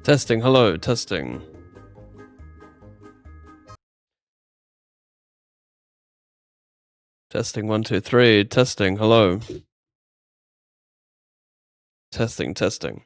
Testing, hello, testing. Testing, 1, 2, 3, testing, hello. Testing, testing.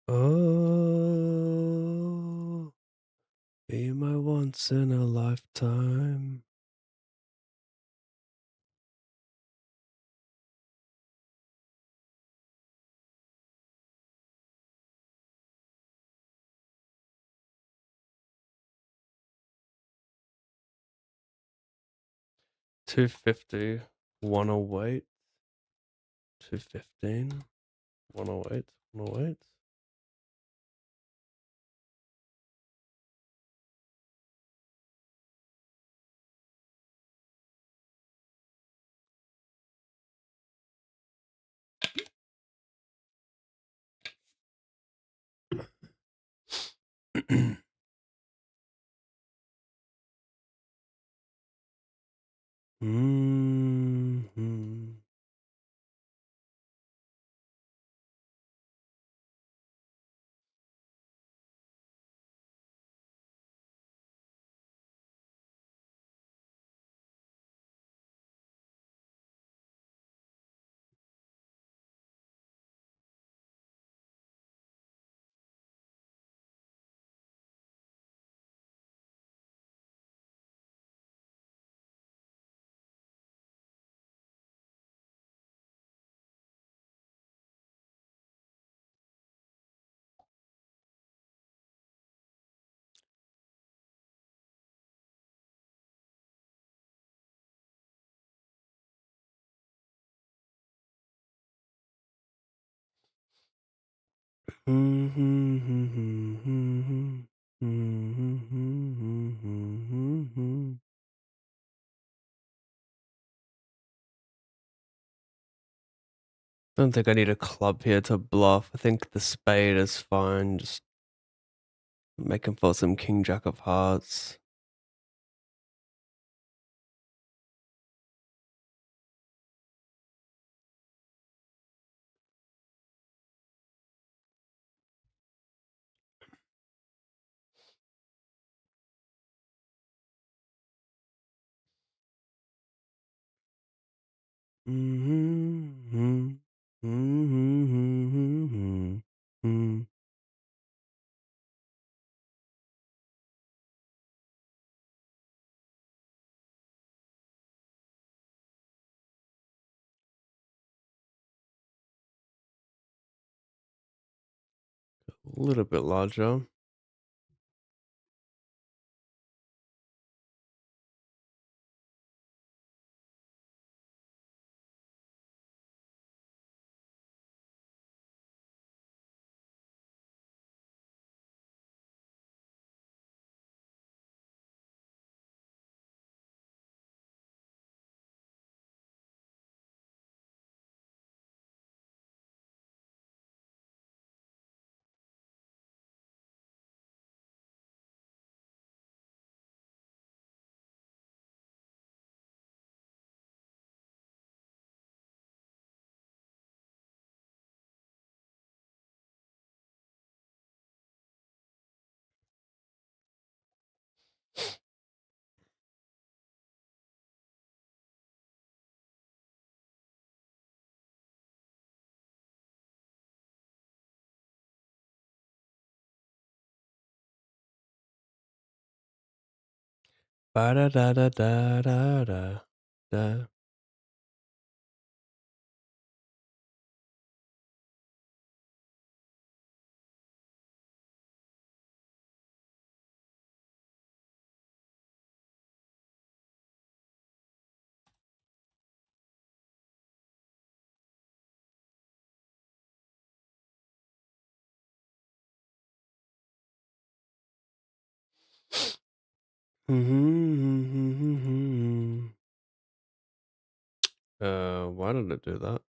Oh, be my once in a lifetime. $250, 108, $215, 108, 108. Mm-hmm. Don't think I need a club here to bluff. I think the spade is fine. Just making for some king jack of hearts. A little bit larger. Ba da da da da da da da. Why did it do that?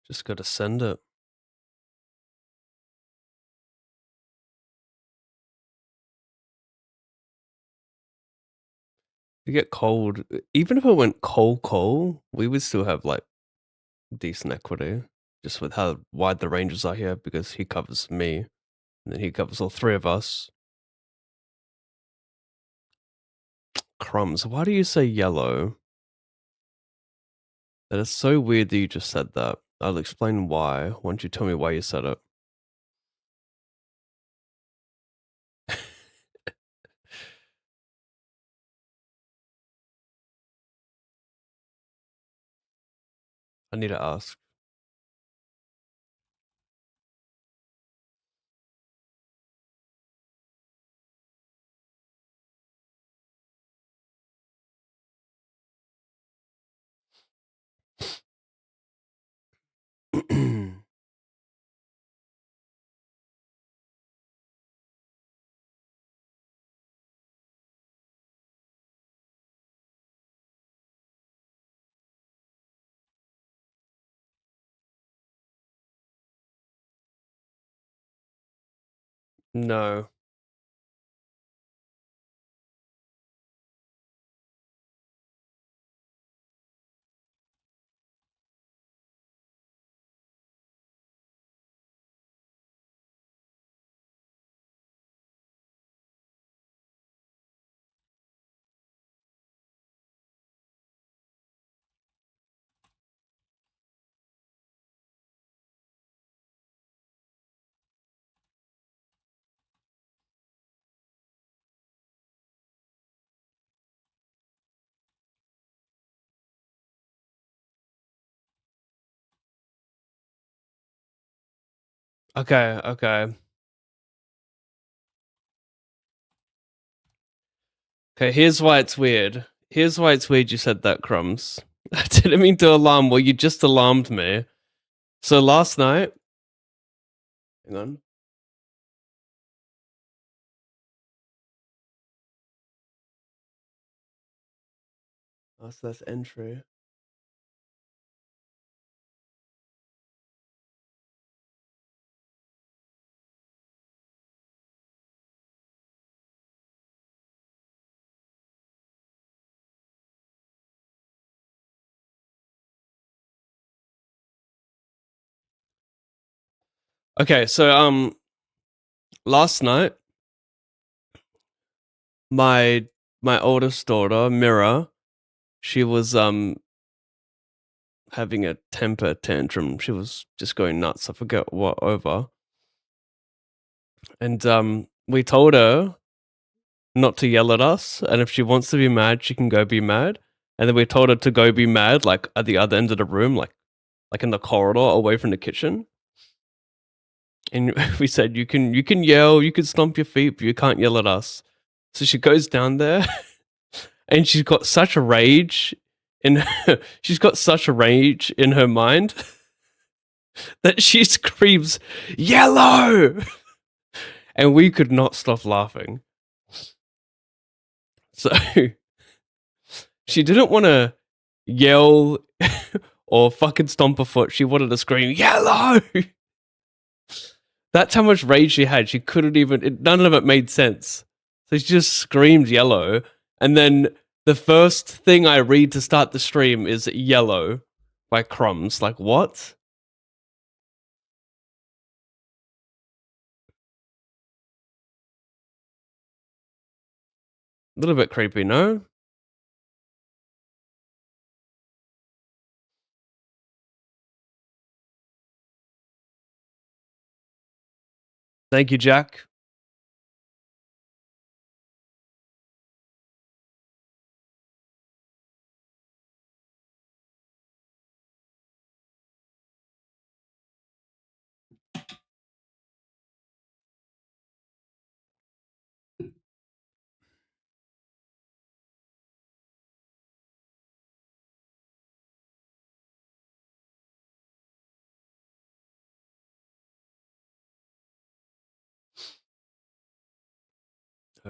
Just gotta send it. You get cold. Even if it went cold, we would still have like decent equity. Just with how wide the ranges are here, because he covers me, and then he covers all three of us. Crumbs. Why do you say yellow? That is so weird that you just said that. I'll explain why. Why don't you tell me why you said it? I need to ask. No. Okay, okay. Okay, here's why it's weird. Here's why it's weird you said that, Crumbs. I didn't mean to alarm. Well, you just alarmed me. So last night... Hang on. Oh, so that's entry. Okay, so last night my oldest daughter, Mira, she was having a temper tantrum. She was just going nuts. I forget what over. And we told her not to yell at us, and if she wants to be mad, she can go be mad. And then we told her to go be mad, like at the other end of the room, like in the corridor away from the kitchen. And we said, you can yell, you can stomp your feet, but you can't yell at us. So she goes down there and she's got such a rage in her, she's got such a rage in her mind that she screams, "Yellow!" and we could not stop laughing. So she didn't want to yell or fucking stomp a foot. She wanted to scream, "Yellow!" That's how much rage she had. She couldn't even, none of it made sense. So she just screamed yellow. And then the first thing I read to start the stream is Yellow by Crumbs. Like, what? A little bit creepy, no? Thank you, Jack.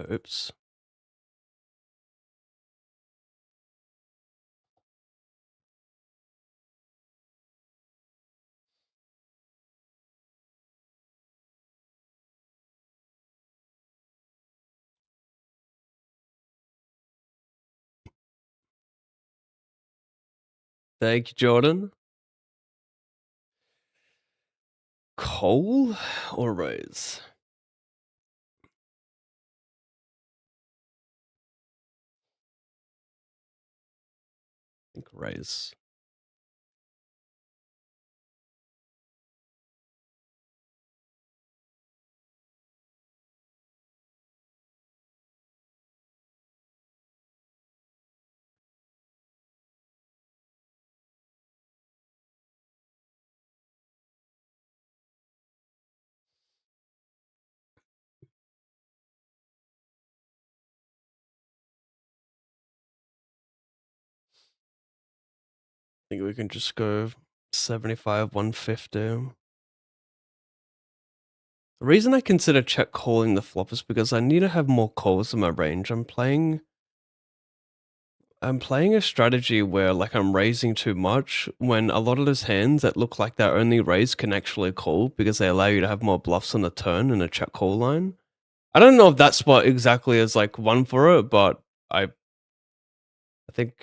Oops. Thank you, Jordan. Coal or Rose? I think Rose. I think we can just go 75, 150. The reason I consider check calling the flop is because I need to have more calls in my range. I'm playing a strategy where like I'm raising too much when a lot of those hands that look like they're only raised can actually call because they allow you to have more bluffs on the turn in a check call line. I don't know if that spot exactly is like one for it, but I think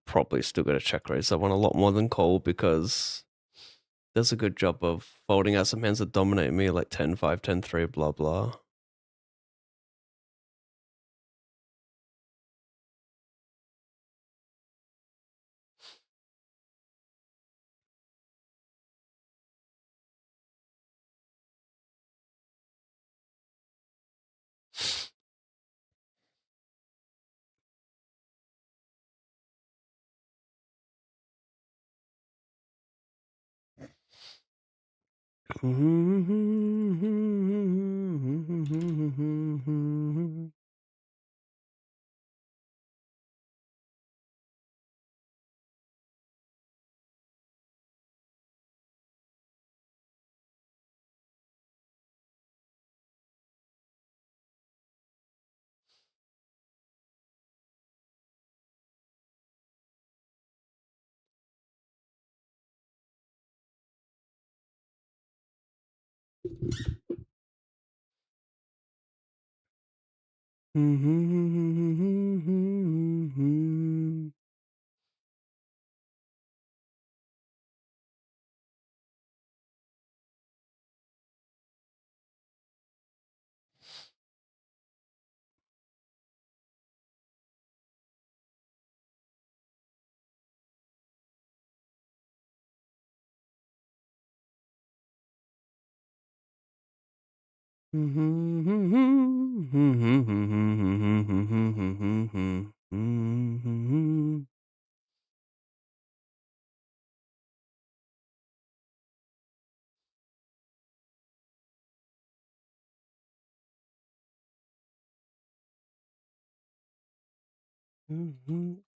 probably still gonna check raise that one a lot more than call because does a good job of folding out some hands that dominate me like 10-5, 10-3, blah blah.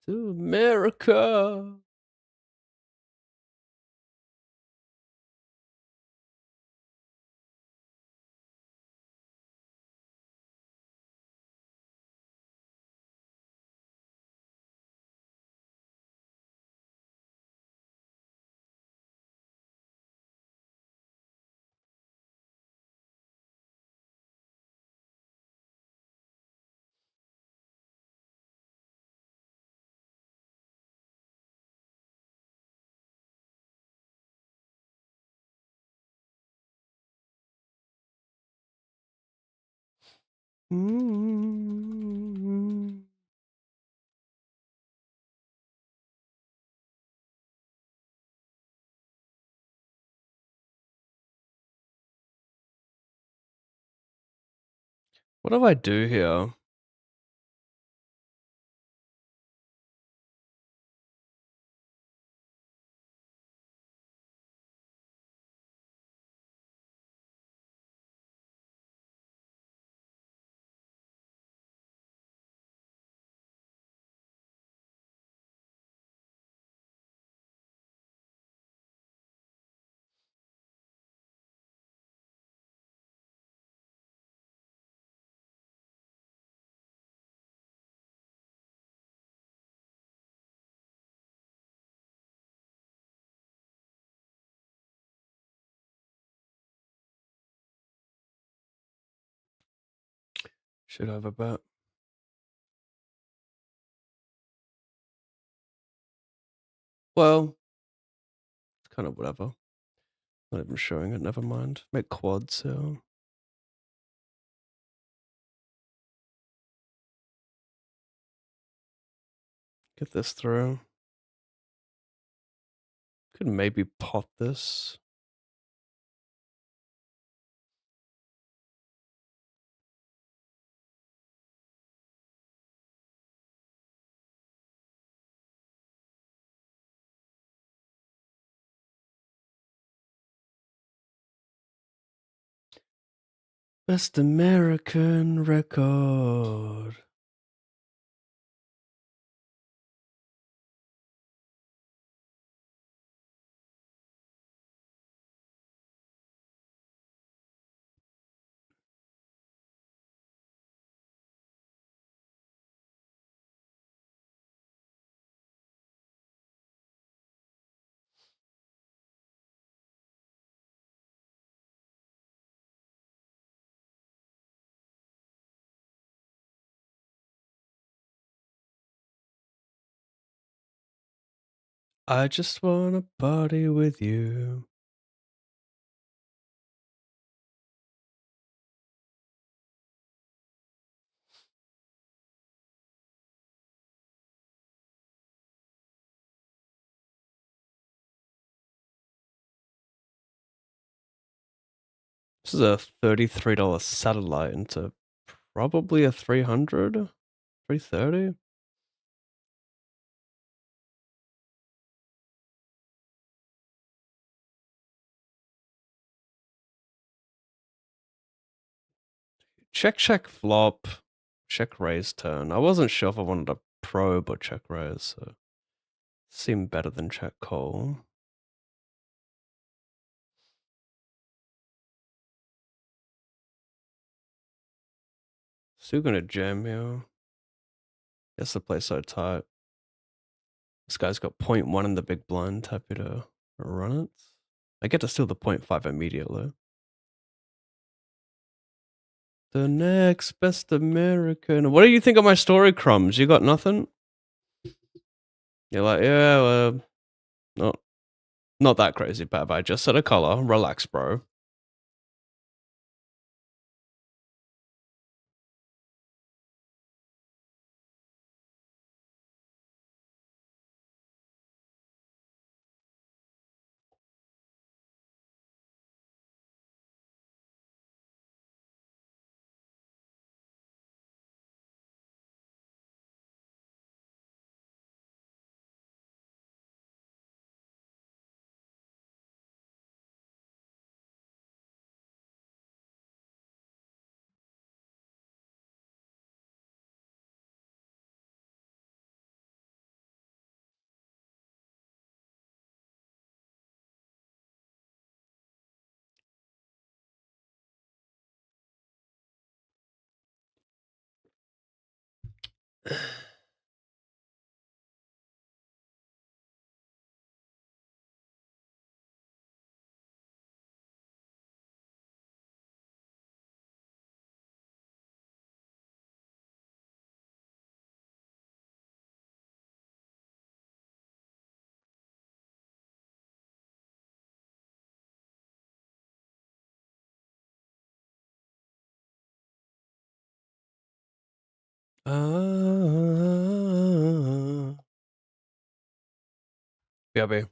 To America. Mm. What do I do here? Should have a bet. Well, it's kind of whatever. Not even showing it, never mind. Make quads, so. Get this through. Could maybe pot this. Best American record. I just wanna party with you. This is a $33 satellite into probably a 300, 330. Check flop. Check raise turn. I wasn't sure if I wanted a probe or check raise, so seemed better than check call. Still gonna jam here. Guess the play's so tight. This guy's got 0.1 in the big blind. Happy to run it. I get to steal the 0.5 immediately. The next best American. What do you think of my story, Crumbs? You got nothing? You're like, yeah, well, not that crazy, Pav. I just set a color. Relax, bro. BRB.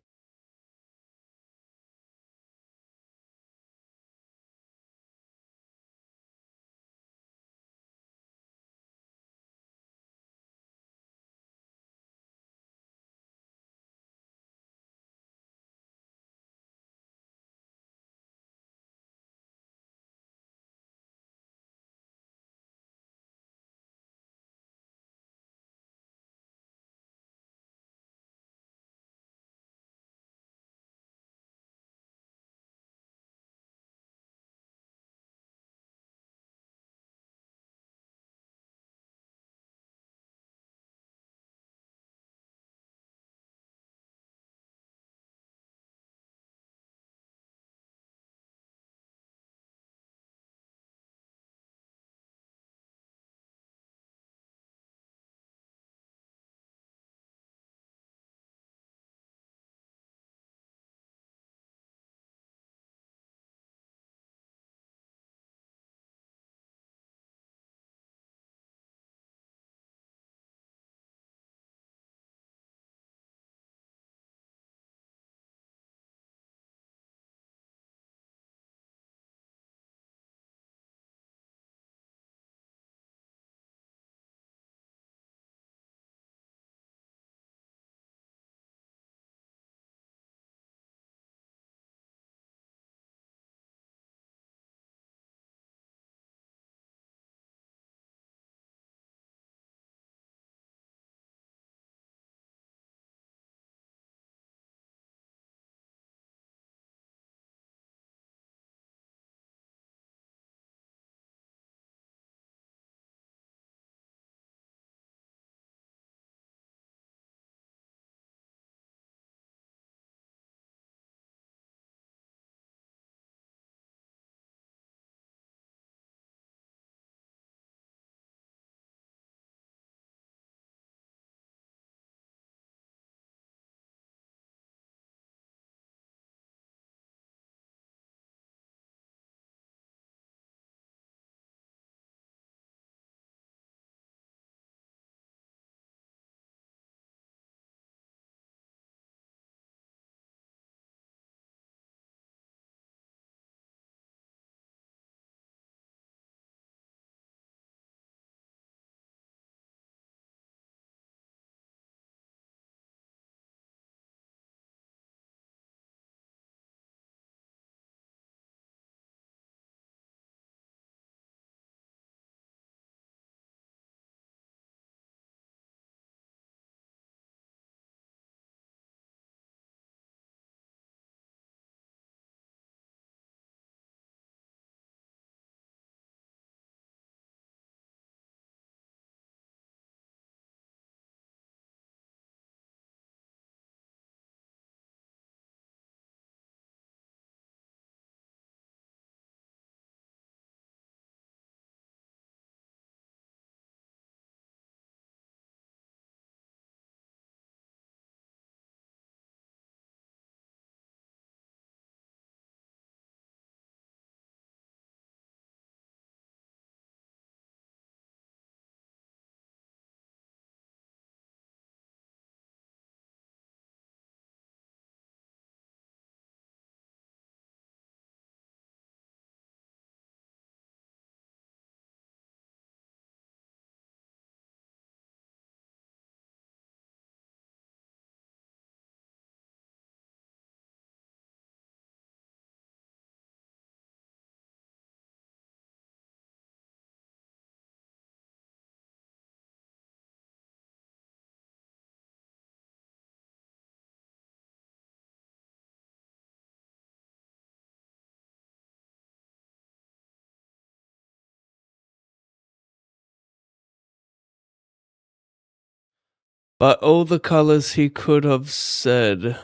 But all the colors he could have said.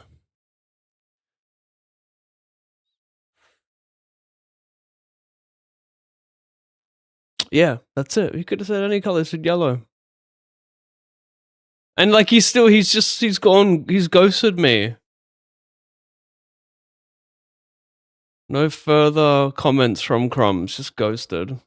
Yeah, that's it. He could have said any color, he said yellow. And like he's ghosted me. No further comments from Crumbs, just ghosted.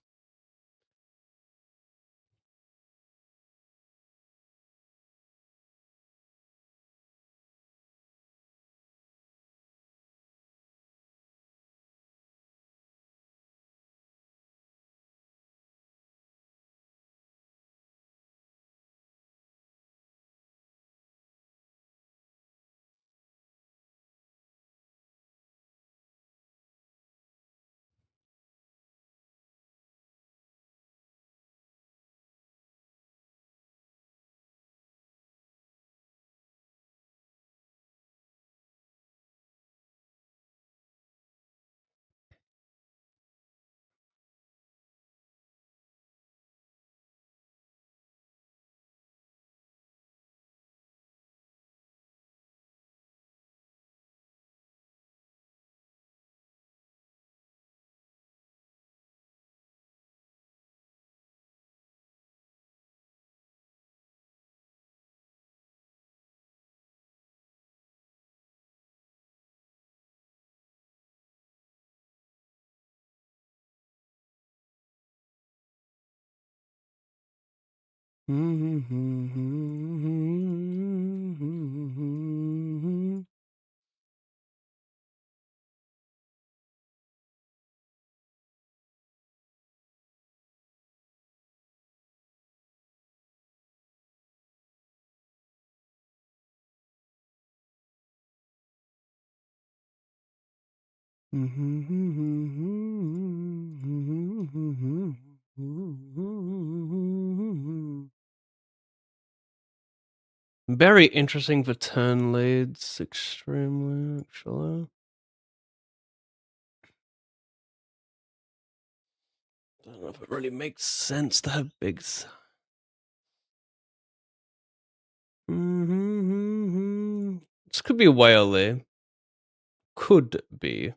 Very interesting for turn leads, extremely, actually. I don't know if it really makes sense to have bigs. This could be whaley. Could be.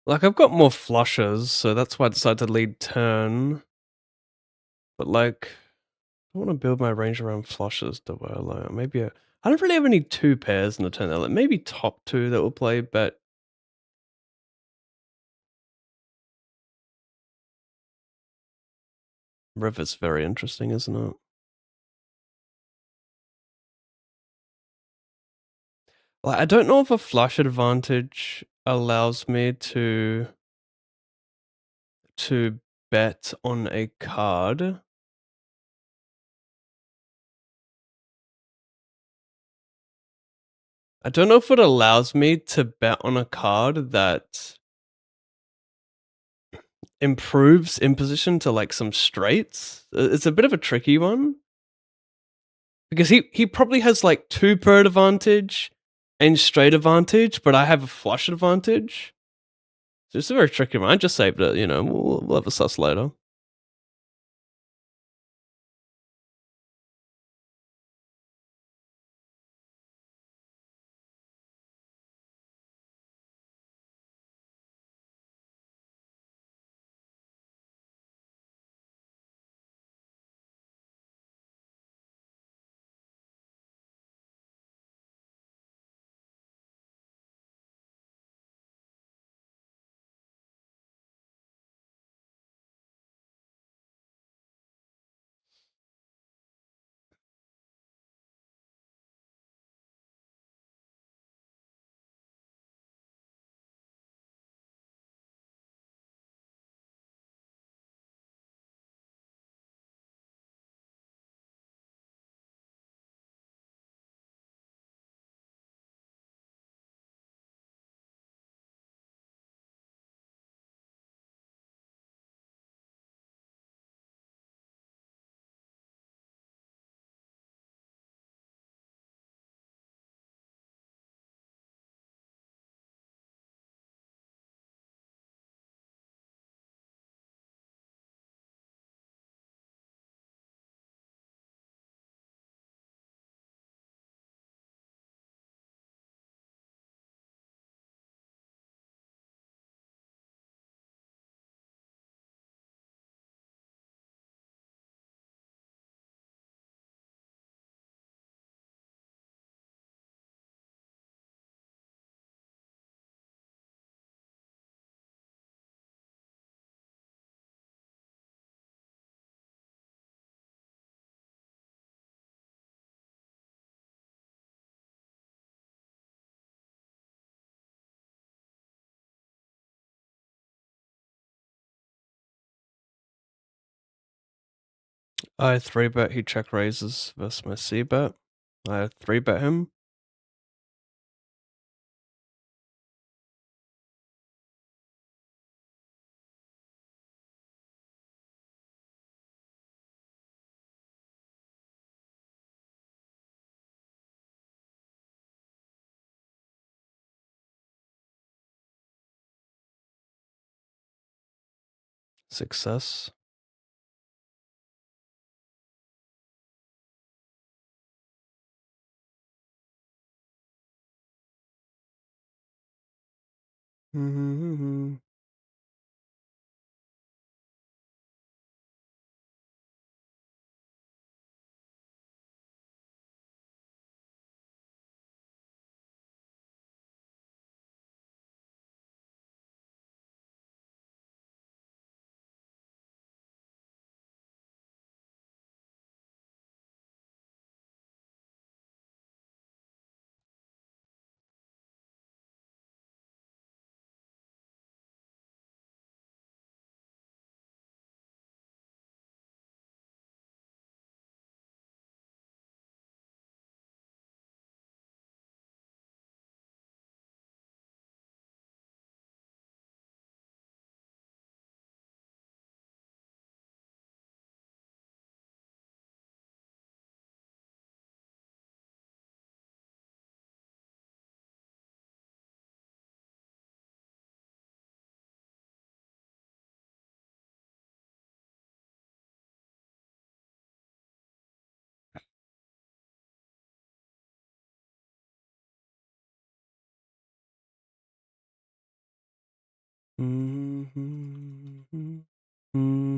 Like, I've got more flushes, so that's why I decided to lead turn. But, like, I want to build my range around flushes to where, like, maybe I don't really have any two pairs in the turn. Like, maybe top two that will play, but river's very interesting, isn't it? Like, I don't know if a flush advantage allows me to bet on a card. I don't know if it allows me to bet on a card that improves imposition to like some straights. It's a bit of a tricky one because he probably has like two bird advantage and straight advantage, but I have a flush advantage. So it's a very tricky one. I just saved it. You know, we'll have a suss later. I 3-bet, he check raises versus my C-bet. I 3-bet him. Success. Mm-hmm. Mm-hmm. Mm-hmm.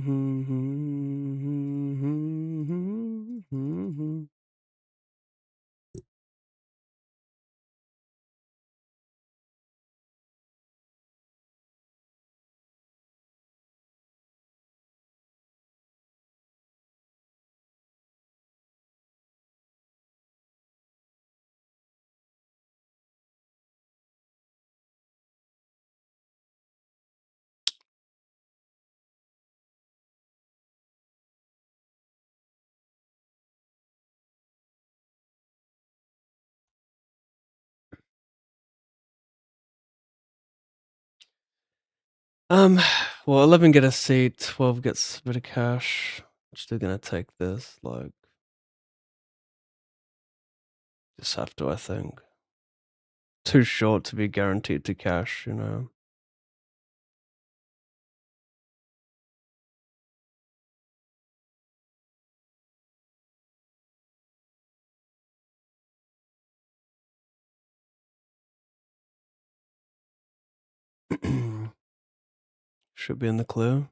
Um, well, 11 get a seat, 12 gets a bit of cash. Still gonna take this, like, just have to, I think. Too short to be guaranteed to cash, you know? Should be in the clear.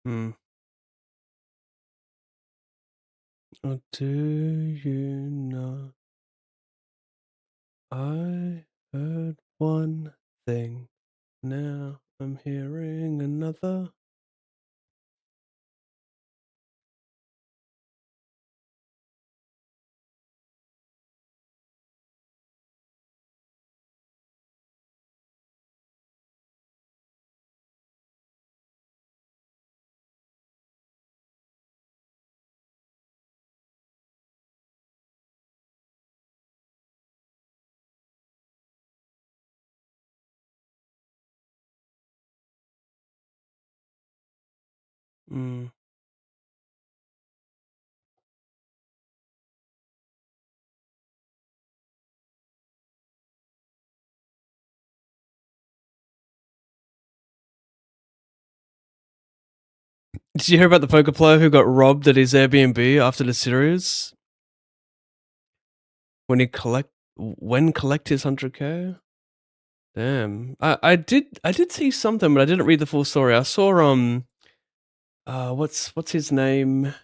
Hmm. Oh, do you know? I heard one thing, now I'm hearing another. Mm. Did you hear about the poker player who got robbed at his Airbnb after the series? When collect his 100K? Damn. I did see something, but I didn't read the full story. I saw what's his name?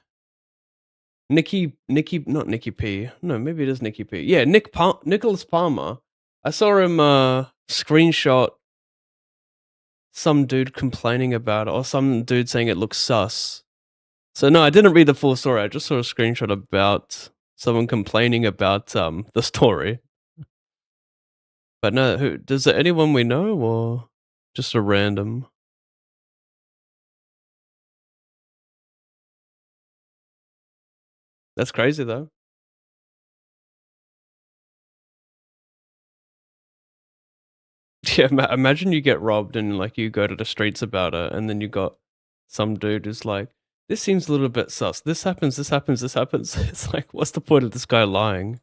Nicky not Nicky P. No, maybe it is Nicky P. Yeah, Nicholas Palmer. I saw him screenshot some dude complaining about it, or some dude saying it looks sus. So no, I didn't read the full story. I just saw a screenshot about someone complaining about the story. But no, who does it anyone we know or just a random? That's crazy though. Yeah, imagine you get robbed and like you go to the streets about it, and then you got some dude who's like, "This seems a little bit sus. This happens. This happens. This happens." It's like, what's the point of this guy lying?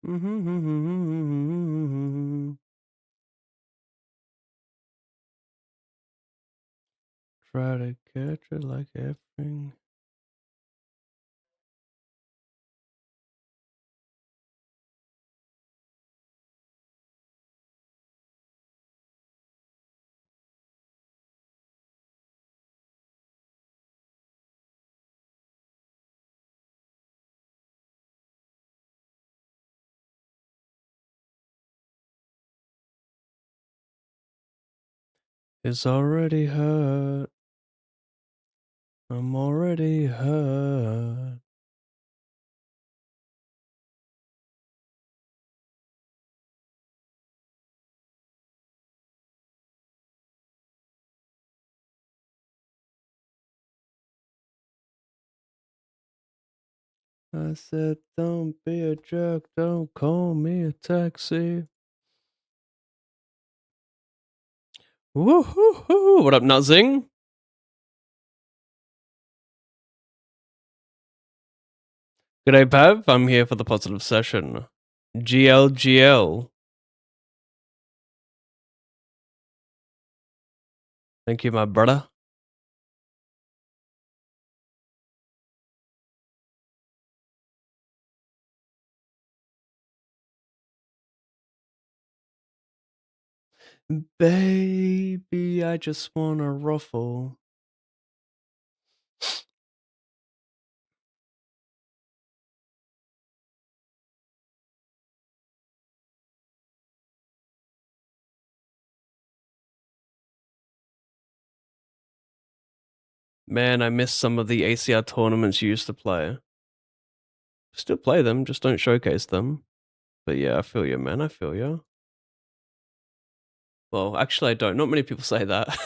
Try to catch it like everything. It's already hurt. I'm already hurt. I said, don't be a jerk, don't call me a taxi. Woohoo! What up, Nutzing? G'day, Pav. I'm here for the positive session. GLGL. Thank you, my brother. Baby, I just wanna ruffle. Man, I miss some of the ACR tournaments you used to play. Still play them, just don't showcase them. But yeah, I feel you, man. I feel you. Well, actually, I don't. Not many people say that.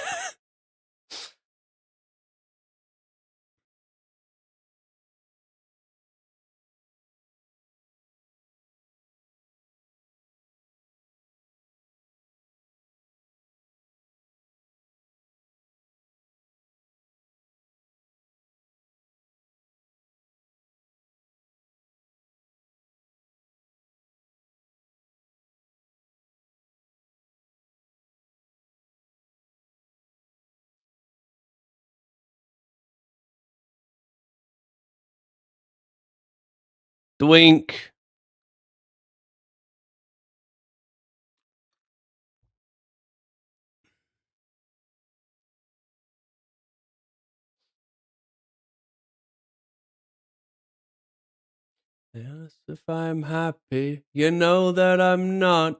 Dwink. Yes, if I'm happy, you know that I'm not.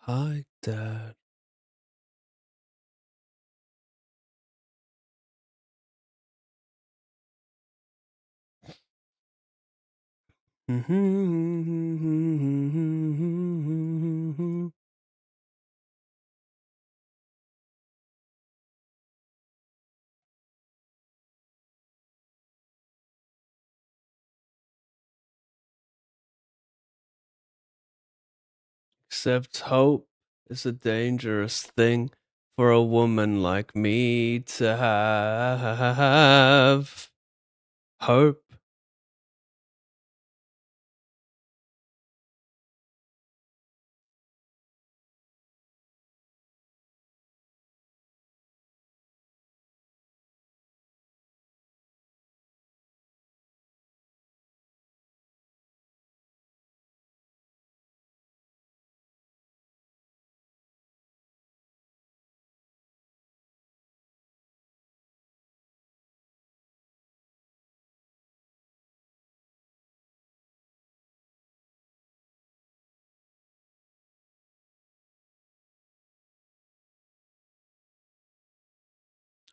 Hi, Dad. Except hope is a dangerous thing for a woman like me to have. Hope.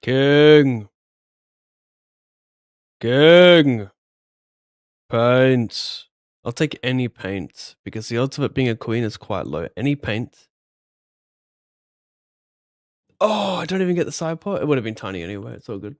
King. King. Paint. I'll take any paint because the odds of it being a queen is quite low. Any paint. Oh, I don't even get the side pot. It would have been tiny anyway. It's all good.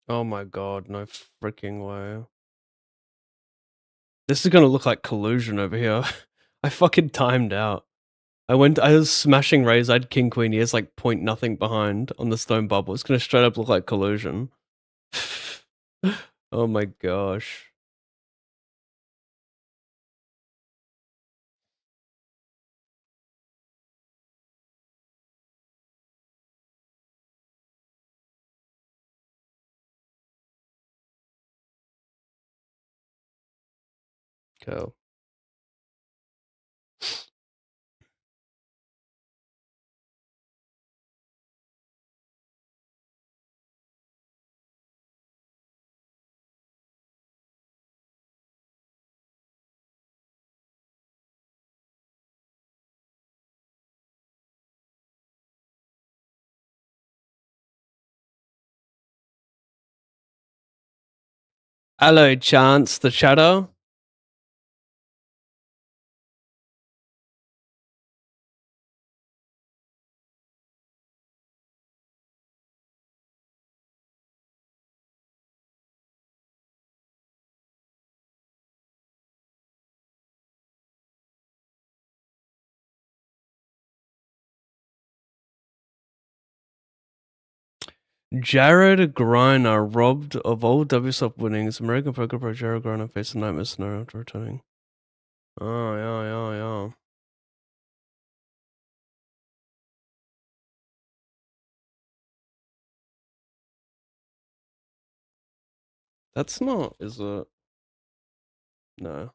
Oh my god, no freaking way. This is gonna look like collusion over here. I fucking timed out. I was smashing raise, I had king queen, he has like point nothing behind on the stone bubble. It's gonna straight up look like collusion. Oh my gosh. Cool. Hello, Chance the Shadow. Jared Griner robbed of all WSOP winnings. American Poker Pro Jared Griner faced a nightmare scenario after returning. Oh, yeah. That's not, is it? No.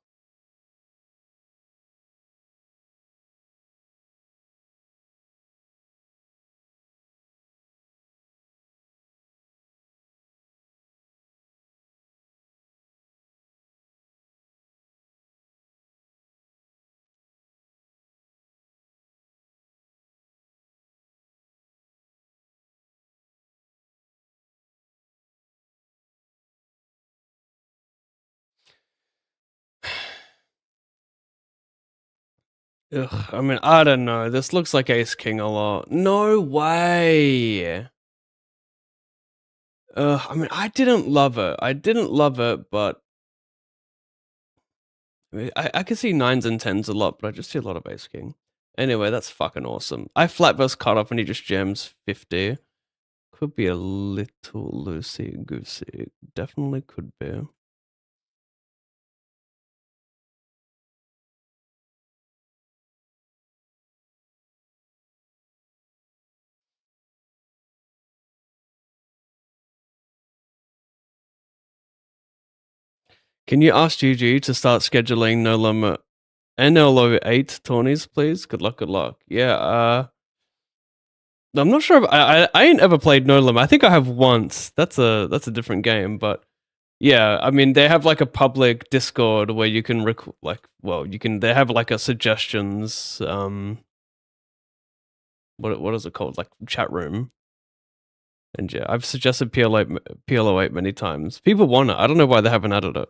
Ugh, I mean, I don't know. This looks like Ace King a lot. No way. I mean, I didn't love it, but I can see 9s and 10s a lot, but I just see a lot of Ace King. Anyway, that's fucking awesome. I flat versus cut off and he just jams 50. Could be a little loosey-goosey. Definitely could be. Can you ask GG to start scheduling No Limit NLO 8 tourneys, please? Good luck. Yeah, I'm not sure if I ain't ever played No Limit. I think I have once. That's a different game, but yeah, I mean they have like a public Discord where you can they have like a suggestions what is it called? Like chat room. And yeah, I've suggested PLO8 many times. People want it. I don't know why they haven't added it.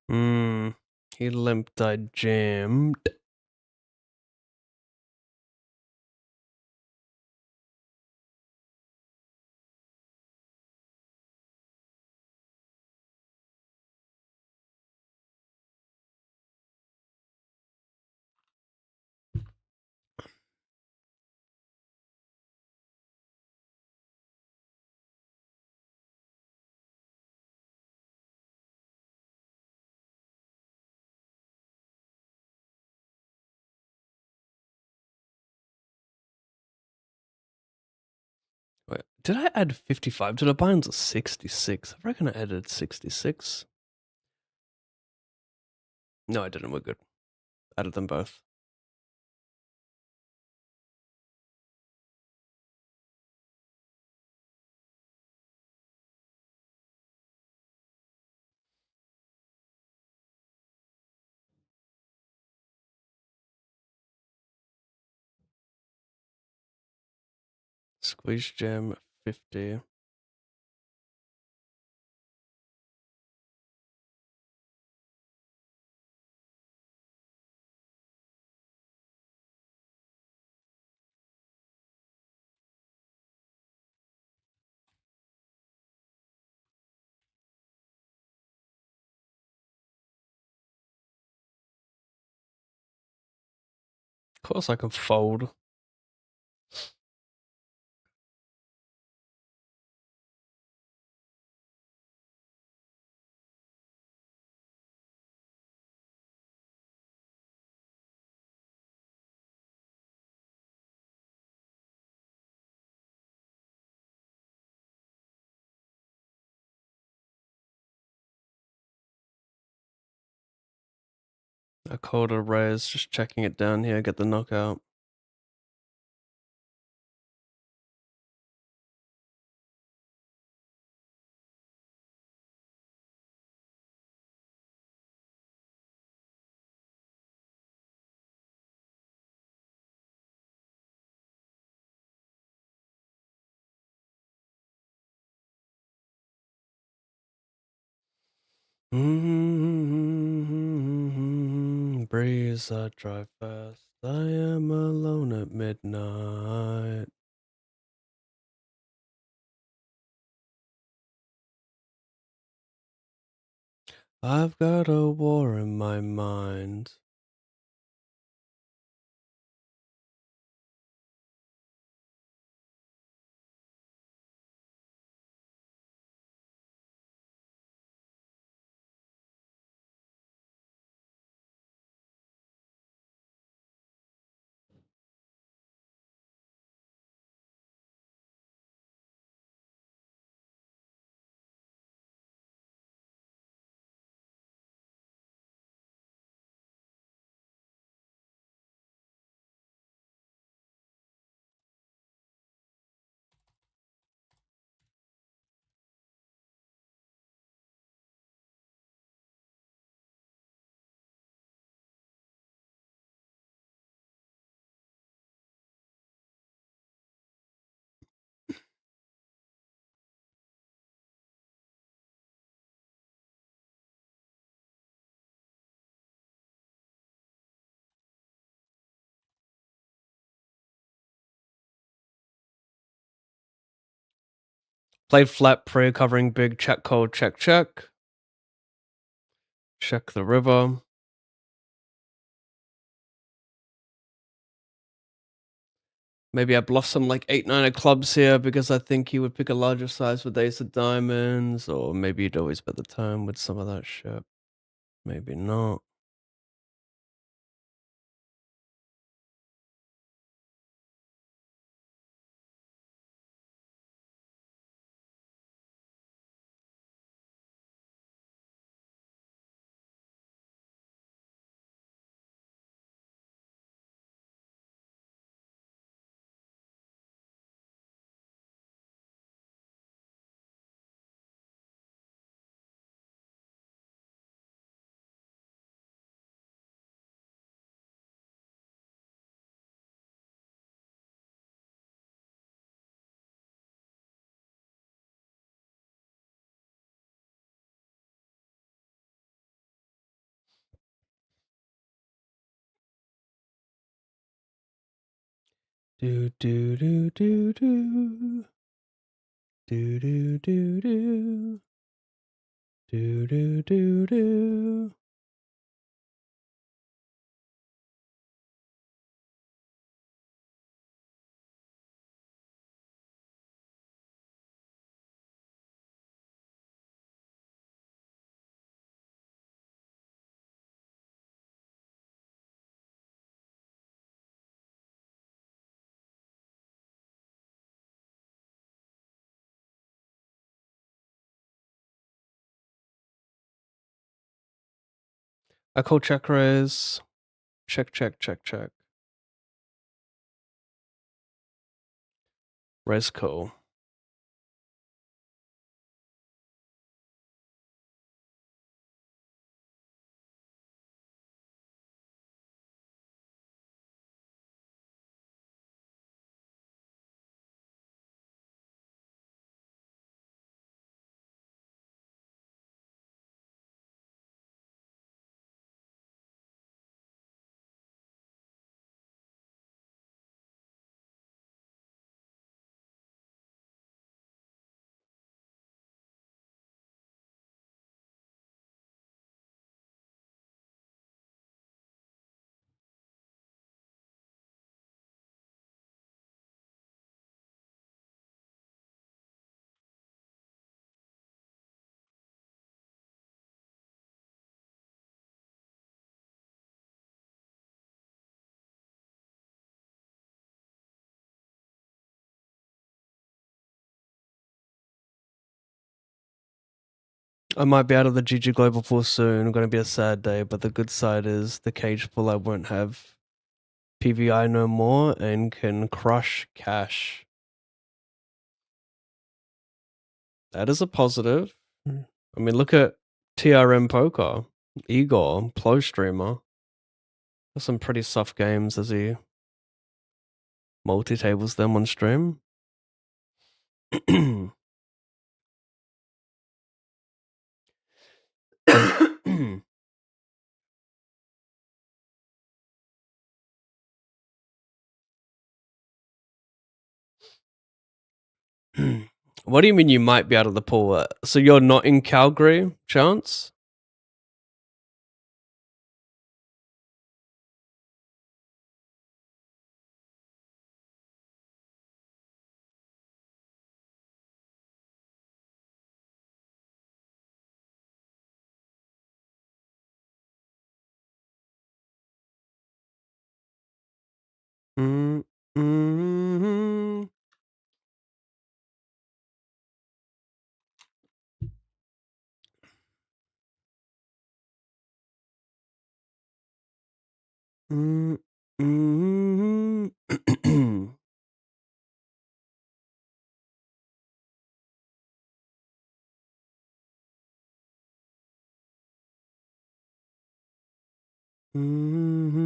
Hmm. He limped, I jammed. Wait, did I add 55 to the binds or 66? I reckon I added 66. No, I didn't. We're good. Added them both. Squeeze jam 50. Of course I can fold. A colder raise, just checking it down here, get the knockout. Breeze, I drive fast. I am alone at midnight. I've got a war in my mind. Played flat pre, covering big, check call, check, check. Check the river. Maybe I bluff some like 8-9 of clubs here because I think he would pick a larger size with ace of diamonds, or maybe he'd always bet the turn with some of that shit. Maybe not. Do do do do do. Do do do do. Do do do do. I call check raise. Check, check, check, check. Raise call. I might be out of the GG Global Pool soon. Going to be a sad day, but the good side is the cage pool I won't have PVI no more and can crush cash. That is a positive. I mean, look at TRM Poker, Igor, Plo Streamer. There's some pretty soft games as he multi-tables them on stream. What do you mean you might be out of the pool? So you're not in Calgary, Chance? Mm, mm, mm, mm, mm. Mhm.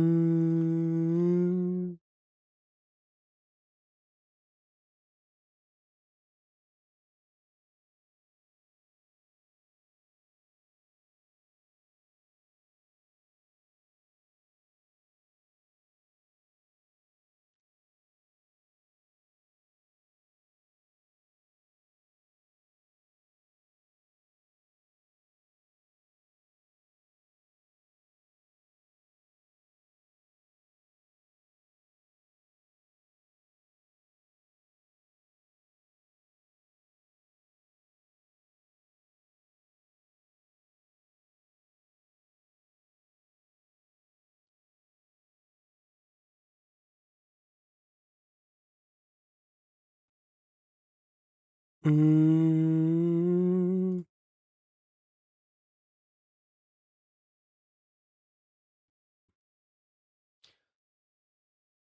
Mm.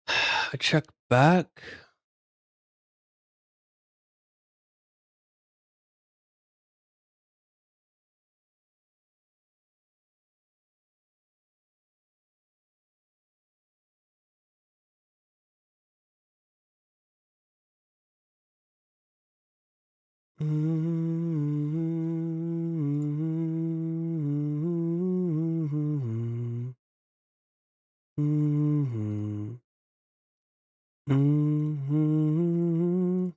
I check back. Mhm. Mhm. Mhm.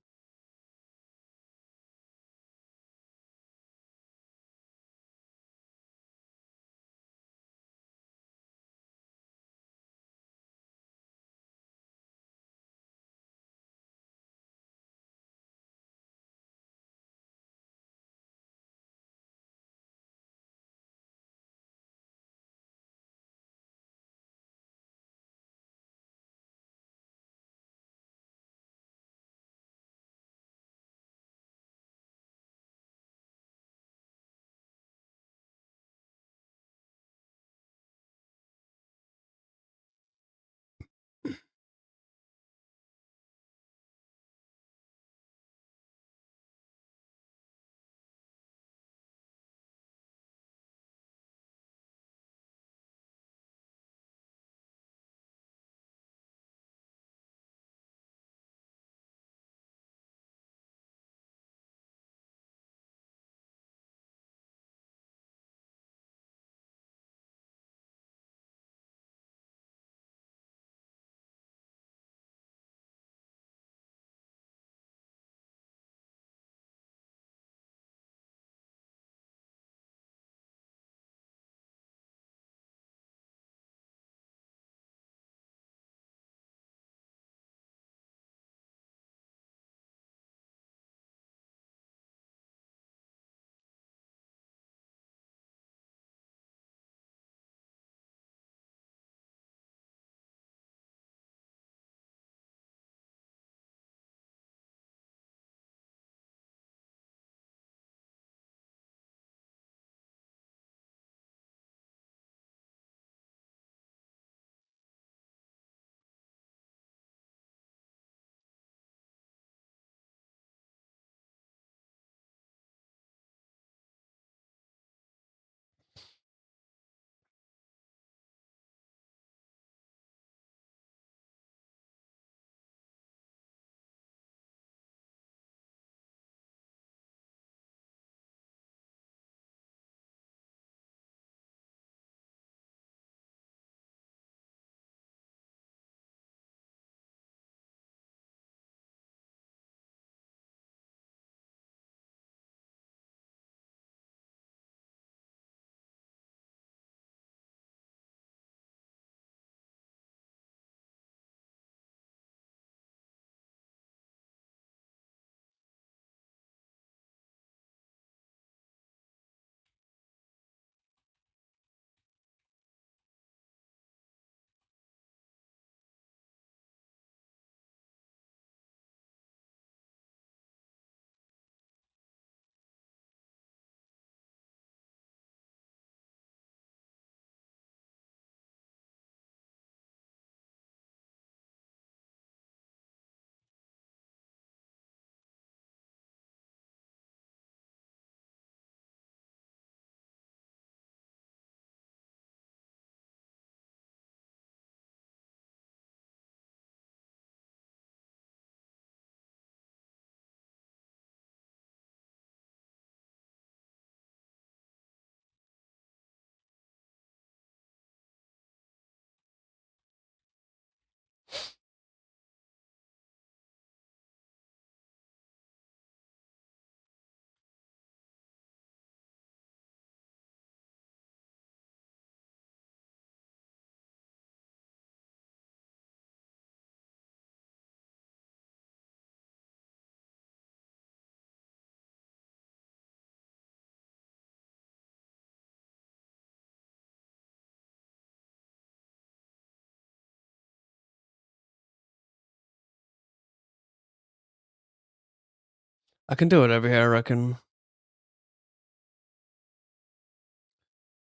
I can do it over here, I reckon.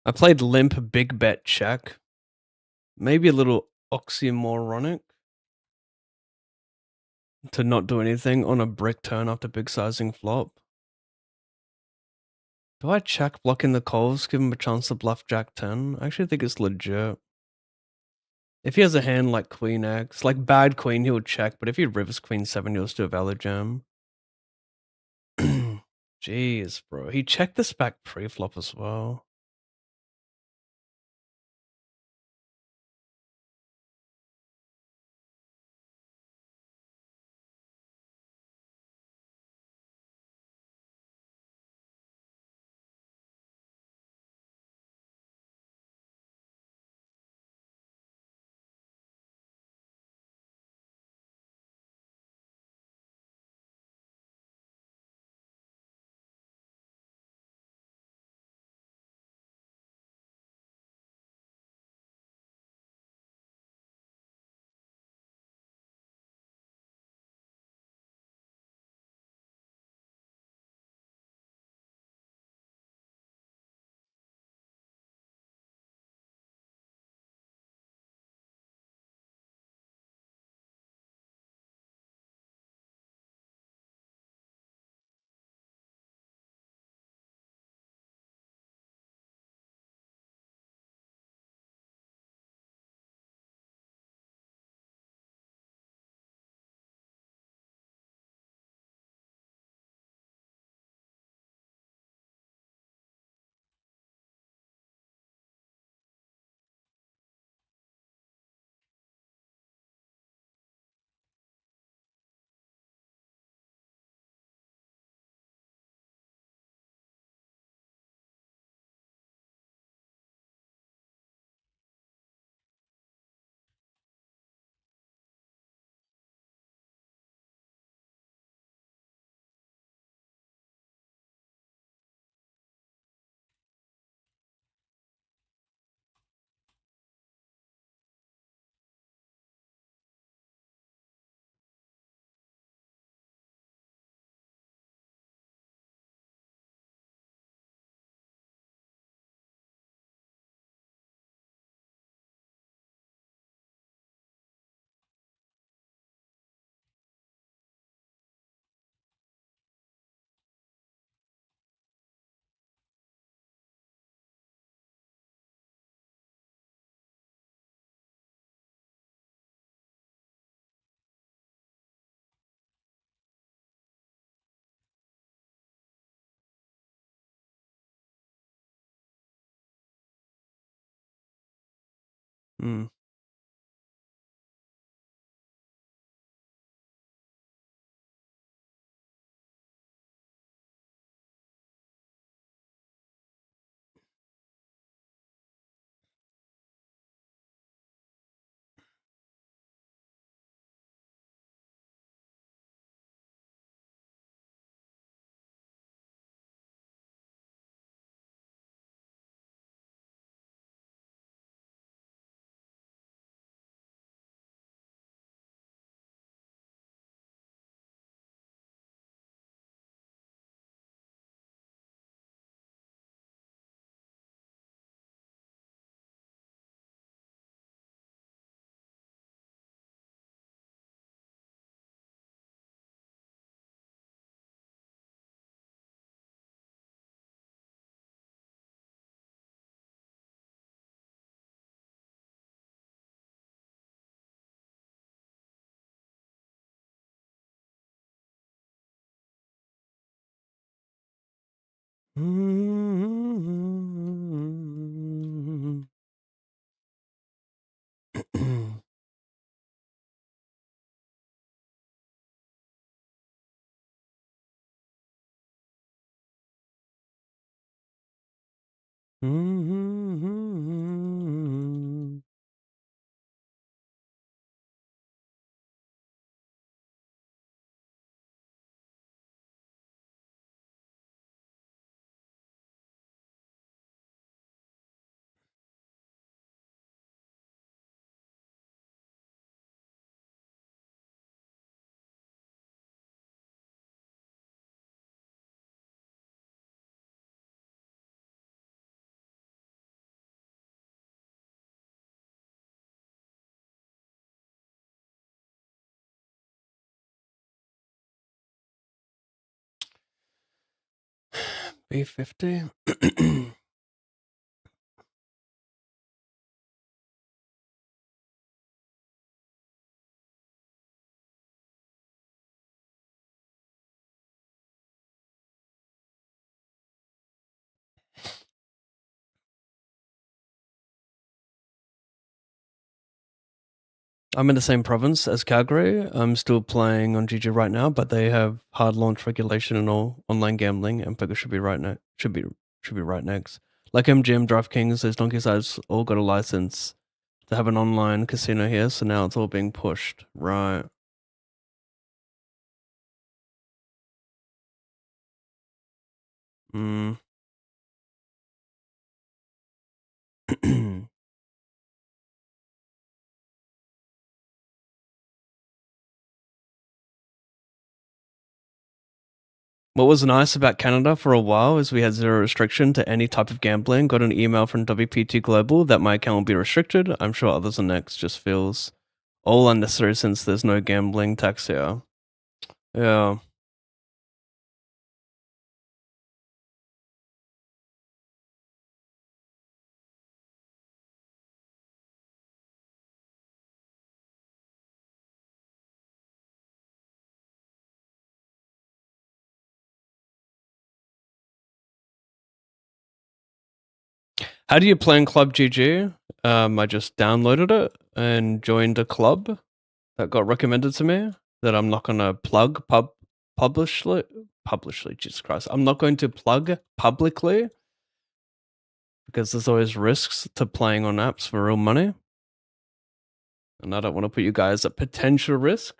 I played limp big bet check. Maybe a little oxymoronic to not do anything on a brick turn after big sizing flop. Do I check blocking the calls, give him a chance to bluff jack 10? I actually think it's legit. If he has a hand like queen X, like bad queen, he'll check, but if he rivers queen 7, he'll still valid jam. Jeez, bro. He checked this back pre-flop as well. Hmm. B50. I'm in the same province as Calgary. I'm still playing on GG right now, but they have hard launch regulation and all online gambling, and poker should be right now. Should be right next. Like MGM, DraftKings, those donkey sites all got a license to have an online casino here, so now it's all being pushed. Right. Mm. What was nice about Canada for a while is we had zero restriction to any type of gambling. Got an email from WPT Global that my account will be restricted. I'm sure others are next. Just feels all unnecessary since there's no gambling tax here. Yeah. How do you play in Club GG? I just downloaded it and joined a club that got recommended to me that I'm not gonna plug publicly. Jesus Christ, I'm not going to plug publicly because there's always risks to playing on apps for real money, and I don't want to put you guys at potential risk.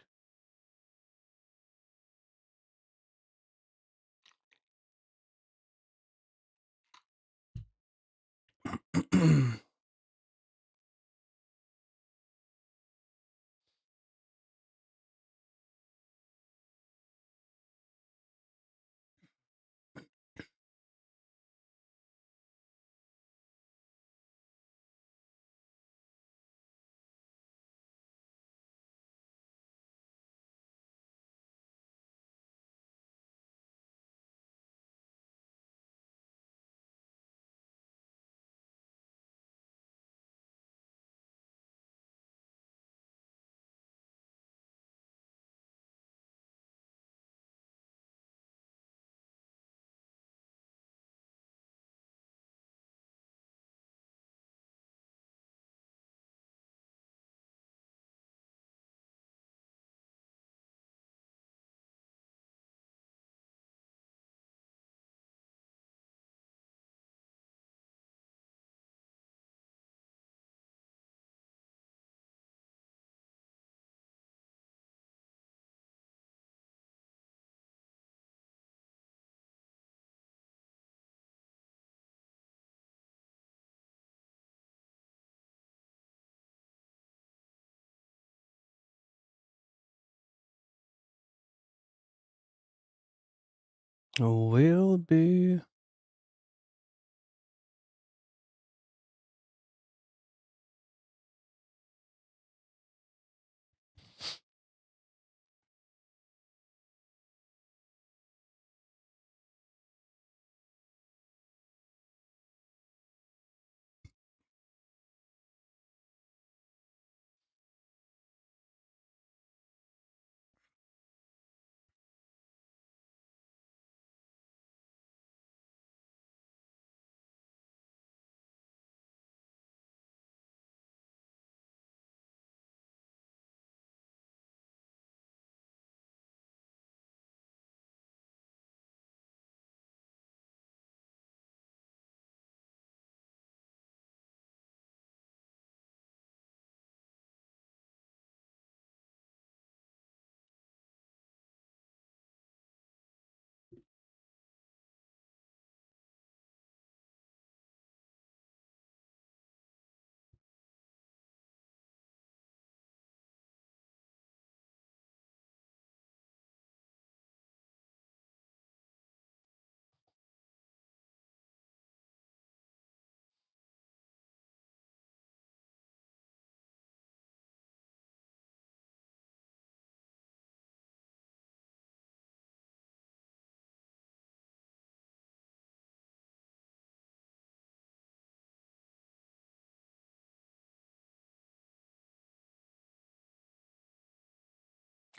Will be.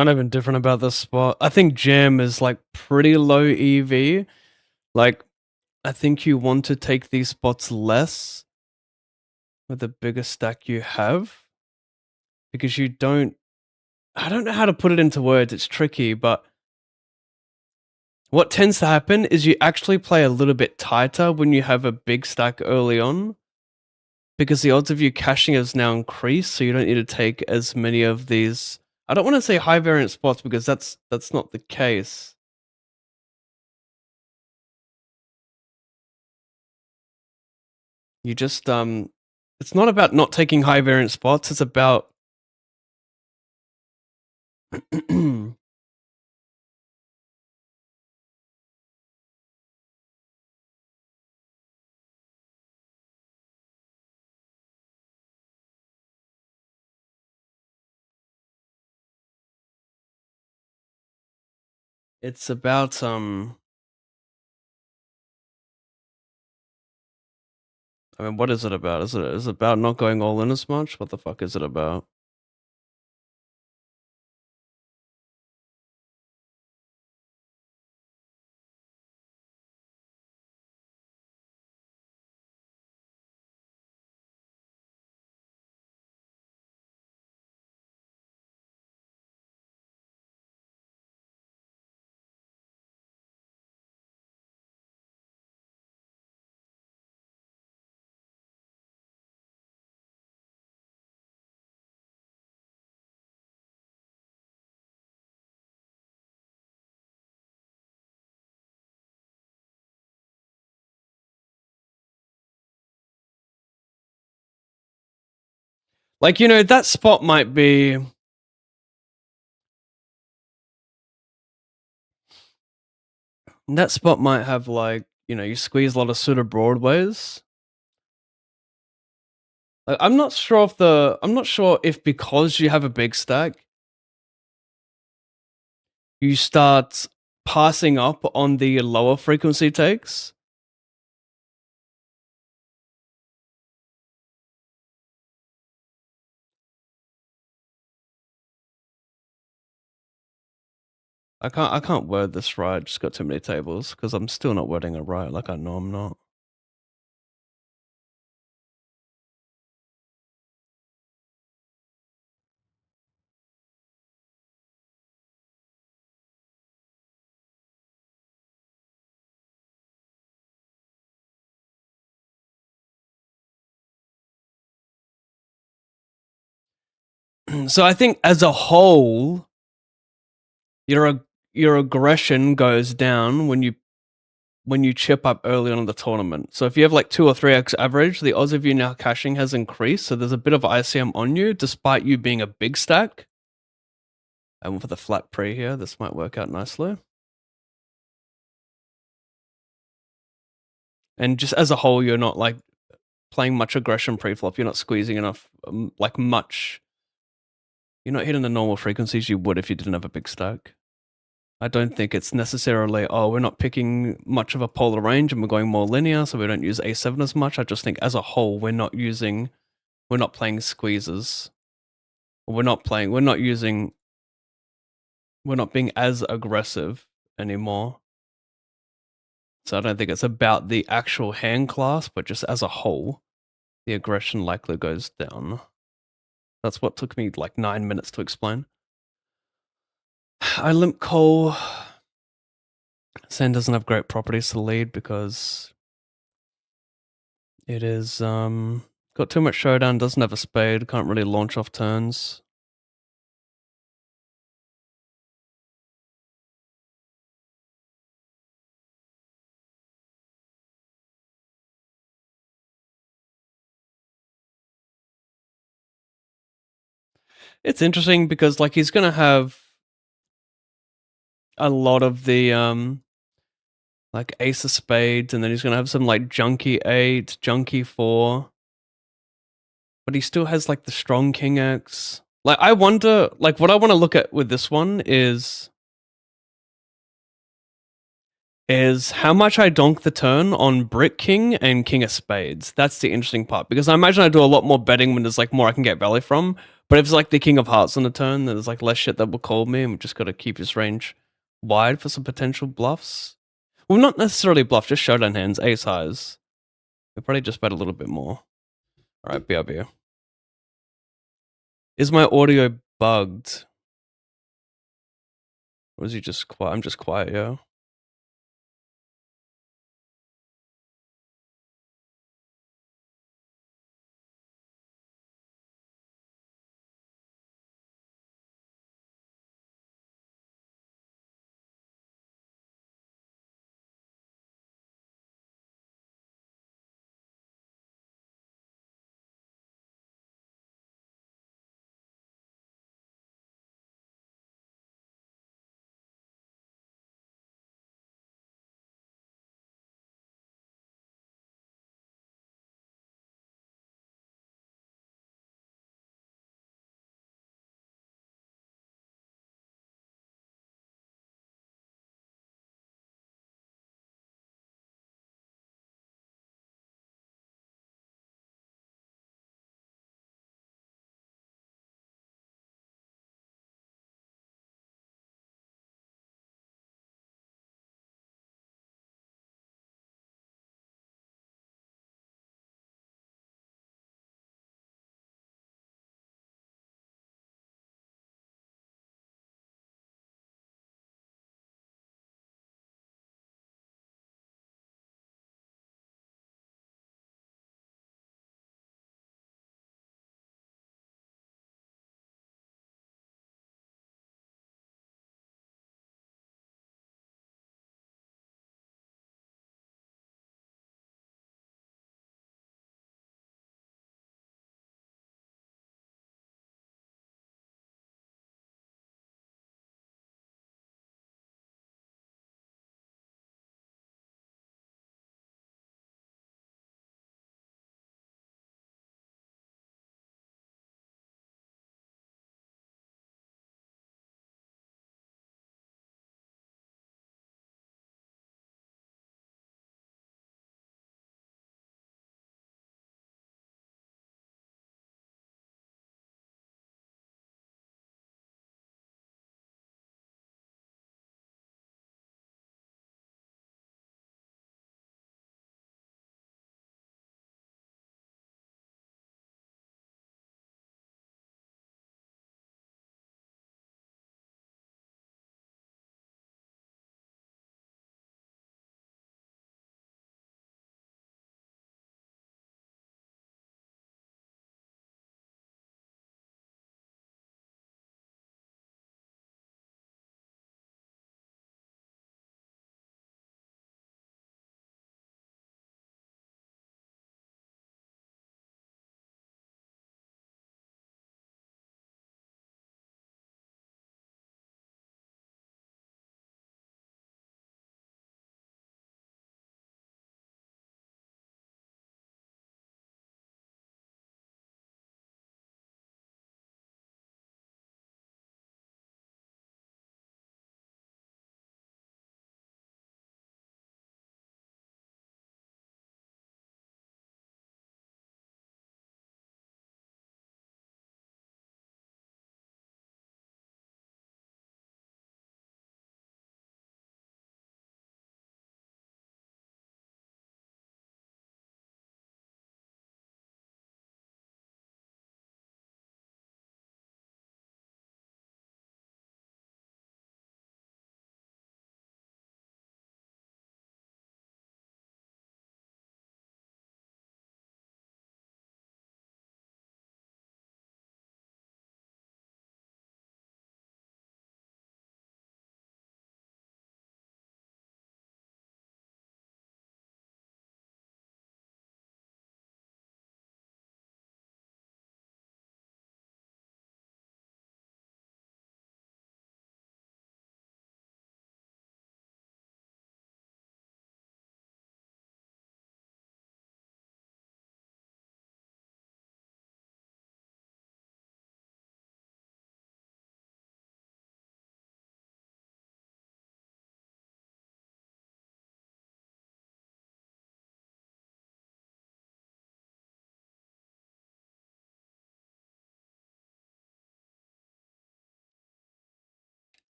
kind of indifferent about this spot. I think jam is like pretty low EV. Like, I think you want to take these spots less with the bigger stack you have, because you don't. I don't know how to put it into words. It's tricky, but what tends to happen is you actually play a little bit tighter when you have a big stack early on, because the odds of you cashing has now increased, so you don't need to take as many of these. I don't want to say high variance spots because that's not the case. You just it's not about not taking high variance spots, it's about it's about I mean, what is it about? Is it about not going all in as much? What the fuck is it about? Like, you know, that spot might be that spot might have, like, you know, you squeeze a lot of suited broadways. Like, I'm not sure if because you have a big stack, you start passing up on the lower frequency takes. I can't word this right. Just got too many tables because I'm still not wording it right. Like I know I'm not. So I think as a whole, your aggression goes down when you chip up early on in the tournament. So if you have like 2 or 3x average, the odds of you now cashing has increased. So there's a bit of ICM on you, despite you being a big stack. And for the flat pre here, this might work out nicely. And just as a whole, you're not like playing much aggression pre-flop. You're not squeezing enough, like much. You're not hitting the normal frequencies you would if you didn't have a big stack. I don't think it's necessarily, oh, we're not picking much of a polar range and we're going more linear, so we don't use A7 as much. I just think as a whole, we're not playing squeezes. We're not being as aggressive anymore. So I don't think it's about the actual hand class, but just as a whole, the aggression likely goes down. That's what took me like 9 minutes to explain. I limp call. Sand doesn't have great properties to lead because it is got too much showdown, doesn't have a spade, can't really launch off turns. It's interesting because like he's gonna have a lot of the like ace of spades, and then he's gonna have some like junky 8, junky 4. But he still has like the strong king X. Like I wonder, like what I want to look at with this one is how much I donk the turn on brick king and king of spades. That's the interesting part, because I imagine I do a lot more betting when there's like more I can get value from. But if it's like the King of Hearts on the turn, then there's like less shit that will call me, and we just got to keep his range wide for some potential bluffs. Well, not necessarily bluff, just showdown hands, ace highs. We probably just bet a little bit more. All right, BRB. Is my audio bugged? Or is he just quiet? I'm just quiet, yeah.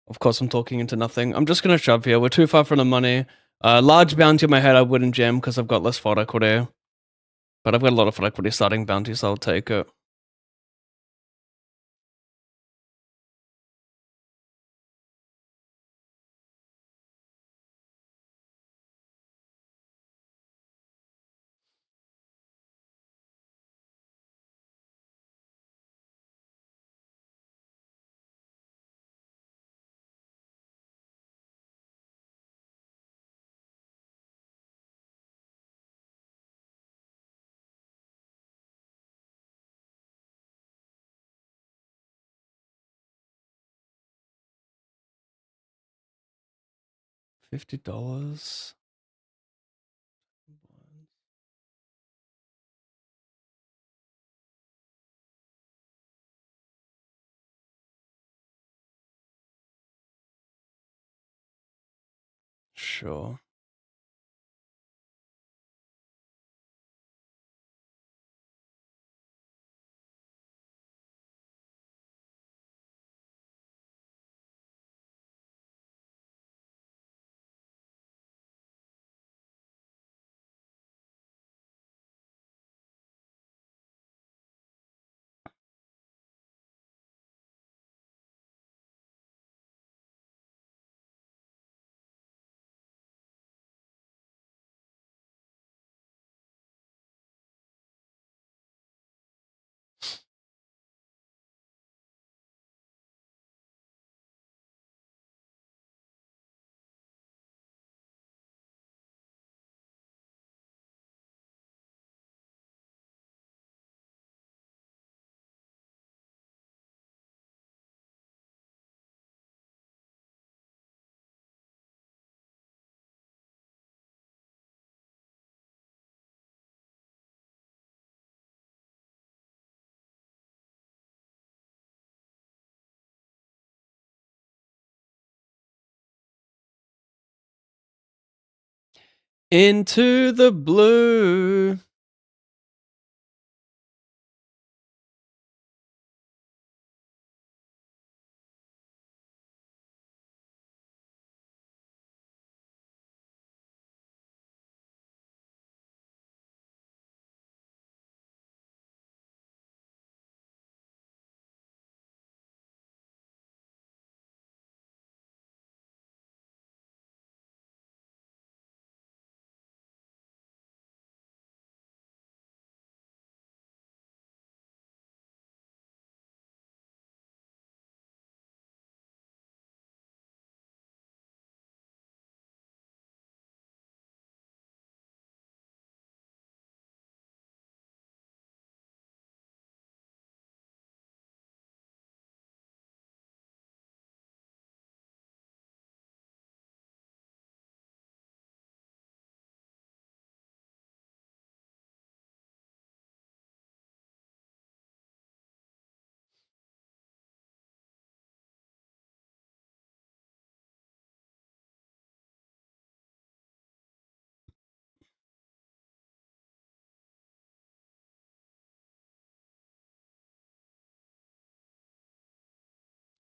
Of course, I'm talking into nothing. I'm just gonna shove here. We're too far from the money. Large bounty in my head I wouldn't jam because I've got less fod equity. But I've got a lot of fod equity starting bounty, so I'll take it. $50. Sure. Into the blue.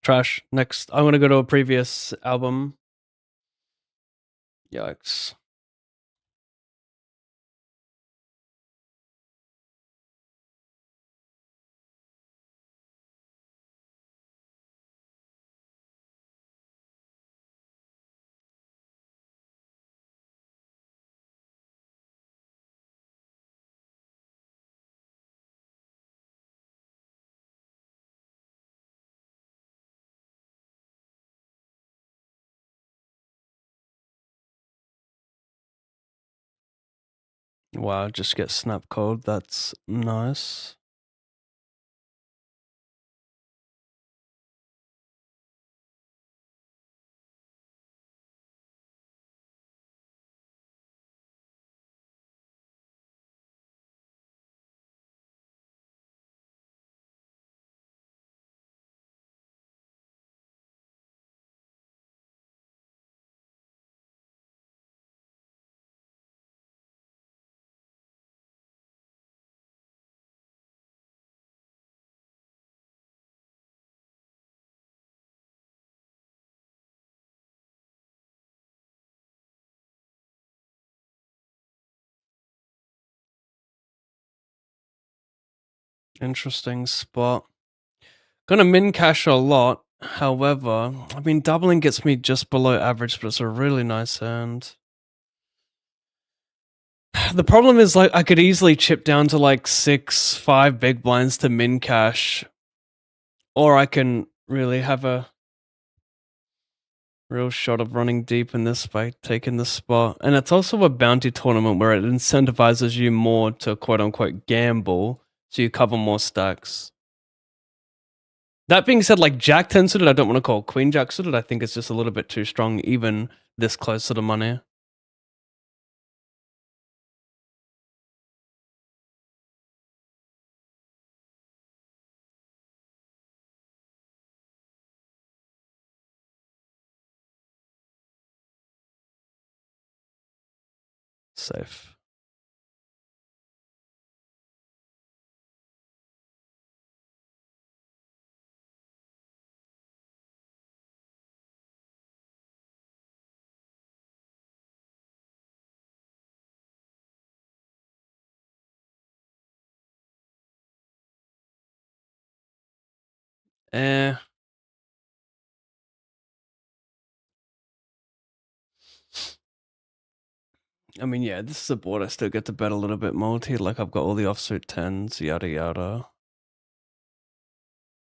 Trash. Next. I'm gonna go to a previous album. Yikes. Wow, just get snap code. That's nice. Interesting spot. Gonna min cash a lot. However, I mean, doubling gets me just below average, but it's a really nice hand. The problem is, like, I could easily chip down to like 5 big blinds to min cash, or I can really have a real shot of running deep in this by taking the spot. And it's also a bounty tournament where it incentivizes you more to quote unquote gamble, so you cover more stacks. That being said, like Jack 10 suited, I don't want to call Queen Jack suited. I think it's just a little bit too strong, even this close to the money. Safe. Eh. I mean, yeah, this is a board I still get to bet a little bit multi. Like, I've got all the offsuit 10s, yada yada.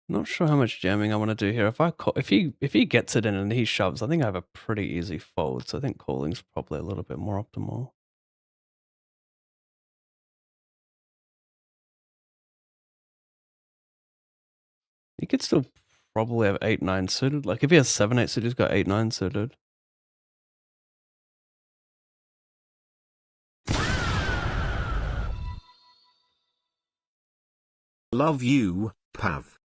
Not sure how much jamming I want to do here. If I call, if he gets it in and he shoves, I think I have a pretty easy fold. So I think calling's probably a little bit more optimal. He could still probably have 8-9 suited. Like if he has 7-8 suited, he's got 8-9 suited. Love you, Pav.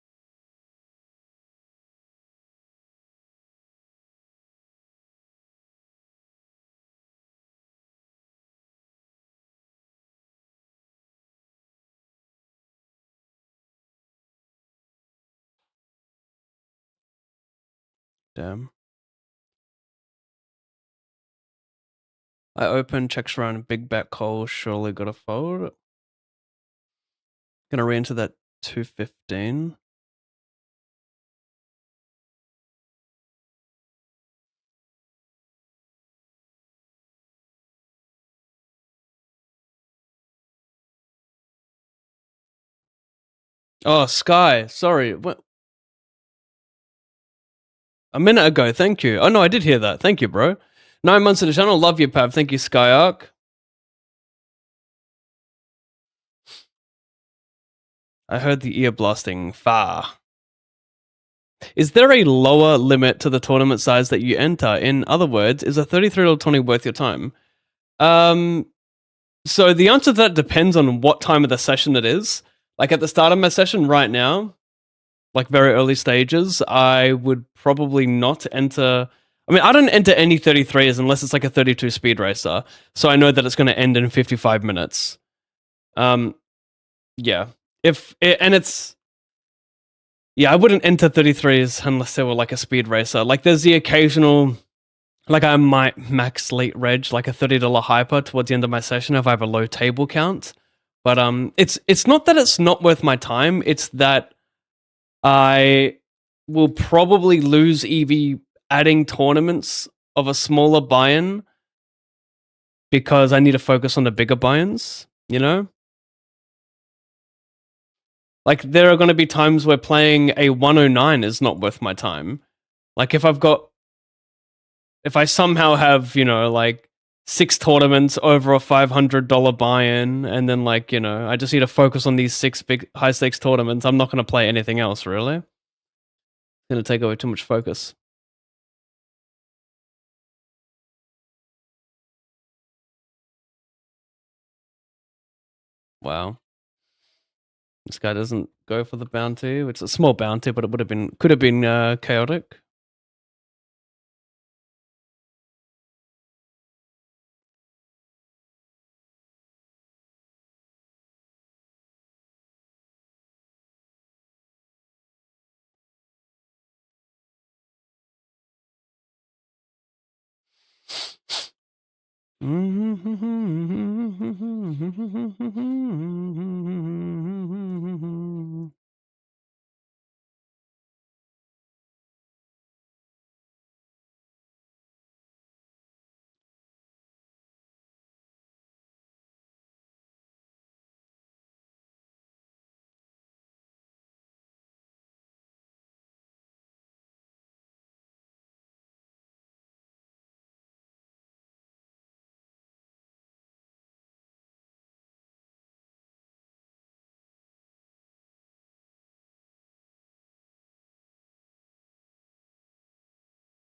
Damn. I open, checks around, big bet call, surely got a fold. Gonna re-enter that 215. Oh, Sky, sorry. What? A minute ago, thank you. Oh no, I did hear that. Thank you, bro. 9 months of the channel, love you, Pav. Thank you, Skyark. I heard the ear blasting. Far. Is there a lower limit to the tournament size that you enter? In other words, is a $33.20 worth your time? So the answer to that depends on what time of the session it is. Like at the start of my session right now, like very early stages, I would probably not enter. I mean, I don't enter any 33s unless it's like a 32 speed racer. So I know that it's going to end in 55 minutes. Yeah. Yeah, I wouldn't enter 33s unless they were like a speed racer. Like there's the occasional, like I might max late reg like a $30 hyper towards the end of my session if I have a low table count. But it's not that it's not worth my time. It's that I will probably lose EV adding tournaments of a smaller buy-in because I need to focus on the bigger buy-ins, you know? Like there are going to be times where playing a 109 is not worth my time. Like if I somehow have, you know, like 6 tournaments over a $500 buy-in, and then like, you know, I just need to focus on these 6 big high stakes tournaments, I'm not going to play anything else, really. It's going to take away too much focus. Wow. This guy doesn't go for the bounty, which is a small bounty, but it could have been chaotic.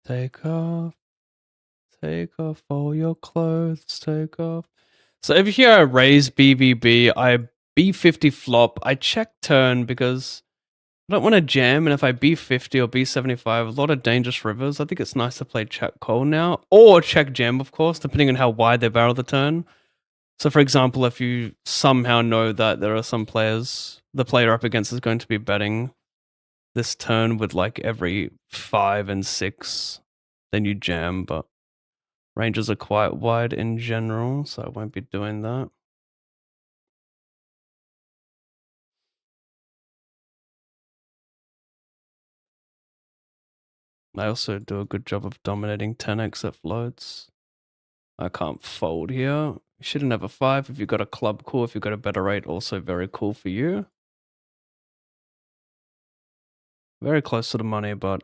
Take off all your clothes, take off. So if here I raise BVB, I B50 flop, I check turn because I don't want to jam, and if I B50 or B75, a lot of dangerous rivers, I think it's nice to play check call now, or check jam, of course, depending on how wide they barrel the turn. So for example, if you somehow know that there are some players, the player up against is going to be betting this turn with like every 5 and 6, then you jam, but ranges are quite wide in general, so I won't be doing that. I also do a good job of dominating 10x at floats. I can't fold here. You shouldn't have a 5 if you've got a club, cool. If you've got a better rate, also very cool for you. Very close to the money, but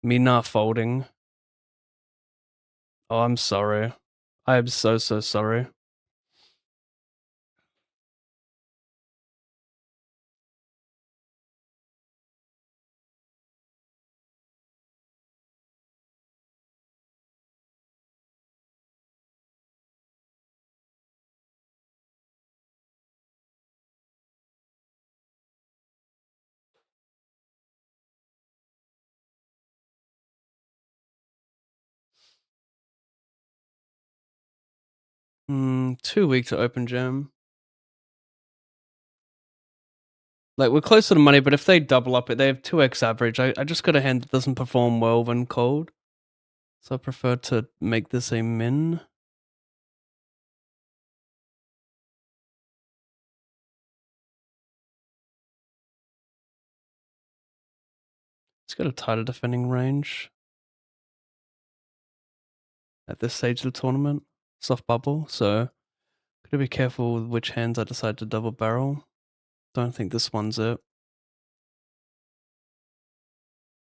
me not folding. Oh, I'm sorry. I am so sorry. Too weak to open jam. Like, we're close to the money, but if they double up it, they have 2x average. I just got a hand that doesn't perform well when cold. So I prefer to make this a min. It's got a tighter defending range at this stage of the tournament. Soft bubble, so gotta be careful with which hands I decide to double barrel. Don't think this one's it.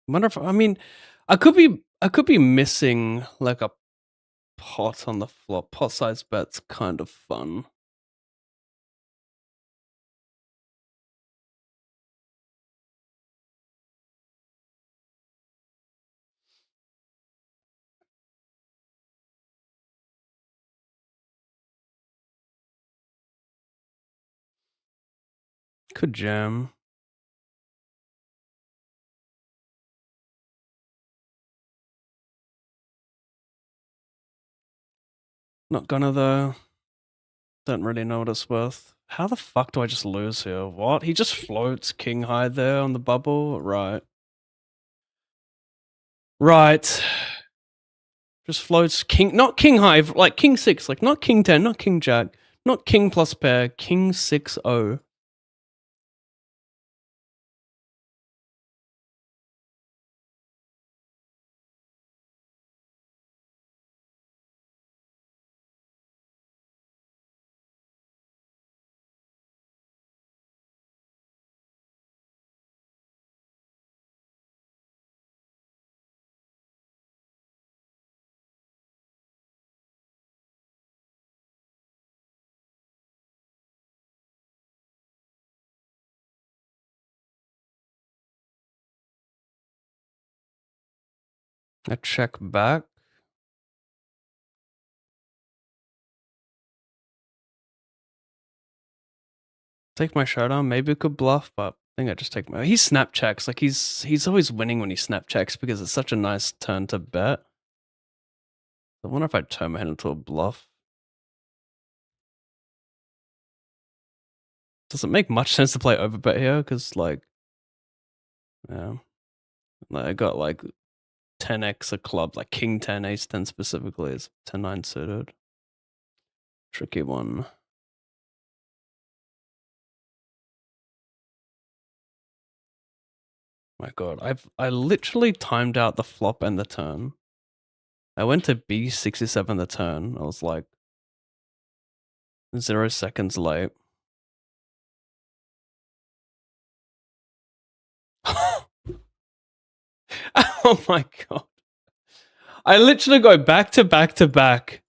Wonder if I could be missing like a pot on the flop. Pot size bet's kind of fun. Could jam. Not gonna though. Don't really know what it's worth. How the fuck do I just lose here? What? He just floats king high there on the bubble? Right. Right. Just floats king, not king high, like king 6, like not king 10, not king jack, not king plus pair, king 6-0. I check back. Take my showdown. Maybe it could bluff, but I think I just take my. He snap checks. Like he's always winning when he snap checks because it's such a nice turn to bet. I wonder if I turn my hand into a bluff. Does it make much sense to play overbet here? Because like, yeah, like, I got like 10x a club, like king 10, ace 10 specifically is 10-9 suited. Tricky one. My god, I literally timed out the flop and the turn. I went to B67 the turn. I was like 0 seconds late. Oh my god. I literally go back to back to back,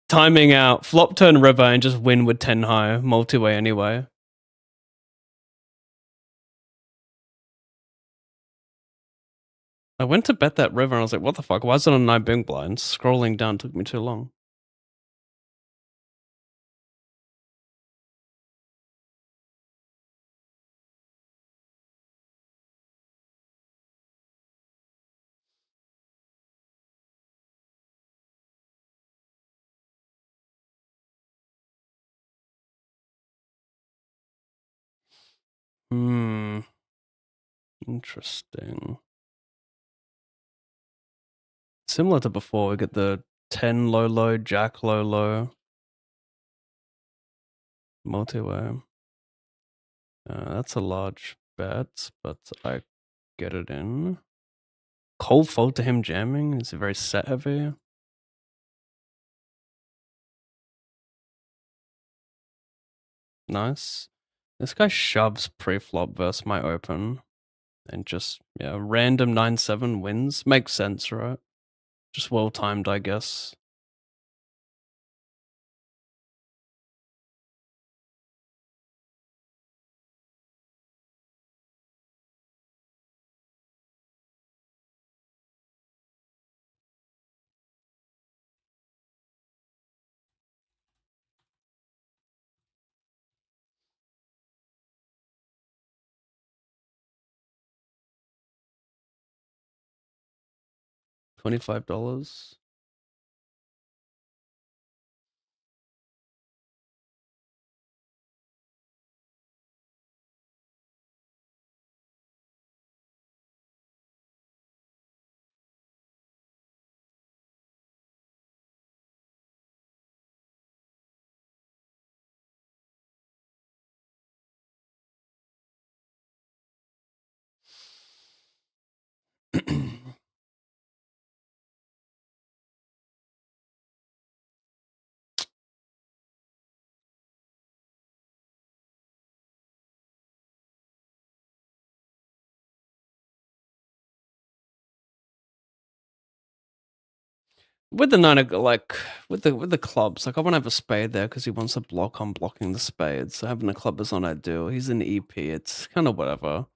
timing out, flop turn river, and just win with 10 high, multi-way anyway. I went to bet that river and I was like, what the fuck? Why is it on 9 big blinds? Scrolling down took me too long. Interesting. Similar to before, we get the 10 low low, jack low low, multi-way. That's a large bet, but I get it in. Cold fold to him jamming. Is it very set heavy? Nice. This guy shoves pre-flop versus my open. And just, yeah, random 9-7 wins. Makes sense, right? Just well timed, I guess. $25. With the nine, like with the clubs, like I want to have a spade there because he wants to block on blocking the spades. So having a club is not ideal. He's an EP. It's kind of whatever.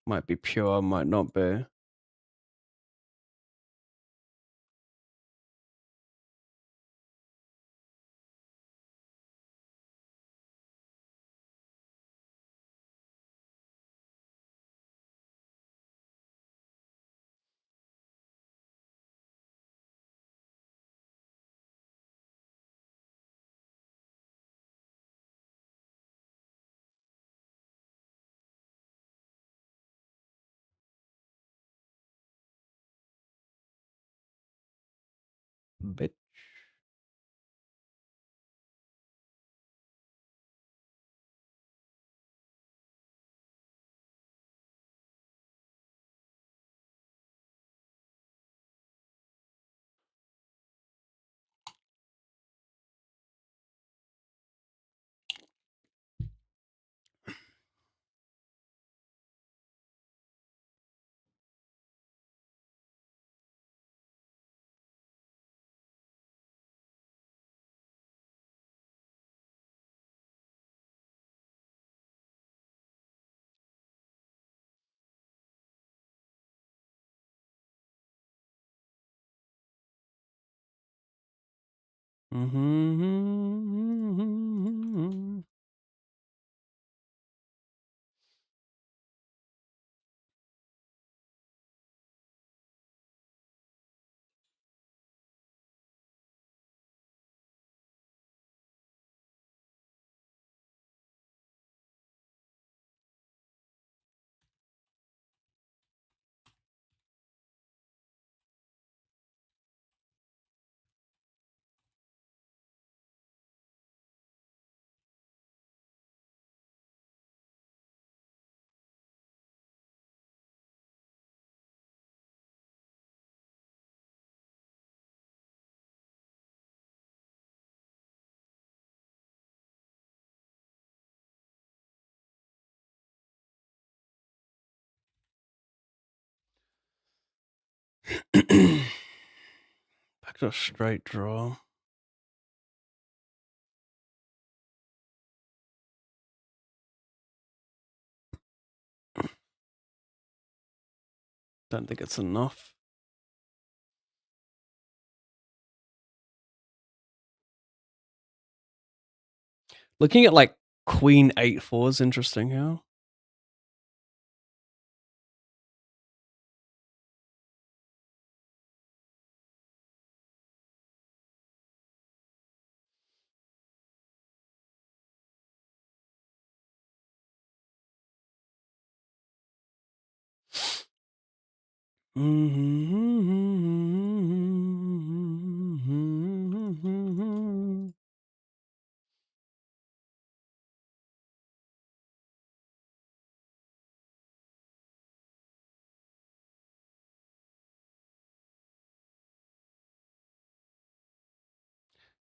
Might be pure, might not be. Bitch. Mm-hmm. Back to a straight draw. Don't think it's enough. Looking at like Queen 8-4 is interesting here.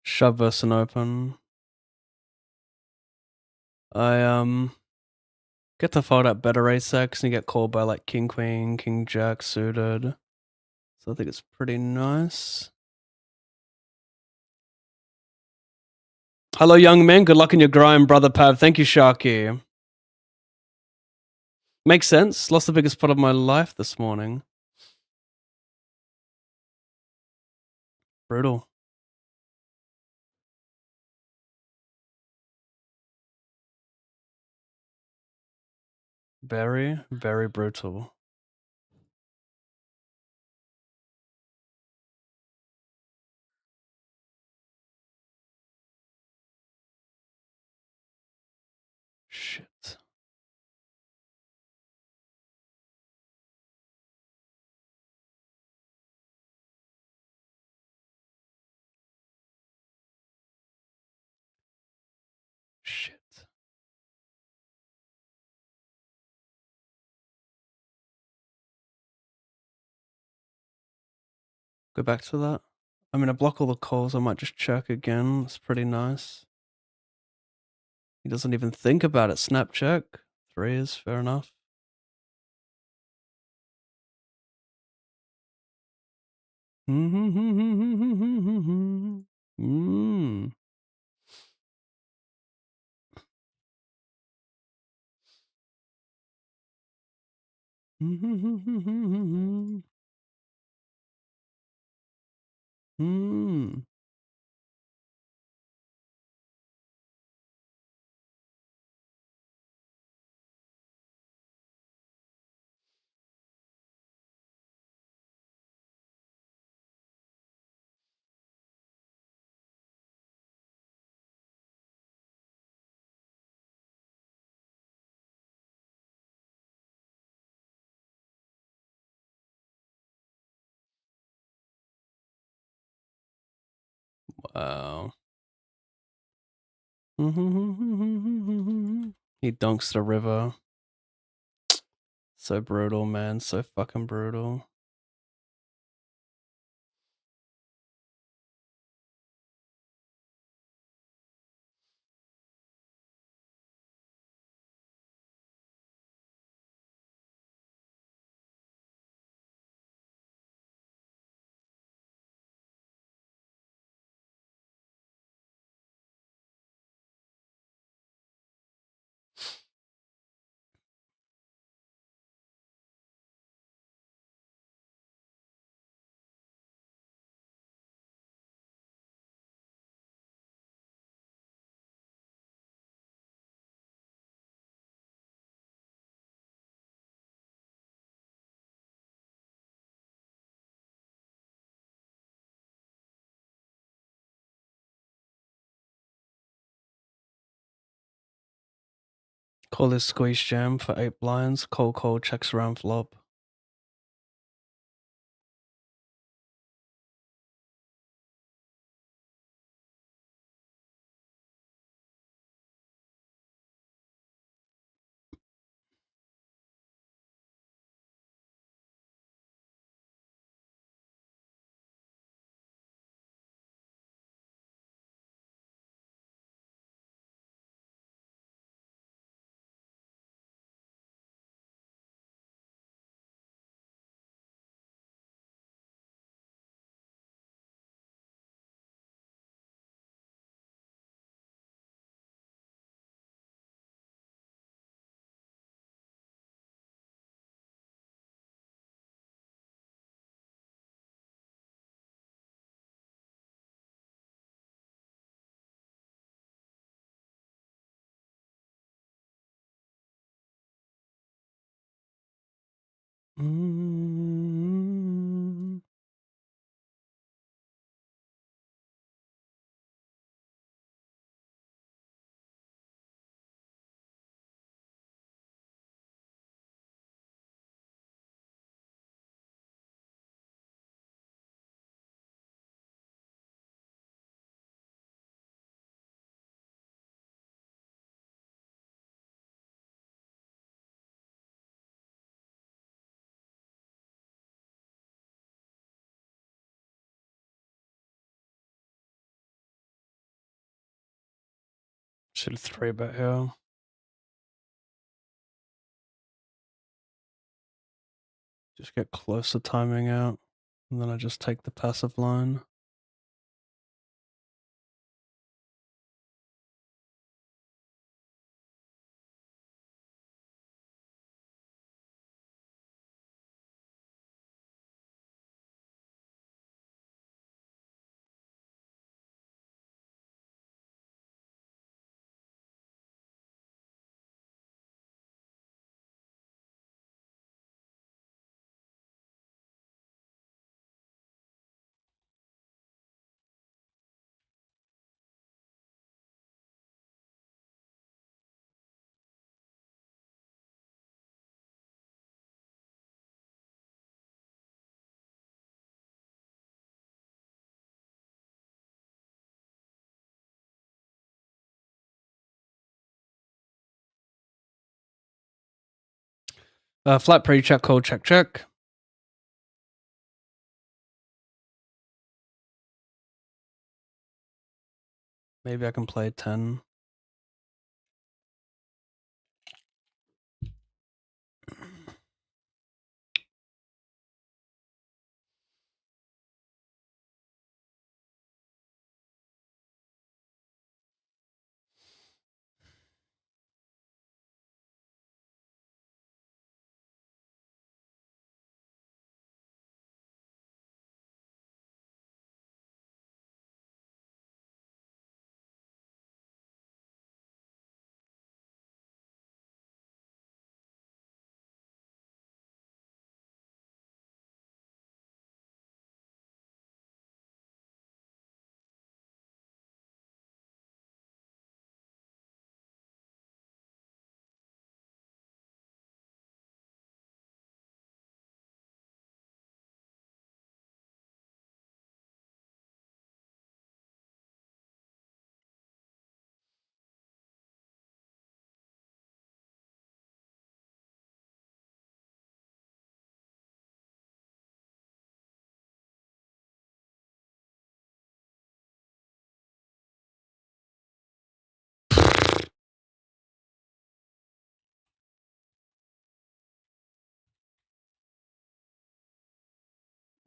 Shove versus an open. I get to fold out better ace X and you get called by like king queen, king jack suited. So I think it's pretty nice. Hello, young man. Good luck in your grind, brother Pav. Thank you, Sharky. Makes sense. Lost the biggest pot of my life this morning. Brutal. Very, very brutal. Shit. Shit. Go back to that. I mean, I block all the calls. I might just check again. It's pretty nice. He doesn't even think about it. Snap check. 3 is fair enough. Mm. Mm. Wow. He dunks the river. So brutal, man. So fucking brutal. Call this squeeze jam for 8 blinds. Call, checks around flop. Mm. Should have 3-bet here. Just get close to timing out, and then I just take the passive line. Flat pre-check, call, check, check. Maybe I can play 10.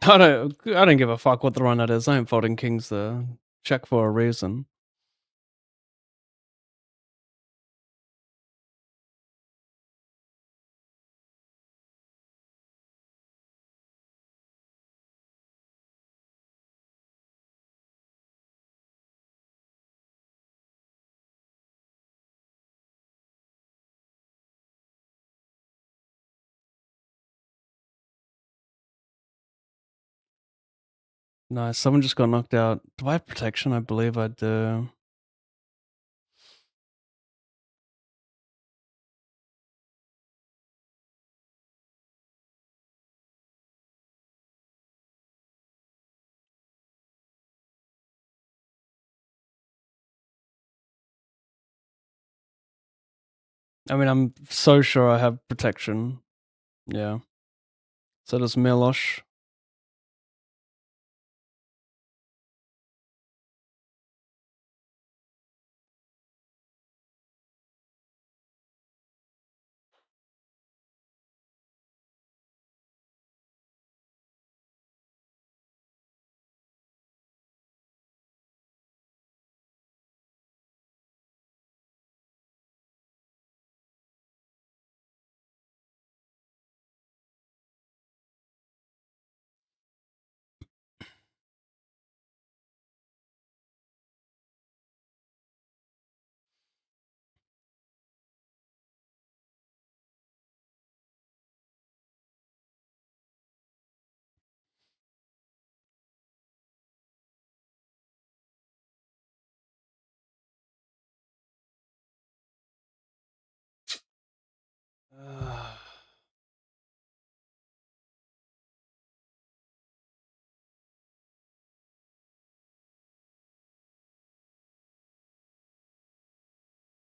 I don't give a fuck what the run that is. I ain't folding kings there. Check for a reason. Nice. Someone just got knocked out. Do I have protection? I believe I do. I mean, I'm so sure I have protection. Yeah. So does Milosh.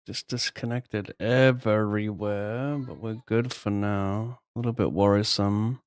Just disconnected everywhere, but we're good for now. A little bit worrisome.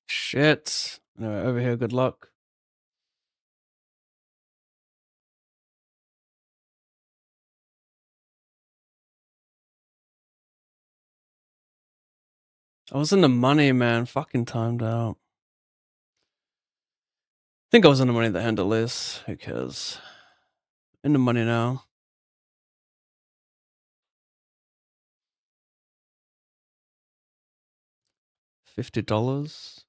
Shit. Anyway, over here, good luck. I was in the money, man. Fucking timed out. I think I was in the money to handle this. Who cares? In the money now. $50.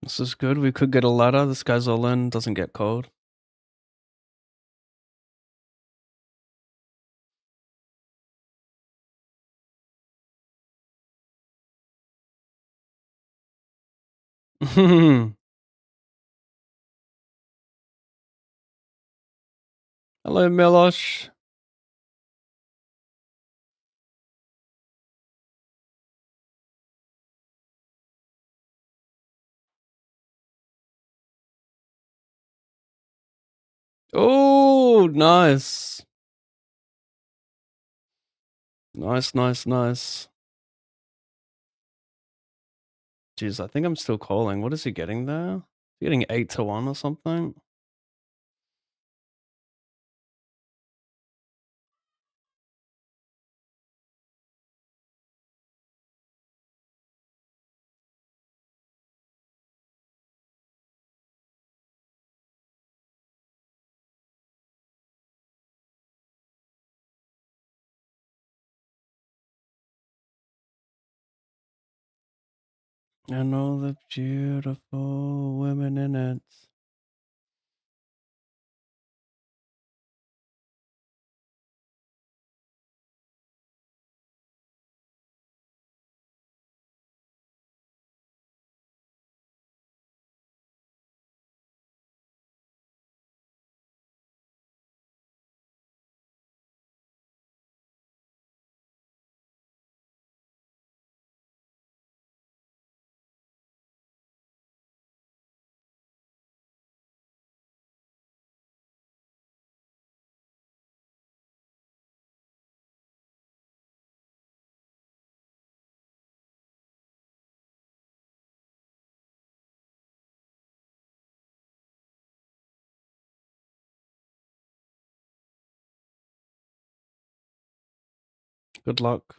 This is good. We could get a ladder. This guy's all in. Doesn't get cold. Hello, Milosh. Oh, nice. Nice. Jeez, I think I'm still calling. What is he getting there? Is he getting 8-1 or something? And all the beautiful women in it. Good luck.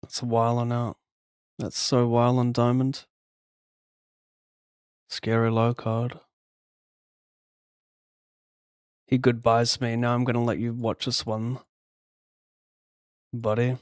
That's wildin' out. That's so wild on diamond. Scary low card. He goodbyes me. Now I'm gonna let you watch this one, buddy.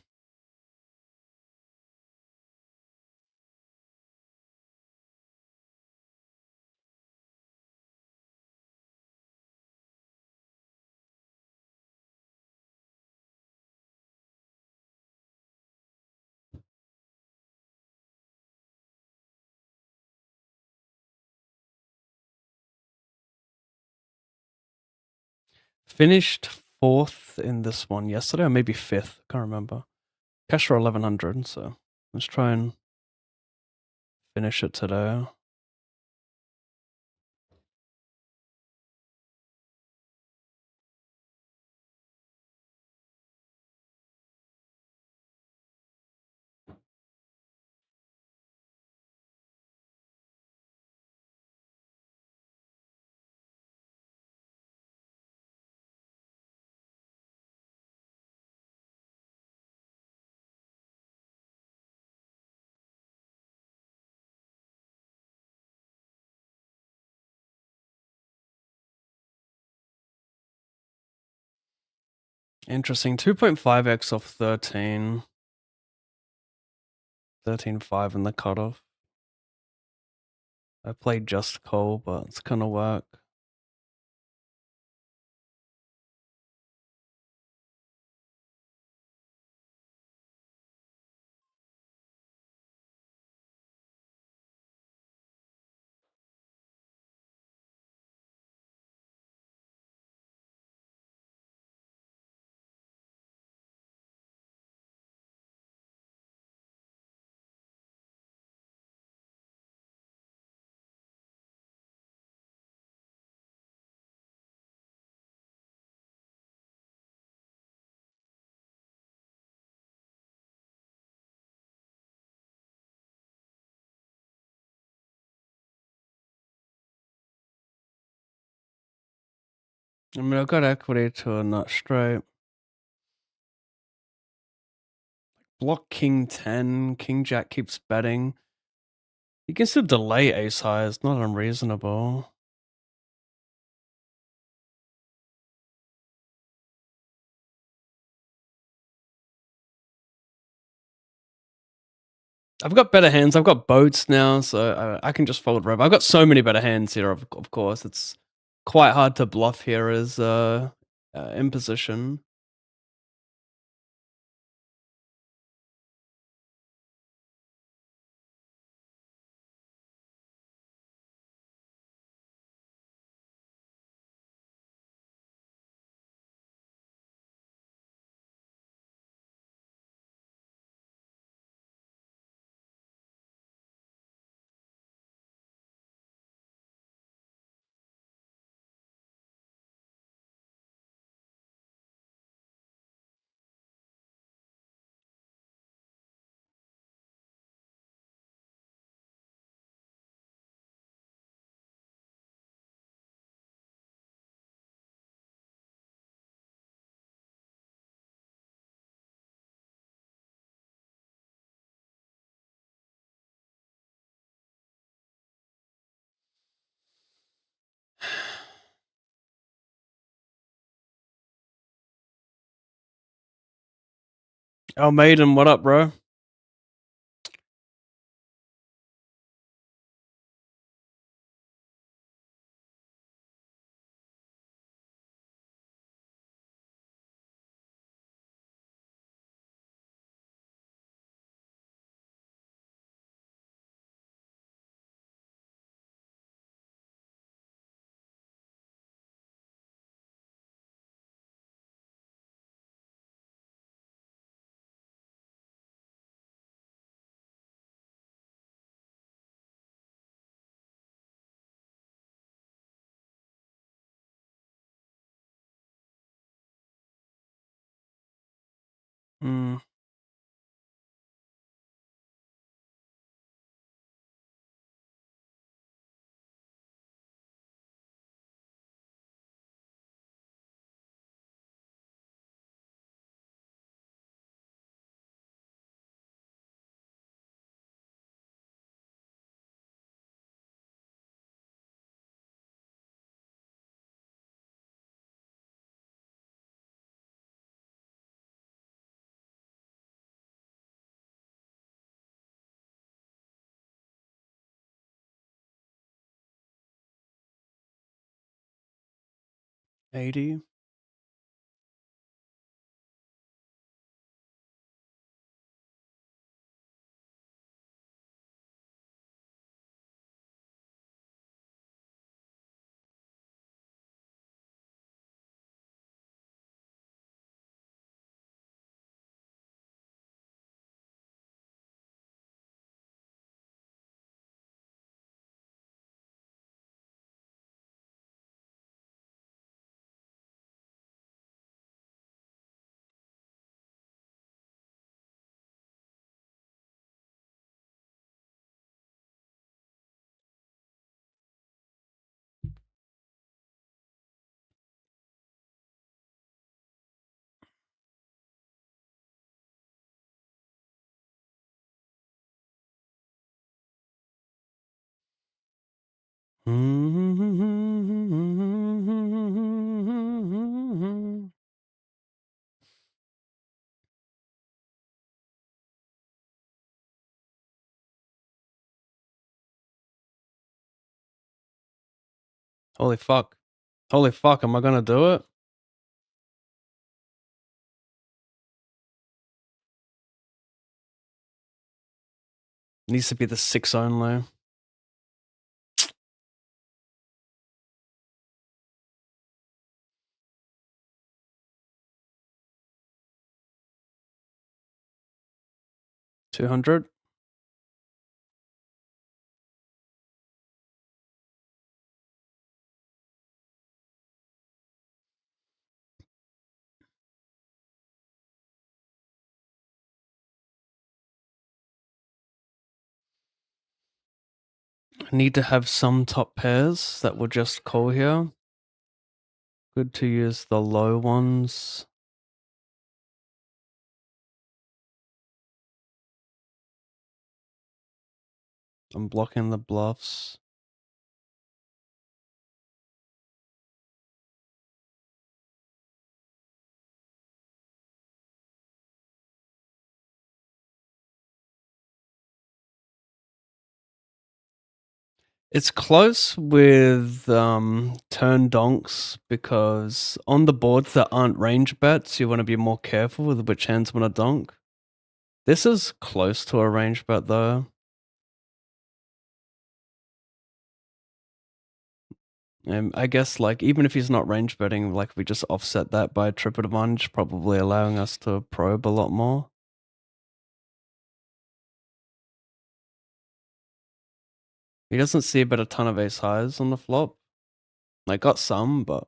Finished 4th in this one yesterday, or maybe 5th. Can't remember. Cash for 1100, so let's try and finish it today. Interesting. 2.5x off 13. 13.5 in the cutoff. I played just call, but it's gonna work. I mean, I've got equity to a nut straight. Block king 10, king jack keeps betting. You can still delay ace high, it's not unreasonable. I've got better hands, I've got boats now, so I can just fold river. I've got so many better hands here, of course. It's quite hard to bluff here as in position. Oh, Maiden, what up, bro? Hmm. 80. Holy fuck. Holy fuck, am I gonna do it? Needs to be the 6 only. $200. I need to have some top pairs that will just call here. Good to use the low ones. I'm blocking the bluffs. It's close with turn donks because on the boards that aren't range bets, you want to be more careful with which hands want to donk. This is close to a range bet though. And I guess like even if he's not range betting, like we just offset that by trip advantage, probably allowing us to probe a lot more. He doesn't see but a ton of ace highs on the flop. Like got some, but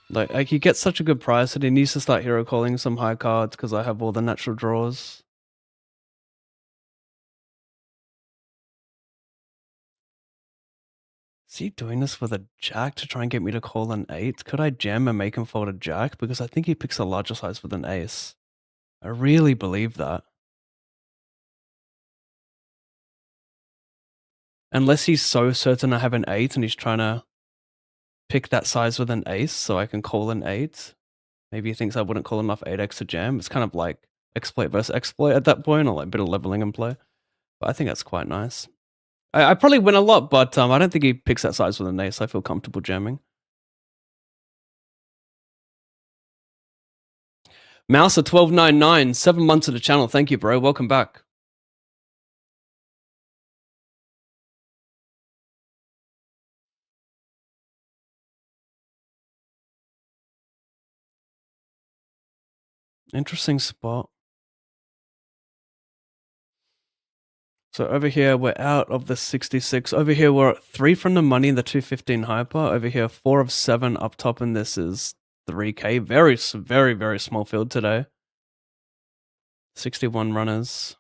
like he gets such a good price that he needs to start hero calling some high cards because I have all the natural draws. Is he doing this with a jack to try and get me to call an 8? Could I jam and make him fold a jack? Because I think he picks a larger size with an ace. I really believe that. Unless he's so certain I have an 8 and he's trying to pick that size with an ace so I can call an 8. Maybe he thinks I wouldn't call enough 8x to jam. It's kind of like exploit versus exploit at that point, or like a bit of leveling in play. But I think that's quite nice. I probably win a lot, but I don't think he picks that size with an ace. I feel comfortable jamming. Mouse at 1299, 7 months of the channel. Thank you, bro. Welcome back. Interesting spot. So over here, we're out of the 66. Over here, we're at 3 from the money in the 215 hyper. Over here, 4 of 7 up top, and this is 3K. Very, very, very small field today. 61 runners.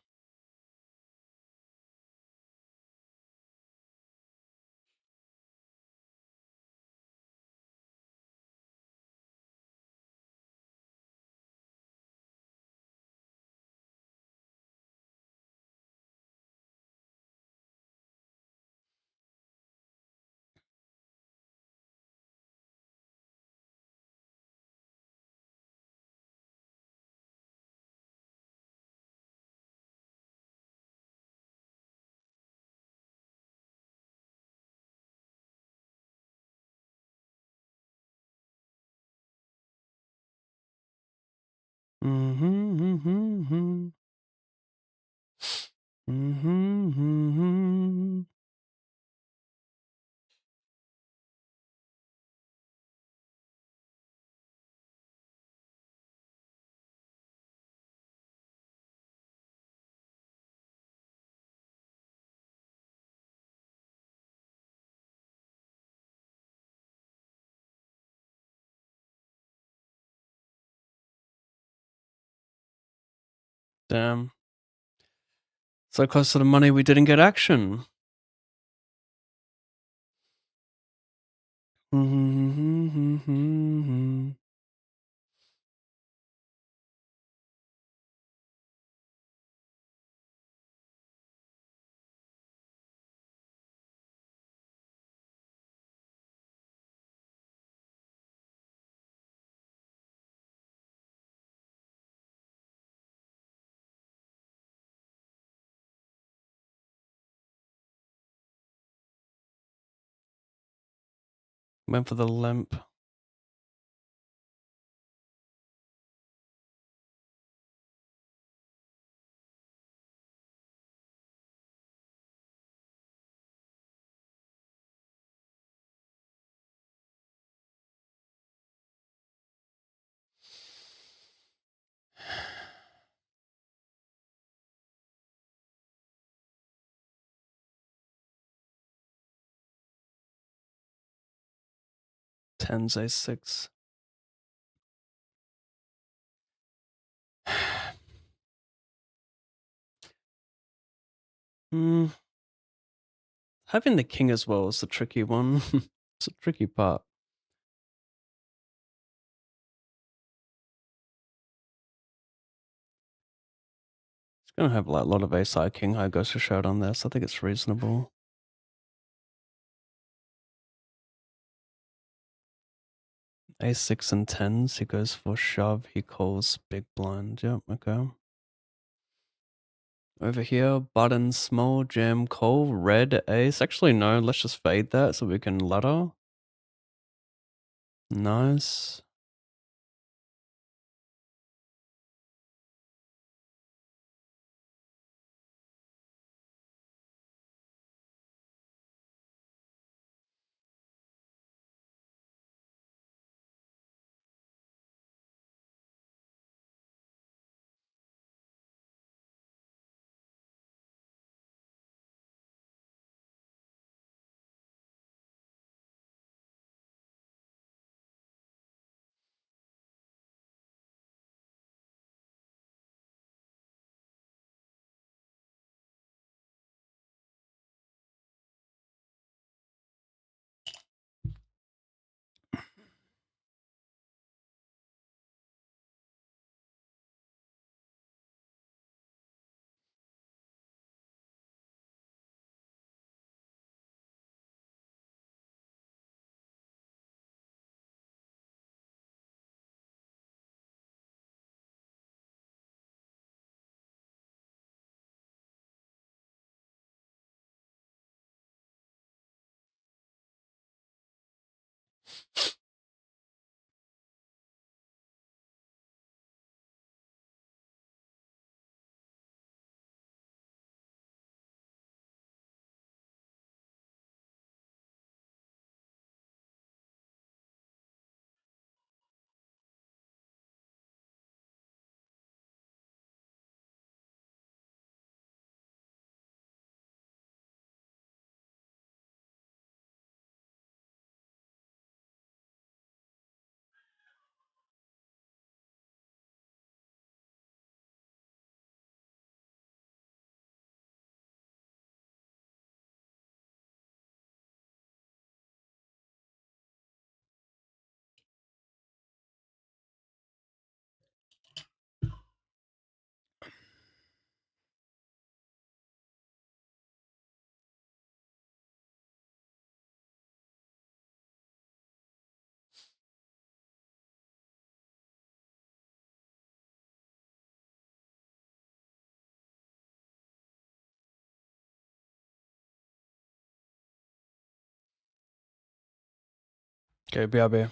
Damn. So close to the money we didn't get action. Went for the limp. Tens A6. Having the king as well is the tricky one. It's a tricky part. It's gonna have like a lot of ace high, king high goes for showed on this. I think it's reasonable. A6 and tens, he goes for shove, he calls big blind. Yep, okay. Over here, button, small, jam, call, red, ace. Actually, no, let's just fade that so we can ladder. Nice. Okay, BRB.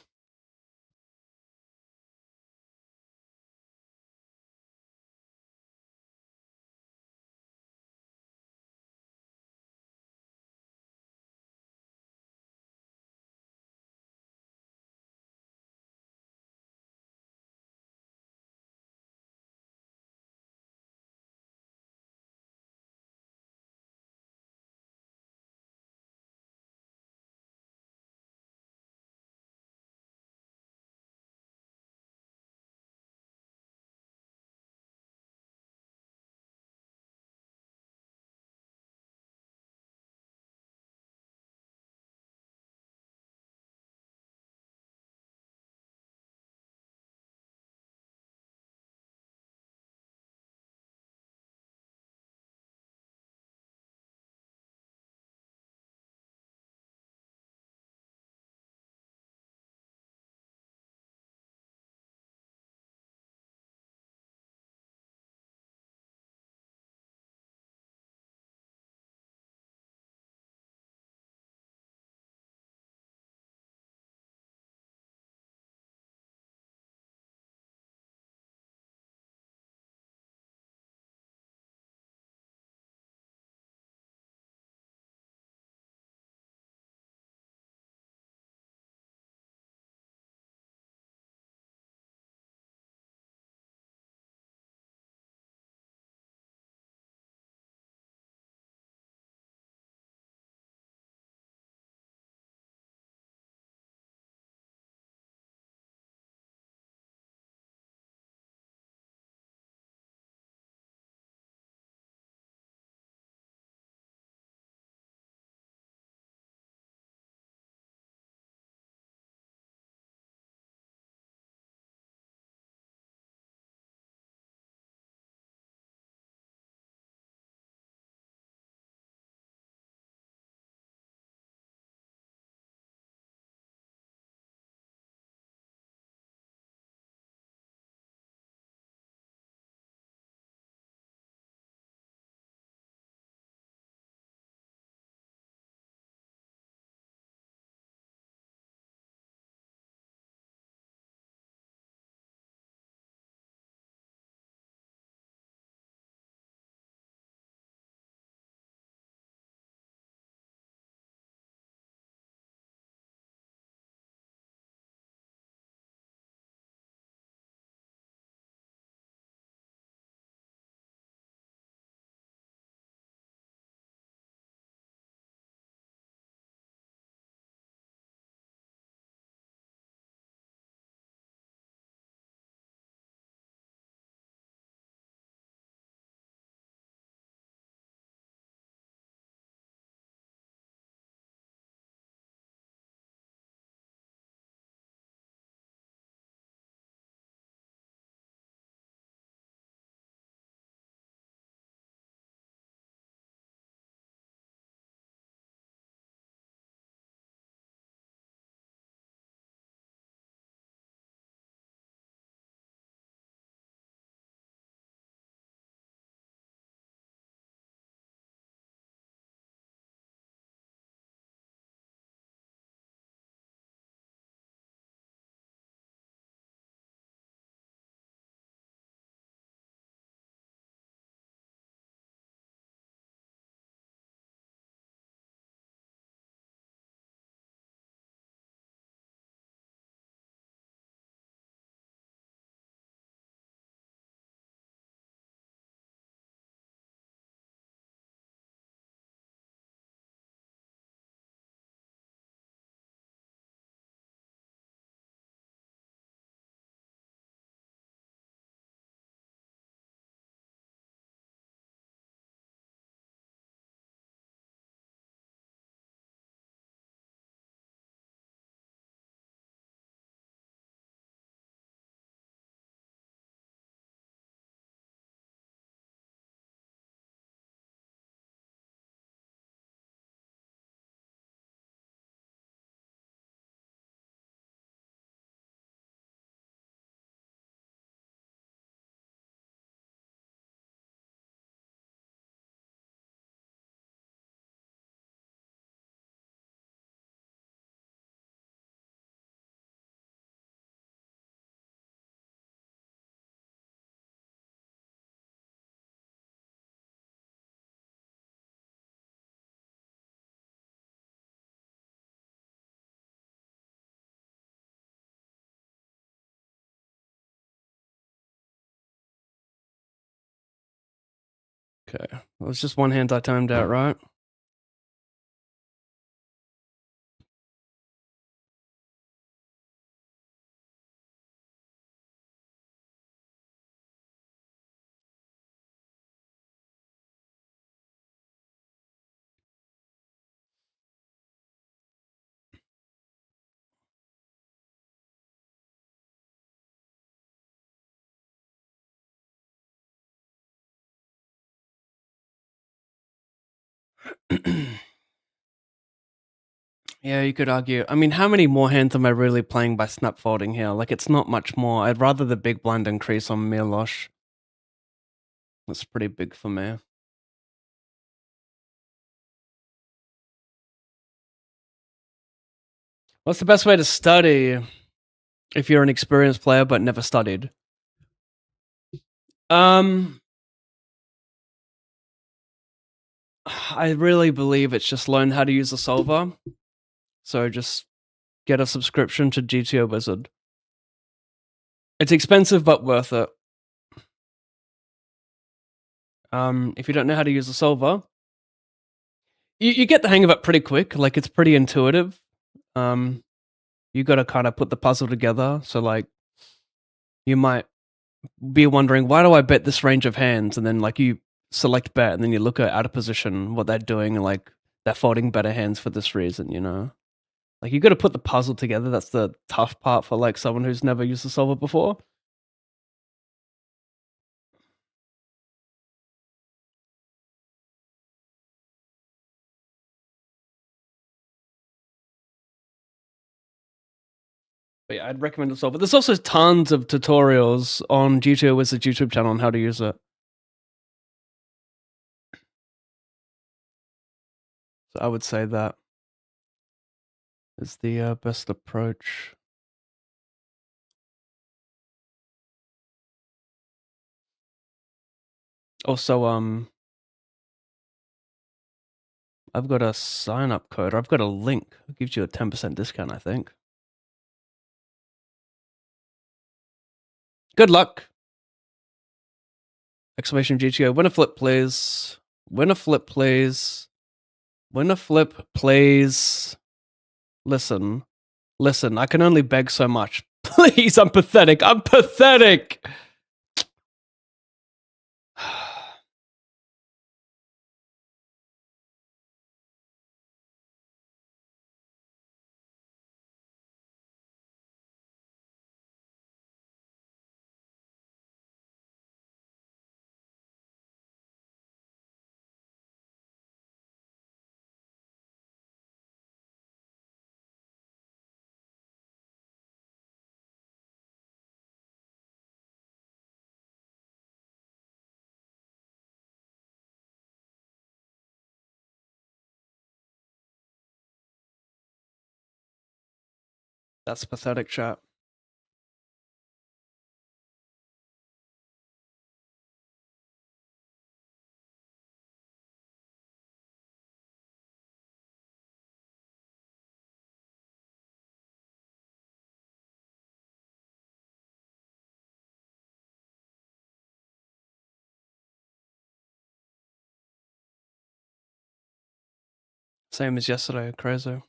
Okay. It was just one hand I timed out, right? Yeah, you could argue. I mean, how many more hands am I really playing by snap folding here? Like, it's not much more. I'd rather the big blind increase on Milosh. That's pretty big for me. What's the best way to study if you're an experienced player but never studied? I really believe it's just learn how to use the solver. So just get a subscription to GTO Wizard. It's expensive but worth it. If you don't know how to use the solver, you get the hang of it pretty quick. Like, it's pretty intuitive. You got to kind of put the puzzle together. So, like, you might be wondering, why do I bet this range of hands? And then, like, you select bet, and then you look at out of position, what they're doing, and, like, they're folding better hands for this reason, you know? Like, you got to put the puzzle together. That's the tough part for, like, someone who's never used the solver before. But yeah, I'd recommend the solver. There's also tons of tutorials on GTO Wizard's YouTube channel on how to use it. So I would say that is the best approach. Also, I've got a sign up code, or I've got a link. It gives you a 10% discount, I think. Good luck! Exclamation GTO. Win a flip, please. Win a flip, please. Win a flip, please. Listen. Listen, I can only beg so much. Please, I'm pathetic. I'm pathetic! That's pathetic, chat. Same as yesterday, crazy.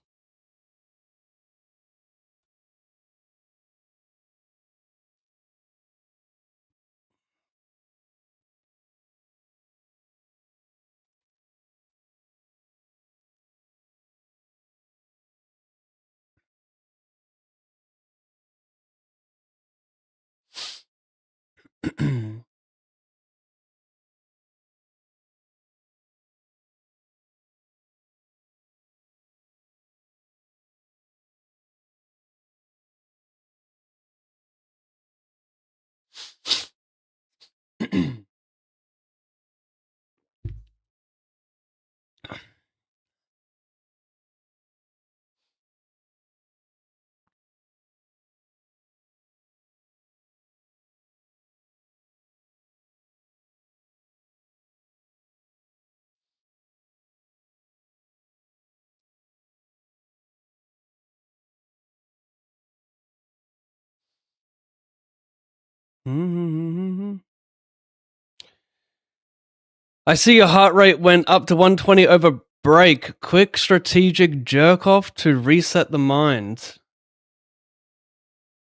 I see your heart rate went up to 120 over break. Quick strategic jerk off to reset the mind.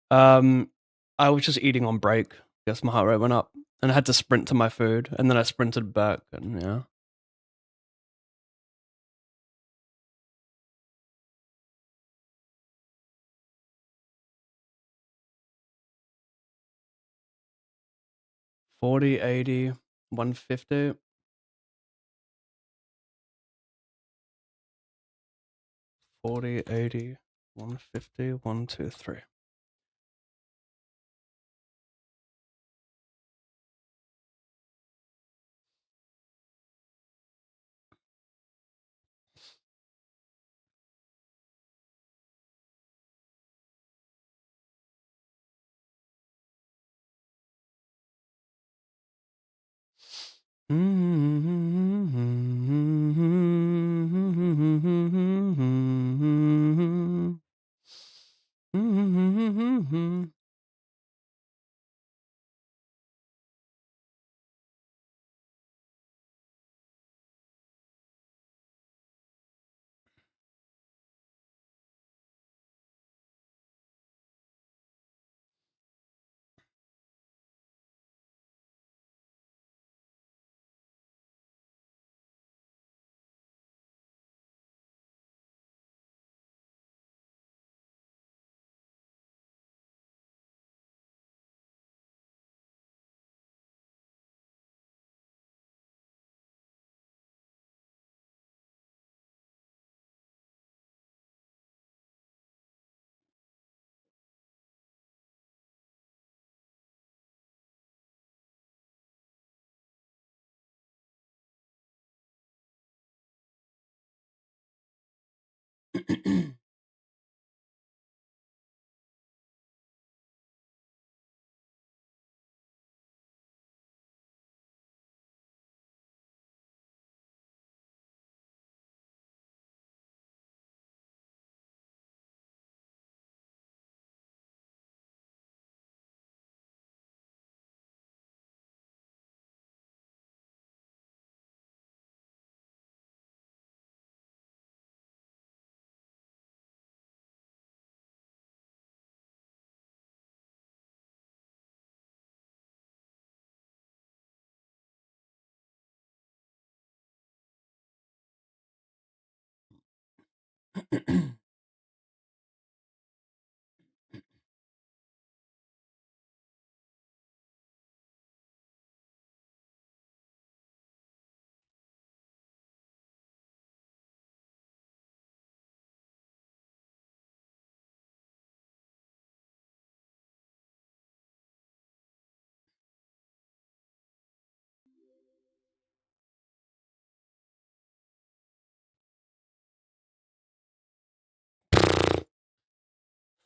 I was just eating on break. Guess my heart rate went up, and I had to sprint to my food, and then I sprinted back, and yeah. $40, $80, $150. $40, $80, $150, $1, $2, $3.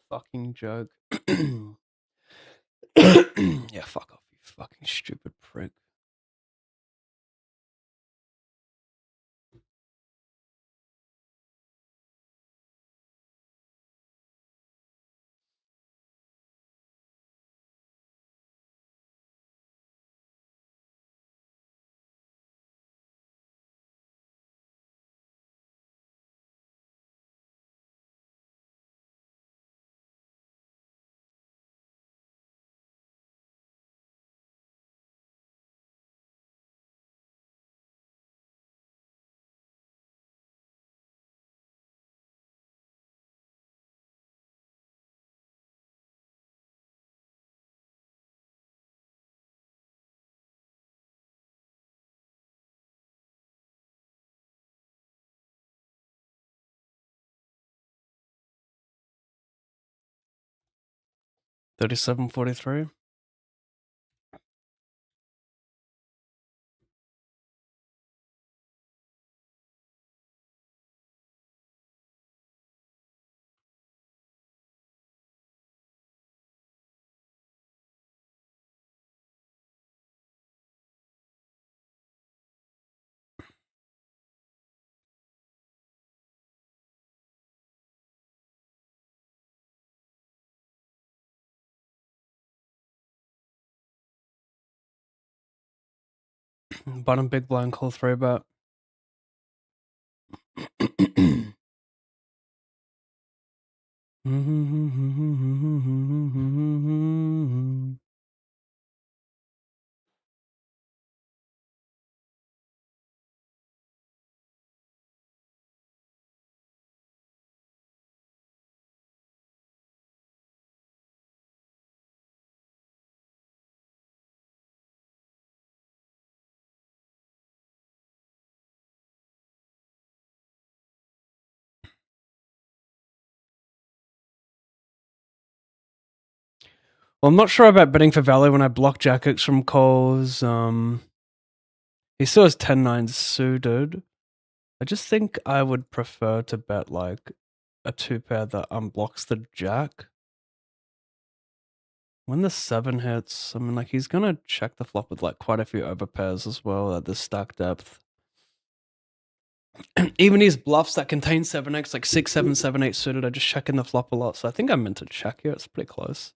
Fucking joke. Yeah, fuck off, you fucking stupid prick. $37.43. Bottom big blind, call 3-bet. Well, I'm not sure about betting for value when I block jackets from calls. He still has 10-9 suited. I just think I would prefer to bet like a 2-pair that unblocks the jack. When the 7 hits, I mean, like, he's gonna check the flop with like quite a few overpairs as well at this stack depth. Even these bluffs that contain 7x, like 6, 7, 7, 8 suited, are just checking the flop a lot. So I think I'm meant to check here. It's pretty close.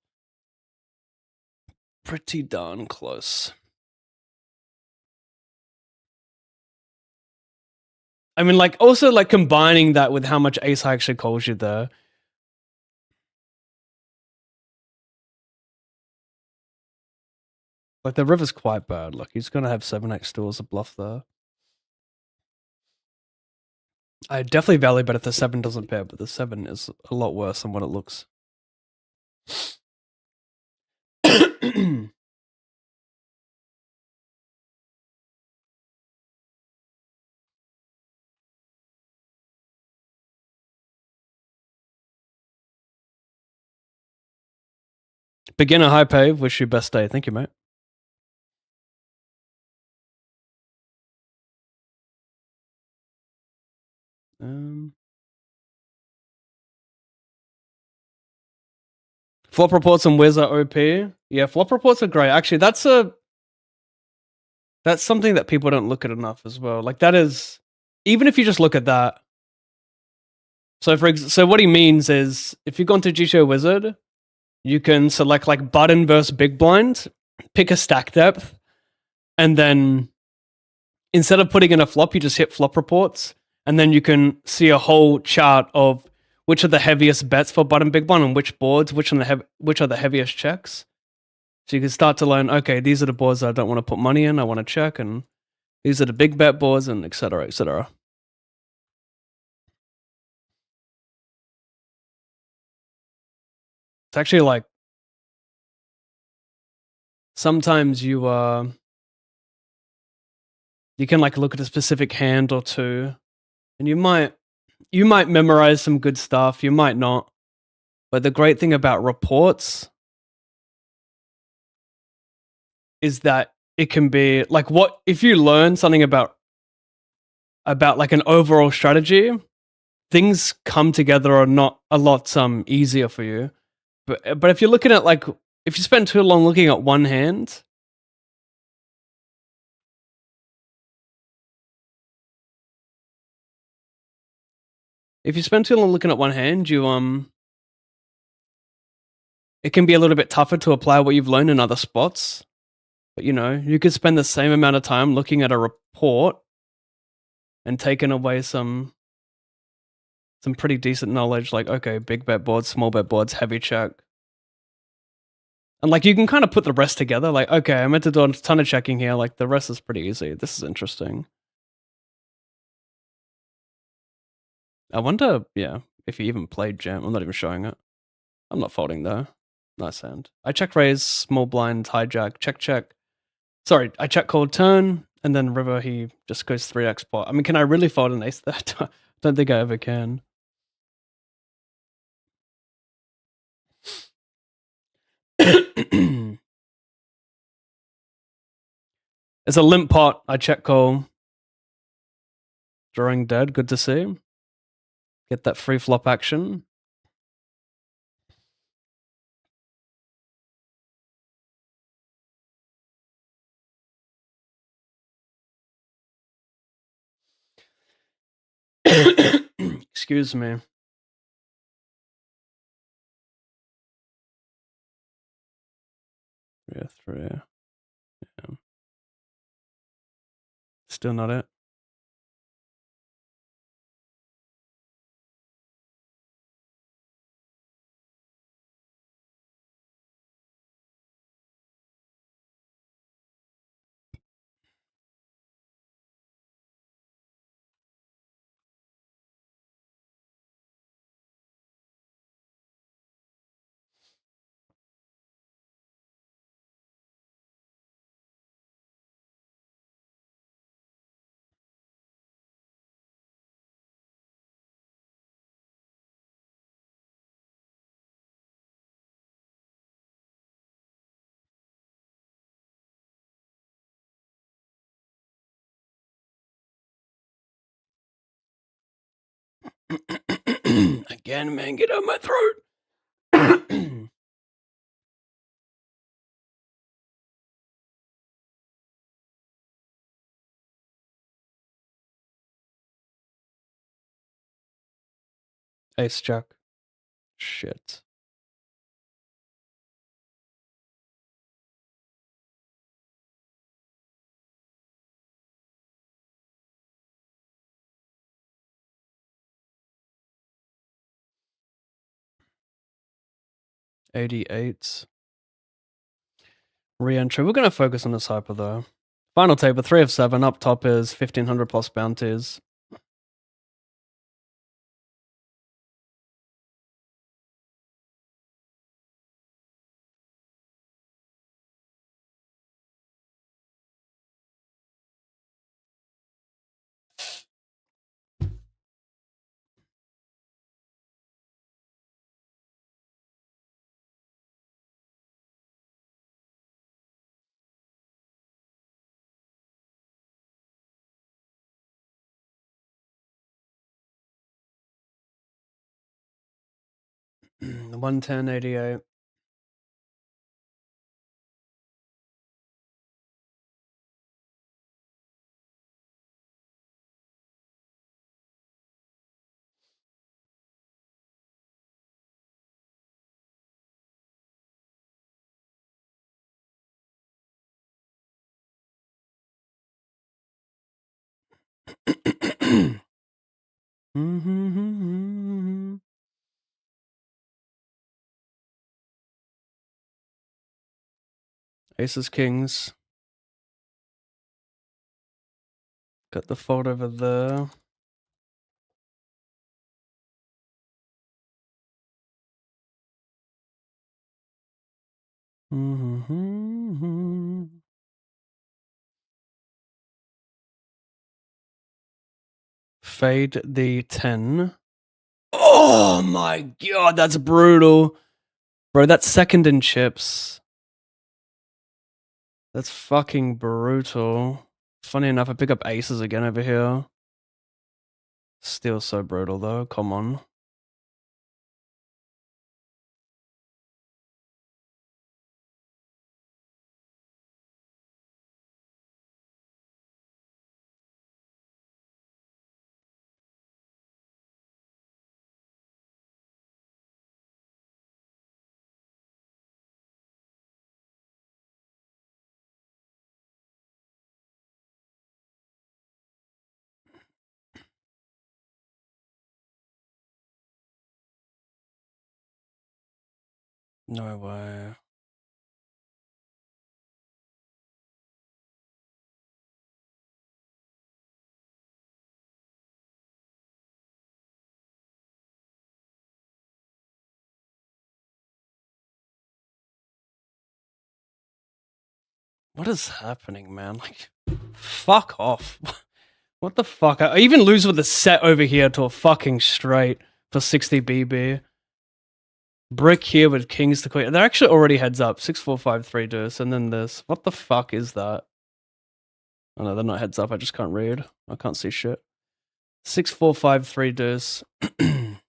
Pretty darn close. I mean, like, also, like, combining that with how much ace high actually calls you there. Like, the river's quite bad. Like, he's gonna have 7x still as a bluff there. I definitely value bet if the 7 doesn't pair, but the 7 is a lot worse than what it looks. Beginner high pave, wish you best day. Thank you, mate. Flop reports and Wiz are OP. Yeah, flop reports are great. Actually, that's something that people don't look at enough as well. Like, that is, even if you just look at that. So what he means is, if you've gone to GTO Wizard, you can select like button versus big blind, pick a stack depth, and then instead of putting in a flop, you just hit flop reports, and then you can see a whole chart of which are the heaviest bets for button big blind on which boards, which are the heaviest checks. So you can start to learn, okay, these are the boards that I don't want to put money in, I want to check, and these are the big bet boards, and etc., etc. It's actually like, sometimes you can like look at a specific hand or two, and you might memorize some good stuff, you might not. But the great thing about reports is that it can be like, what if you learn something about like an overall strategy, things come together are not a lot easier for you. But if you're looking at like, if you spend too long looking at one hand, you it can be a little bit tougher to apply what you've learned in other spots. But you could spend the same amount of time looking at a report and taking away some pretty decent knowledge, like, okay, big bet boards, small bet boards, heavy check. And like, you can kind of put the rest together, like, okay, I meant to do a ton of checking here, like the rest is pretty easy. This is interesting. I wonder, yeah, if he even played jam. I'm not even showing it. I'm not folding though. Nice hand. I check raise, small blind, hijack, check. Sorry, I check called turn, and then river, he just goes 3x pot. I mean, can I really fold an ace there? Don't think I ever can. It's a limp pot. I check call. Drawing dead. Good to see. Get that free flop action. Excuse me. Yeah, 3. Yeah. Still not it. Again, man, get out of my throat. Ace Jack. Shit. $88. Re-entry. We're going to focus on this hyper, though. Final table, 3 of 7. Up top is 1,500 plus bounties. $110.88. Aces, kings. Got the fold over there. Fade the 10. Oh my god, that's brutal. Bro, that's second in chips. That's fucking brutal. Funny enough, I pick up aces again over here. Still so brutal though, come on. No way. What is happening, man? Like, fuck off. What the fuck? I even lose with a set over here to a fucking straight for 60 BB. Brick here with kings to queen. They're actually already heads up. 6, 4, 5, 3 deuce, and then this. What the fuck is that? Oh no, they're not heads up. I just can't read. I can't see shit. 6, 4, 5, 3 deuce. Brick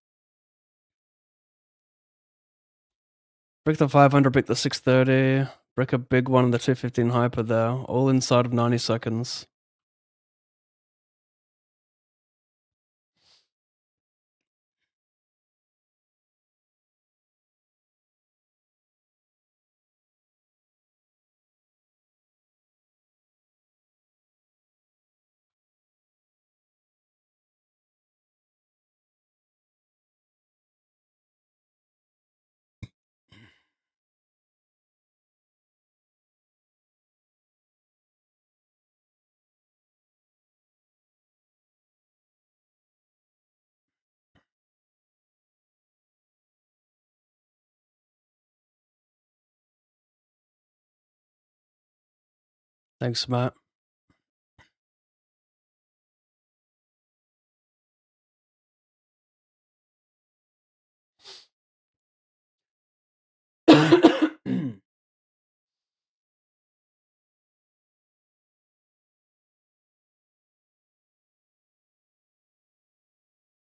the 500, brick the 630. Brick a big one in the 215 hyper there. All inside of 90 seconds. Thanks, Matt.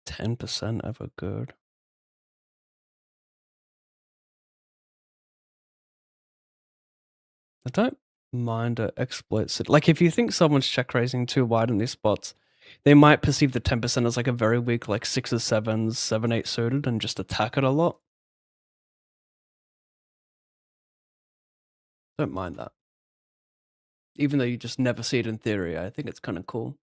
$10 ever good. I don't mind a exploit. Like, if you think someone's check raising too wide in these spots, they might perceive the 10% as like a very weak, like 6s, 7s, 7, 8 suited and just attack it a lot. Don't mind that. Even though you just never see it in theory, I think it's kind of cool.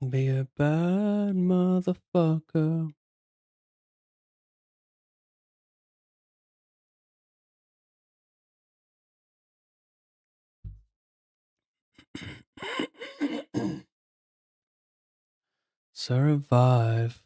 Be a bad motherfucker. Survive.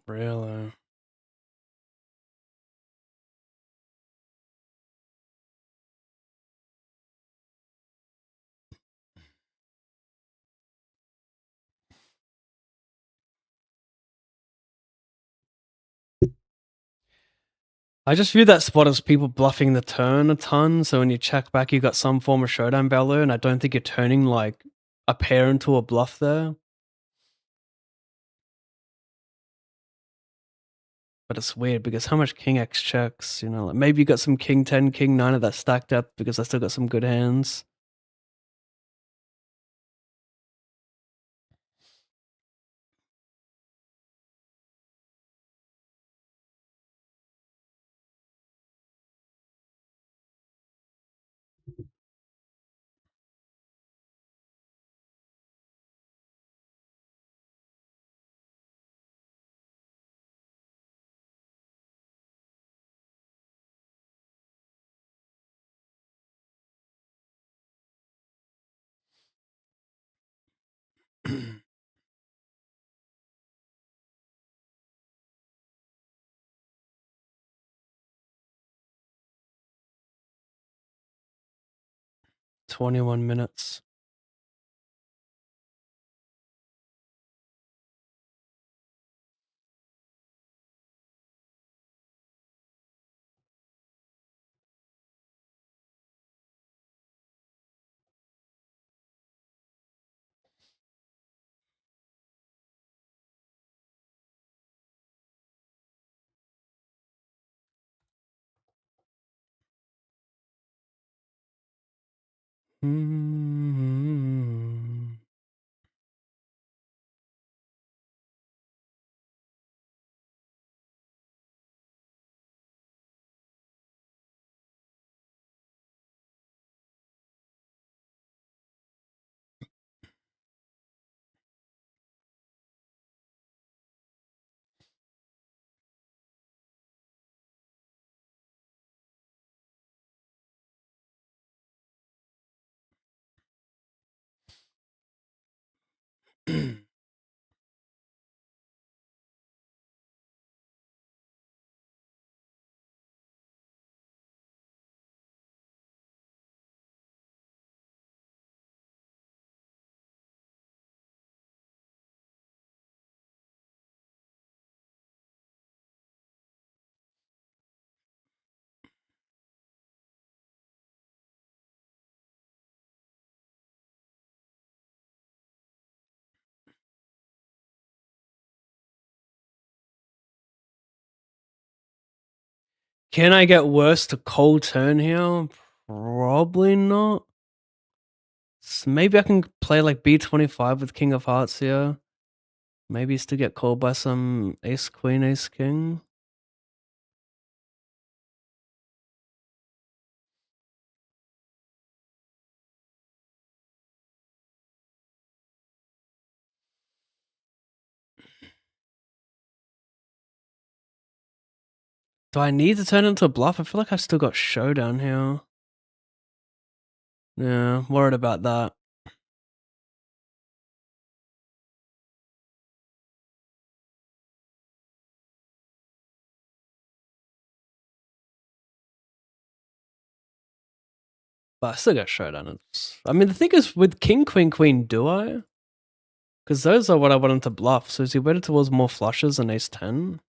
Really? I just view that spot as people bluffing the turn a ton, so when you check back, you got some form of showdown value, and I don't think you're turning, like, a pair into a bluff there. But it's weird, because how much king X checks, you know? Like, maybe you got some king 10, king 9 of that stacked up, because I still got some good hands. $21. Can I get worse to cold turn here? Probably not. Maybe I can play like B25 with King of Hearts here. Maybe still get called by some Ace Queen, Ace King. Do I need to turn it into a bluff? I feel like I've still got Showdown here. Yeah, worried about that. But I still got Showdown. I mean, the thing is, with King, Queen, Queen, do I? Because those are what I wanted to bluff. So is he weighted towards more flushes than Ace 10?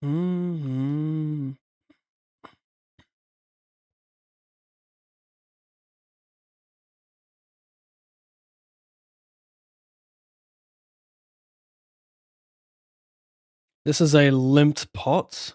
Mm-hmm. This is a limped pot.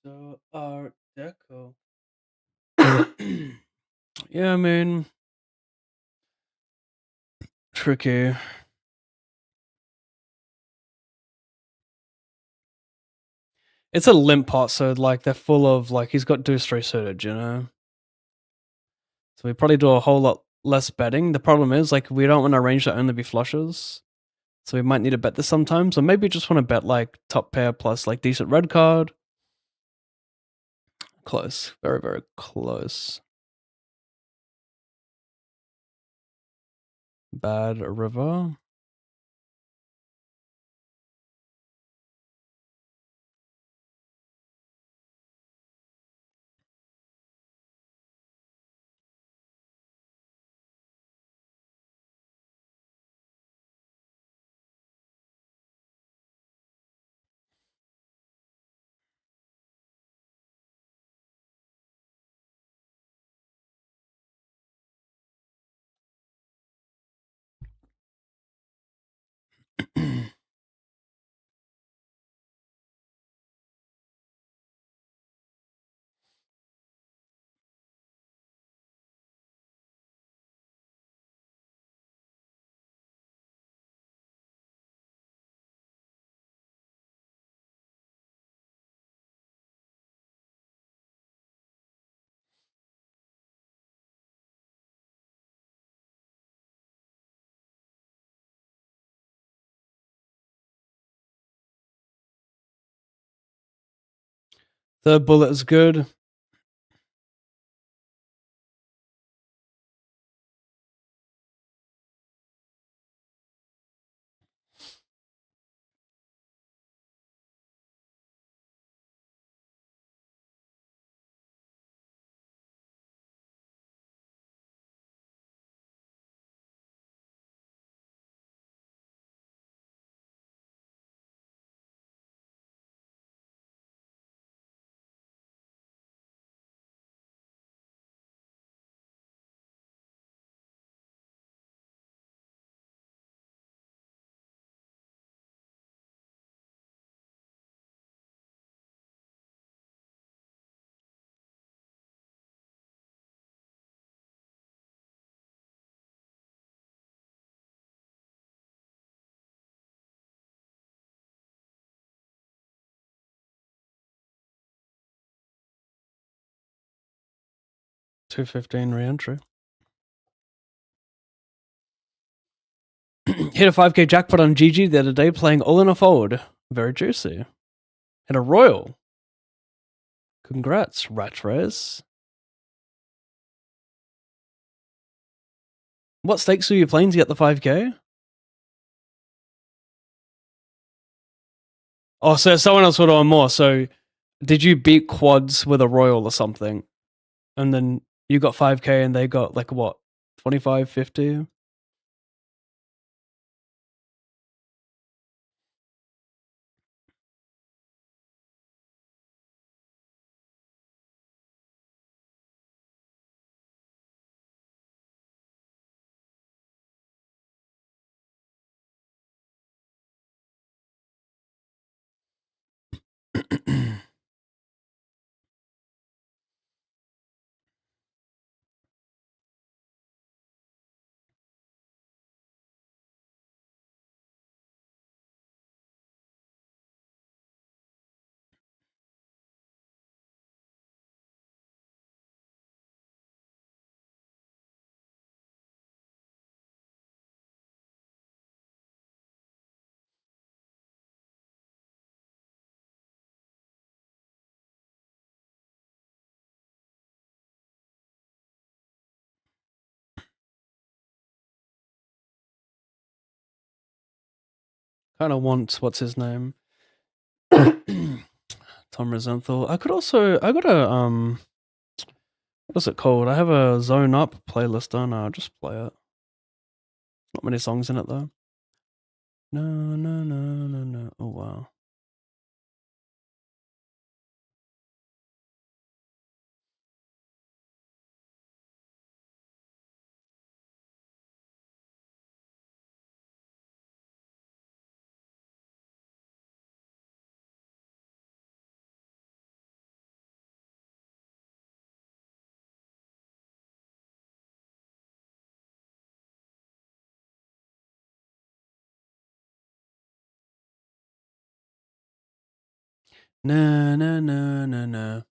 So Art Deco. Yeah, I mean, tricky. It's a limp pot, so like they're full of like he's got deuce three suited, you know. So we probably do a whole lot less betting. The problem is like we don't want a range to only be flushes, so we might need to bet this sometimes, or maybe just want to bet like top pair plus like decent red card. Close, very very close. Bad river. Third bullet is good. $2.15 re-entry. Hit a 5k jackpot on GG the other day playing All in a Fold. Very juicy. Hit a royal. Congrats, Ratrez. What stakes were you playing to get the 5k? Oh, so someone else would own more. So did you beat quads with a royal or something? And then you got 5k and they got like what? 25, 50? kind of want what's his name, Tom Rosenthal. I got a what's it called? I have a Zone Up playlist on. I'll just play it. Not many songs in it though. No, no, no, no, no. Oh wow. No, no, no, no, no.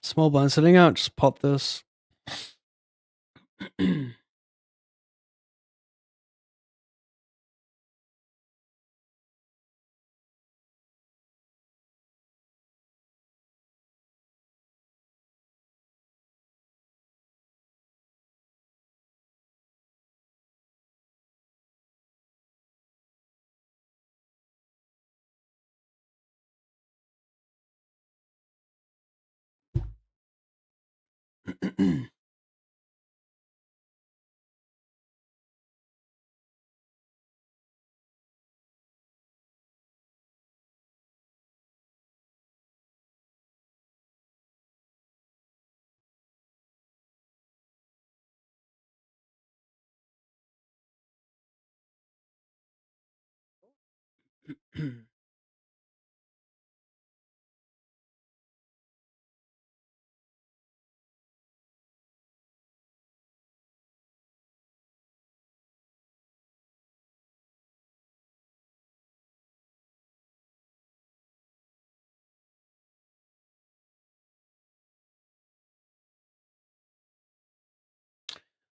Small blind sitting out. Just pop this.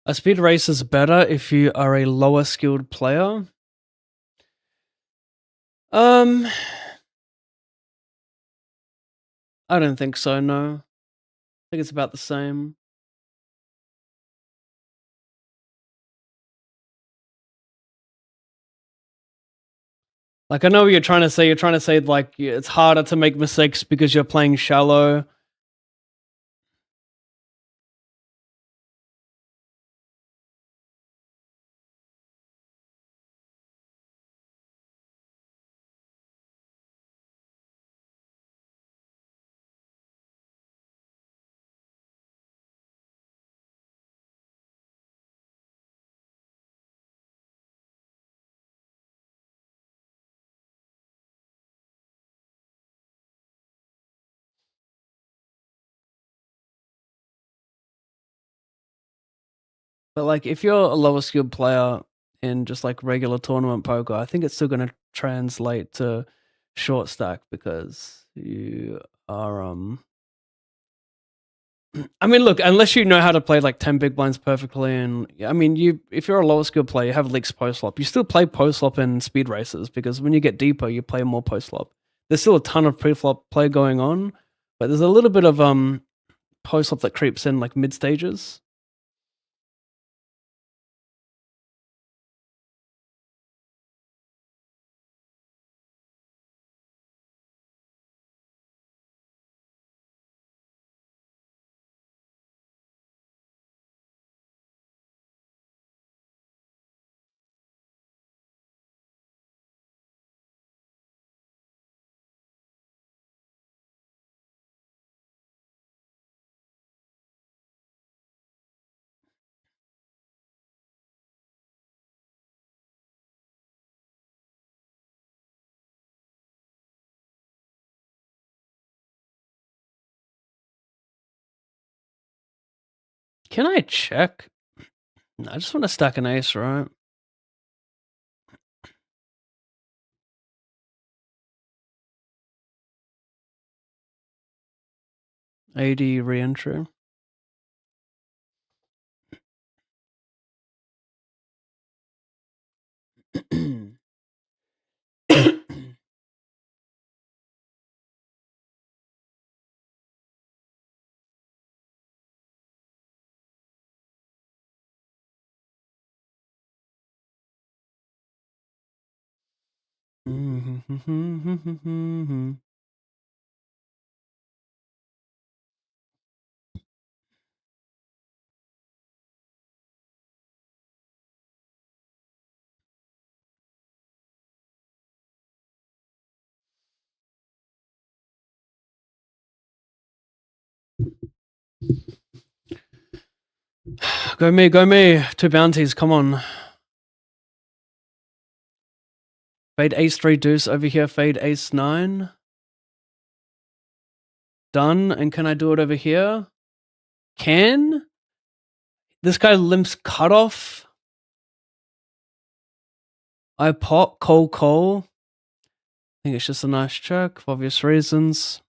A speed race is better if you are a lower skilled player. I don't think so. No, I think it's about the same. Like I know what you're trying to say. You're trying to say like it's harder to make mistakes because you're playing shallow. But like if you're a lower skilled player in just like regular tournament poker, I think it's still going to translate to short stack because you are I mean, look, unless you know how to play like 10 big blinds perfectly, and I mean, if you're a lower skill player, you have leaks post flop. You still play post flop in speed races because when you get deeper, you play more post flop. There's still a ton of pre flop play going on, but there's a little bit of post flop that creeps in like mid stages. Can I check? No, I just want to stack an ace, right? AD re-entry. Go me, go me. 2 bounties, come on. Fade ace 3 deuce over here, fade ace 9. Done. And can I do it over here? Can? This guy limps cutoff. I pop, call. I think it's just a nice check for obvious reasons.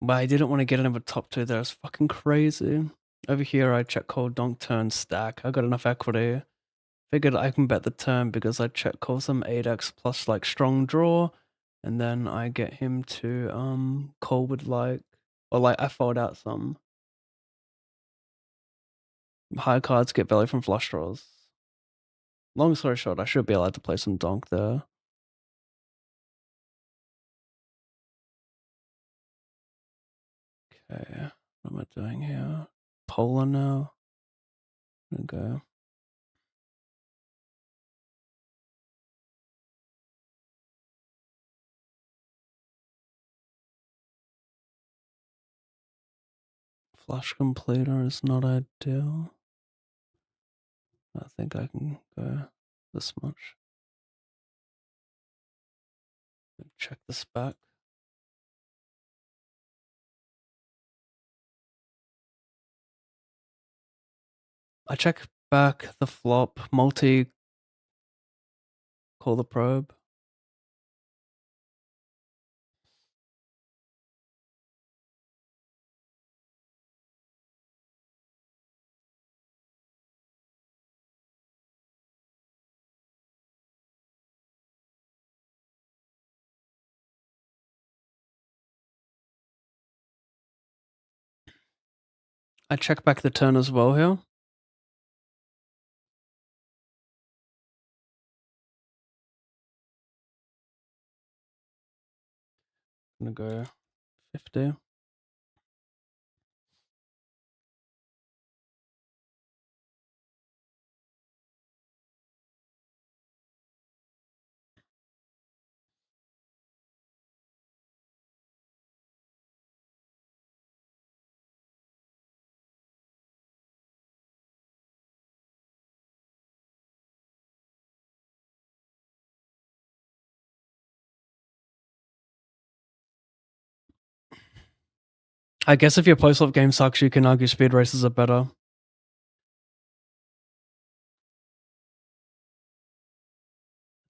But I didn't want to get another top 2 there. It's fucking crazy. Over here, I check call, donk, turn, stack. I got enough equity. Figured I can bet the turn because I check call some 8x plus like strong draw. And then I get him to call with like, or like I fold out some high cards, get value from flush draws. Long story short, I should be allowed to play some donk there. Okay, what am I doing here? Polar now. I'm gonna go. Flush completer is not ideal. I think I can go this much. Check this back. I check back the flop, multi, call the probe. I check back the turn as well here. I'm gonna go 50. I guess if your post-flop game sucks, you can argue speed races are better. I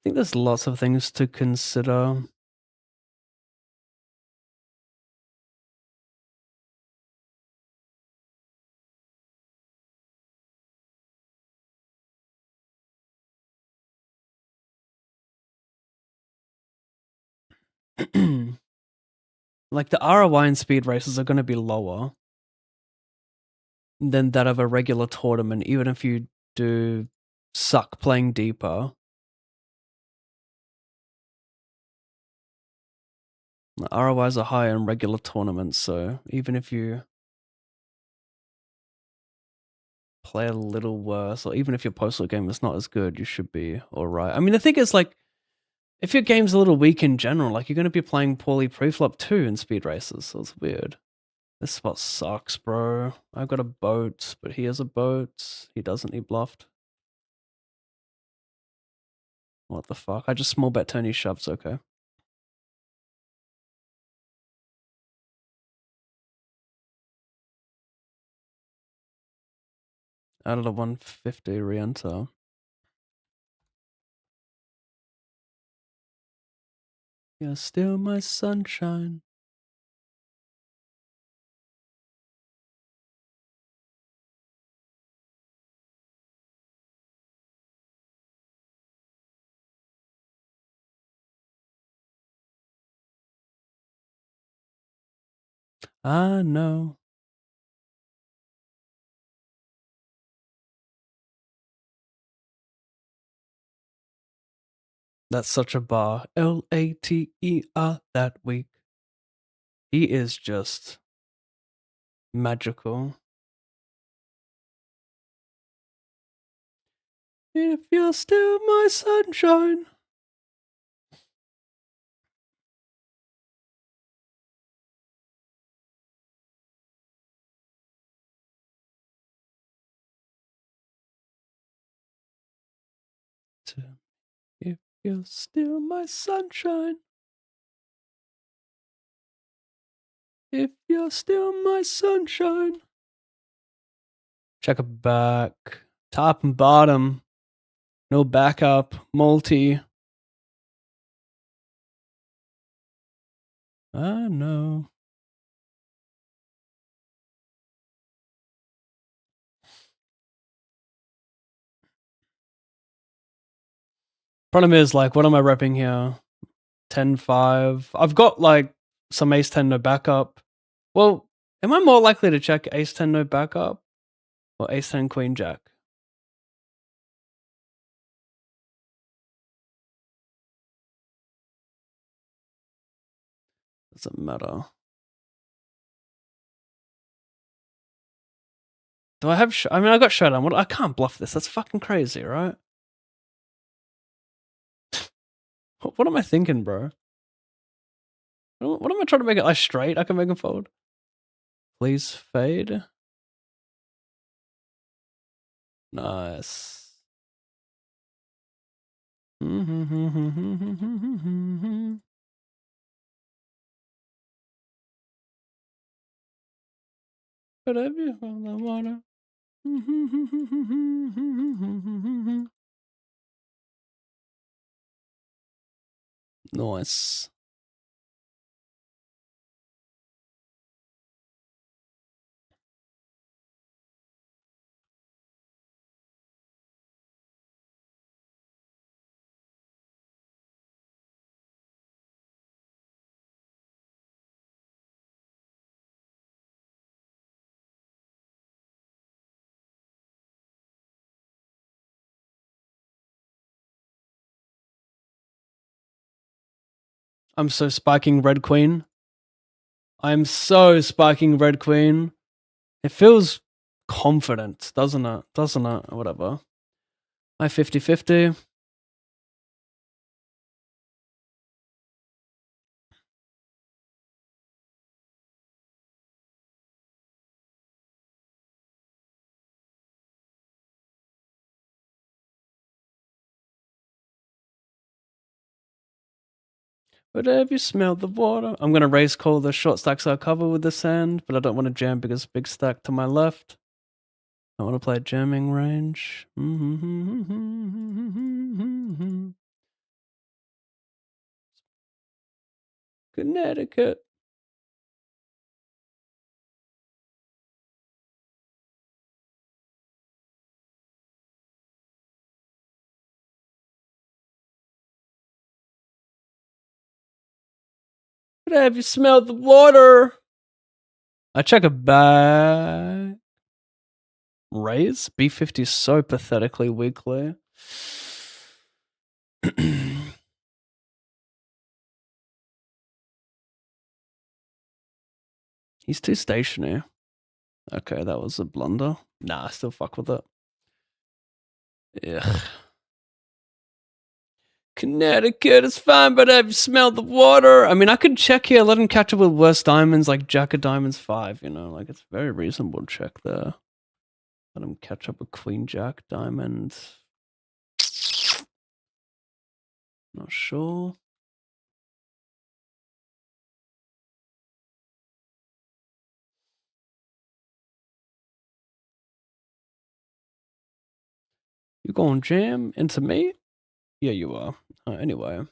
think there's lots of things to consider. Like the ROI in speed races are going to be lower than that of a regular tournament, even if you do suck playing deeper. The ROIs are higher in regular tournaments, so even if you play a little worse, or even if your postal game is not as good, you should be alright. I mean, the thing is, like, if your game's a little weak in general, like, you're going to be playing poorly pre-flop too in speed races, so it's weird. This spot sucks, bro. I've got a boat, but he has a boat. He doesn't, he bluffed. What the fuck? I just small bet turn, he shoves, okay. Out of the 150 re-enter. You're still my sunshine. I know. That's such a bar. Later that week. He is just magical. If you're still my sunshine. If you're still my sunshine. If you're still my sunshine. Check it back. Top and bottom. No backup. Multi. I know. Problem is, like, what am I repping here? 10-5. I've got, like, some ace-10 no backup. Well, am I more likely to check ace-10 no backup? Or ace-10 queen-jack? Doesn't matter. Do I have... I mean, I got showdown. I can't bluff this. That's fucking crazy, right? What am I thinking, bro? What am I trying to make it? I straight? I can make him fold. Please fade. Nice. Whatever from the water. Nice. I'm so spiking red queen. I'm so spiking red queen. It feels confident, doesn't it? Doesn't it? Whatever. I 50-50. But have you smelled the water? I'm gonna raise call the short stacks I'll cover with this hand, but I don't want to jam because big stack to my left. I want to play jamming range. Connecticut. Have you smelled the water? I check a bag. Raise? B50 is so pathetically weakly. He's too stationary. Okay, that was a blunder. Nah, I still fuck with it. Ugh. Connecticut is fine, but have you smelled the water? I mean, I could check here, let him catch up with worse diamonds like Jack of Diamonds 5, you know, like it's very reasonable check there. Let him catch up with Queen Jack Diamond. Not sure. You going jam into me? Yeah, you are. Anyway.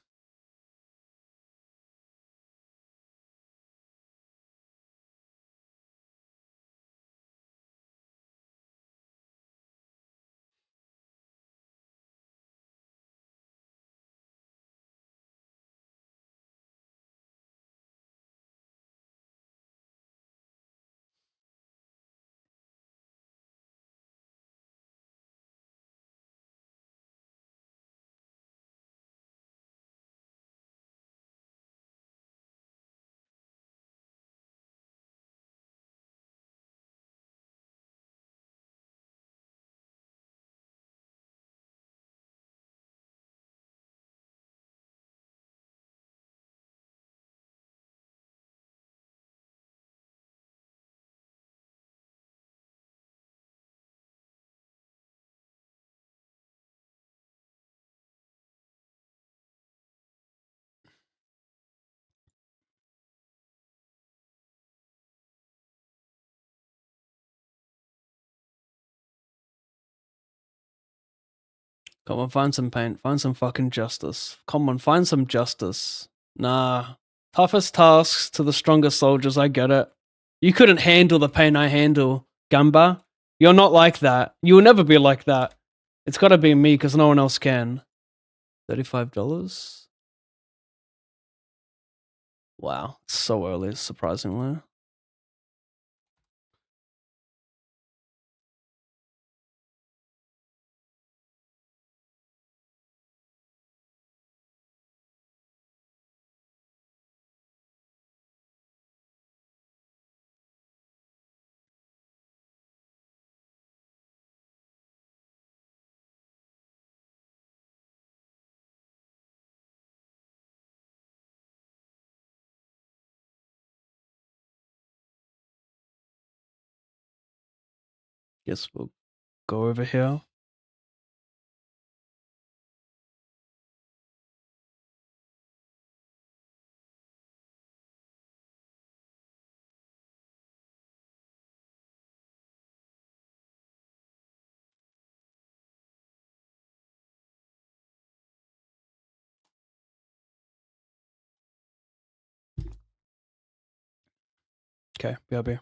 Come on, find some paint. Find some fucking justice. Come on, find some justice. Nah. Toughest tasks to the strongest soldiers, I get it. You couldn't handle the pain I handle, Gamba. You're not like that. You will never be like that. It's gotta be me, because no one else can. $35? Wow. It's so early, surprisingly. Guess we'll go over here. Okay, BRB.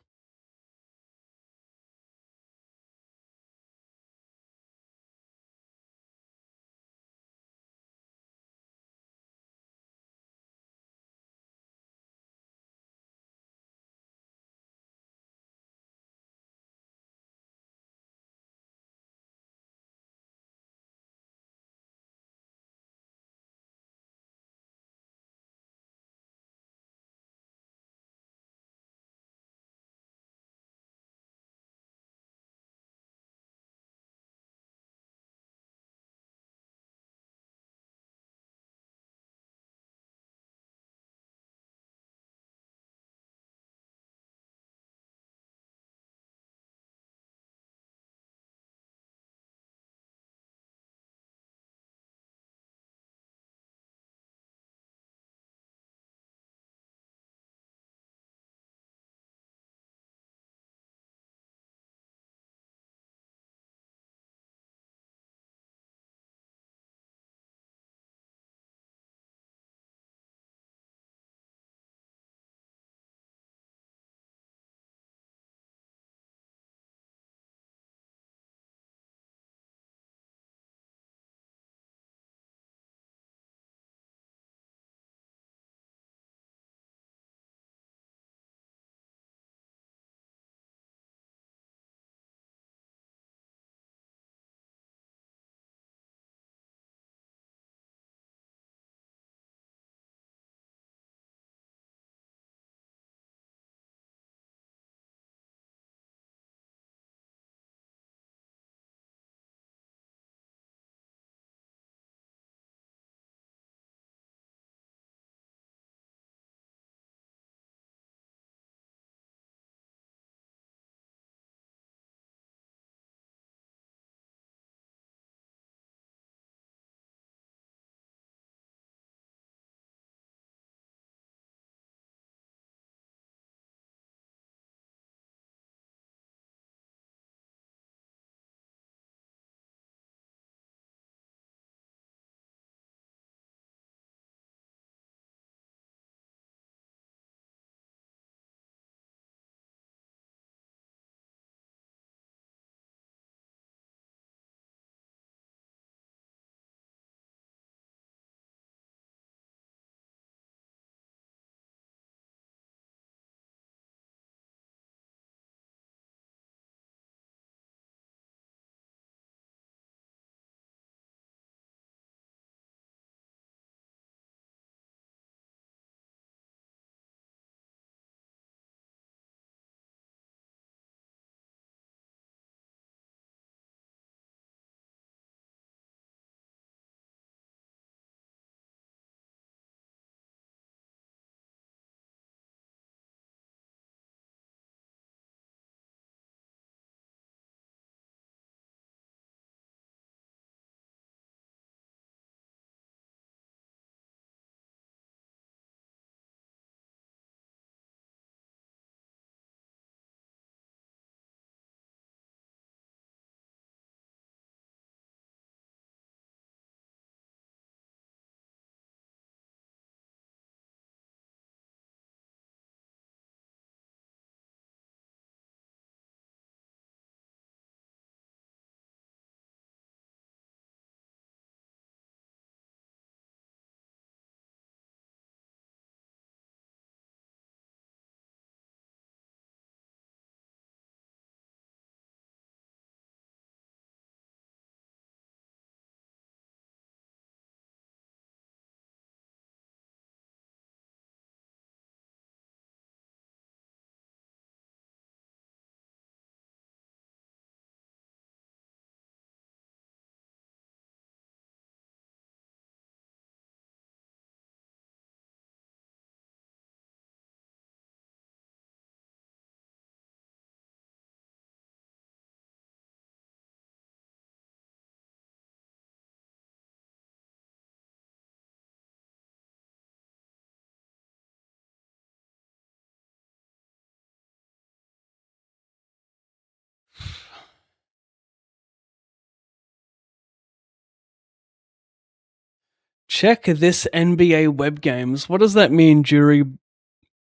Check this NBA web games. What does that mean, Jury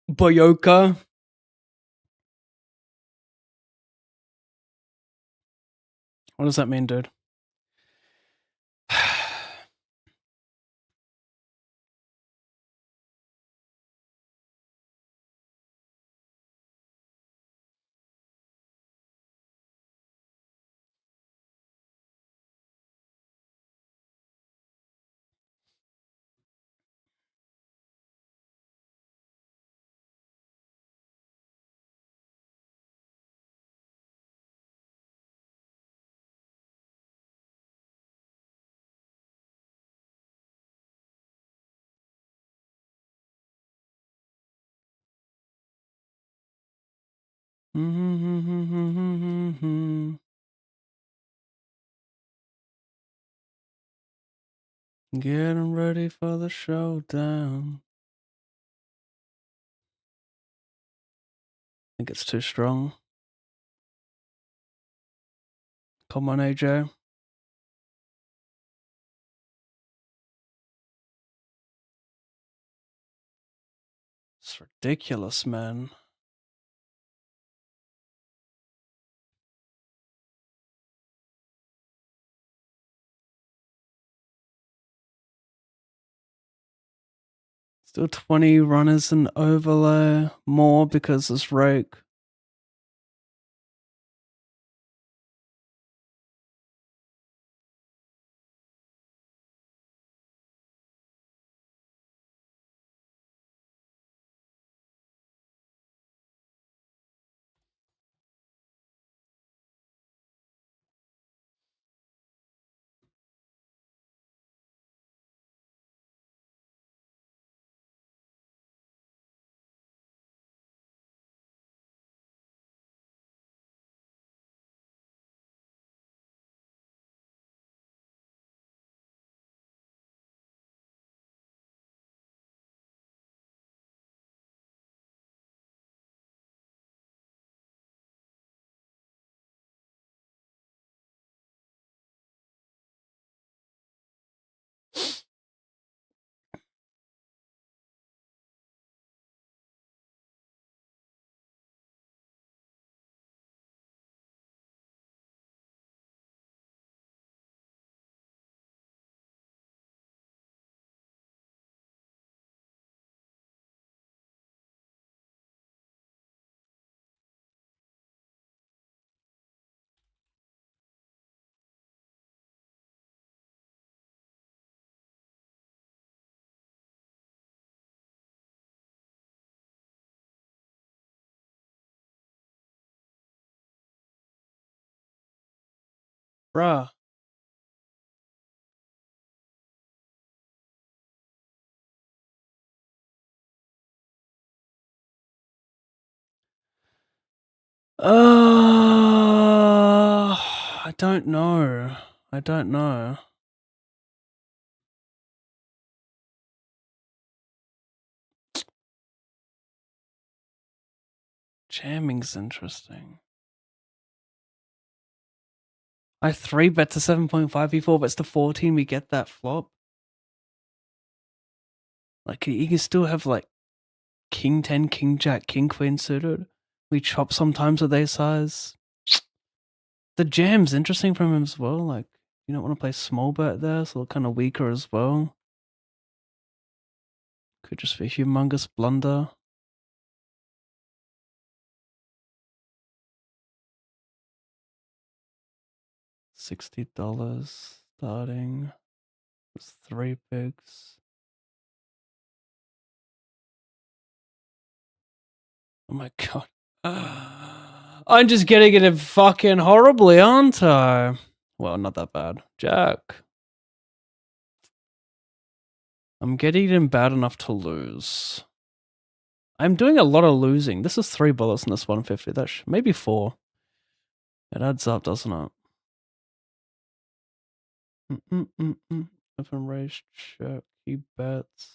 Boyoka? What does that mean, dude? Getting ready for the showdown. I think it's too strong. Come on, AJ. It's ridiculous, man. Still 20 runners and overlay. More because it's rake. Bruh. I don't know. I don't know. Jamming's interesting. I 3-bet to 7.5, he 4-bets to 14, we get that flop. Like, you can still have, like, King 10, King Jack, King Queen suited. We chop sometimes with ace size. The jam's interesting from him as well. Like, you don't want to play small bet there, so they're kind of weaker as well. Could just be a humongous blunder. $60 starting. It's 3 bigs. Oh my god. I'm just getting it fucking horribly, aren't I? Well, not that bad. Jack. I'm getting it bad enough to lose. I'm doing a lot of losing. This is 3 bullets in this 150. That's maybe 4. It adds up, doesn't it? If I'm raised check, he bets.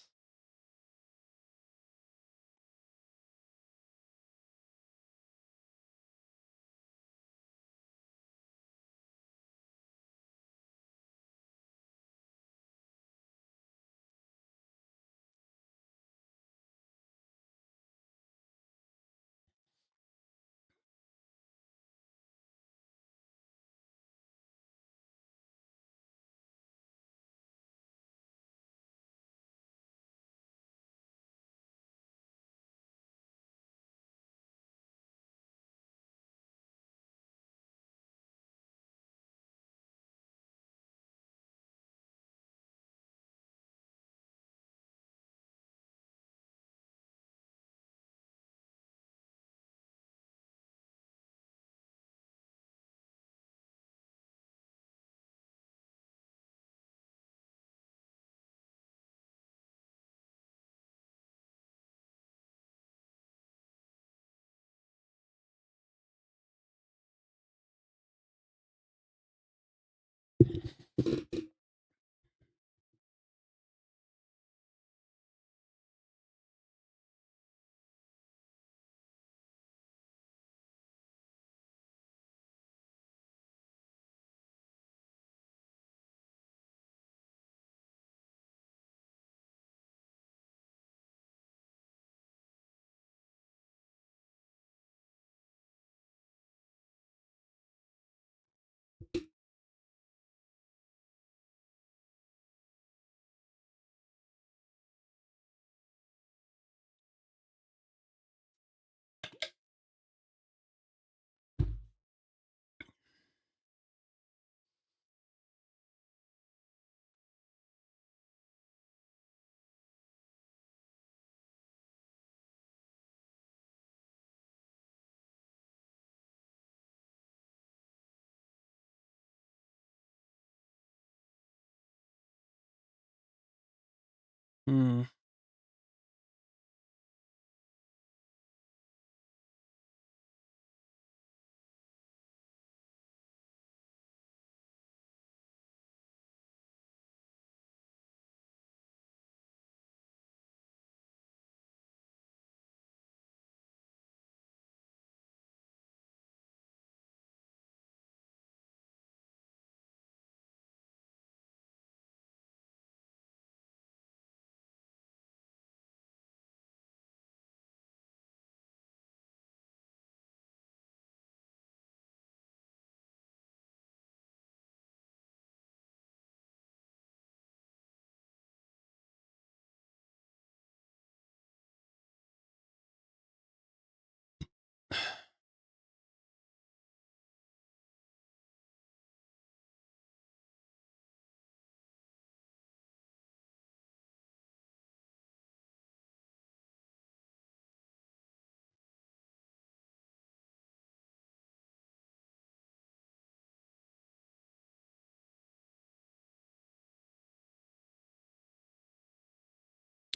Hmm.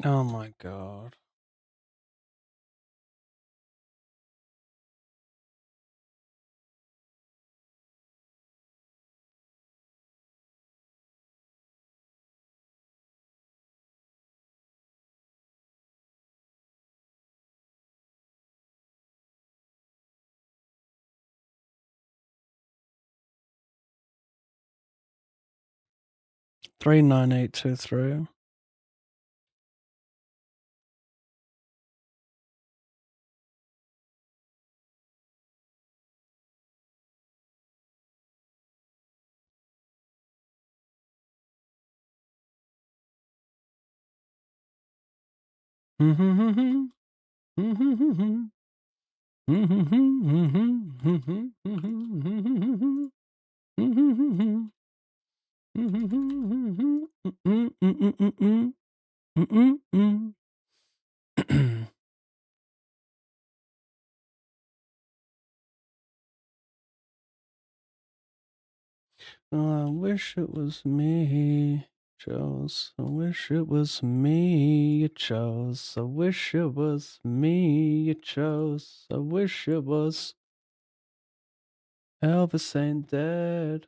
Oh my god. Three nine eight two three. Oh, I wish it was me, chose. I wish it was me, you chose. I wish it was me, you chose. I wish it was. Elvis ain't dead.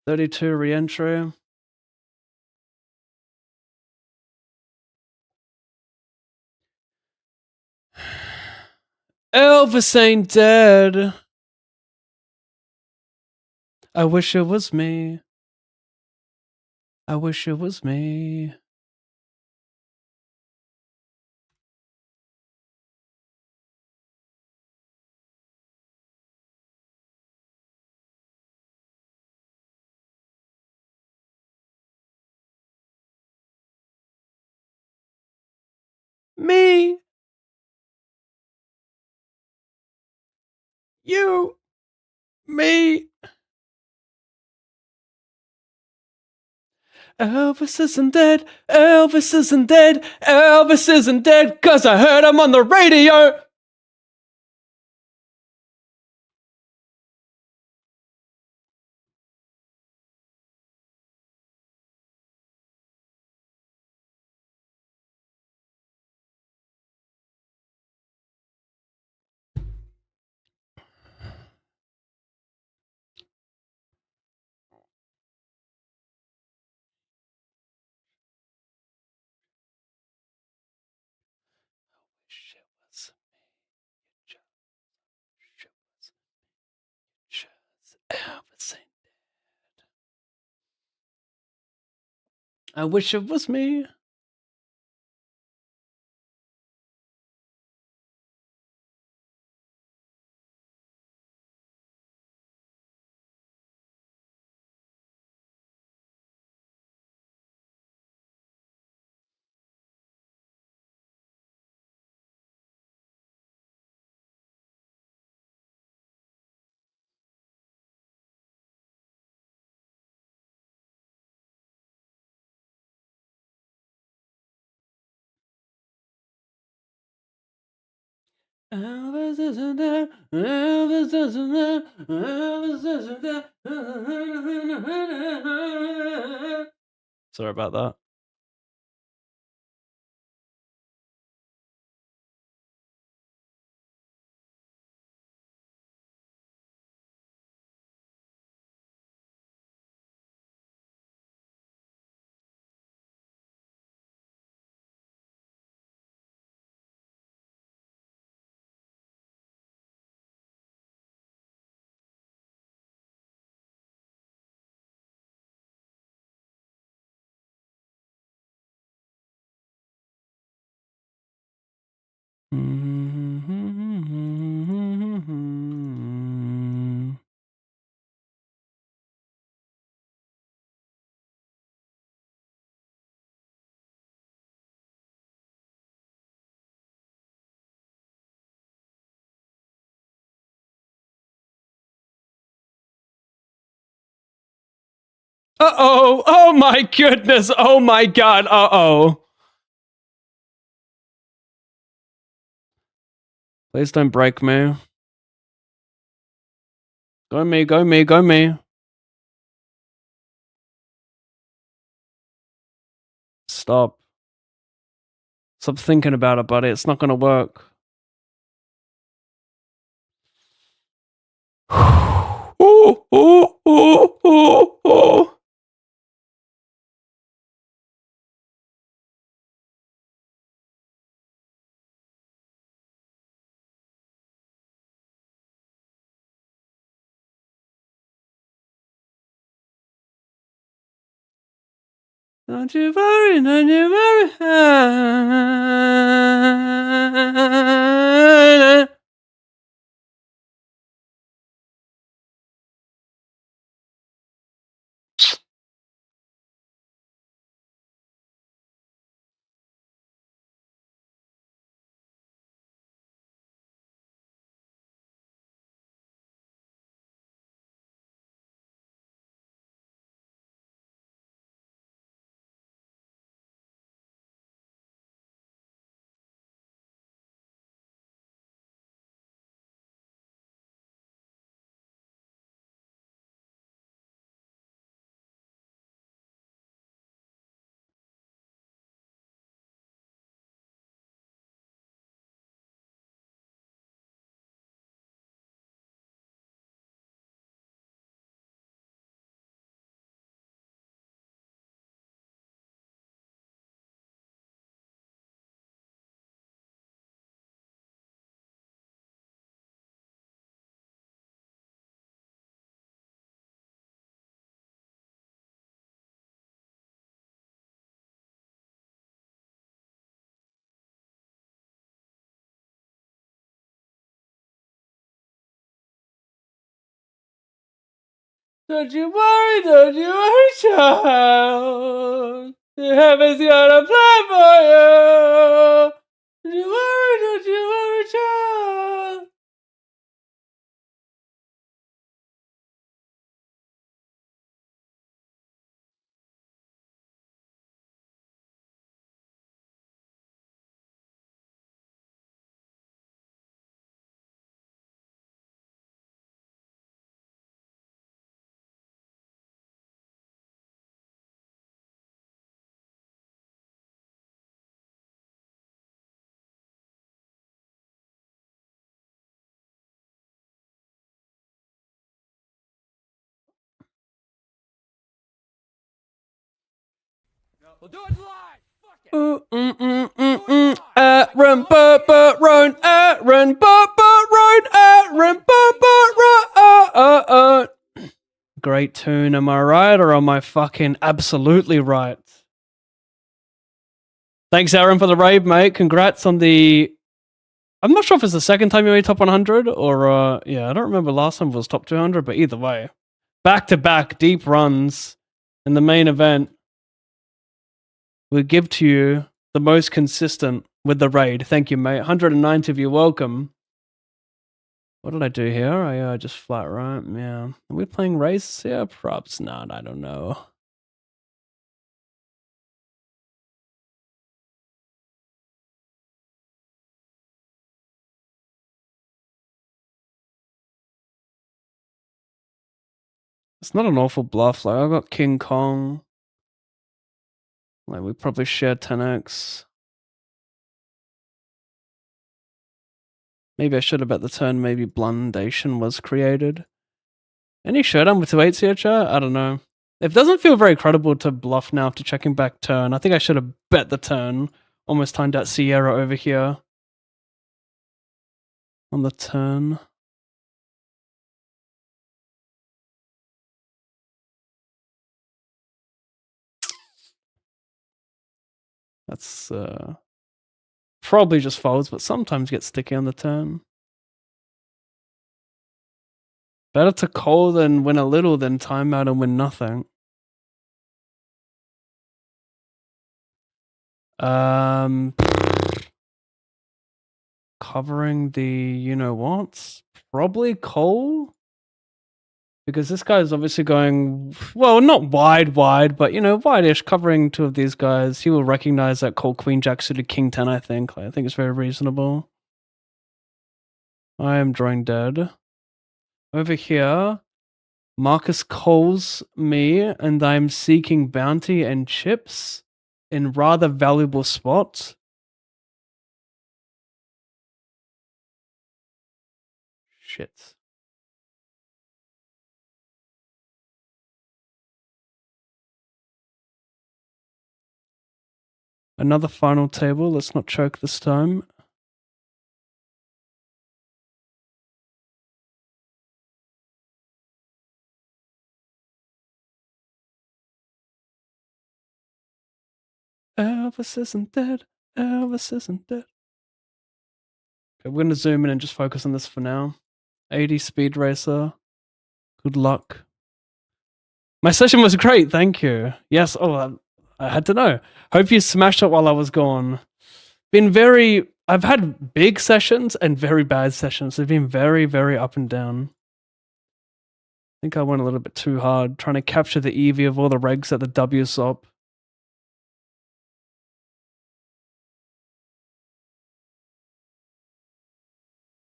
$32 re-entry. Elvis ain't dead. I wish it was me. I wish it was me. Me. You. Me. Elvis isn't dead. Elvis isn't dead. Elvis isn't dead, 'cause I heard him on the radio. Elvis ain't dead. I wish it was me. Elvis isn't there. Elvis isn't there. Elvis isn't there. Sorry about that. Uh-oh. Oh my goodness. Oh my god. Uh-oh. Please don't break me. Go me, go me, go me. Stop. Stop thinking about it, buddy. It's not gonna work. Oh, oh, oh, oh, oh. Don't you worry, don't you worry. Don't you worry, child. The heaven's got a plan for you. Don't you worry, child. We'll do it live. Fuck it. Aaron, Great tune, am I right, or am I fucking absolutely right? Thanks, Aaron, for the raid, mate. Congrats on the... I'm not sure if it's the second time you made top 100, or, yeah, I don't remember last time it was top 200, but either way. Back-to-back deep runs in the main event. We give to you the most consistent with the raid. Thank you, mate. 190 of you, welcome. What did I do here? I just flat right. Yeah. Are we playing race? Yeah, props not. I don't know. It's not an awful bluff. Like, I got King Kong. Like, we probably share 10x. Maybe I should have bet the turn maybe Blundation was created. Any showdown with 2/8s here, chat? I don't know. It doesn't feel very credible to bluff now after checking back turn. I think I should have bet the turn. Almost timed out Sierra over here. On the turn. That's probably just folds, but sometimes get sticky on the turn. Better to call than win a little than time out and win nothing. Covering the you-know-what? Probably call? Because this guy is obviously going, well, not wide, but, wide-ish, covering two of these guys. He will recognize that call Queen Jack suited King 10, I think. I think it's very reasonable. I am drawing dead. Over here, Marcus calls me, and I'm seeking bounty and chips in rather valuable spots. Shit. Another final table. Let's not choke this time. Elvis isn't dead. Elvis isn't dead. Okay, we're going to zoom in and just focus on this for now. 80 Speed Racer. Good luck. My session was great, thank you. Yes, I had to know. Hope you smashed it while I was gone. I've had big sessions and very bad sessions. They've been very, very up and down. I think I went a little bit too hard, trying to capture the EV of all the regs at the WSOP.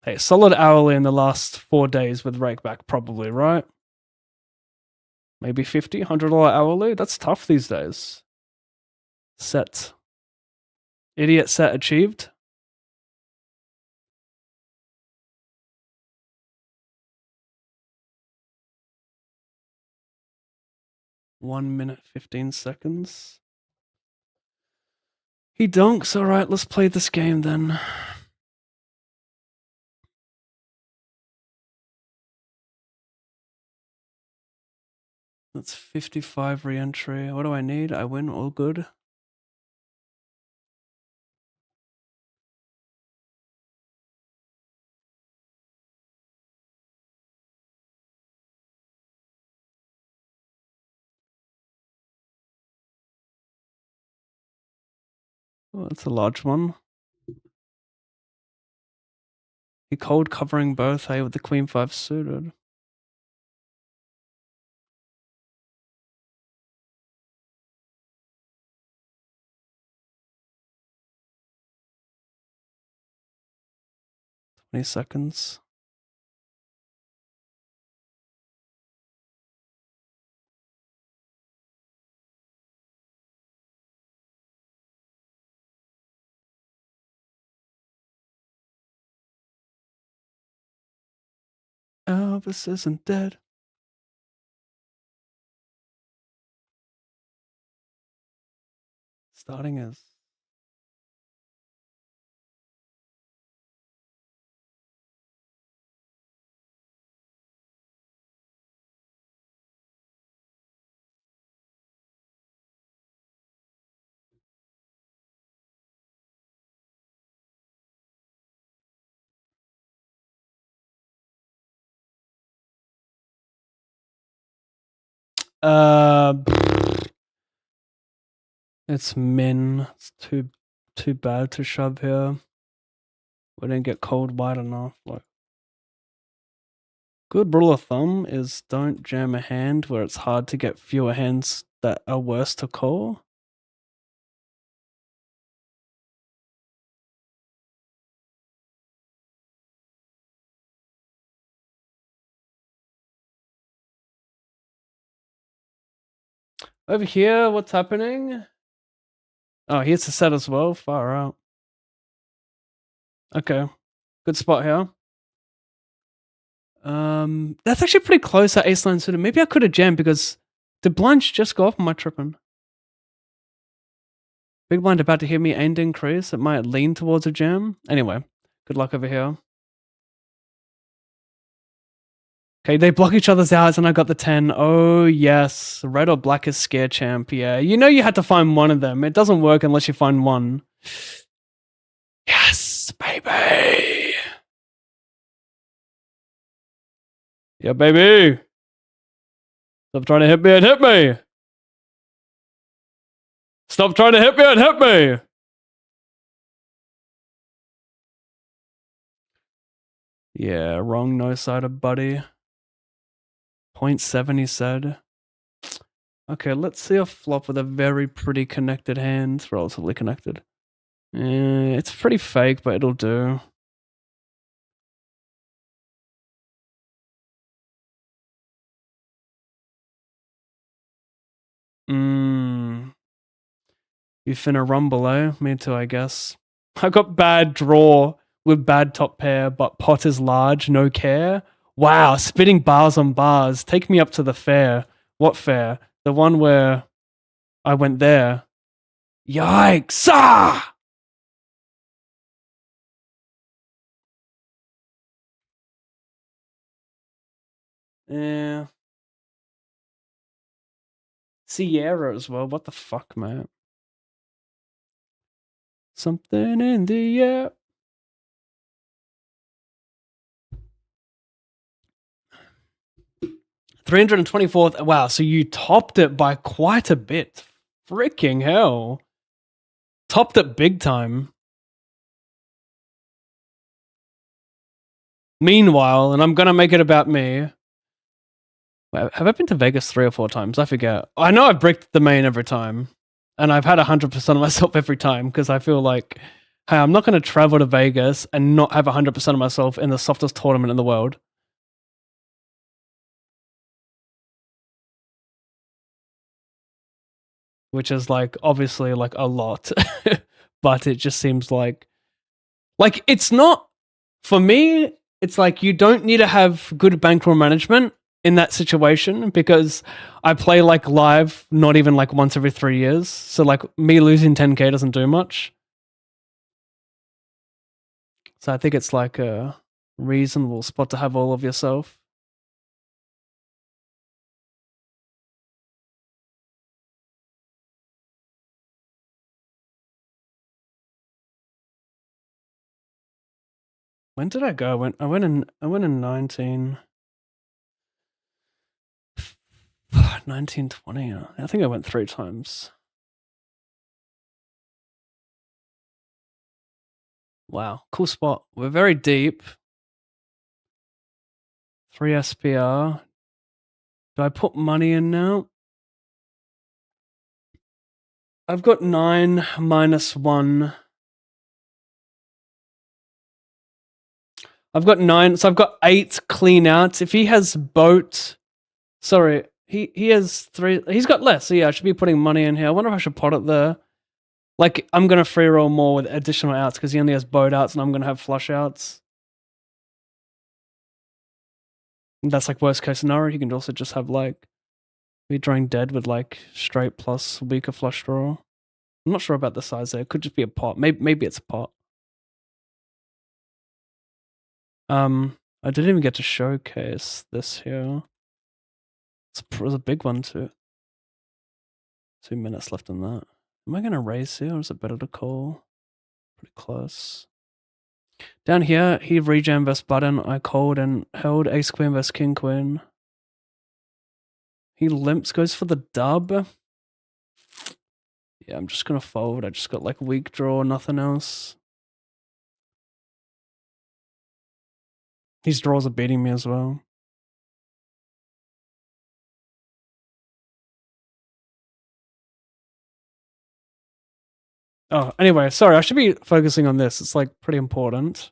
Hey, solid hourly in the last 4 days with rakeback, probably, right? Maybe $50, $100 hourly? That's tough these days. Set. Idiot set achieved. One minute, 15 seconds. He donks. All right, let's play this game then. That's 55 re-entry. What do I need? I win, all good. Oh, that's a large one. He cold covering both, hey, with the Queen 5 suited. Seconds. Elvis isn't dead. Starting is. It's min. It's too bad to shove here. We didn't get cold wide enough. Like, good rule of thumb is don't jam a hand where it's hard to get fewer hands that are worse to call. Over here, what's happening? Oh, here's the set as well. Far out. Okay. Good spot here. That's actually pretty close at ace-9 suited. Maybe I could have jammed because did blinds just go off? Am I tripping? Big blind about to hit me and increase. It might lean towards a jam. Anyway, good luck over here. Okay, they block each other's outs and I got the 10. Oh, yes. Red or black is scare champ. Yeah, you know you had to find one of them. It doesn't work unless you find one. Yes, baby. Yeah, baby. Stop trying to hit me and hit me. Stop trying to hit me and hit me. Yeah, wrong no-sider, buddy. 0.7, he said. Okay, let's see a flop with a very pretty connected hand. It's relatively connected. It's pretty fake, but it'll do. You finna rumble, eh? Me too, I guess. I got bad draw with bad top pair, but pot is large, no care. Wow, spitting bars on bars. Take me up to the fair. What fair? The one where I went there. Yikes! Ah! Yeah. Sierra as well. What the fuck, man? Something in the air. $324th. Wow, so you topped it by quite a bit. Freaking hell. Topped it big time. Meanwhile, and I'm gonna make it about me. Wait, have I been to Vegas 3 or 4 times? I forget. I know I've bricked the main every time. And I've had 100% of myself every time because I feel like, hey, I'm not going to travel to Vegas and not have 100% of myself in the softest tournament in the world. Which is like, obviously, like a lot. But it just seems like it's not, for me, it's like you don't need to have good bankroll management in that situation because I play like live not even like once every 3 years. So like me losing 10k doesn't do much. So I think it's like a reasonable spot to have all of yourself. When did I go? I went in 19 1920. I think I went 3 times. Wow, cool spot. We're very deep. 3 SPR. Do I put money in now? I've got 9 minus 1. I've got 9, so I've got 8 clean outs. If he has boat, sorry, he has 3. He's got less, so yeah, I should be putting money in here. I wonder if I should pot it there. Like, I'm going to free roll more with additional outs because he only has boat outs and I'm going to have flush outs. That's like worst case scenario. You can also just have like, be drawing dead with like straight plus weaker flush draw. I'm not sure about the size there. It could just be a pot. Maybe it's a pot. I didn't even get to showcase this here. It was a big one too. 2 minutes left in that. Am I going to raise here or is it better to call? Pretty close. Down here, he rejam vs button. I called and held ace queen vs king queen. He limps, goes for the dub. Yeah, I'm just going to fold. I just got like weak draw, nothing else. These draws are beating me as well. Oh, anyway, sorry, I should be focusing on this. It's like pretty important.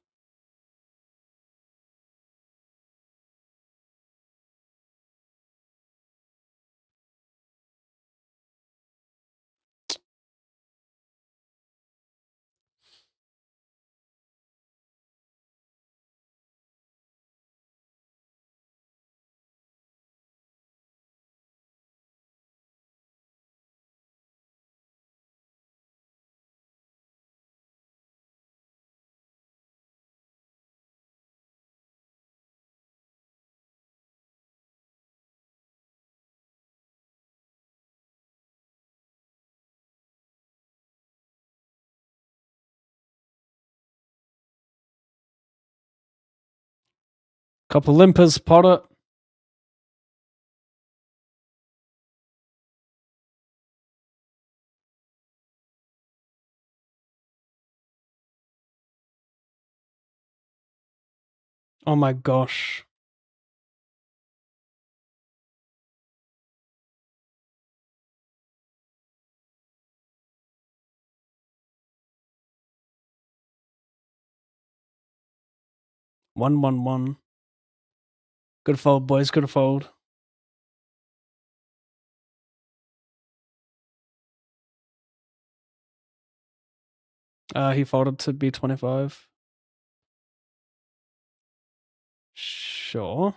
Couple limpers, Potter. Oh my gosh. One. Good fold, boys. Good fold. He folded to B25. Sure.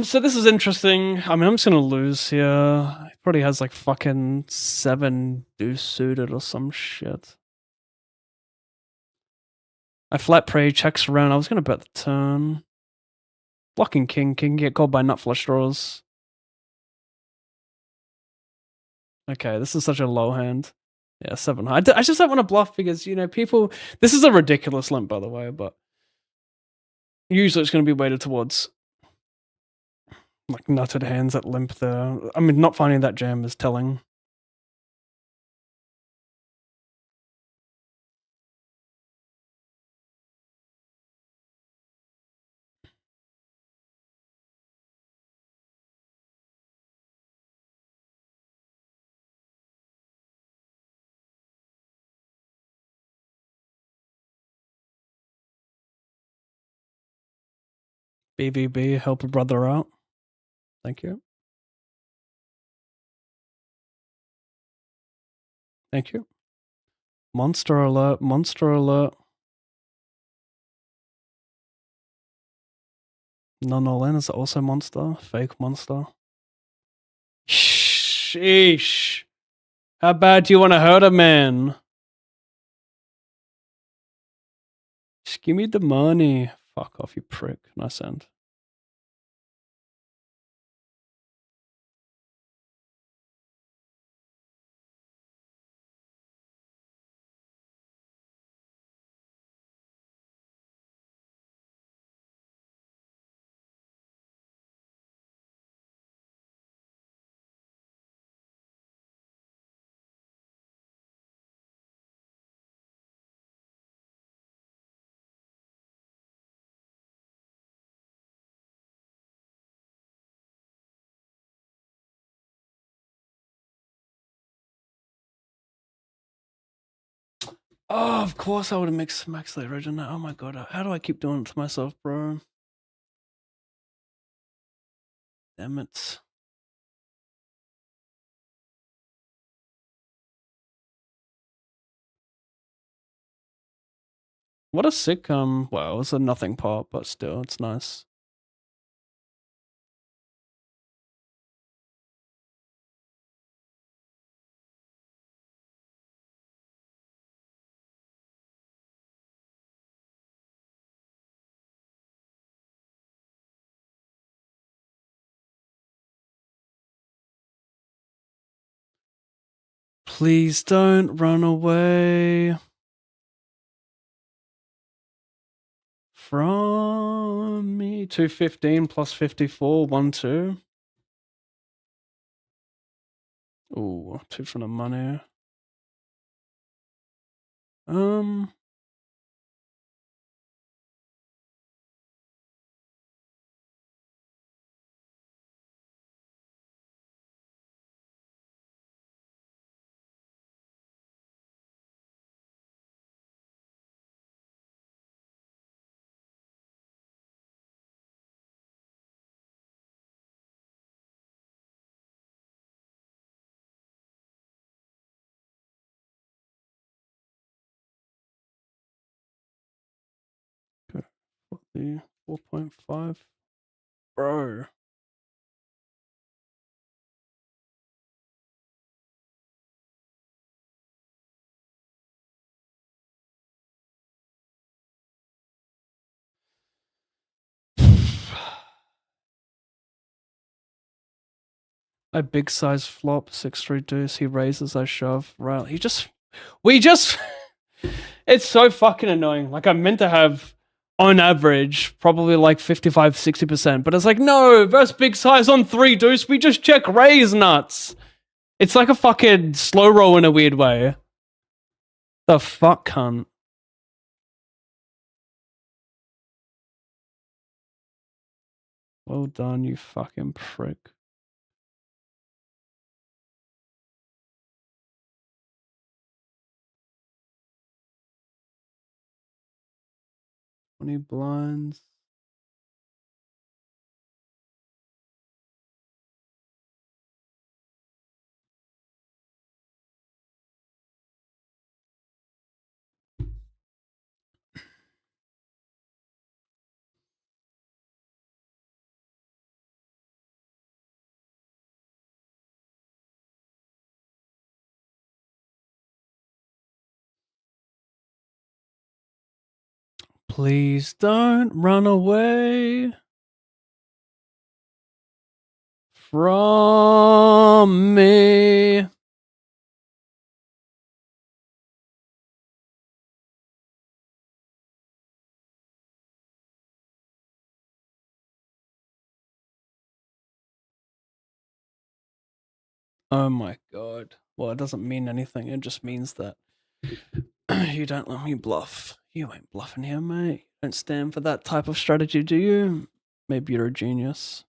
So this is interesting. I mean, I'm just gonna lose here. He probably has like fucking 7 deuce suited or some shit. I flat prey, checks around. I was gonna bet the turn. Blocking king can get called by nut flush draws. Okay, this is such a low hand. Yeah, 7 high. I just don't want to bluff because, you know, people... This is a ridiculous limp, by the way, but... Usually it's going to be weighted towards... like, nutted hands that limp there. I mean, not finding that jam is telling. BVB, help a brother out. Thank you. Thank you. Monster alert, monster alert. Non-all-in is also monster. Fake monster. Sheesh. How bad do you want to hurt a man? Just give me the money. Fuck off, you prick. Nice end. Oh, of course I would have mixed max the original. Oh my god, how do I keep doing it to myself, bro? Damn it. What a sick, well, it's a nothing pot, but still, it's nice. Please don't run away from me. 215 plus 54, 1, 2. Ooh, 2 for the money. Okay, 4.5. Bro. A big size flop, 6-3 deuce. He raises, I shove. Right. It's so fucking annoying. Like, I'm meant to have, on average, probably like 55, 60%. But it's like, no, versus big size on 3 deuce, we just check raise nuts. It's like a fucking slow roll in a weird way. The fuck, cunt. Well done, you fucking prick. Twenty blinds. Please don't run away from me. Oh my god. Well, it doesn't mean anything. It just means that you don't let me bluff. You ain't bluffing here, mate. You don't stand for that type of strategy, do you? Maybe you're a genius.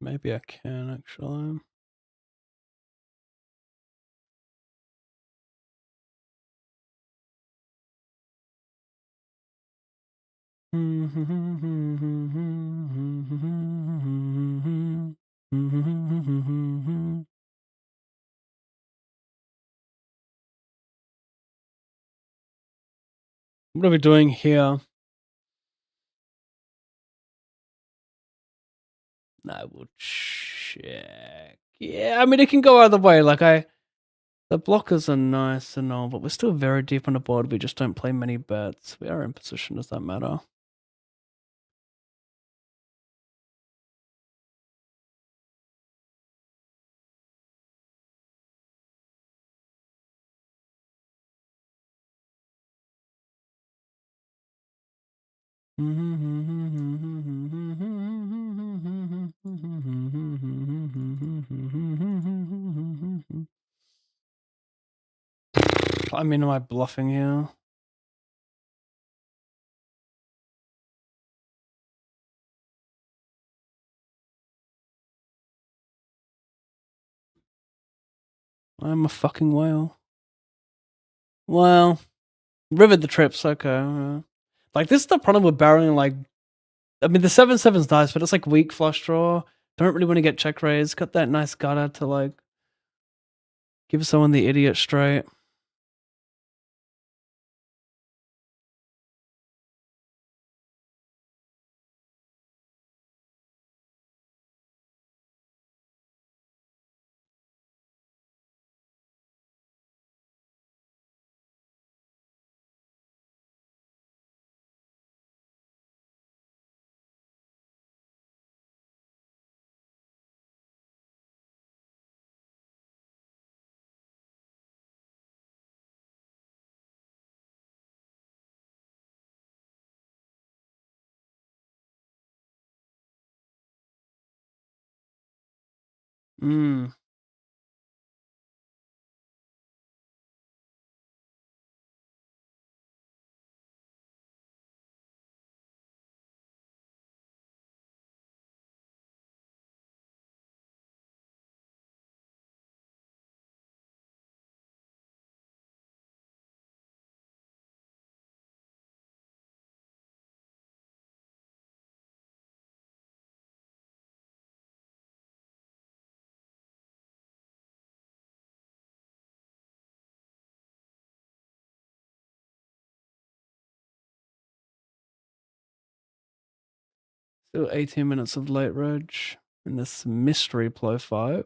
Maybe I can actually. What are we doing here? I will check. Yeah, I mean, it can go either way. Like, the blockers are nice and all, but we're still very deep on the board. We just don't play many bets. We are in position. Does that matter? I mean, am I bluffing here? I'm a fucking whale. Well, rivered the trips, okay. Like, this is the problem with barreling, like, I mean, the 7/7's nice, but it's like weak flush draw. Don't really want to get check raised. Got that nice gutter to, like, give someone the idiot straight. Mm. Still 18 minutes of late reg in this mystery plow 5.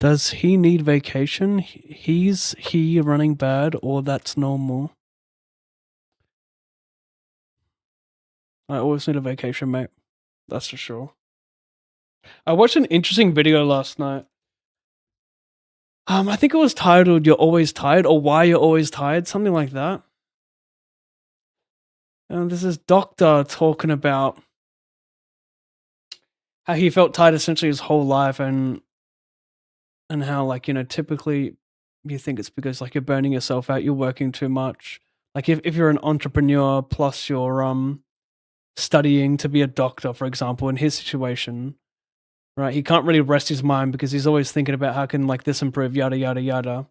Does he need vacation? He running bad, or that's normal? I always need a vacation, mate. That's for sure. I watched an interesting video last night. I think it was titled "You're Always Tired" or "Why You're Always Tired," something like that. And there's this doctor talking about how he felt tired essentially his whole life, and how, like, you know, typically you think it's because, like, you're burning yourself out, you're working too much. Like, if you're an entrepreneur plus you're studying to be a doctor, for example, in his situation, right? He can't really rest his mind because he's always thinking about how can, like, this improve, yada yada yada.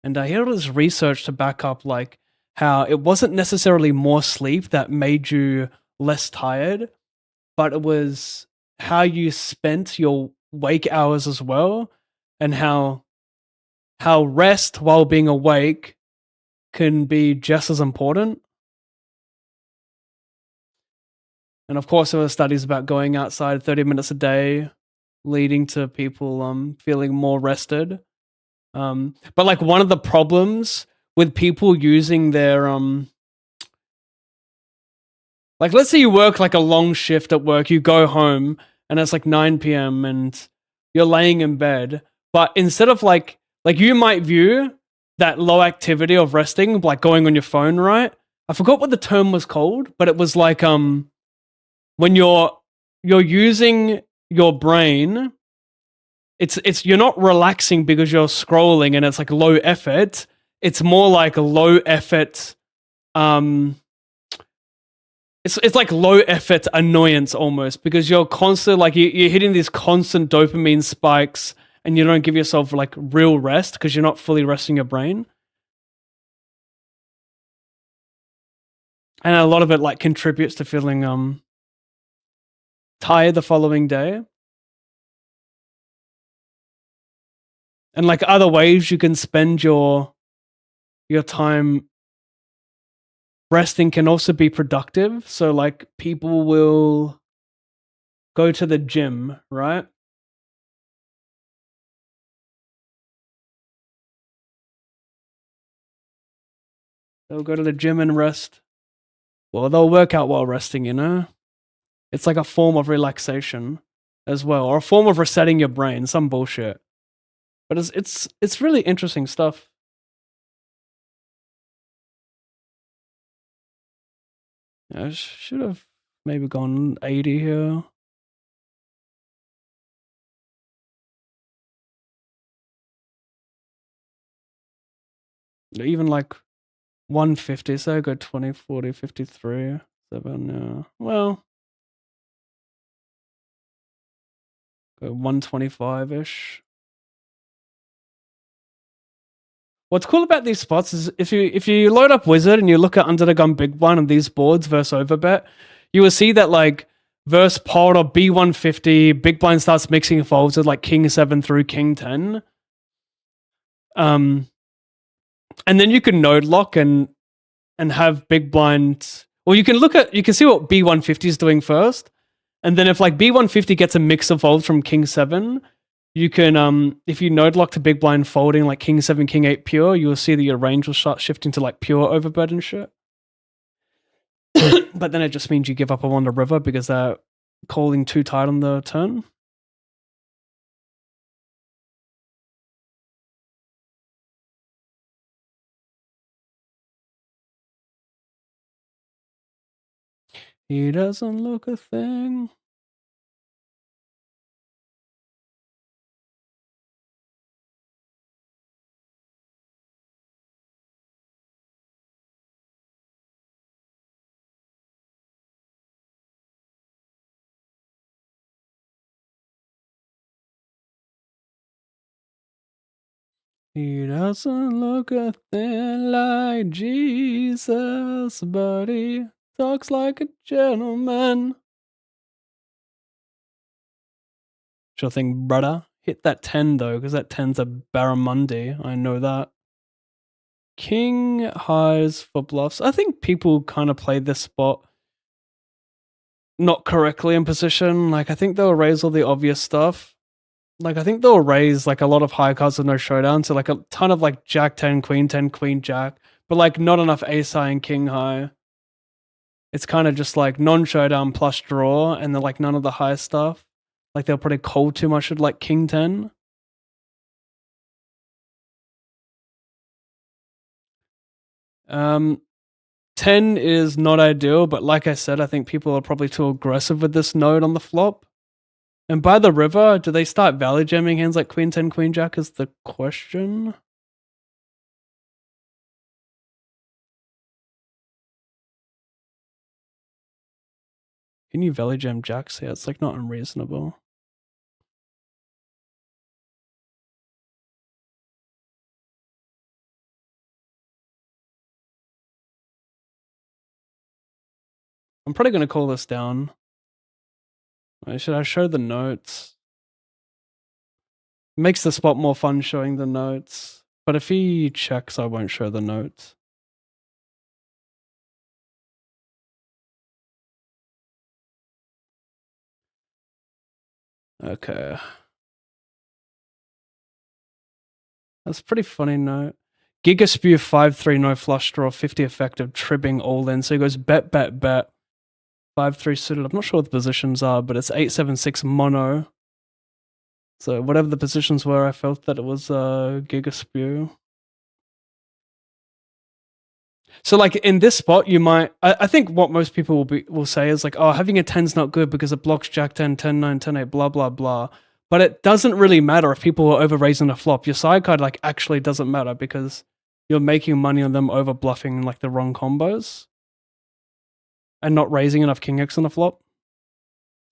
And he had all this research to back up, like, how it wasn't necessarily more sleep that made you less tired, but it was how you spent your wake hours as well, and how rest while being awake can be just as important. And of course, there were studies about going outside 30 minutes a day, leading to people feeling more rested. But like, one of the problems with people using their like, let's say you work like a long shift at work, you go home and it's like 9 p.m. and you're laying in bed, but instead of like you might view that low activity of resting like going on your phone, right? I forgot what the term was called, but it was like when you're using your brain, it's you're not relaxing because you're scrolling and it's like low effort. It's more like a low effort it's like low effort annoyance almost, because you're constantly like you're hitting these constant dopamine spikes and you don't give yourself like real rest because you're not fully resting your brain. And a lot of it like contributes to feeling tired the following day. And like, other ways you can spend your time resting can also be productive. So like, people will go to the gym, right? They'll go to the gym and rest. Well, they'll work out while resting, you know? It's like a form of relaxation as well, or a form of resetting your brain, some bullshit. But it's really interesting stuff. I should have maybe gone 80 here. Even like 150, so go 20, 40, 53, 7, yeah. Well, go 125-ish. What's cool about these spots is if you load up Wizard and you look at under the gun big blind on these boards versus overbet, you will see that like versus pot or B150, big blind starts mixing folds with like King 7 through King 10. And then you can node lock and have big blind. Well, you can see what B150 is doing first, and then if like B150 gets a mix of folds from King 7, you can if you node lock to big blind folding like King 7, King 8 pure, you'll see that your range will start shifting to like pure overbet and shit. But then it just means you give up on the river because they're calling too tight on the turn. He doesn't look a thing. He doesn't look a thing like Jesus, but he talks like a gentleman. Sure thing, brother. Hit that 10 though, because that 10's a barramundi. I know that. King highs for bluffs. I think people kind of played this spot not correctly in position. Like, I think they'll raise all the obvious stuff. Like, I think they'll raise like a lot of high cards with no showdown. So, like, a ton of like Jack 10, Queen 10, Queen Jack, but like not enough ace high and king high. It's kind of just like non showdown plus draw, and then like none of the high stuff. Like, they'll probably call too much with like king 10. 10 is not ideal, but like I said, I think people are probably too aggressive with this node on the flop. And by the river, do they start value jamming hands like Queen 10, Queen Jack is the question. Can you value jam jacks here? It's like not unreasonable. I'm probably going to call this down. Should I show the notes? It makes the spot more fun showing the notes. But if he checks, I won't show the notes. Okay. That's a pretty funny note. Giga Spew 5-3, no flush draw, 50 effective, tripping all in. So he goes bet, bet, bet. 5-3 suited. I'm not sure what the positions are, but it's 8-7-6 mono. So whatever the positions were, I felt that it was Giga Spew. So like in this spot, you might. I think what most people will say is like, oh, having a 10's not good because it blocks Jack 10, 10, 9, 10, 8, blah blah blah. But it doesn't really matter if people are over raising a flop. Your side card like actually doesn't matter because you're making money on them over bluffing like the wrong combos and not raising enough King X on the flop.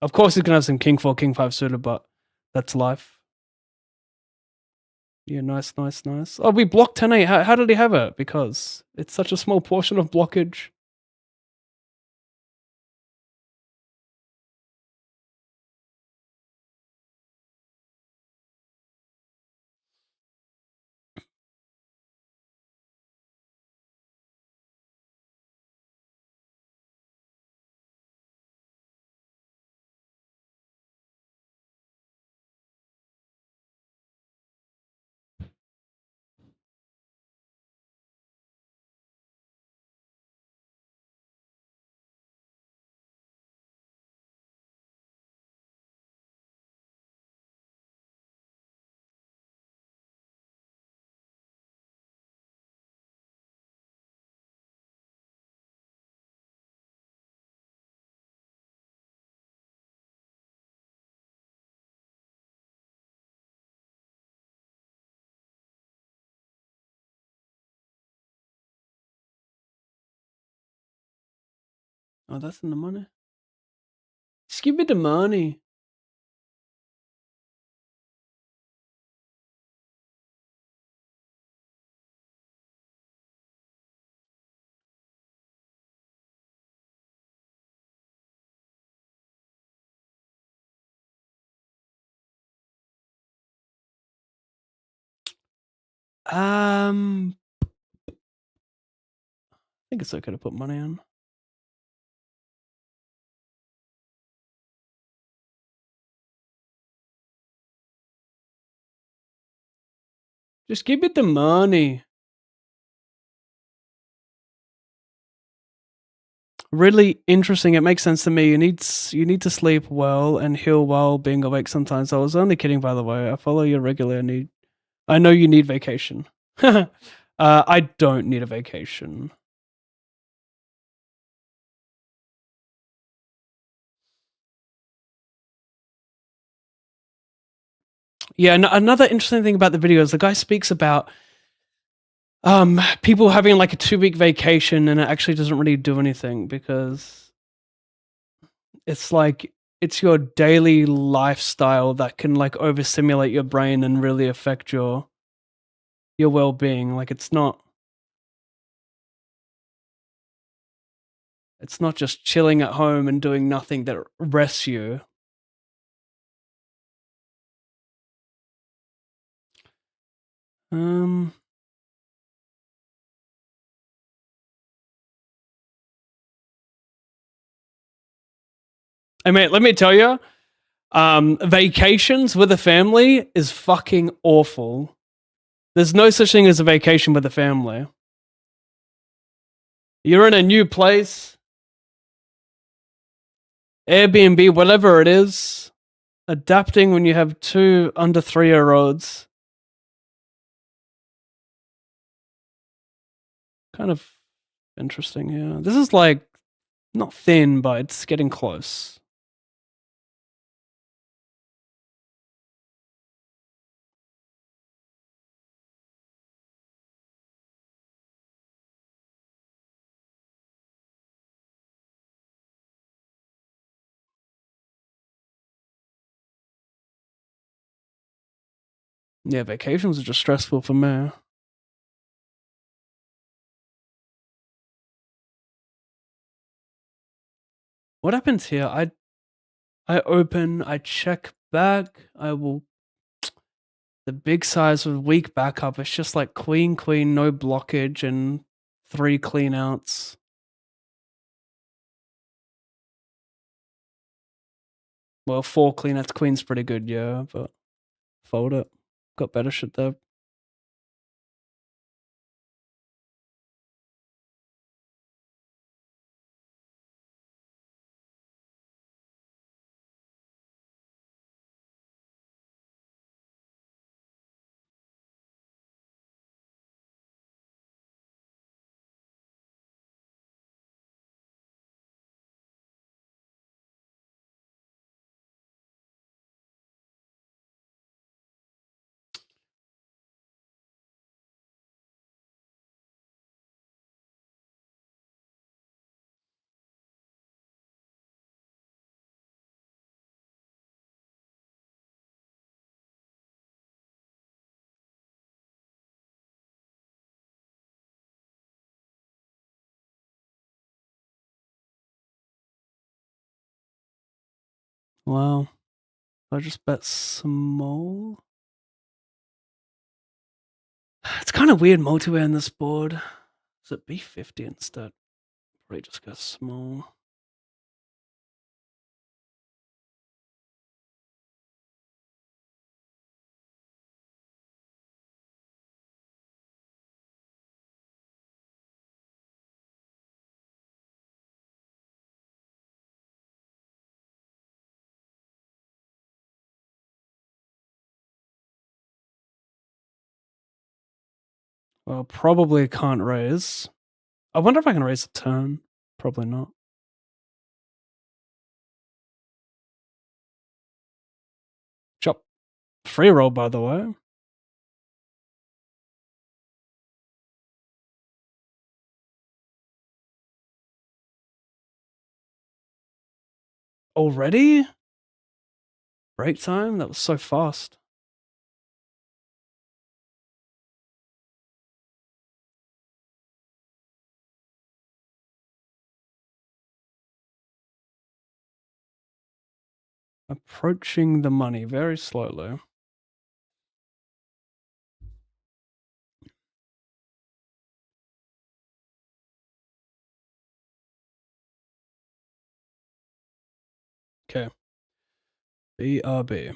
Of course, he's gonna have some King 4, King 5 suited, but that's life. Yeah, nice, nice, nice. Oh, we blocked 10-8. How did he have it? Because it's such a small portion of blockage. Oh, that's in the money. Just give me the money. I think it's okay to put money on. Just give me the money. Really interesting. It makes sense to me. You need to sleep well and heal while being awake sometimes. I was only kidding, by the way. I follow you regularly. I know you need vacation. I don't need a vacation. Yeah, another interesting thing about the video is the guy speaks about people having like a 2-week vacation and it actually doesn't really do anything because it's like it's your daily lifestyle that can like overstimulate your brain and really affect your well-being. Like it's not just chilling at home and doing nothing that rests you. I mean, let me tell you, vacations with a family is fucking awful. There's no such thing as a vacation with a family. You're in a new place, Airbnb, whatever it is, adapting when you have 2 under 3-year-olds. Kind of interesting, yeah. This is like not thin, but it's getting close. Yeah, vacations are just stressful for me. What happens here? I open, I check back, I will the big size with weak backup. It's just like queen, no blockage, and 3 clean outs. Well, 4 clean outs. Queen's pretty good, yeah, but fold it. Got better shit there. Wow. I just bet small. It's kind of weird multi-way on this board. Is it B50 instead? Probably just go small. Well, probably can't raise. I wonder if I can raise a turn. Probably not. Chop. Free roll, by the way. Already? Break time? That was so fast. Approaching the money very slowly. Okay. BRB.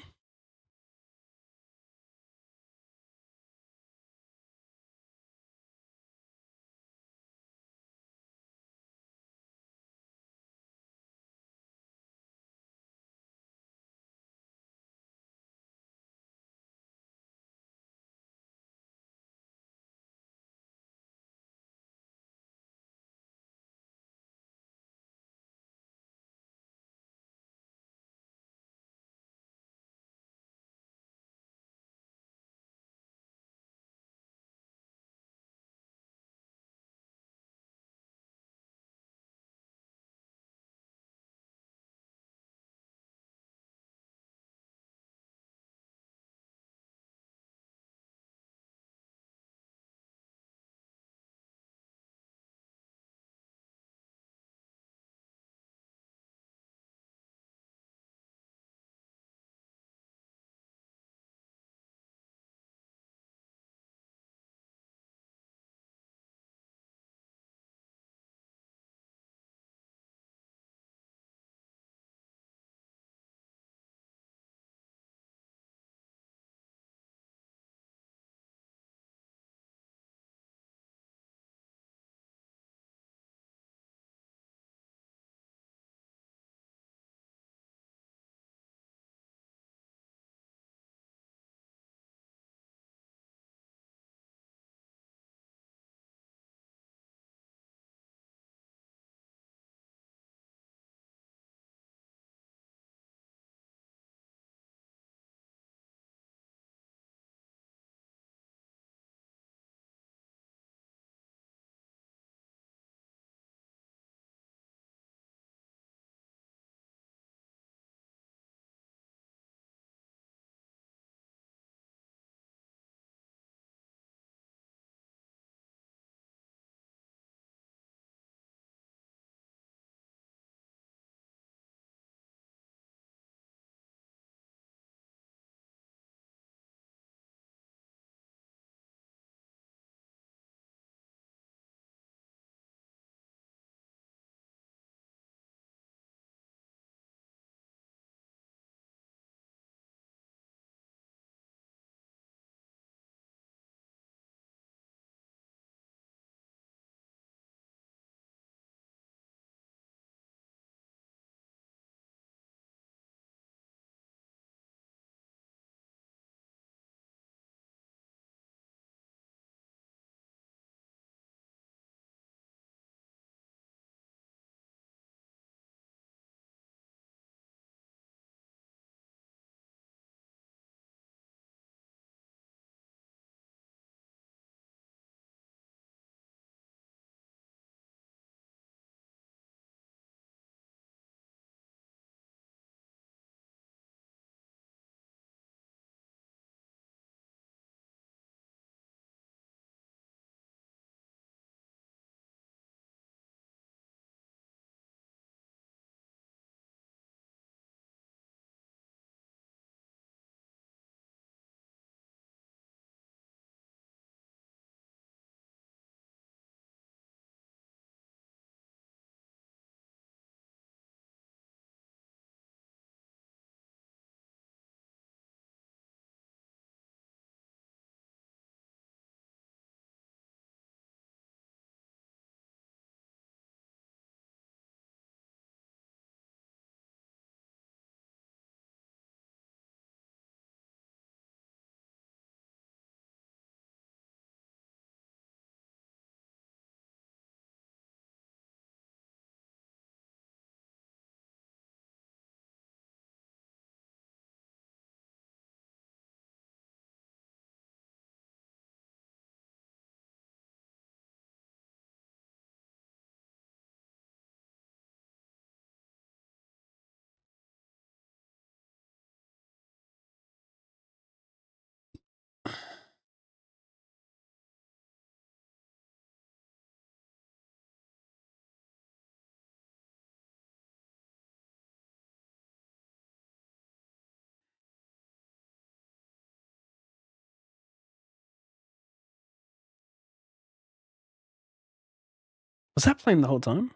Was that playing the whole time?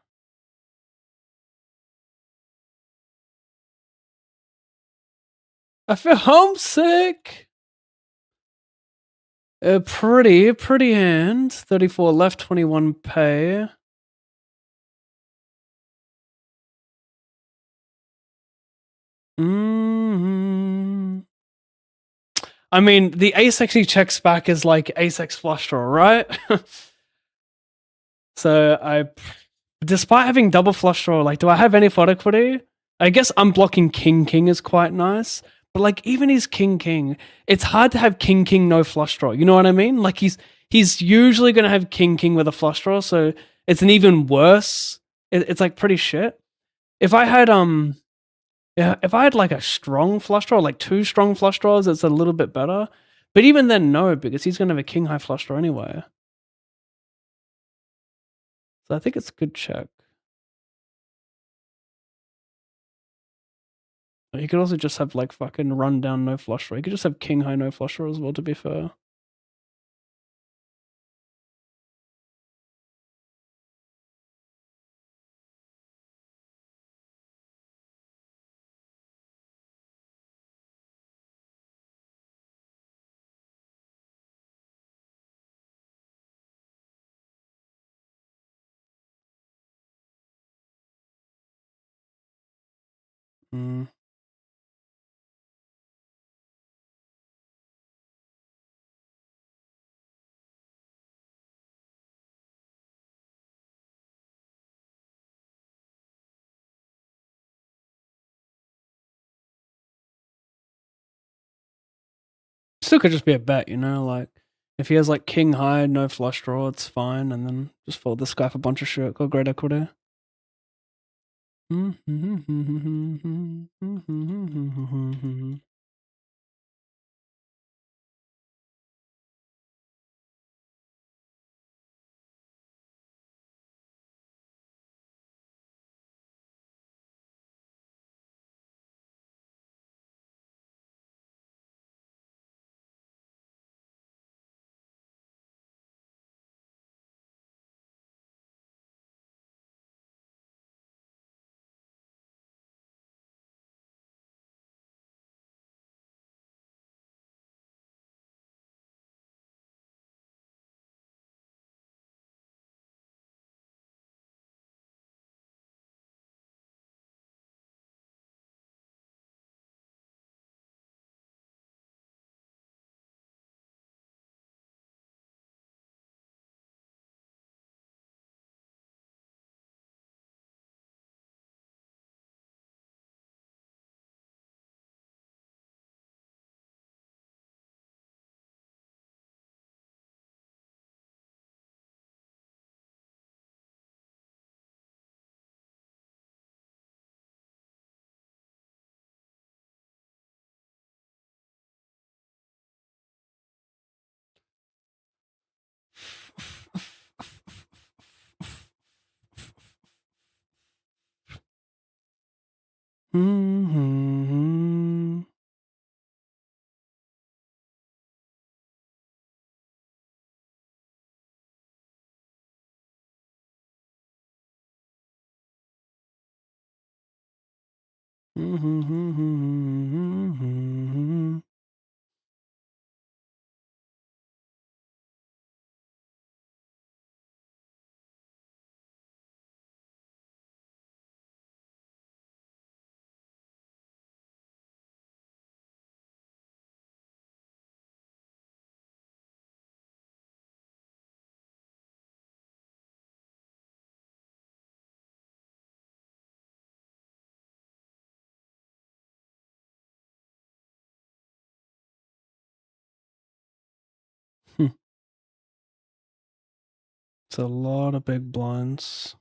I feel homesick. Pretty hand. 34 left, 21 pay. I mean, the ace actually checks back as like ace x flush draw, right? So despite having double flush draw, like, do I have any pot equity? I guess unblocking king is quite nice, but like even his king, it's hard to have king no flush draw. You know what I mean? Like he's usually gonna have king with a flush draw, so it's an even worse. It's like pretty shit. If I had if I had like a strong flush draw, like 2 strong flush draws, it's a little bit better. But even then, no, because he's gonna have a king high flush draw anyway. So I think it's a good check. You could also just have like fucking run down no flush draw. You could just have king high no flush draw as well, to be fair. Mm. Still could just be a bet, you know, like if he has like king high, no flush draw, it's fine, and then just fold this guy for a bunch of shit, got great equity. It's a lot of big blinds.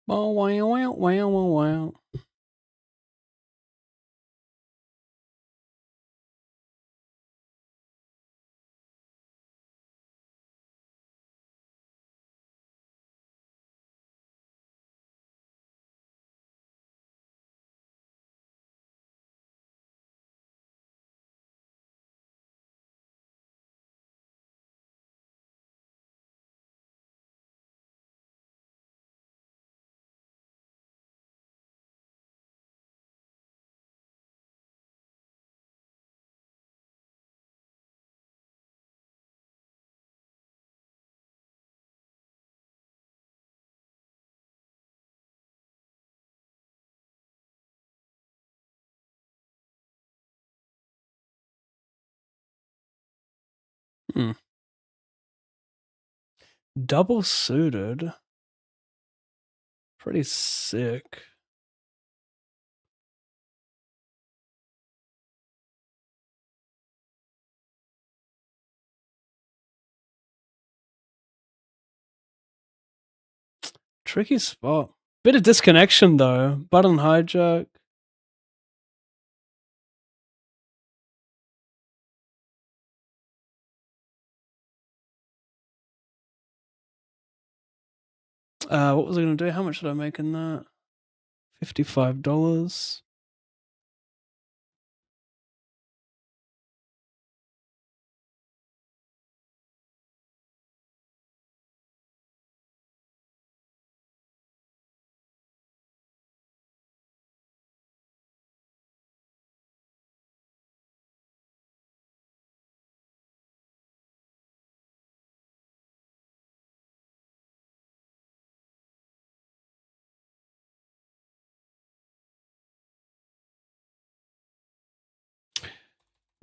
Wow, wow, wow, wow, wow, wow. Hmm. Double suited. Pretty sick. Tricky spot. Bit of disconnection though. Button hijack. What was I gonna do? How much did I make in that? $55.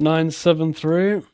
$973.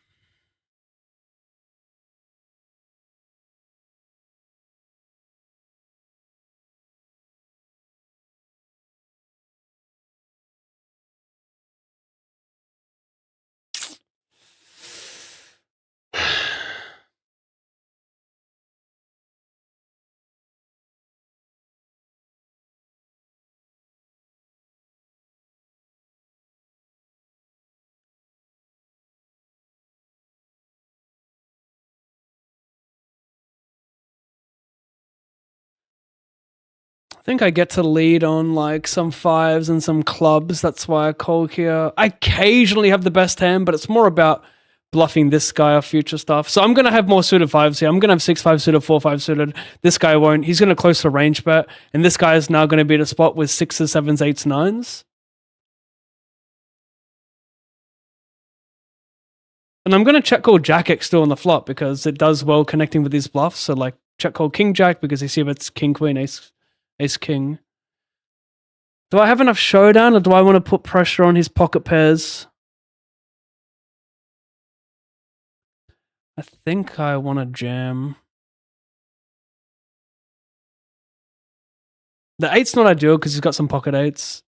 I think I get to lead on like some fives and some clubs. That's why I call here. I occasionally have the best hand, but it's more about bluffing this guy off future stuff. So I'm going to have more suited fives here. I'm going to have 6-5 suited, 4-5 suited. This guy won't. He's going to close to range bet. And this guy is now going to be at a spot with 6s, 7s, 8s, 9s. And I'm going to check call Jack X still on the flop because it does well connecting with these bluffs. So like check call King Jack because you see if it's King Queen, Ace King. Do I have enough showdown or do I want to put pressure on his pocket pairs? I think I want to jam. The 8's not ideal because he's got some pocket 8s.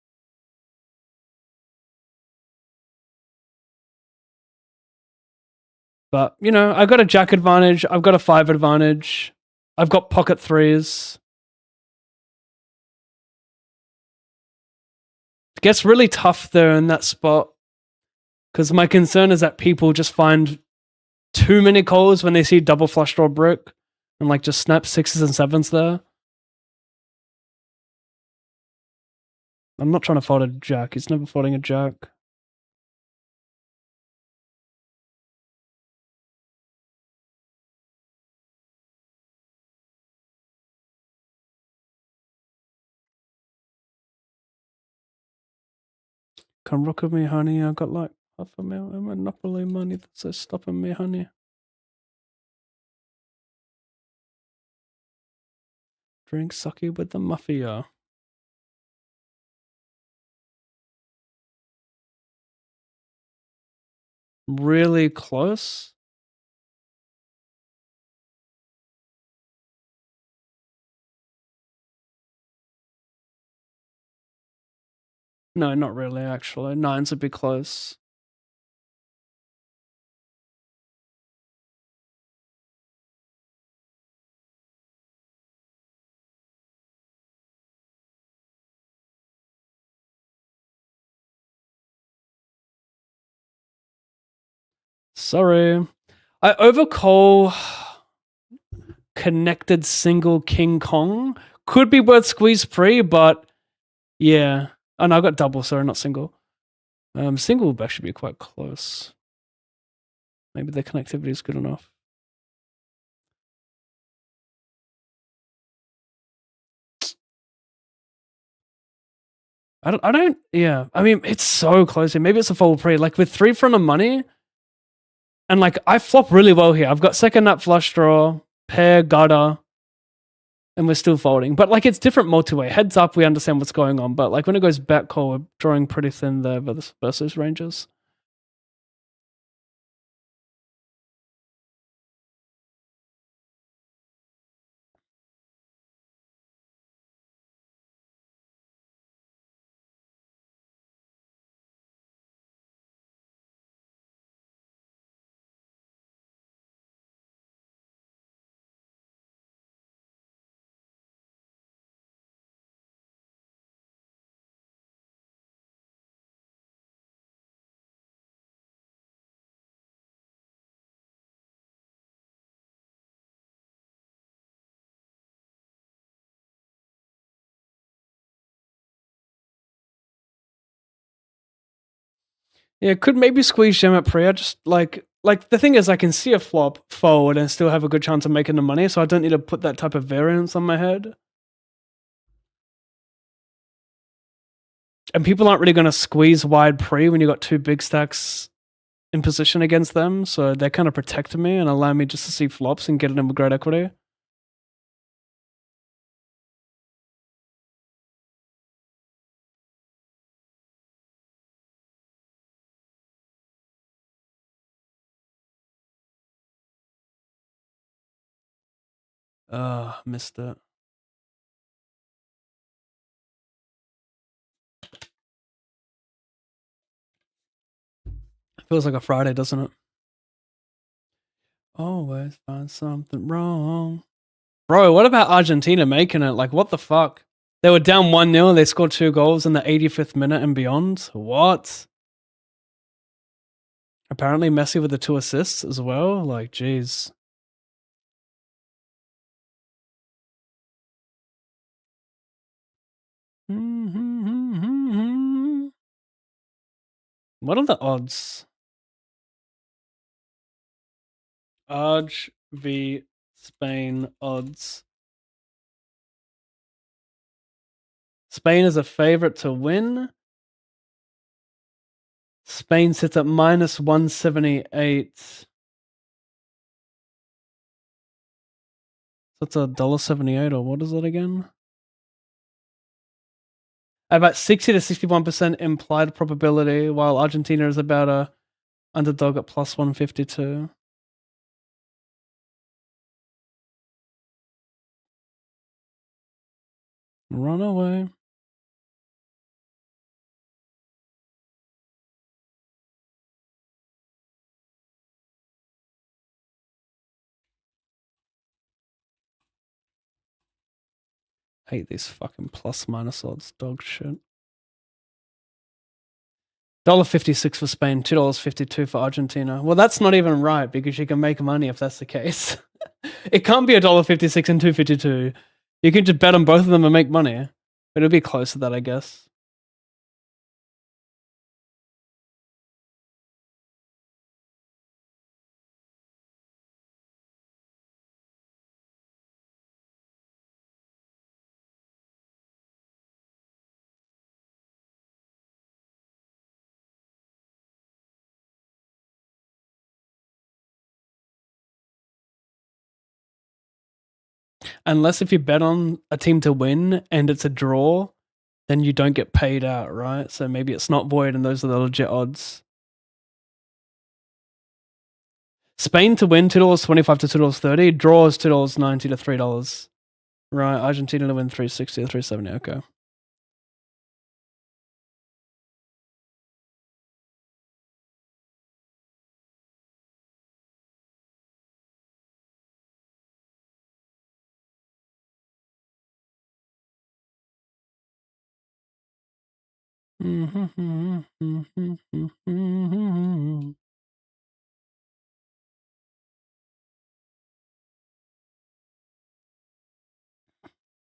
But, you know, I've got a Jack advantage. I've got a 5 advantage. I've got pocket 3s. It gets really tough there in that spot because my concern is that people just find too many calls when they see double flush draw brick and like just snap 6s and 7s there. I'm not trying to fold a Jack. He's never folding a Jack. Come rock with me, honey. I got like $500,000 in Monopoly money that's stopping me, honey. Drink sucky with the mafia. Really close. No, not really, actually. 9's a bit close. Sorry. I overcall connected single King Kong. Could be worth squeeze pre, but yeah. Oh no, I got double, sorry, not single. Single would actually be quite close. Maybe the connectivity is good enough. I don't, yeah. I mean, it's so close here. Maybe it's a fold pre. Like with 3 front of money, and like I flop really well here. I've got second nut flush draw, pair, gutter, and we're still folding. But like it's different multi-way. Heads up, we understand what's going on. But like when it goes back call, we're drawing pretty thin there versus ranges. Yeah, could maybe squeeze gem at pre. I just like the thing is I can see a flop forward and still have a good chance of making the money, so I don't need to put that type of variance on my head. And people aren't really going to squeeze wide pre when you got 2 big stacks in position against them, so they're kind of protecting me and allow me just to see flops and get it in with great equity. Missed it. Feels like a Friday, doesn't it? Always find something wrong. Bro, what about Argentina making it? Like, what the fuck? They were down 1-0, they scored 2 goals in the 85th minute and beyond. What? Apparently Messi with the 2 assists as well. Like, jeez. What are the odds? Arg v Spain odds. Spain is a favorite to win. Spain sits at minus 178. That's $1.78, or what is it again? About 60 to 61% implied probability, while Argentina is about a underdog at plus 152. Run away. Hate these fucking plus minus odds, dog shit. $1.56 for Spain, $2.52 for Argentina. Well, that's not even right because you can make money if that's the case. It can't be $1.56 and $2.52. You can just bet on both of them and make money. But it'll be close to that, I guess. Unless if you bet on a team to win and it's a draw, then you don't get paid out, right? So maybe it's not void and those are the legit odds. Spain to win, $2.25 to $2.30. Draws $2.90 to $3. Right, Argentina to win $3.60 to $3.70. Okay.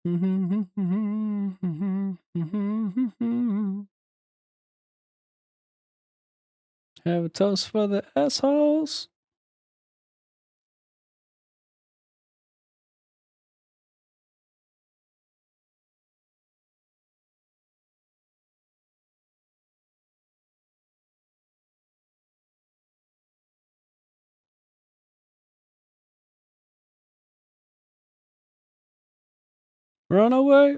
Have a toast for the assholes. Run away.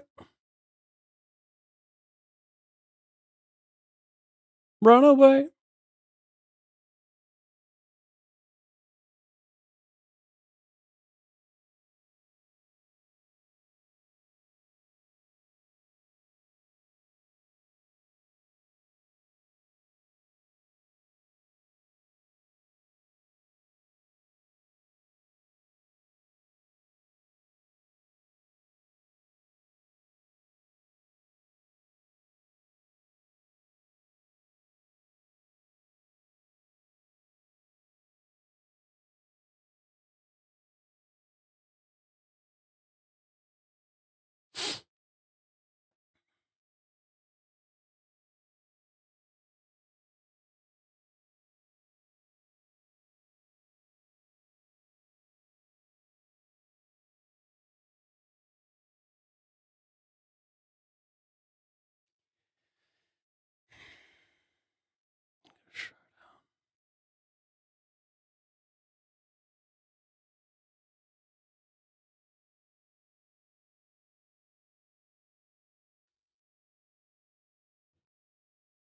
Run away.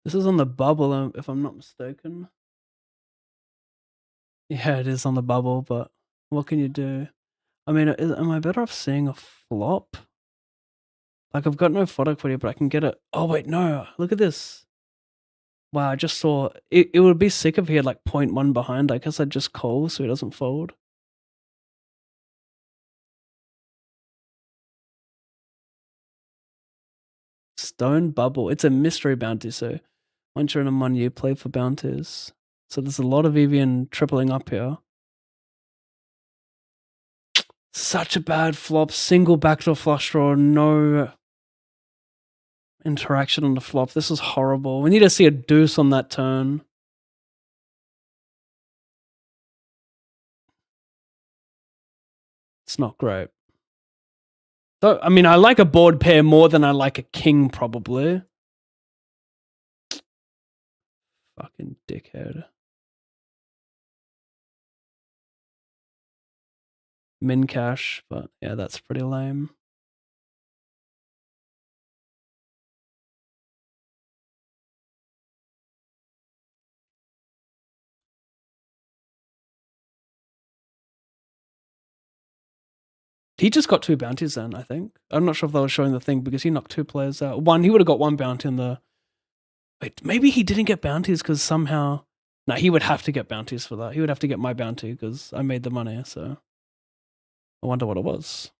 This is on the bubble, if I'm not mistaken. Yeah, it is on the bubble, but what can you do? I mean, am I better off seeing a flop? Like, I've got no photo equity, but I can get it. Oh, wait, no. Look at this. Wow, I just saw... It would be sick if he had, like, 0.1 behind. I guess I'd just call so he doesn't fold. Stone bubble. It's a mystery bounty, so once you're in a money, you play for bounties. So there's a lot of EV tripling up here. Such a bad flop. Single backdoor flush draw. No interaction on the flop. This is horrible. We need to see a deuce on that turn. It's not great. So, I mean, I like a board pair more than I like a king, probably. Fucking dickhead. Min cash, but yeah, that's pretty lame. He just got 2 bounties then, I think. I'm not sure if they were showing the thing because he knocked 2 players out. One, he would have got 1 bounty in the... Wait, maybe he didn't get bounties because somehow... No, he would have to get bounties for that. He would have to get my bounty because I made the money, so... I wonder what it was.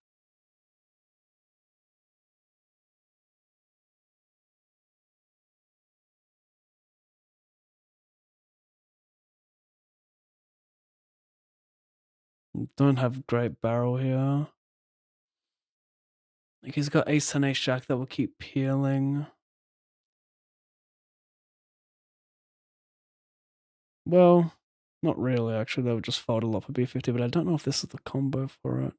Don't have great barrel here. Like, he's got ace 10 ace jack that will keep peeling. Well, not really, actually. They would just fold a lot for B50, but I don't know if this is the combo for it.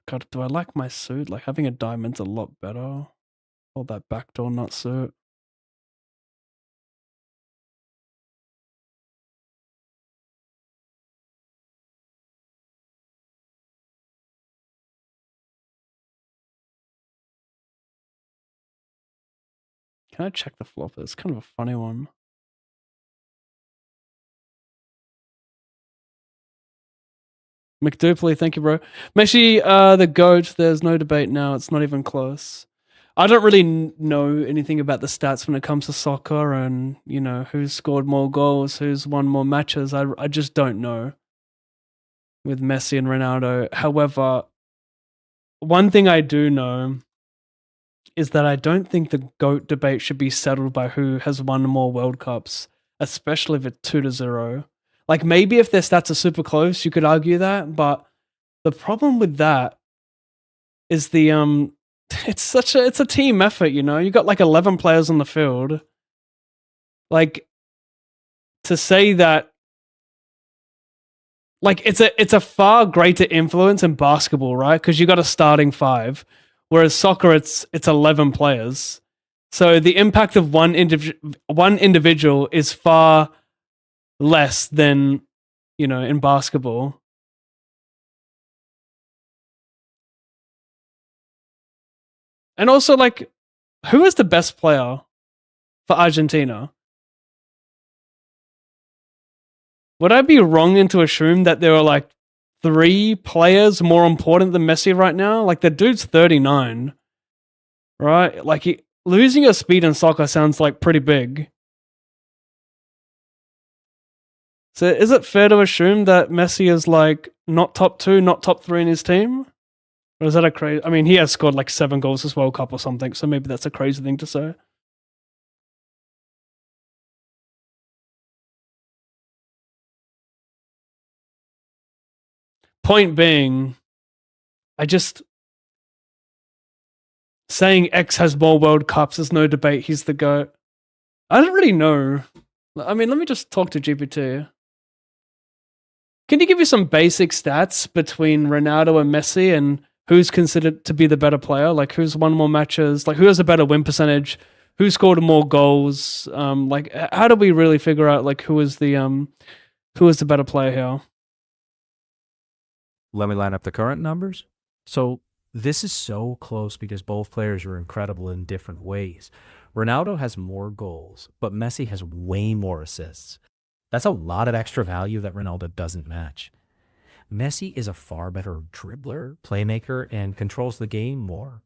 God, do I like my suit? Like, having a diamond's a lot better. Or that backdoor nut suit. Can I check the flop? It's kind of a funny one. McDupley, thank you, bro. Messi, the GOAT, there's no debate now. It's not even close. I don't really know anything about the stats when it comes to soccer and, you know, who's scored more goals, who's won more matches. I just don't know with Messi and Ronaldo. However, one thing I do know is that I don't think the GOAT debate should be settled by who has won more World Cups, especially if it's 2-0. Like, maybe if their stats are super close, you could argue that, but the problem with that is the it's a team effort, you know. You got like 11 players on the field. Like, to say that, like, it's a far greater influence in basketball, right? Because you got a starting 5, whereas soccer it's 11 players. So the impact of one individual is far less than, you know, in basketball. And also, like, who is the best player for Argentina? Would I be wrong to assume that there are like 3 players more important than Messi right now? Like, the dude's 39, right? Like, losing your speed in soccer sounds like pretty big. So is it fair to assume that Messi is like not top 2, not top 3 in his team? Or is that a crazy? I mean, he has scored like 7 goals this World Cup or something, so maybe that's a crazy thing to say. Point being, saying X has more World Cups, there's no debate, he's the GOAT. I don't really know. I mean, let me just talk to GPT. Can you give me some basic stats between Ronaldo and Messi and who's considered to be the better player? Like, who's won more matches? Like, who has a better win percentage? Who scored more goals? Like, how do we really figure out like who is the better player here? Let me line up the current numbers. So this is so close because both players are incredible in different ways. Ronaldo has more goals, but Messi has way more assists. That's a lot of extra value that Ronaldo doesn't match. Messi is a far better dribbler, playmaker, and controls the game more.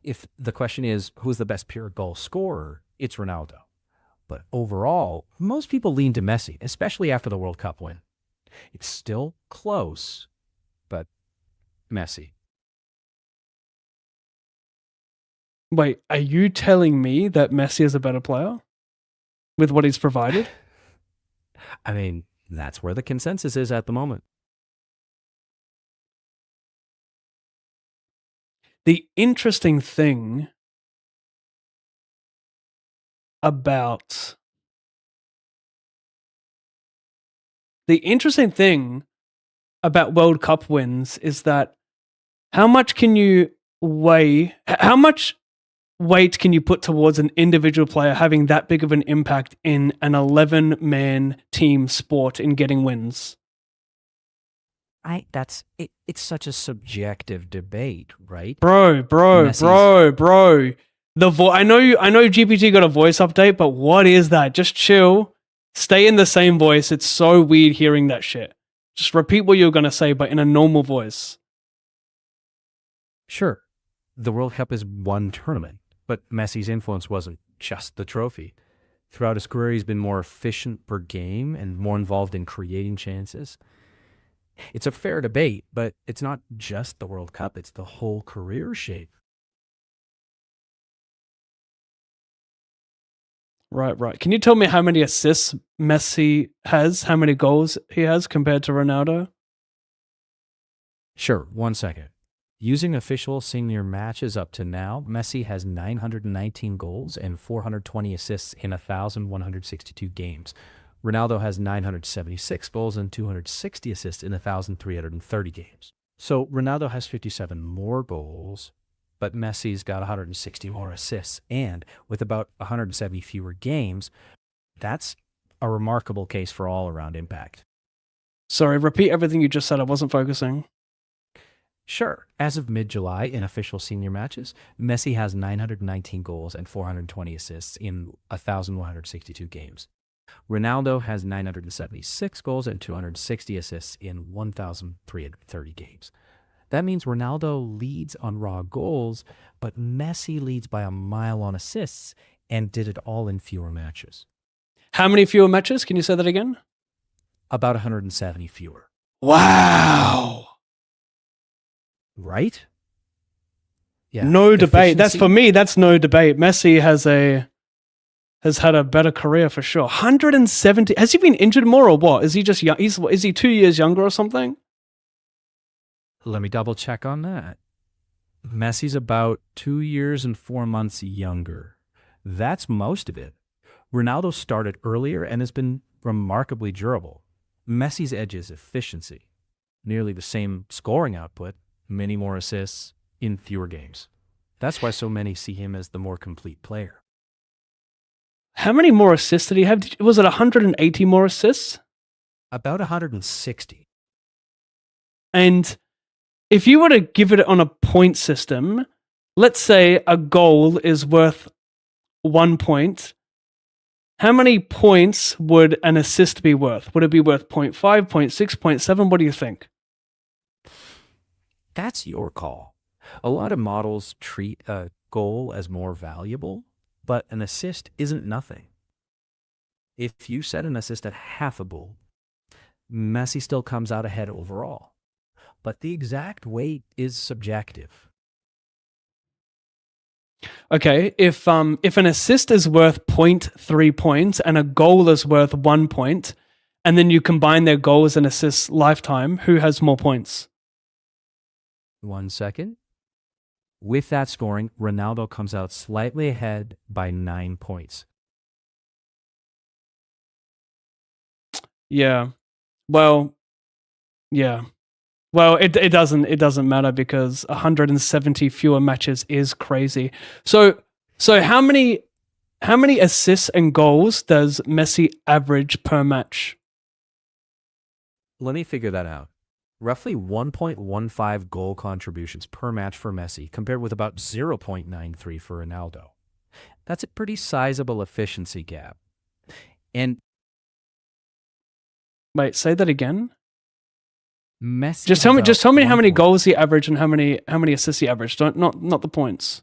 If the question is, who's the best pure goal scorer, it's Ronaldo. But overall, most people lean to Messi, especially after the World Cup win. It's still close, but Messi. Wait, are you telling me that Messi is a better player with what he's provided? I mean, that's where the consensus is at the moment. The interesting thing about World Cup wins is that how much weight can you put towards an individual player having that big of an impact in an 11-man team sport in getting wins? It's such a subjective debate, right? Bro. I know GPT got a voice update, but what is that? Just chill. Stay in the same voice. It's so weird hearing that shit. Just repeat what you're gonna say, but in a normal voice. Sure, the World Cup is one tournament, but Messi's influence wasn't just the trophy. Throughout his career, he's been more efficient per game and more involved in creating chances. It's a fair debate, but it's not just the World Cup, it's the whole career shape. Right. Can you tell me how many assists Messi has, how many goals he has compared to Ronaldo? Sure, 1 second. Using official senior matches up to now, Messi has 919 goals and 420 assists in 1,162 games. Ronaldo has 976 goals and 260 assists in 1,330 games. So Ronaldo has 57 more goals, but Messi's got 160 more assists. And with about 170 fewer games, that's a remarkable case for all-around impact. Sorry, repeat everything you just said. I wasn't focusing. Sure. As of mid-July in official senior matches, Messi has 919 goals and 420 assists in 1,162 games. Ronaldo has 976 goals and 260 assists in 1,330 games. That means Ronaldo leads on raw goals, but Messi leads by a mile on assists and did it all in fewer matches. How many fewer matches? Can you say that again? About 170 fewer. Wow. Right? Yeah. No debate. That's for me. That's no debate. Messi has had a better career for sure. 170. Has he been injured more or what? Is he just young? Is he 2 years younger or something? Let me double check on that. Messi's about 2 years and 4 months younger. That's most of it. Ronaldo started earlier and has been remarkably durable. Messi's edge is efficiency. Nearly the same scoring output, many more assists in fewer games. That's why so many see him as the more complete player. How many more assists did he have? Was it 180 more assists? About 160. And if you were to give it on a point system, let's say a goal is worth 1 point. How many points would an assist be worth? Would it be worth 0.5, 0.6, 0.7? What do you think? That's your call. A lot of models treat a goal as more valuable, but an assist isn't nothing. If you set an assist at half a bull, Messi still comes out ahead overall. But the exact weight is subjective. Okay, if an assist is worth 0.3 points and a goal is worth 1 point, and then you combine their goals and assists lifetime, who has more points? 1 second. With that scoring, Ronaldo comes out slightly ahead by 9 points. Yeah. Well, yeah. Well, it doesn't matter because 170 fewer matches is crazy. So how many assists and goals does Messi average per match? Let me figure that out. Roughly 1.15 goal contributions per match for Messi, compared with about 0.93 for Ronaldo. That's a pretty sizable efficiency gap. And Wait, say that again. Messi Just tell me how many 1 goals he averaged and how many assists he averaged. Not the points.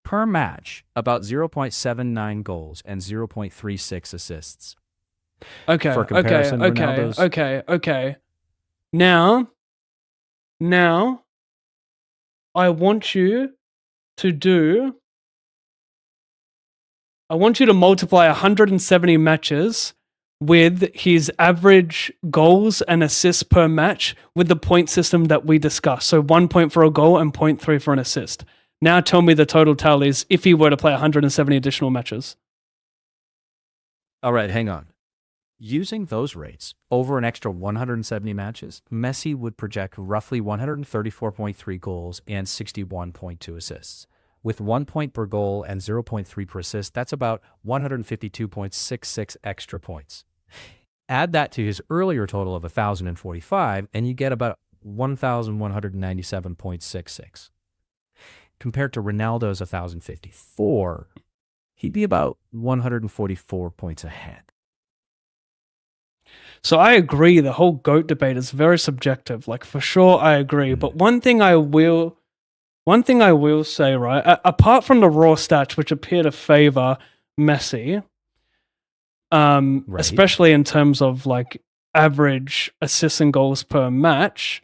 per match, about 0.79 goals and 0.36 assists. Okay. For comparison, Ronaldo's- Okay. Now I want you to multiply 170 matches with his average goals and assists per match with the point system that we discussed. So 1 point for a goal and 0.3 for an assist. Now tell me the total tallies if he were to play 170 additional matches. All right, hang on. Using those rates over an extra 170 matches, Messi would project roughly 134.3 goals and 61.2 assists. With 1 point per goal and 0.3 per assist, that's about 152.66 extra points. Add that to his earlier total of 1,045, and you get about 1,197.66. Compared to Ronaldo's 1,054, he'd be about 144 points ahead. So I agree, the whole GOAT debate is very subjective. Like, for sure, I agree. But one thing I will say, right, apart from the raw stats, which appear to favor Messi, especially in terms of like average assists and goals per match,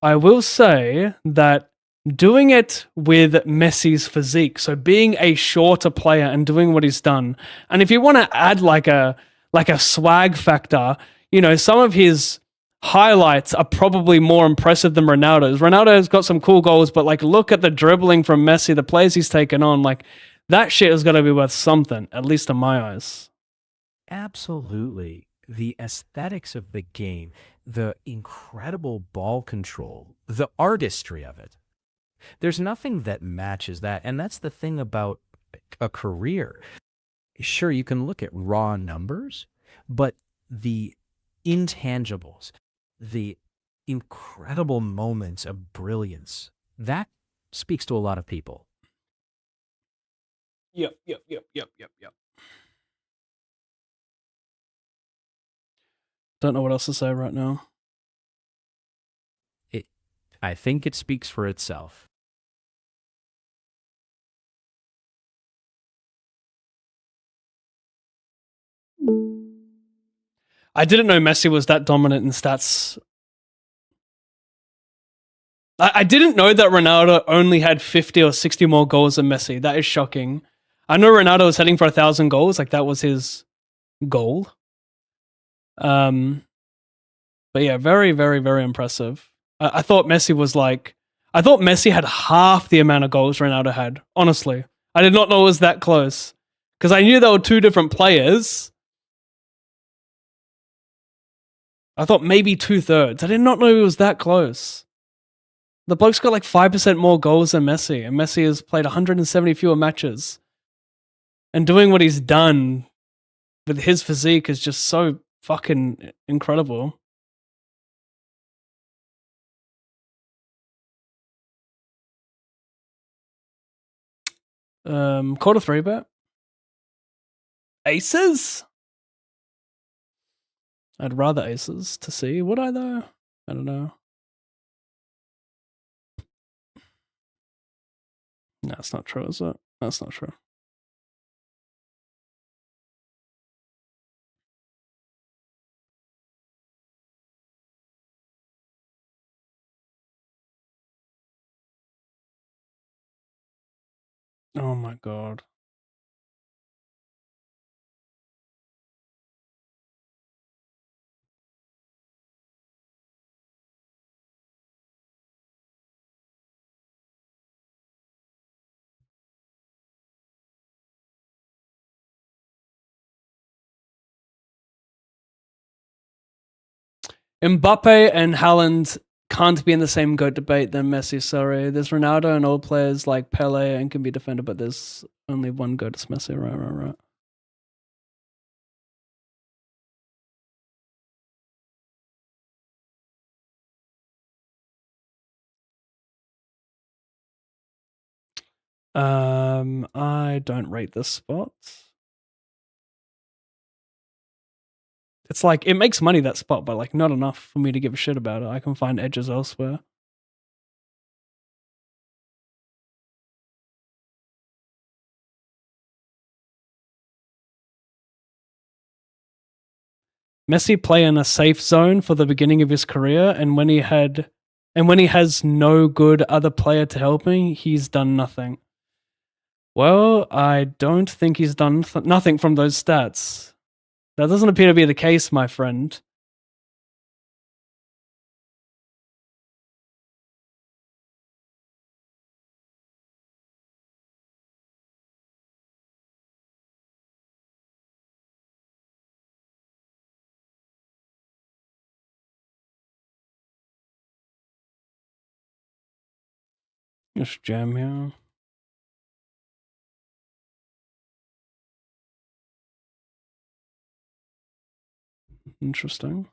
I will say that doing it with Messi's physique, so being a shorter player and doing what he's done, and if you want to add like a swag factor, you know, some of his highlights are probably more impressive than Ronaldo's. Ronaldo's got some cool goals, but like, look at the dribbling from Messi, the plays he's taken on. Like, that shit has got to be worth something, at least in my eyes. Absolutely. The aesthetics of the game, the incredible ball control, the artistry of it. There's nothing that matches that. And that's the thing about a career. Sure, you can look at raw numbers, but the intangibles, the incredible moments of brilliance, that speaks to a lot of people. Yep. Don't know what else to say right now. I think it speaks for itself. I didn't know Messi was that dominant in stats. I didn't know that Ronaldo only had 50 or 60 more goals than Messi. That is shocking. I know Ronaldo was heading for 1,000 goals. Like, that was his goal. But yeah, very, very, very impressive. I thought Messi was like, I thought Messi had half the amount of goals Ronaldo had. Honestly, I did not know it was that close because I knew there were two different players. I thought maybe 2/3. I did not know it was that close. The bloke's got like 5% more goals than Messi, and Messi has played 170 fewer matches. And doing what he's done with his physique is just so fucking incredible. Quarter 3 bet. Aces? I'd rather aces to see. Would I though? I don't know. No, it's not true, is it? That's not true. Oh my god. Mbappe and Haaland can't be in the same GOAT debate than Messi, sorry. There's Ronaldo and old players like Pele and can be defended, but there's only one GOAT, it's Messi, right. I don't rate this spot. It's like, it makes money, that spot, but like not enough for me to give a shit about it. I can find edges elsewhere. Messi play in a safe zone for the beginning of his career, and when he has no good other player to help me, he's done nothing. Well, I don't think he's done nothing from those stats. That doesn't appear to be the case, my friend. Just jam here. Interesting.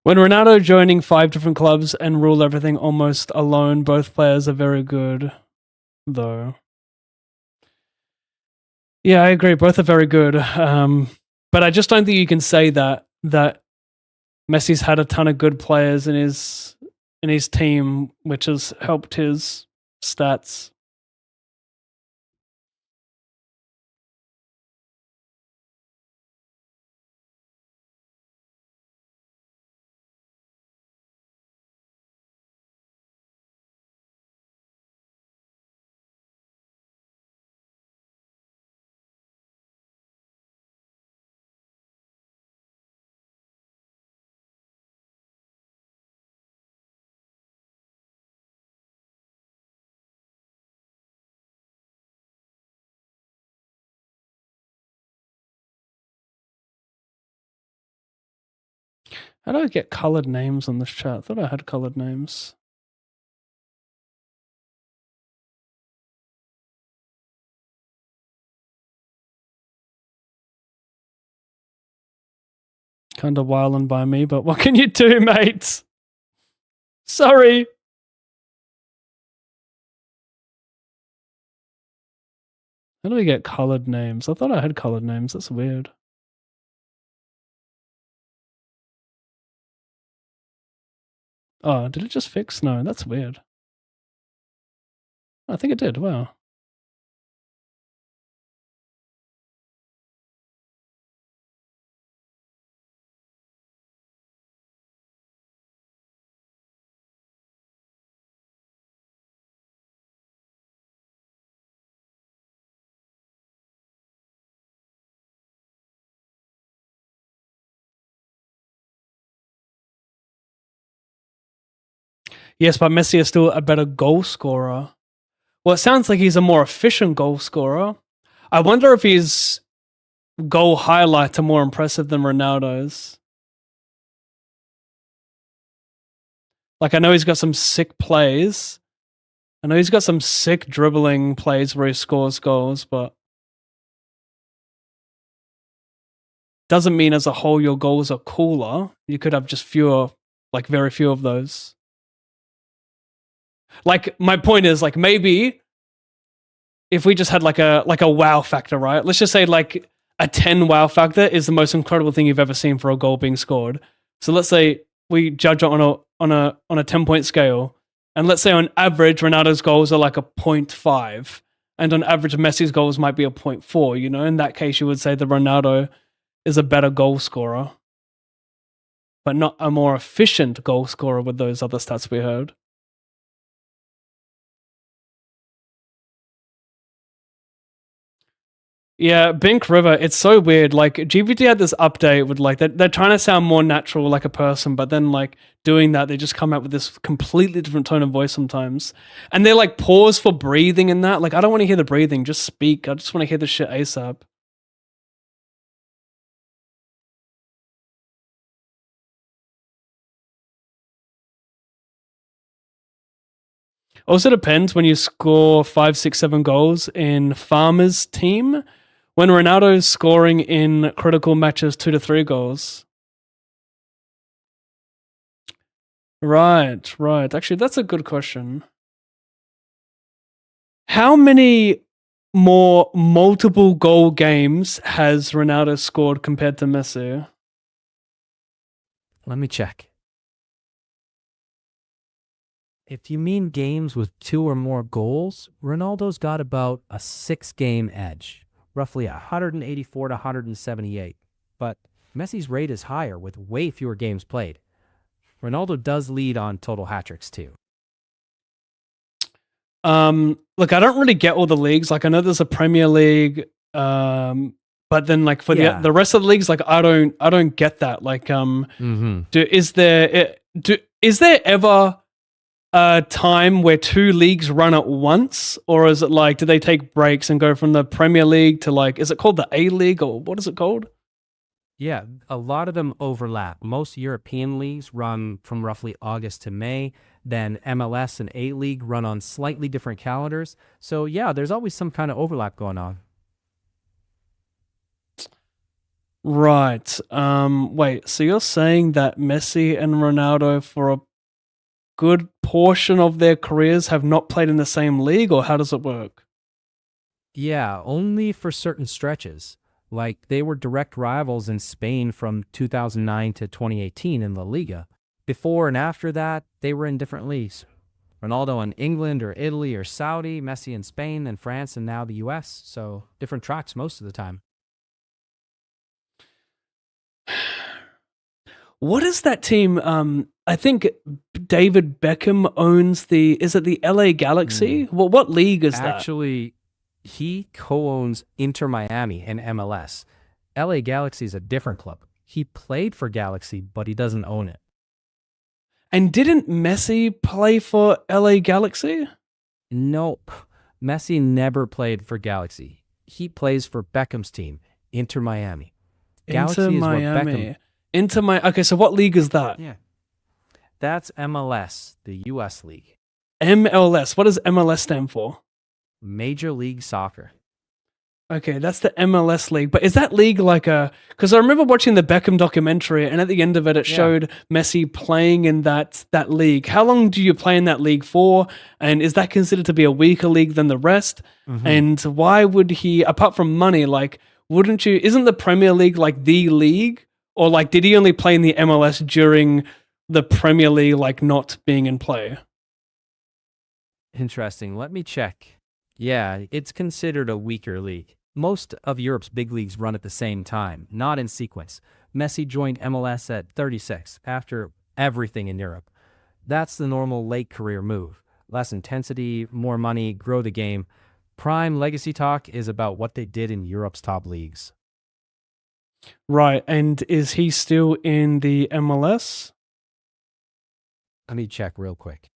When Ronaldo joining 5 different clubs and rule everything almost alone, both players are very good, though. Yeah, I agree. Both are very good. But I just don't think you can say that Messi's had a ton of good players in his team, which has helped his stats. How do I get colored names on this chat? I thought I had colored names. Kinda wildin' by me, but what can you do, mate? Sorry. How do we get colored names? I thought I had colored names. That's weird. Oh, did it just fix? No, that's weird. I think it did. Wow. Yes, but Messi is still a better goal scorer. Well, it sounds like he's a more efficient goal scorer. I wonder if his goal highlights are more impressive than Ronaldo's. Like, I know he's got some sick plays. I know he's got some sick dribbling plays where he scores goals, but doesn't mean as a whole your goals are cooler. You could have just fewer, like very few of those. Like, my point is, like, maybe if we just had like a wow factor, right? Let's just say like a 10 wow factor is the most incredible thing you've ever seen for a goal being scored. So let's say we judge it on a 10-point scale, and let's say on average Ronaldo's goals are like a 0.5, and on average Messi's goals might be a 0.4. You know, in that case, you would say that Ronaldo is a better goal scorer, but not a more efficient goal scorer with those other stats we heard. Yeah, Bink River, it's so weird. Like, GPT had this update with like they're trying to sound more natural like a person, but then like doing that, they just come out with this completely different tone of voice sometimes. And they like pause for breathing and that. Like, I don't want to hear the breathing, just speak. I just want to hear the shit ASAP. Also depends when you score 5, 6, 7 goals in Farmer's team. When Ronaldo's scoring in critical matches 2 to 3 goals. Right. Actually, that's a good question. How many more multiple goal games has Ronaldo scored compared to Messi? Let me check. If you mean games with 2 or more goals, Ronaldo's got about a 6-game edge, roughly 184 to 178. But Messi's rate is higher with way fewer games played. Ronaldo does lead on total hat-tricks too. Look, I don't really get all the leagues. Like, I know there's a Premier League, but then like for the rest of the leagues, like I don't get that. Like, is there ever a time where 2 leagues run at once, or is it like, do they take breaks and go from the Premier League to like, is it called the A League, or what is it called? Yeah, a lot of them overlap. Most European leagues run from roughly August to May. Then MLS and A-League run on slightly different calendars. So yeah, there's always some kind of overlap going on. Right. Wait, so you're saying that Messi and Ronaldo for a good portion of their careers have not played in the same league, or how does it work? Yeah, only for certain stretches. Like, they were direct rivals in Spain from 2009 to 2018 in La Liga. Before and after that, they were in different leagues. Ronaldo in England or Italy or Saudi, Messi in Spain and France, and now the US. So different tracks most of the time. What is that team? I think David Beckham owns is it the LA Galaxy? Well, what league is that? Actually, he co-owns Inter Miami and MLS. LA Galaxy is a different club. He played for Galaxy, but he doesn't own it. And didn't Messi play for LA Galaxy? Nope. Messi never played for Galaxy. He plays for Beckham's team, Inter Miami. Galaxy Inter is what Miami. Beckham... Okay, so what league is that? Yeah. That's MLS, the US league. MLS. What does MLS stand for? Major League Soccer. Okay, that's the MLS league. But is that league like because I remember watching the Beckham documentary, and at the end of it, showed Messi playing in that league. How long do you play in that league for? And is that considered to be a weaker league than the rest? And why would he, apart from money, like, isn't the Premier League like the league? Or like, did he only play in the MLS during the Premier League, like, not being in play? Interesting. Let me check. Yeah, it's considered a weaker league. Most of Europe's big leagues run at the same time, not in sequence. Messi joined MLS at 36, after everything in Europe. That's the normal late career move. Less intensity, more money, grow the game. Prime legacy talk is about what they did in Europe's top leagues. Right, and is he still in the MLS? Let me check real quick.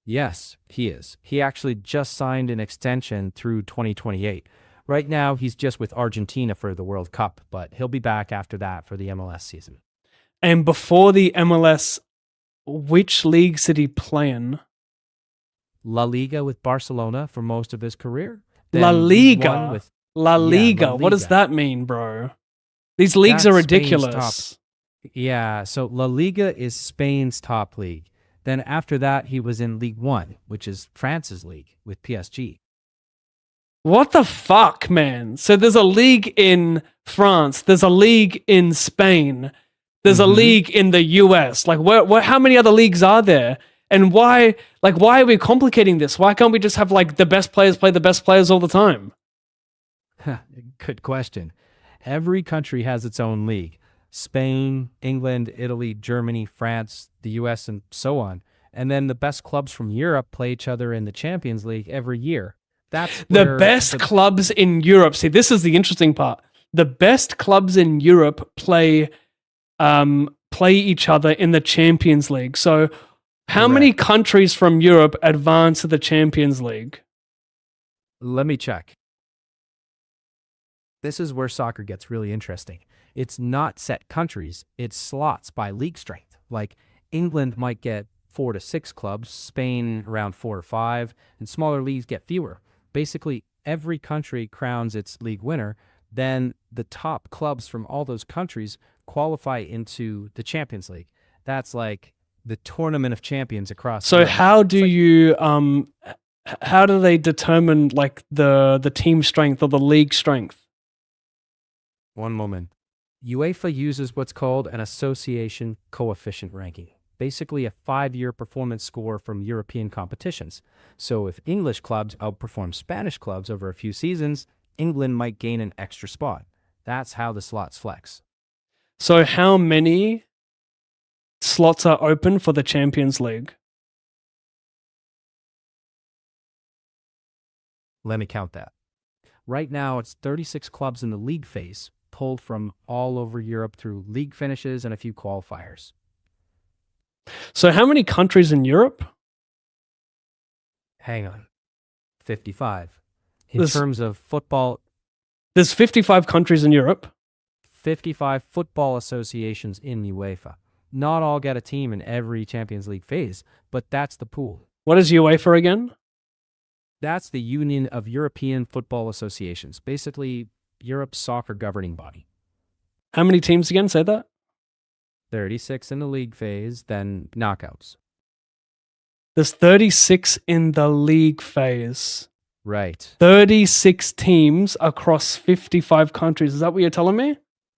Yes, he is. He actually just signed an extension through 2028. Right now, he's just with Argentina for the World Cup, but he'll be back after that for the MLS season. And before the MLS, which leagues did he play in? La Liga with Barcelona for most of his career. La Then League One Liga. with La Liga. La What does Liga. that mean, bro? These leagues That's are Spain's ridiculous. Yeah, so La Liga is Spain's top league. Then after that, he was in League One, which is France's league with PSG. What the fuck, man? So there's a league in France. There's a league in Spain. There's a league in the US. Like, how many other leagues are there? And why are we complicating this? Why can't we just have like the best players play the best players all the time? Good question. Every country has its own league. Spain, England, Italy, Germany, France, the US, and so on. And then the best clubs from Europe play each other in the Champions League every year. That's The where best clubs in Europe. See, this is the interesting part. The best clubs in Europe play each other in the Champions League. So, how many countries from Europe advance to the Champions League? Let me check. This is where soccer gets really interesting. It's not set countries, it's slots by league strength. Like England might get 4 to 6 clubs, Spain around 4 or 5, and smaller leagues get fewer. Basically, every country crowns its league winner, then the top clubs from all those countries qualify into the Champions League. That's like the tournament of champions across. So Europe. how do you how do they determine like the team strength or the league strength? One moment. UEFA uses what's called an association coefficient ranking, basically a 5-year performance score from European competitions. So if English clubs outperform Spanish clubs over a few seasons, England might gain an extra spot. That's how the slots flex. So how many slots are open for the Champions League? Let me count that. Right now, it's 36 clubs in the league phase, pulled from all over Europe through league finishes and a few qualifiers. So how many countries in Europe? Hang on. 55. In There's- terms of football, There's 55 countries in Europe. 55 football associations in UEFA. Not all get a team in every Champions League phase, but that's the pool. What is UEFA again? That's the Union of European Football Associations, basically Europe's soccer governing body. How many teams again? Say that. 36 in the league phase, then knockouts. There's 36 in the league phase. Right. 36 teams across 55 countries. Is that what you're telling me?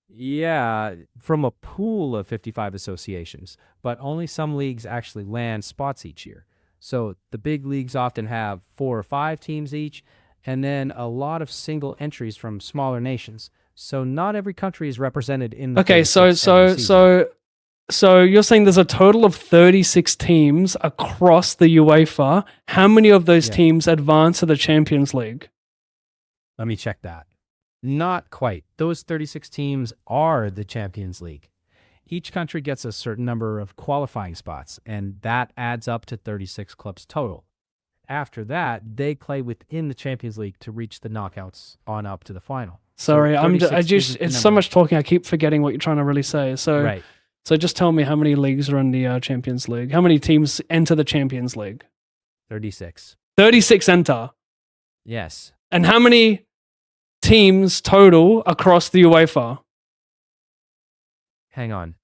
Yeah, from a pool of 55 associations, but only some leagues actually land spots each year. So the big leagues often have 4 or 5 teams each, and then a lot of single entries from smaller nations. So not every country is represented in the Okay, 36 every season. so you're saying there's a total of 36 teams across the UEFA. How many of those Yeah. teams advance to the Champions League? Let me check that. Not quite. Those 36 teams are the Champions League. Each country gets a certain number of qualifying spots, and that adds up to 36 clubs total. After that, they play within the Champions League to reach the knockouts on up to the final. Sorry, So I 36 just isn't the it's so number. much talking. I keep forgetting what you're trying to really say. So Right. So just tell me how many leagues are in the Champions League. How many teams enter the Champions League? 36. 36 enter. Yes. And how many teams total across the UEFA? Hang on.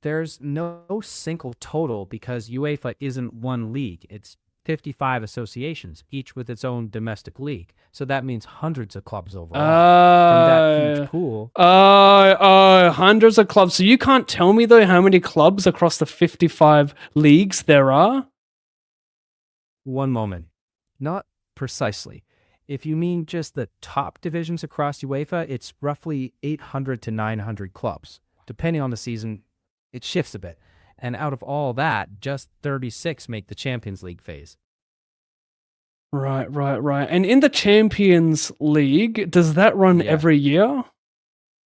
There's no single total because UEFA isn't one league. It's 55 associations, each with its own domestic league. So that means hundreds of clubs overall. From that huge pool. Hundreds of clubs. So you can't tell me though how many clubs across the 55 leagues there are? One moment. Not precisely. If you mean just the top divisions across UEFA, it's roughly 800 to 900 clubs. Depending on the season, it shifts a bit. And out of all that, just 36 make the Champions League phase. Right. And in the Champions League, does that run Yeah. every year?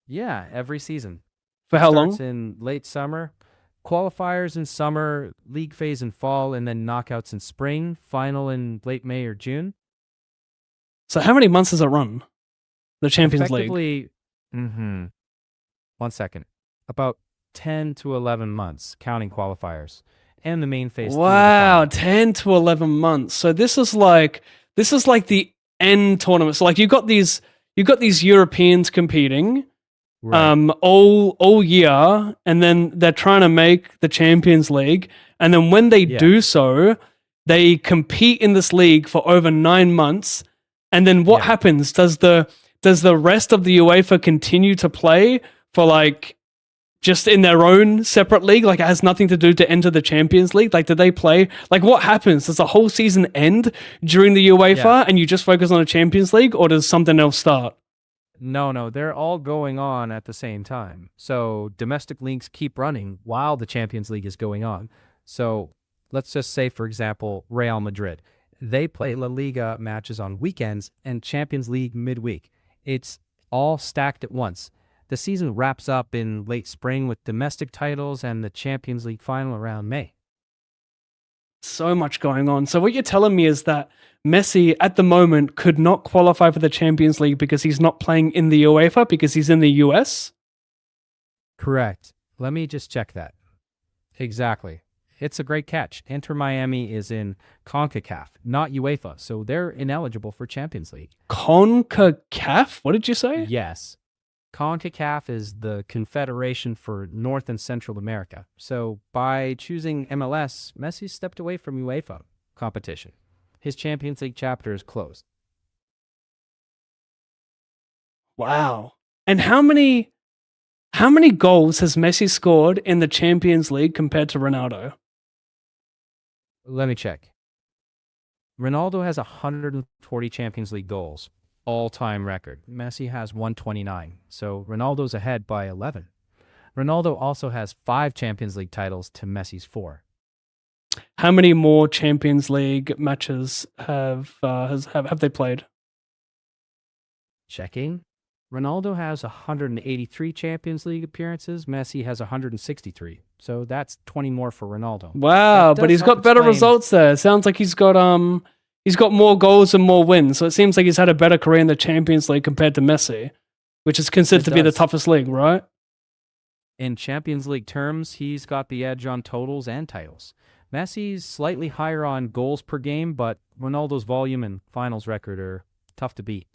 Yeah, every season. For how Starts long? in late summer. qualifiers in summer, league phase in fall, and then knockouts in spring, final in late May or June. So how many months does it run? The Champions League. Effectively, 1 second. About 10 to 11 months, counting qualifiers. And the main phase. Wow, 10 to 11 months. So this is like the end tournament. So like you got these Europeans competing Right. all year, and then they're trying to make the Champions League, and then when they do so, they compete in this league for over 9 months, and then what happens? Does the rest of the UEFA continue to play for like just in their own separate league? Like it has nothing to do to enter the Champions League? Like do they play? Like what happens? Does the whole season end during the UEFA and you just focus on the Champions League, or does something else start? No, they're all going on at the same time. So domestic leagues keep running while the Champions League is going on. So let's just say, for example, Real Madrid. They play La Liga matches on weekends and Champions League midweek. It's all stacked at once. The season wraps up in late spring with domestic titles and the Champions League final around May. So much going on. So what you're telling me is that Messi at the moment could not qualify for the Champions League because he's not playing in the UEFA because he's in the US? Correct. Let me just check that. Exactly. It's a great catch. Inter Miami is in CONCACAF, not UEFA, so they're ineligible for Champions League. CONCACAF? What did you say? Yes. CONCACAF is the confederation for North and Central America. So by choosing MLS, Messi stepped away from UEFA competition. His Champions League chapter is closed. Wow. And how many goals has Messi scored in the Champions League compared to Ronaldo? Let me check. Ronaldo has 140 Champions League goals, all-time record. Messi has 129, so Ronaldo's ahead by 11. Ronaldo also has 5 Champions League titles to Messi's 4. How many more Champions League matches have they played? Checking. Ronaldo has 183 Champions League appearances. Messi has 163. So that's 20 more for Ronaldo. Wow, That but does he's help got better explain- results there. It sounds like he's got more goals and more wins. So it seems like he's had a better career in the Champions League compared to Messi, which is considered to be the does. toughest league, right? In Champions League terms, he's got the edge on totals and titles. Messi's slightly higher on goals per game, but Ronaldo's volume and finals record are tough to beat.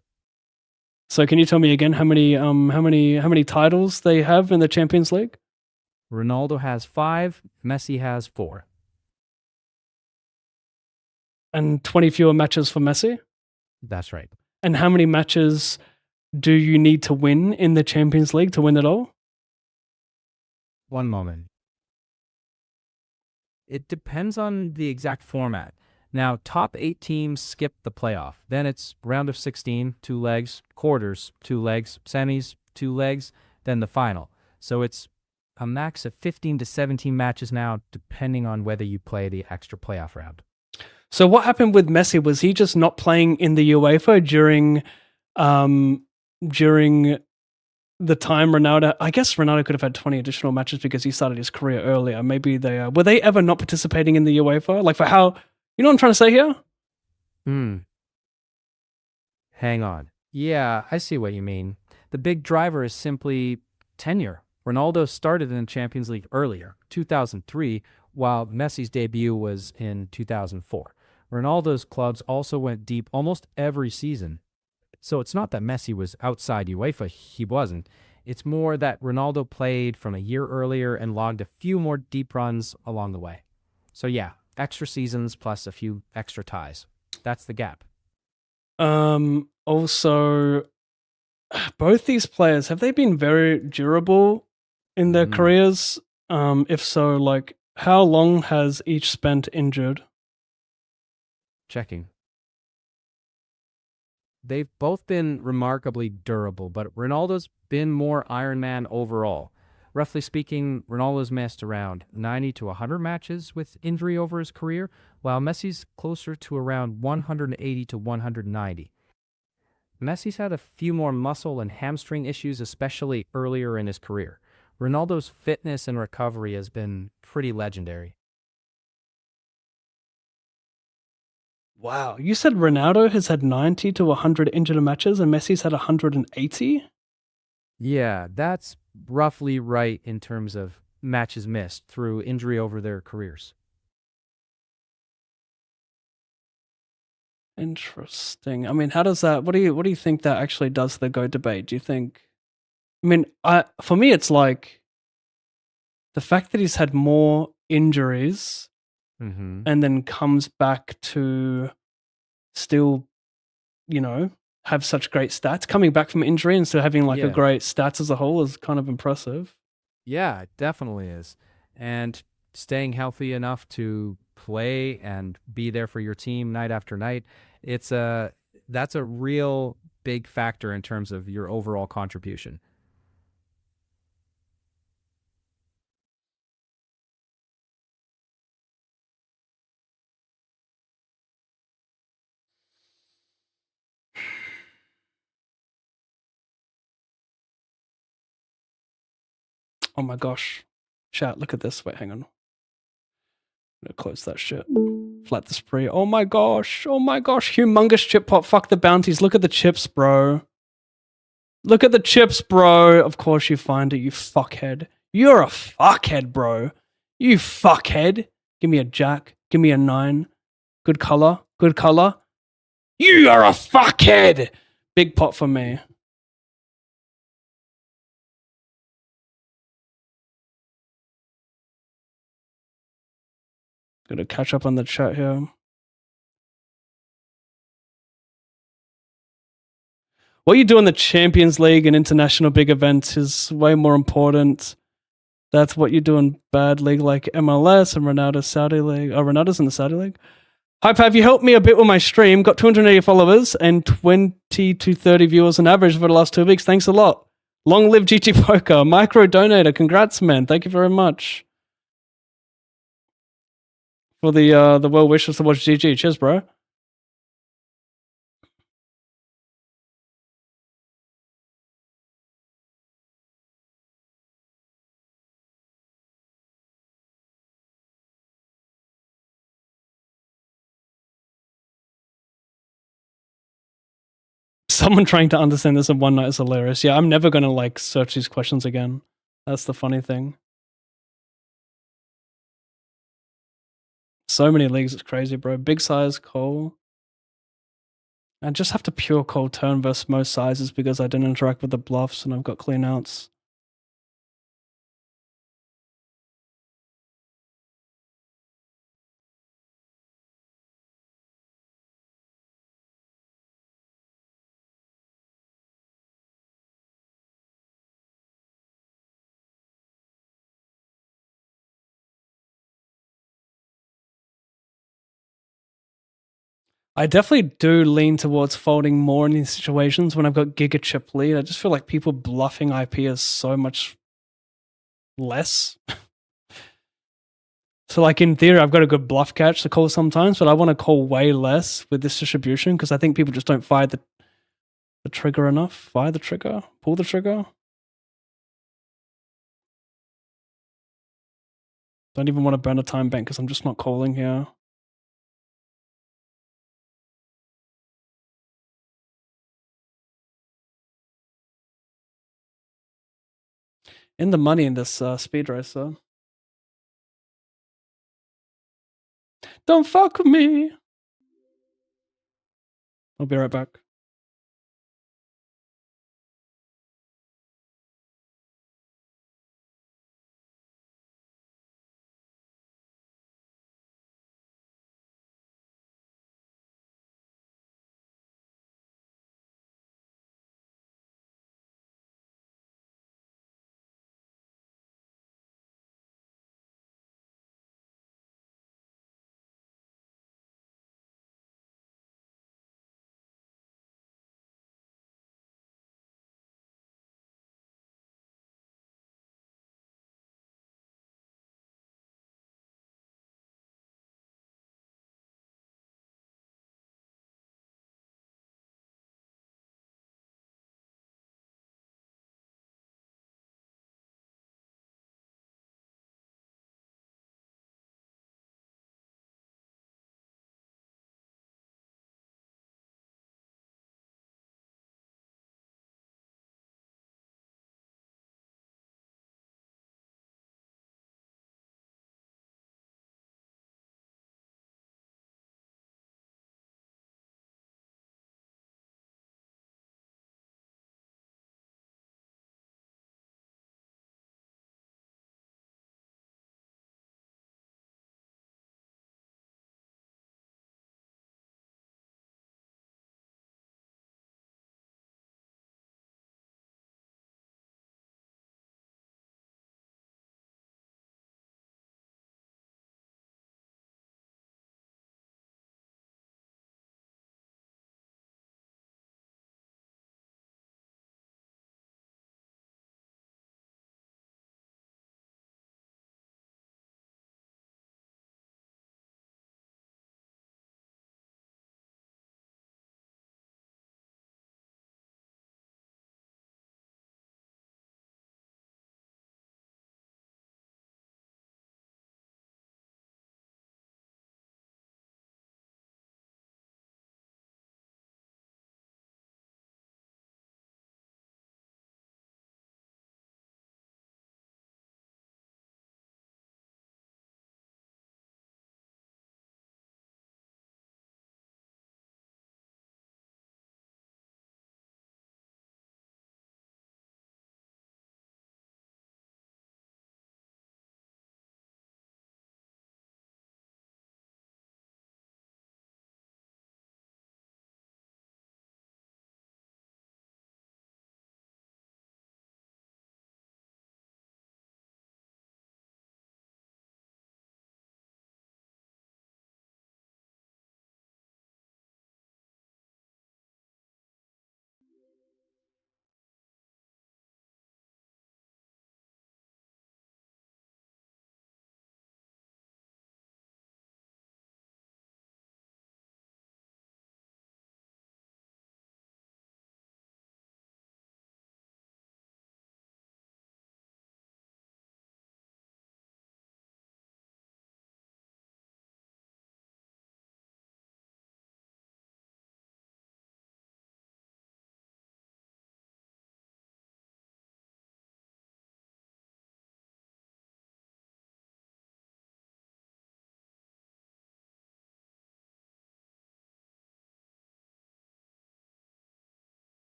So can you tell me again how many titles they have in the Champions League? Ronaldo has 5, Messi has 4. And 20 fewer matches for Messi? That's right. And how many matches do you need to win in the Champions League to win it all? 1 moment. It depends on the exact format. Now, top 8 teams skip the playoff. Then it's round of 16, 2 legs, quarters, 2 legs, semis, 2 legs, then the final. So it's a max of 15 to 17 matches now, depending on whether you play the extra playoff round. So what happened with Messi? Was he just not playing in the UEFA during the time Ronaldo? I guess Ronaldo could have had 20 additional matches because he started his career earlier. Maybe they were they ever not participating in the UEFA? Like for how, you know what I'm trying to say here? Hang on. Yeah, I see what you mean. The big driver is simply tenure. Ronaldo started in the Champions League earlier, 2003, while Messi's debut was in 2004. Ronaldo's clubs also went deep almost every season. So it's not that Messi was outside UEFA, he wasn't. It's more that Ronaldo played from a year earlier and logged a few more deep runs along the way. So yeah, extra seasons plus a few extra ties. That's the gap. Also, both these players, have they been very durable in their careers? If so, like how long has each spent injured? Checking. They've both been remarkably durable, but Ronaldo's been more Iron Man overall. Roughly speaking, Ronaldo's missed around 90 to 100 matches with injury over his career, while Messi's closer to around 180 to 190. Messi's had a few more muscle and hamstring issues, especially earlier in his career. Ronaldo's fitness and recovery has been pretty legendary. Wow. You said Ronaldo has had 90 to 100 injured matches and Messi's had 180? Yeah, that's roughly right in terms of matches missed through injury over their careers. Interesting. I mean, how does that what do you think that actually does to the GOAT debate? Do you think I mean, for me it's like the fact that he's had more injuries Mm-hmm. and then comes back to still, you know, have such great stats. Coming back from injury and still having like a Yeah. great stats as a whole is kind of impressive. Yeah, it definitely is. And staying healthy enough to play and be there for your team night after night, that's a real big factor in terms of your overall contribution. Oh my gosh. Chat, look at this. Wait, hang on. I'm gonna close that shit. Flat the spree. Oh my gosh. Oh my gosh. Humongous chip pot. Fuck the bounties. Look at the chips, bro. Look at the chips, bro. Of course you find it, you fuckhead. You're a fuckhead, bro. You fuckhead. Give me a jack. Give me a 9. Good color. Good color. You are a fuckhead. Big pot for me. Gotta catch up on the chat here. What you do in the Champions League and international big events is way more important. That's what you do in bad league like MLS and Ronaldo's Saudi League. Oh, Ronaldo's in the Saudi League. Hi, Pav, you helped me a bit with my stream. Got 280 followers and 20 to 30 viewers on average for the last 2 weeks. Thanks a lot. Long live GG Poker. Micro donator. Congrats, man. Thank you very much for the well wishes to watch GG. Cheers, bro. Someone trying to understand this in one night is hilarious. Yeah, I'm never gonna like search these questions again. That's the funny thing. So many leagues, it's crazy, bro. Big size call. I just have to pure call turn versus most sizes because I didn't interact with the bluffs and I've got clean outs. I definitely do lean towards folding more in these situations when I've got giga chip lead. I just feel like people bluffing IP is so much less. So like in theory, I've got a good bluff catch to call sometimes, but I want to call way less with this distribution because I think people just don't fire the trigger enough. Fire the trigger, pull the trigger. Don't even want to burn a time bank because I'm just not calling here. In the money in this speed racer. Don't fuck with me. I'll be right back.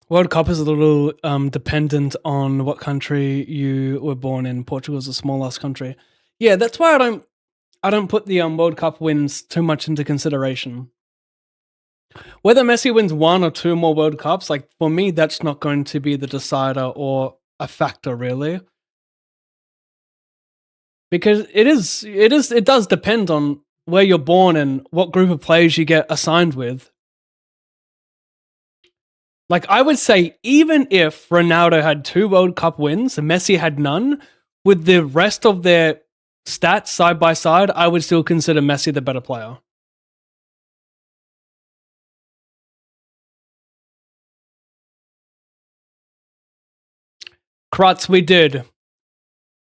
World Cup is a little dependent on what country you were born in. Portugal is a small ass country. Yeah, that's why I don't put the World Cup wins too much into consideration. Whether Messi wins 1 or 2 more World Cups, like for me, that's not going to be the decider or a factor really, because it does depend on where you're born and what group of players you get assigned with. Like I would say, even if Ronaldo had 2 World Cup wins and Messi had none, with the rest of their stats side by side, I would still consider Messi the better player. Krutz, we did.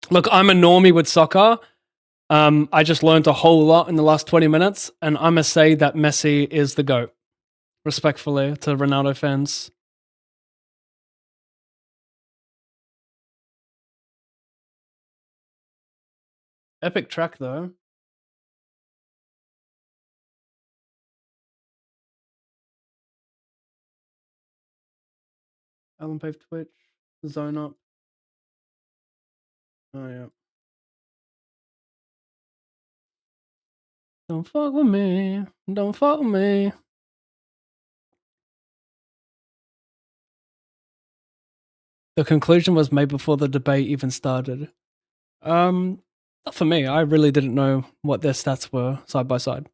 Look, I'm a normie with soccer. I just learned a whole lot in the last 20 minutes, and I'm going to say that Messi is the GOAT, respectfully, to Ronaldo fans. Epic track, though. ALLINPAV Twitch, Zone Up. Oh, yeah. Don't fuck with me. Don't fuck with me. The conclusion was made before the debate even started. Not for me. I really didn't know what their stats were side by side.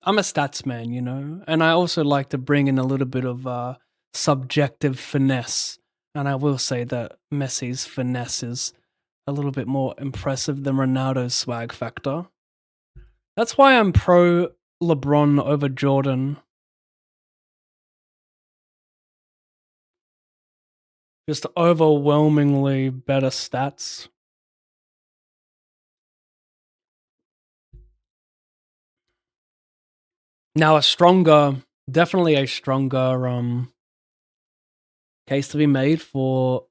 I'm a stats man, you know, and I also like to bring in a little bit of subjective finesse. And I will say that Messi's finesse is a little bit more impressive than Ronaldo's swag factor. That's why I'm pro LeBron over Jordan. Just overwhelmingly better stats. Now definitely a stronger case to be made for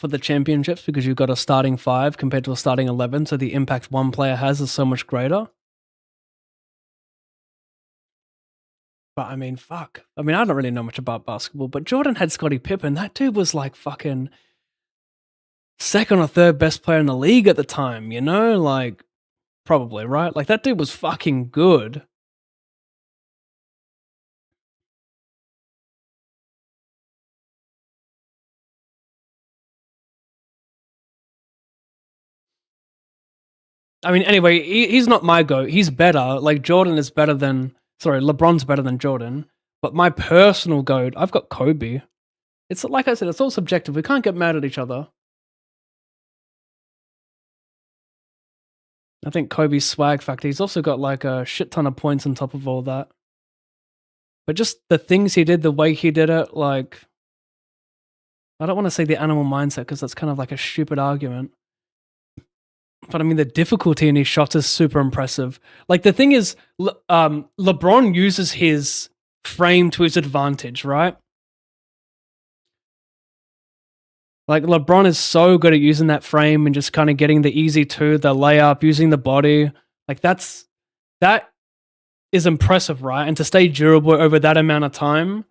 the championships, because you've got a starting 5 compared to a starting 11, so the impact one player has is so much greater. But I mean, fuck. I mean, I don't really know much about basketball, but Jordan had Scottie Pippen. That dude was like fucking second or third best player in the league at the time, you know? Like, probably, right? Like, that dude was fucking good. I mean, anyway, he's not my GOAT. He's better. Like, LeBron's better than Jordan. But my personal GOAT, I've got Kobe. It's like I said, it's all subjective. We can't get mad at each other. I think Kobe's swag factor, he's also got like a shit ton of points on top of all that. But just the things he did, the way he did it, like, I don't want to say the animal mindset because that's kind of like a stupid argument. But I mean, the difficulty in his shot is super impressive. Like, the thing is, LeBron uses his frame to his advantage, right? Like, LeBron is so good at using that frame and just kind of getting the easy two, the layup, using the body. Like, that is impressive, right? And to stay durable over that amount of time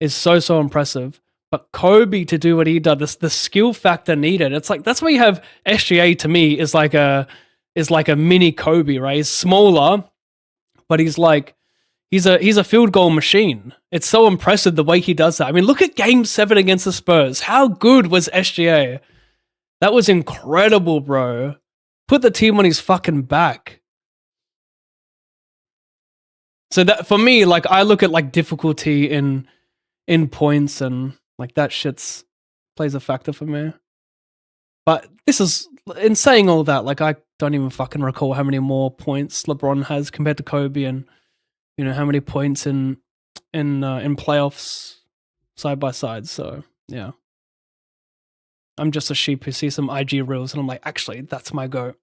is so impressive. But Kobe, to do what he did, the skill factor needed, it's like, that's why you have SGA, to me, is like a mini Kobe, right? He's smaller, but he's a field goal machine. It's so impressive the way he does that. I mean, look at Game 7 against the Spurs. How good was SGA? That was incredible, bro. Put the team on his fucking back. So that, for me, like, I look at like difficulty in points, and like that shit's plays a factor for me. But this is, in saying all that, like, I don't even fucking recall how many more points LeBron has compared to Kobe, and you know how many points in playoffs side by side. So yeah, I'm just a sheep who sees some IG reels and I'm like, actually, that's my GOAT.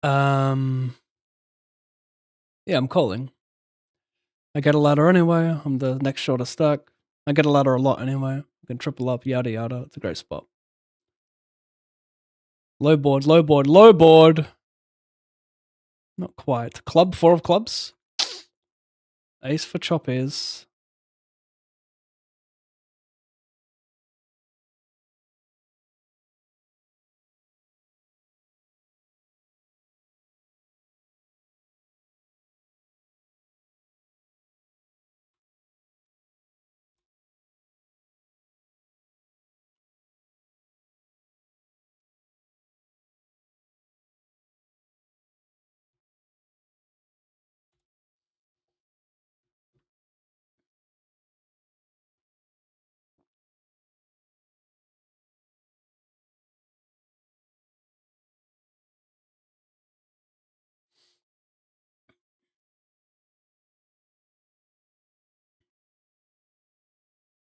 Yeah, I'm calling. I get a ladder anyway. I'm the next shortest stack. I get a ladder a lot anyway. I can triple up, yada yada. It's a great spot. Low board, low board, low board. Not quite. Club, 4 of clubs. Ace for choppies.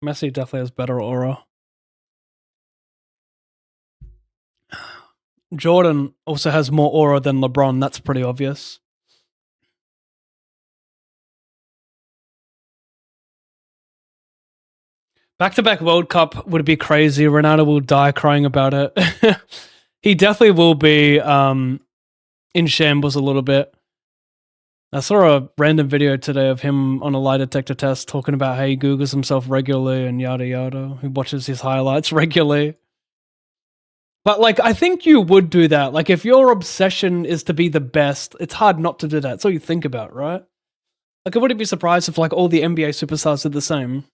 Messi definitely has better aura. Jordan also has more aura than LeBron. That's pretty obvious. Back-to-back World Cup would be crazy. Ronaldo will die crying about it. He definitely will be in shambles a little bit. I saw a random video today of him on a lie detector test talking about how he Googles himself regularly and yada yada. He watches his highlights regularly. But like, I think you would do that. Like, if your obsession is to be the best, it's hard not to do that. It's all you think about, right? Like, I wouldn't be surprised if like all the NBA superstars did the same.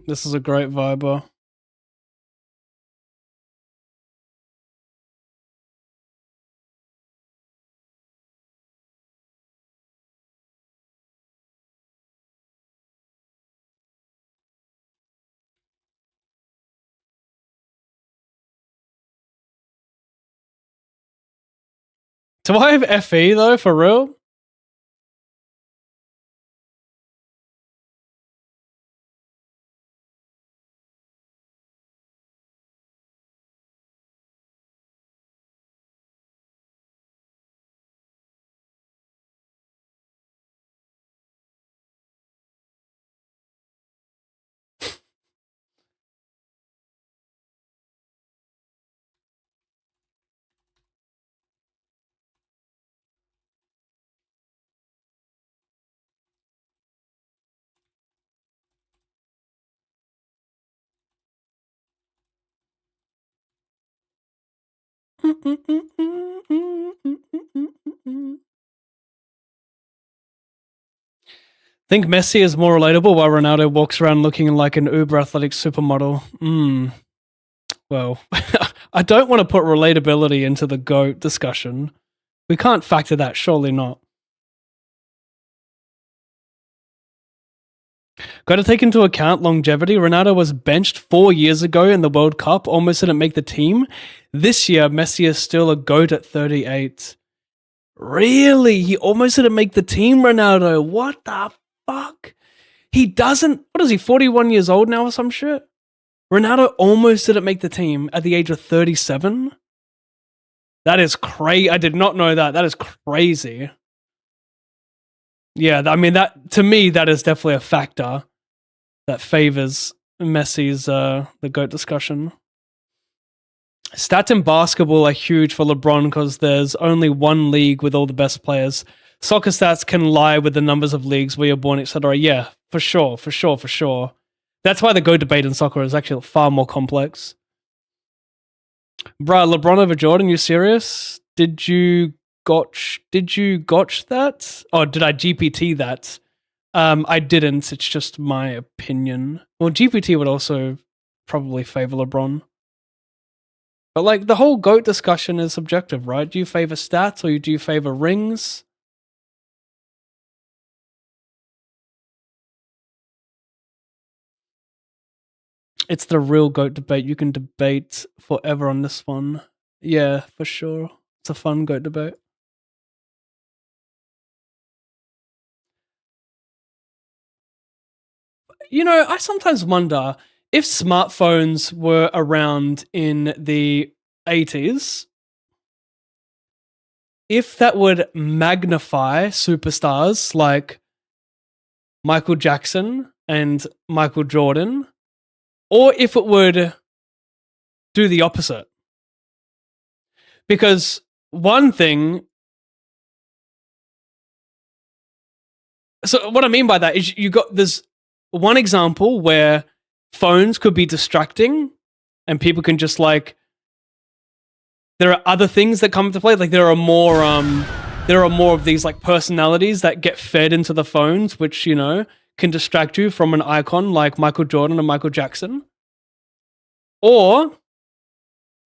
This is a great viber. Do I have FE though, for real? Think Messi is more relatable while Ronaldo walks around looking like an uber athletic supermodel. Well, I don't want to put relatability into the GOAT discussion. We can't factor that, surely not. Got to take into account longevity. Ronaldo was benched 4 years ago in the World Cup, almost didn't make the team. This year, Messi is still a GOAT at 38. Really? He almost didn't make the team, Ronaldo? What the fuck? He doesn't. What is he, 41 years old now or some shit? Ronaldo almost didn't make the team at the age of 37? That is crazy. I did not know that. That is crazy. Yeah, I mean that to me that is definitely a factor that favors Messi's the GOAT discussion. Stats in basketball are huge for LeBron because there's only one league with all the best players. Soccer stats can lie with the numbers of leagues where you're born, etc. Yeah, for sure. That's why the GOAT debate in soccer is actually far more complex. Bruh, LeBron over Jordan, you serious? Did you gotch that? Or did I GPT that? I didn't. It's just my opinion. Well, GPT would also probably favor LeBron. But like the whole GOAT discussion is subjective, right? Do you favor stats or do you favor rings? It's the real GOAT debate. You can debate forever on this one. Yeah, for sure. It's a fun GOAT debate. You know, I sometimes wonder if smartphones were around in the 80s, if that would magnify superstars like Michael Jackson and Michael Jordan, or if it would do the opposite. Because one thing, so what I mean by that is there's one example where phones could be distracting and people can just like, there are other things that come into play. Like there are more of these like personalities that get fed into the phones, which, you know, can distract you from an icon like Michael Jordan and Michael Jackson. Or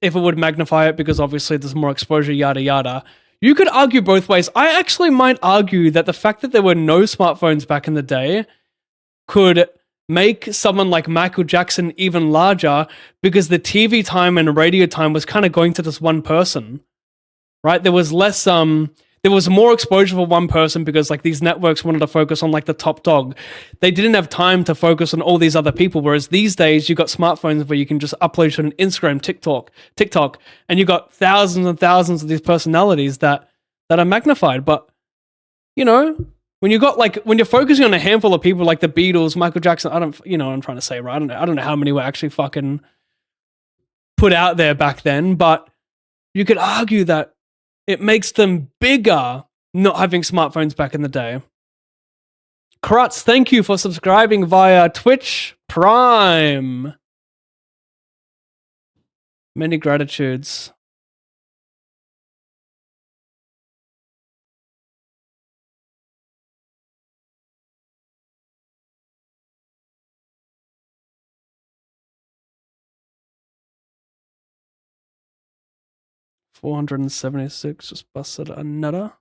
if it would magnify it because obviously there's more exposure, yada yada. You could argue both ways. I actually might argue that the fact that there were no smartphones back in the day could make someone like Michael Jackson even larger because the TV time and radio time was kind of going to this one person, right? There was less, there was more exposure for one person because like these networks wanted to focus on like the top dog. They didn't have time to focus on all these other people. Whereas these days you got smartphones where you can just upload to an Instagram, TikTok, and you got thousands and thousands of these personalities that are magnified. But you know, when you're focusing on a handful of people like the Beatles, Michael Jackson, you know what I'm trying to say, right? I don't know how many were actually fucking put out there back then, but you could argue that it makes them bigger not having smartphones back in the day. Krutz, thank you for subscribing via Twitch Prime. Many gratitudes. $476, just busted another.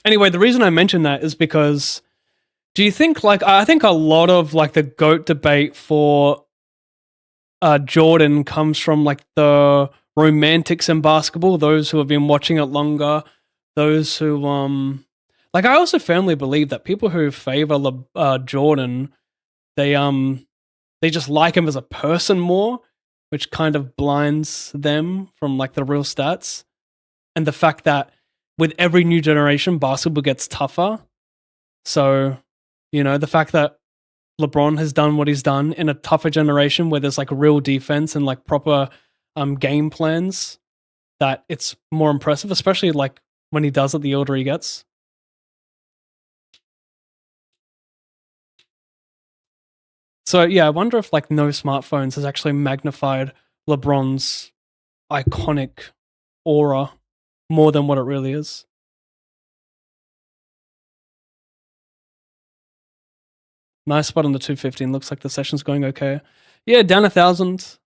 Anyway, the reason I mention that is because do you think like I think a lot of like the GOAT debate for Jordan comes from like the romantics in basketball, those who have been watching it longer, those who like I also firmly believe that people who favor Jordan, they just like him as a person more, which kind of blinds them from like the real stats. And the fact that with every new generation, basketball gets tougher. So, you know, the fact that LeBron has done what he's done in a tougher generation where there's like real defense and like proper game plans, that it's more impressive, especially like when he does it the older he gets. So yeah, I wonder if like no smartphones has actually magnified LeBron's iconic aura more than what it really is. Nice spot on the 215. Looks like the session's going okay. Yeah, down 1,000.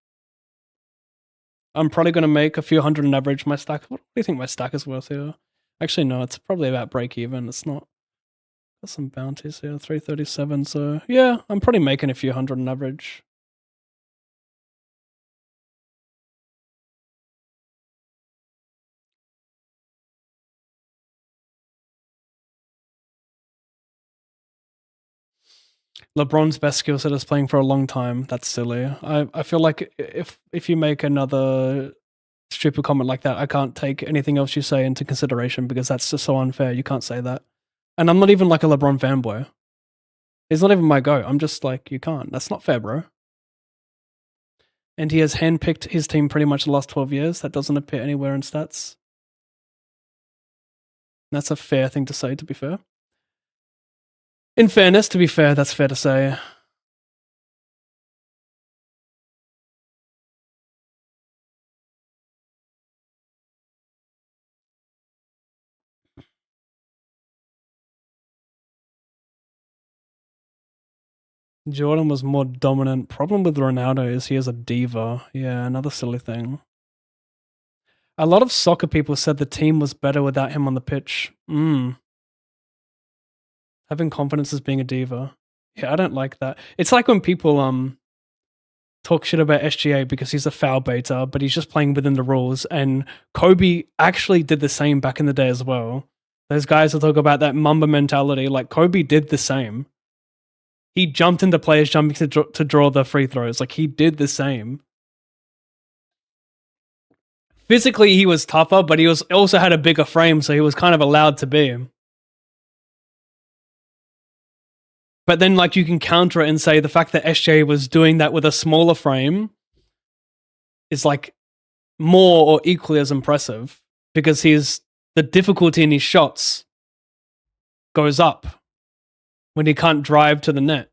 I'm probably going to make a few hundred on average. My stack, what do you think my stack is worth here? Actually, no, it's probably about break even. It's not. Got some bounties here, 337. So yeah, I'm probably making a few hundred on average. LeBron's best skill set is playing for a long time. That's silly. I feel like if you make another stupid comment like that, I can't take anything else you say into consideration because that's just so unfair. You can't say that. And I'm not even like a LeBron fanboy. He's not even my go. I'm just like, you can't. That's not fair, bro. And he has handpicked his team pretty much the last 12 years. That doesn't appear anywhere in stats. That's a fair thing to say, to be fair. In fairness, to be fair, that's fair to say. Jordan was more dominant. Problem with Ronaldo is he is a diva. Yeah, another silly thing. A lot of soccer people said the team was better without him on the pitch. Having confidence as being a diva. Yeah, I don't like that. It's like when people talk shit about SGA because he's a foul baiter, but he's just playing within the rules. And Kobe actually did the same back in the day as well. Those guys that talk about that Mamba mentality, like Kobe did the same. He jumped into players jumping to draw the free throws. Like he did the same. Physically, he was tougher, but he also had a bigger frame, so he was kind of allowed to be. But then, like, you can counter it and say the fact that SJ was doing that with a smaller frame is like more or equally as impressive because the difficulty in his shots goes up when he can't drive to the net.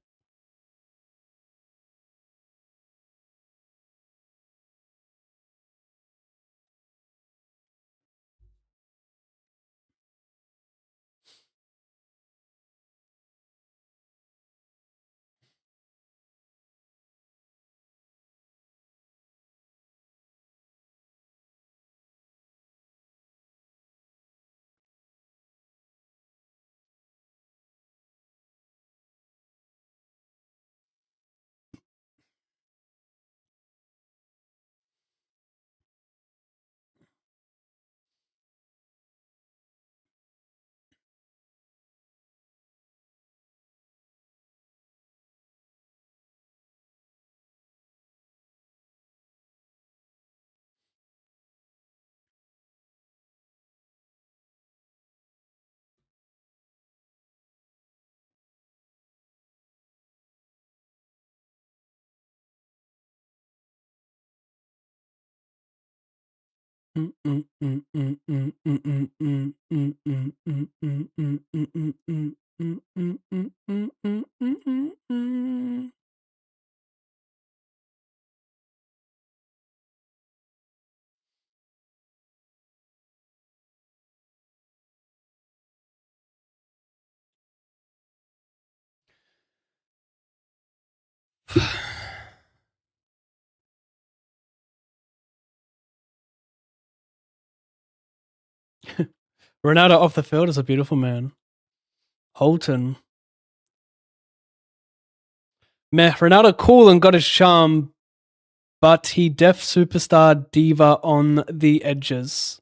Ronaldo off the field is a beautiful man. Holton. Meh, Ronaldo cool and got his charm, but he def superstar diva on the edges.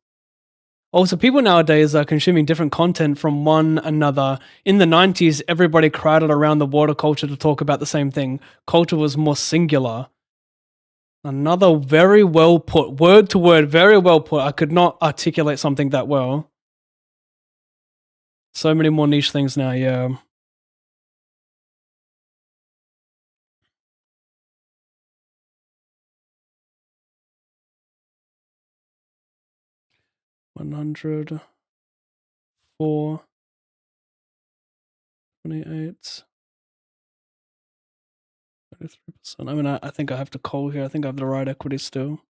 Also, people nowadays are consuming different content from one another. In the 90s, everybody crowded around the water culture to talk about the same thing. Culture was more singular. Another very well put, word to word, very well put. I could not articulate something that well. So many more niche things now, yeah. $100, 4, 28, 33%. I mean, I think I have to call here. I think I have the right equity still.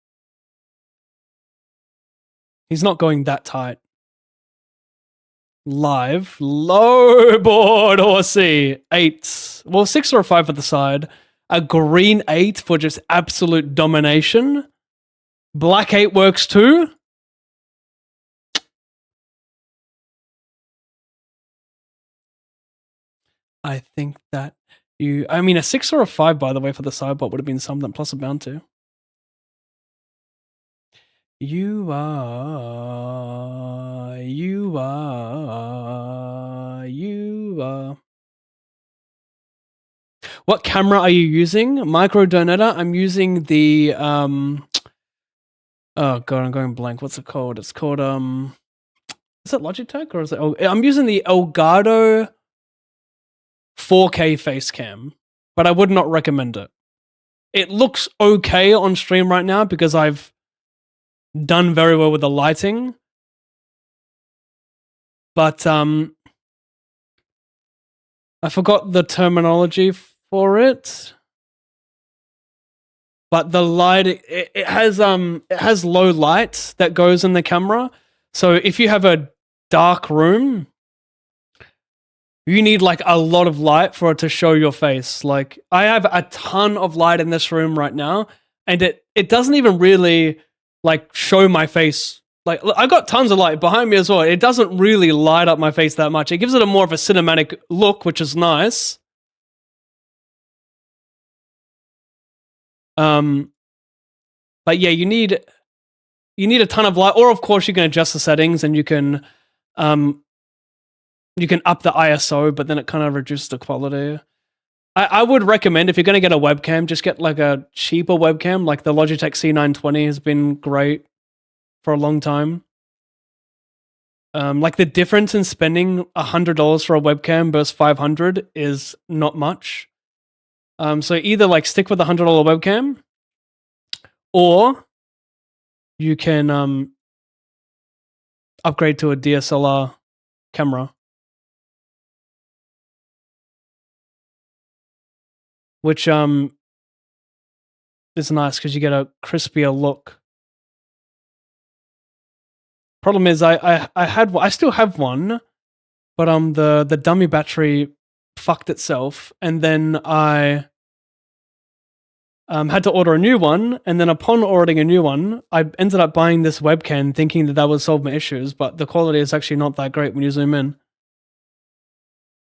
He's not going that tight. Live, low board horsey, 8. Well, 6 or a 5 at the side. A green 8 for just absolute domination. Black 8 works too. I think that I mean, a 6 or a 5, by the way, for the sidebot would have been something plus a bounty. You are. What camera are you using? Micro Donetta. I'm using the oh god, I'm going blank. What's it called? It's called is it Logitech or is it? I'm using the Elgato 4K face cam, but I would not recommend it. It looks okay on stream right now because I've done very well with the lighting, but I forgot the terminology for it. But the light, it has low light that goes in the camera. So if you have a dark room, you need like a lot of light for it to show your face. Like I have a ton of light in this room right now, and it doesn't even really like show my face. Like I got tons of light behind me as well. It doesn't really light up my face that much. It gives it a more of a cinematic look, which is nice. But yeah, you need a ton of light, or of course you can adjust the settings and you can up the ISO, but then it kind of reduces the quality. I would recommend if you're going to get a webcam, just get like a cheaper webcam. Like the Logitech C920 has been great for a long time. Like the difference in spending $100 for a webcam versus $500 is not much. So either like stick with the $100 webcam, or you can upgrade to a DSLR camera, which is nice because you get a crispier look. Problem is, I still have one, but the dummy battery fucked itself, and then I had to order a new one, and then upon ordering a new one, I ended up buying this webcam thinking that would solve my issues, but the quality is actually not that great when you zoom in.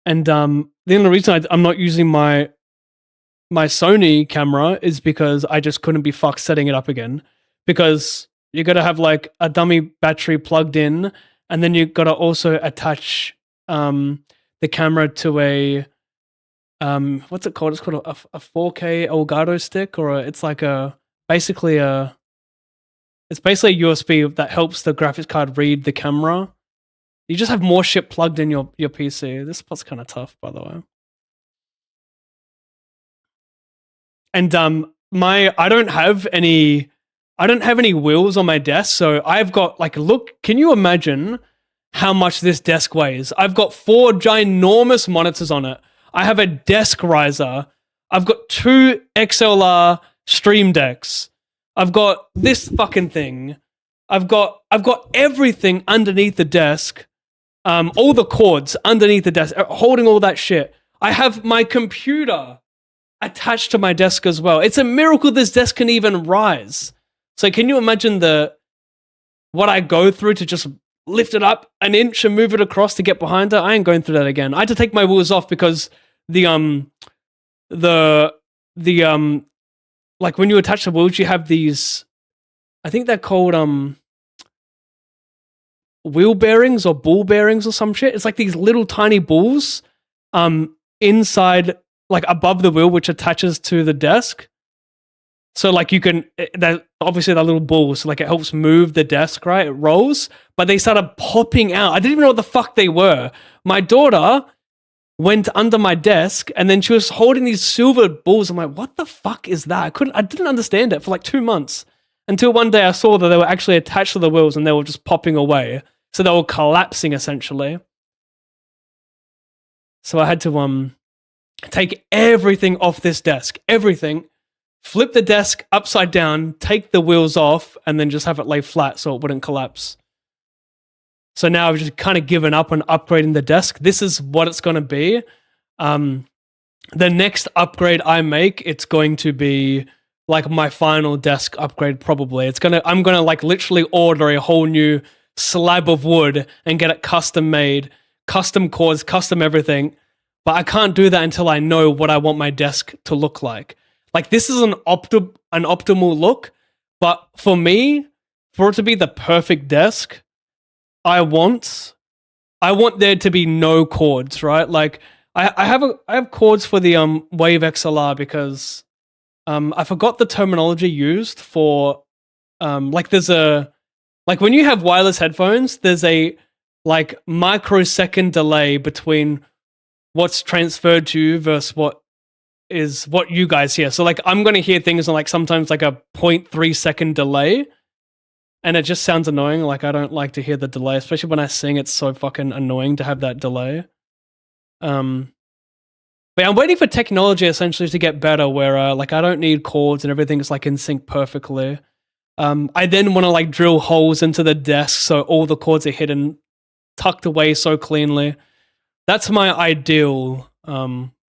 And the only reason I'm not using my Sony camera is because I just couldn't be fucked setting it up again, because you got to have like a dummy battery plugged in, and then you got to also attach the camera to a what's it called? It's called a 4K Elgato stick, or it's basically a USB that helps the graphics card read the camera. You just have more shit plugged in your PC. This spot's kind of tough, by the way. And I don't have any wheels on my desk, so I've got like, look, can you imagine how much this desk weighs? I've got 4 ginormous monitors on it. I have a desk riser. I've got 2 XLR Stream Decks. I've got this fucking thing. I've got everything underneath the desk. All the cords underneath the desk, holding all that shit. I have my computer attached to my desk as well. It's a miracle this desk can even rise. So can you imagine what I go through to just lift it up an inch and move it across to get behind it? I ain't going through that again. I had to take my wheels off because like when you attach the wheels, you have these, I think they're called wheel bearings or ball bearings or some shit. It's like these little tiny balls inside, like above the wheel, which attaches to the desk. So like you can, obviously that little ball, so like it helps move the desk, right? It rolls, but they started popping out. I didn't even know what the fuck they were. My daughter went under my desk and then she was holding these silver balls. I'm like, what the fuck is that? I didn't understand it for like 2 months until one day I saw that they were actually attached to the wheels and they were just popping away. So they were collapsing essentially. So I had to take everything off this desk, everything. Flip the desk upside down, take the wheels off, and then just have it lay flat so it wouldn't collapse. So now I've just kind of given up on upgrading the desk. This is what it's going to be. The next upgrade I make, it's going to be like my final desk upgrade probably. I'm going to like literally order a whole new slab of wood and get it custom made, custom cords, custom everything. But I can't do that until I know what I want my desk to look like. Like this is an optimal look, but for me, for it to be the perfect desk, I want there to be no cords, right? Like I have chords for the Wave XLR because I forgot the terminology used for like there's a like when you have wireless headphones, there's a like microsecond delay between what's transferred to you versus what you guys hear. So like I'm gonna hear things on like sometimes like a 0.3 second delay. And it just sounds annoying. Like I don't like to hear the delay, especially when I sing. It's so fucking annoying to have that delay. But I'm waiting for technology essentially to get better, where like I don't need chords and everything's like in sync perfectly. I then want to like drill holes into the desk so all the chords are hidden, tucked away so cleanly. That's my ideal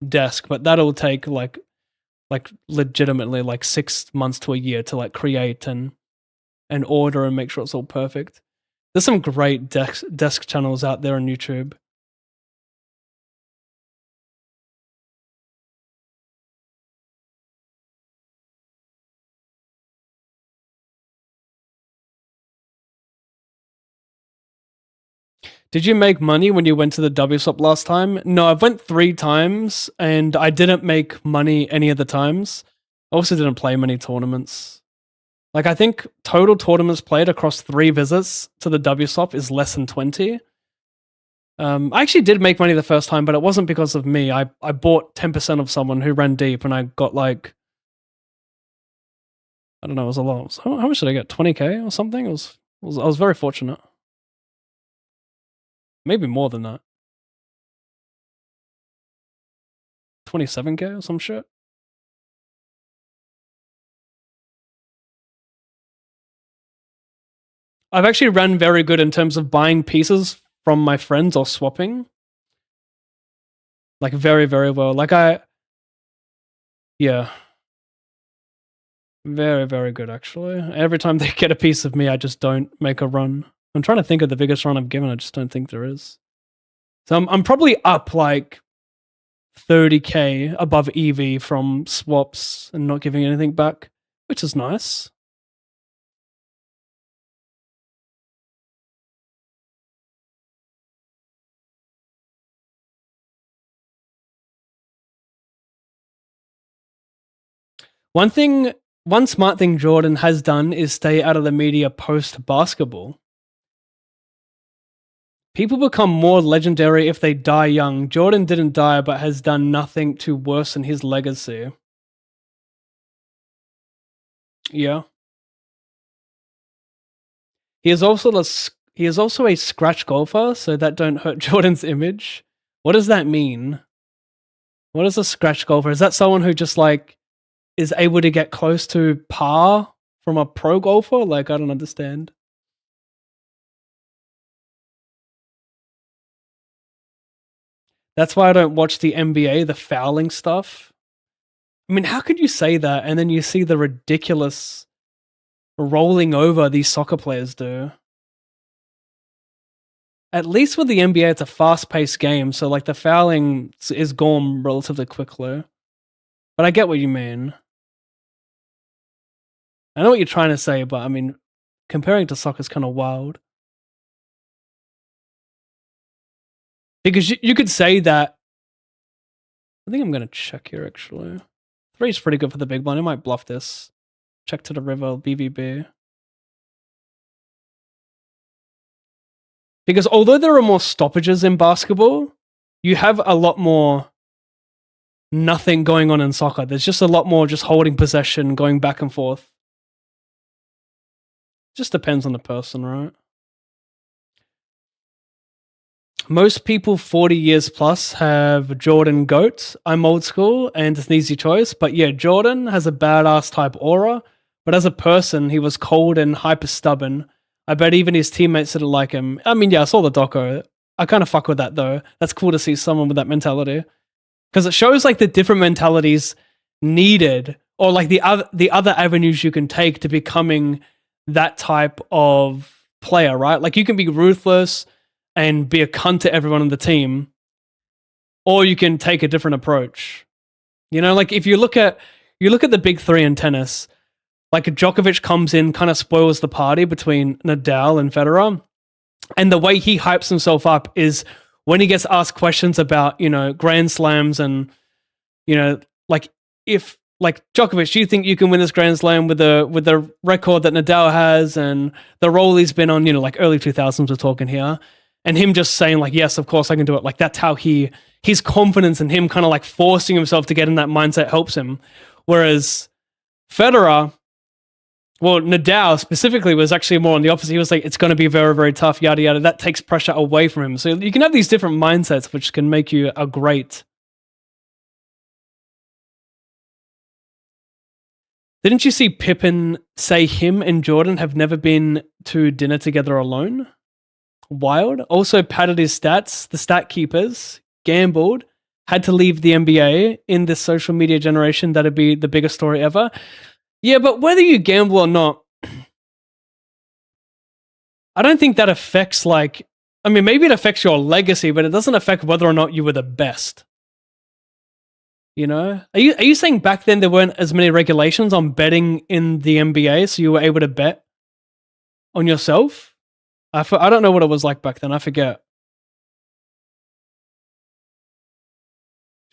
desk, but that'll take like legitimately like 6 months to a year to like create and order and make sure it's all perfect. There's some great desk channels out there on YouTube. Did you make money when you went to the WSOP last time? No, I've went 3 times and I didn't make money any of the times. I also didn't play many tournaments. Like I think total tournaments played across 3 visits to the WSOP is less than 20. I actually did make money the first time, but it wasn't because of me. I bought 10% of someone who ran deep and I got like, I don't know, it was a lot. How much did I get? 20k or something? I was very fortunate. Maybe more than that. 27k or some shit. I've actually ran very good in terms of buying pieces from my friends or swapping. Like very, very well. Like yeah. Very, very good actually. Every time they get a piece of me, I just don't make a run. I'm trying to think of the biggest run I've given. I just don't think there is. So I'm probably up like 30k above EV from swaps and not giving anything back, which is nice. One smart thing Jordan has done is stay out of the media post basketball. People become more legendary if they die young. Jordan didn't die, but has done nothing to worsen his legacy. Yeah. He is also a scratch golfer, so that don't hurt Jordan's image. What does that mean? What is a scratch golfer? Is that someone who just like is able to get close to par from a pro golfer? Like I don't understand. That's why I don't watch the NBA, the fouling stuff. I mean, how could you say that and then you see the ridiculous rolling over these soccer players do? At least with the NBA, it's a fast-paced game, so like the fouling is gone relatively quickly. But I get what you mean. I know what you're trying to say, but I mean, comparing to soccer is kind of wild. Because you could say that. I think I'm going to check here, actually. 3 is pretty good for the big blind. I might bluff this. Check to the river, BVB. Because although there are more stoppages in basketball, you have a lot more nothing going on in soccer. There's just a lot more just holding possession, going back and forth. Just depends on the person, right? Most people 40 years plus have Jordan GOAT. I'm old school and it's an easy choice. But yeah, Jordan has a badass type aura. But as a person, he was cold and hyper stubborn. I bet even his teammates didn't like him. I mean, yeah, I saw the doco. I kind of fuck with that though. That's cool to see someone with that mentality. Because it shows like the different mentalities needed or like the other avenues you can take to becoming that type of player, right? Like you can be ruthless and be a cunt to everyone on the team, or you can take a different approach. You know, like if you look at the big 3 in tennis, like Djokovic comes in, kind of spoils the party between Nadal and Federer, and the way he hypes himself up is when he gets asked questions about, you know, Grand Slams and, you know, like if like Djokovic, do you think you can win this Grand Slam with the record that Nadal has and the role he's been on, you know, like early 2000s we're talking here, and him just saying like, yes, of course I can do it. Like that's how his confidence in him kind of like forcing himself to get in that mindset helps him. Whereas Federer, well, Nadal specifically was actually more on the opposite. He was like, it's going to be very, very tough, yada, yada. That takes pressure away from him. So you can have these different mindsets, which can make you a great. Didn't you see Pippen say him and Jordan have never been to dinner together alone? Wild. Also padded his stats. The stat keepers gambled, had to leave the NBA in this social media generation. That'd be the biggest story ever. Yeah, but whether you gamble or not, I don't think that affects like, I mean, maybe it affects your legacy, but it doesn't affect whether or not you were the best. You know, are you saying back then there weren't as many regulations on betting in the NBA, so you were able to bet on yourself? I don't know what it was like back then. I forget.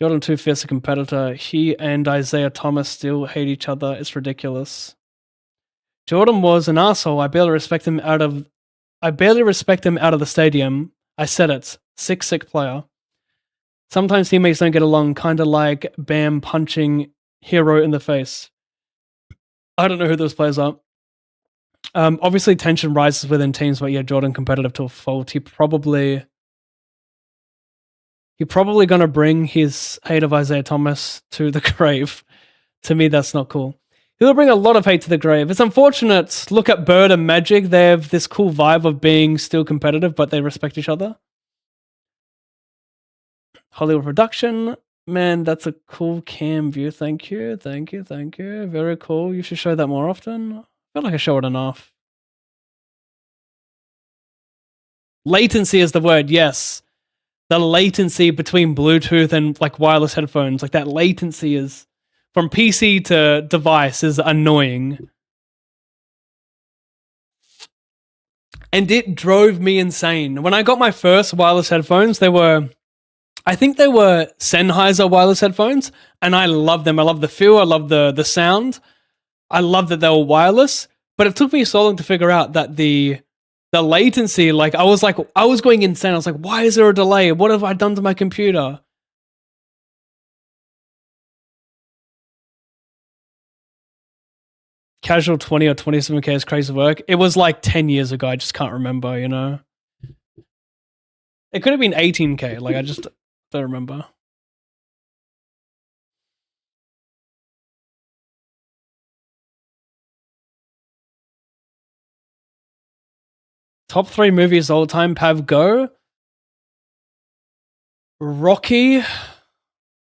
Jordan too fierce a competitor. He and Isaiah Thomas still hate each other. It's ridiculous. Jordan was an asshole. I barely respect him out of the stadium. I said it. Sick player. Sometimes teammates don't get along, kind of like Bam punching Hero in the face. I don't know who those players are. Obviously, tension rises within teams, but yeah, Jordan competitive to a fault. He probably going to bring his hate of Isaiah Thomas to the grave. To me, that's not cool. He'll bring a lot of hate to the grave. It's unfortunate. Look at Bird and Magic. They have this cool vibe of being still competitive, but they respect each other. Hollywood production. Man, that's a cool cam view. Thank you. Very cool. You should show that more often. I feel like I show it enough. Latency is the word, yes. The latency between Bluetooth and like wireless headphones, like that latency is from PC to device is annoying. And it drove me insane. When I got my first wireless headphones, I think they were Sennheiser wireless headphones, and I love them. I love the feel. I love the sound. I love that they were wireless, but it took me so long to figure out that the latency, like I was going insane. I was like, why is there a delay? What have I done to my computer? Casual 20 or 27K is crazy work. It was like 10 years ago. I just can't remember, you know? It could have been 18K. Like I just don't remember. Top 3 movies all time. Pav, go. Rocky,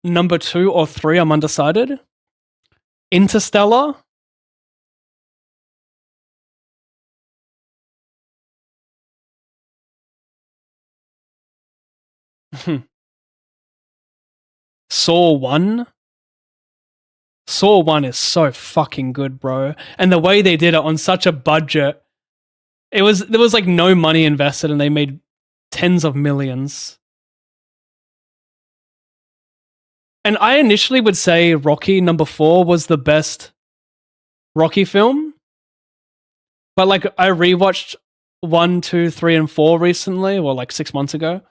number 2 or 3. I'm undecided. Interstellar. Saw 1. Saw 1 is so fucking good, bro. And the way they did it on such a budget, there was like no money invested and they made tens of millions. And I initially would say Rocky number 4 was the best Rocky film. But like I rewatched 1, 2, 3, and 4 recently, or like 6 months ago.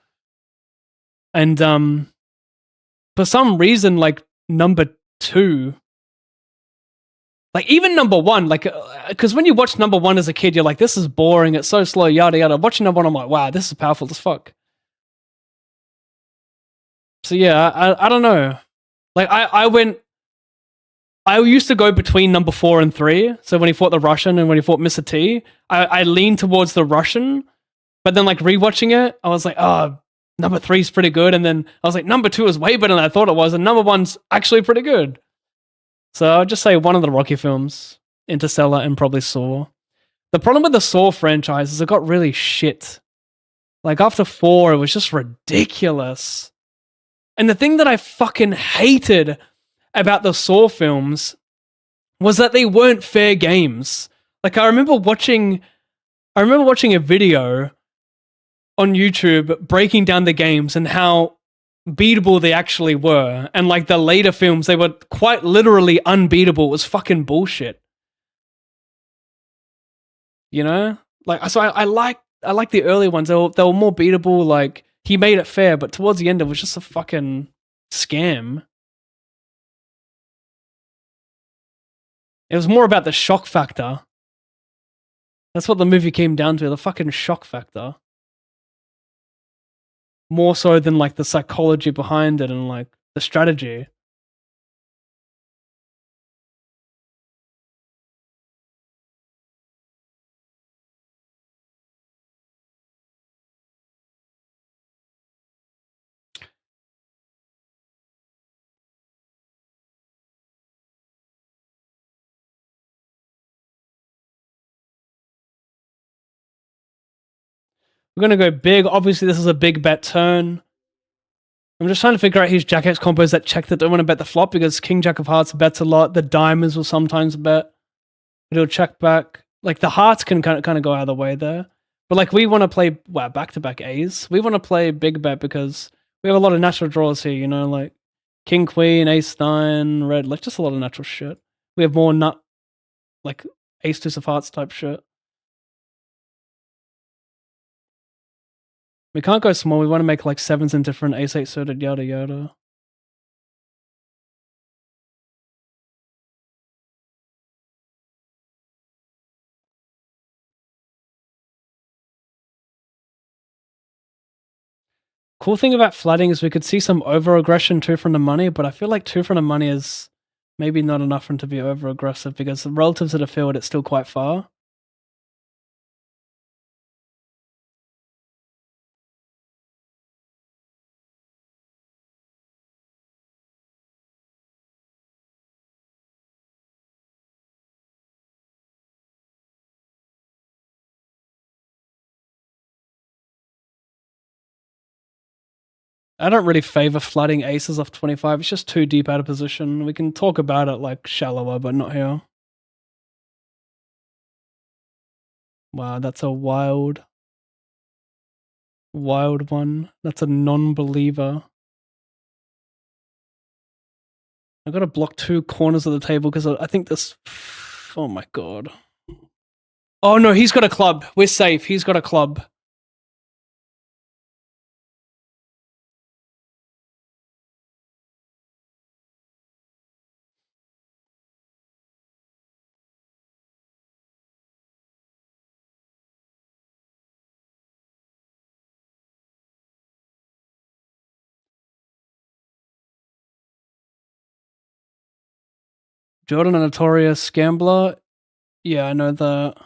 And for some reason, like number 2, like even number 1, like because when you watch number 1 as a kid, you're like, this is boring, it's so slow, yada yada. Watching number 1, I'm like, wow, this is powerful as fuck. So yeah, I don't know. Like I used to go between number 4 and 3. So when he fought the Russian and when he fought Mr. T, I leaned towards the Russian, but then like rewatching it, I was like, oh, number 3 is pretty good. And then I was like, number 2 is way better than I thought it was. And number 1's actually pretty good. So I'll just say one of the Rocky films, Interstellar and probably Saw. The problem with the Saw franchise is it got really shit. Like after 4, it was just ridiculous. And the thing that I fucking hated about the Saw films was that they weren't fair games. Like I remember watching a video on YouTube breaking down the games and how beatable they actually were. And like the later films, they were quite literally unbeatable. It was fucking bullshit. You know? Like, so I like the early ones. They were more beatable. Like, he made it fair, but towards the end, it was just a fucking scam. It was more about the shock factor. That's what the movie came down to, the fucking shock factor. More so than like the psychology behind it and like the strategy. We're going to go big. Obviously, this is a big bet turn. I'm just trying to figure out his Jack X combos that check that don't want to bet the flop because King Jack of Hearts bets a lot. The diamonds will sometimes bet. It'll check back. Like the hearts can kind of go either way there. But like we want to play back-to-back A's. We want to play big bet because we have a lot of natural draws here, you know, like King Queen, Ace 9, Red, like just a lot of natural shit. We have more like Ace 2 of Hearts type shit. We can't go small. We want to make like 7s and different Ace 8 suited, yada yada. Cool thing about flatting is we could see some over aggression 2 from the money, but I feel like 2 from the money is maybe not enough for him to be over aggressive because relative to the field, it's still quite far. I don't really favor flooding aces off 25. It's just too deep out of position. We can talk about it like shallower, but not here. Wow, that's a wild one. That's a non-believer. I gotta block 2 corners of the table because I think this... Oh my god. Oh no, he's got a club. We're safe. He's got a club. Jordan, a notorious gambler. Yeah, I know that.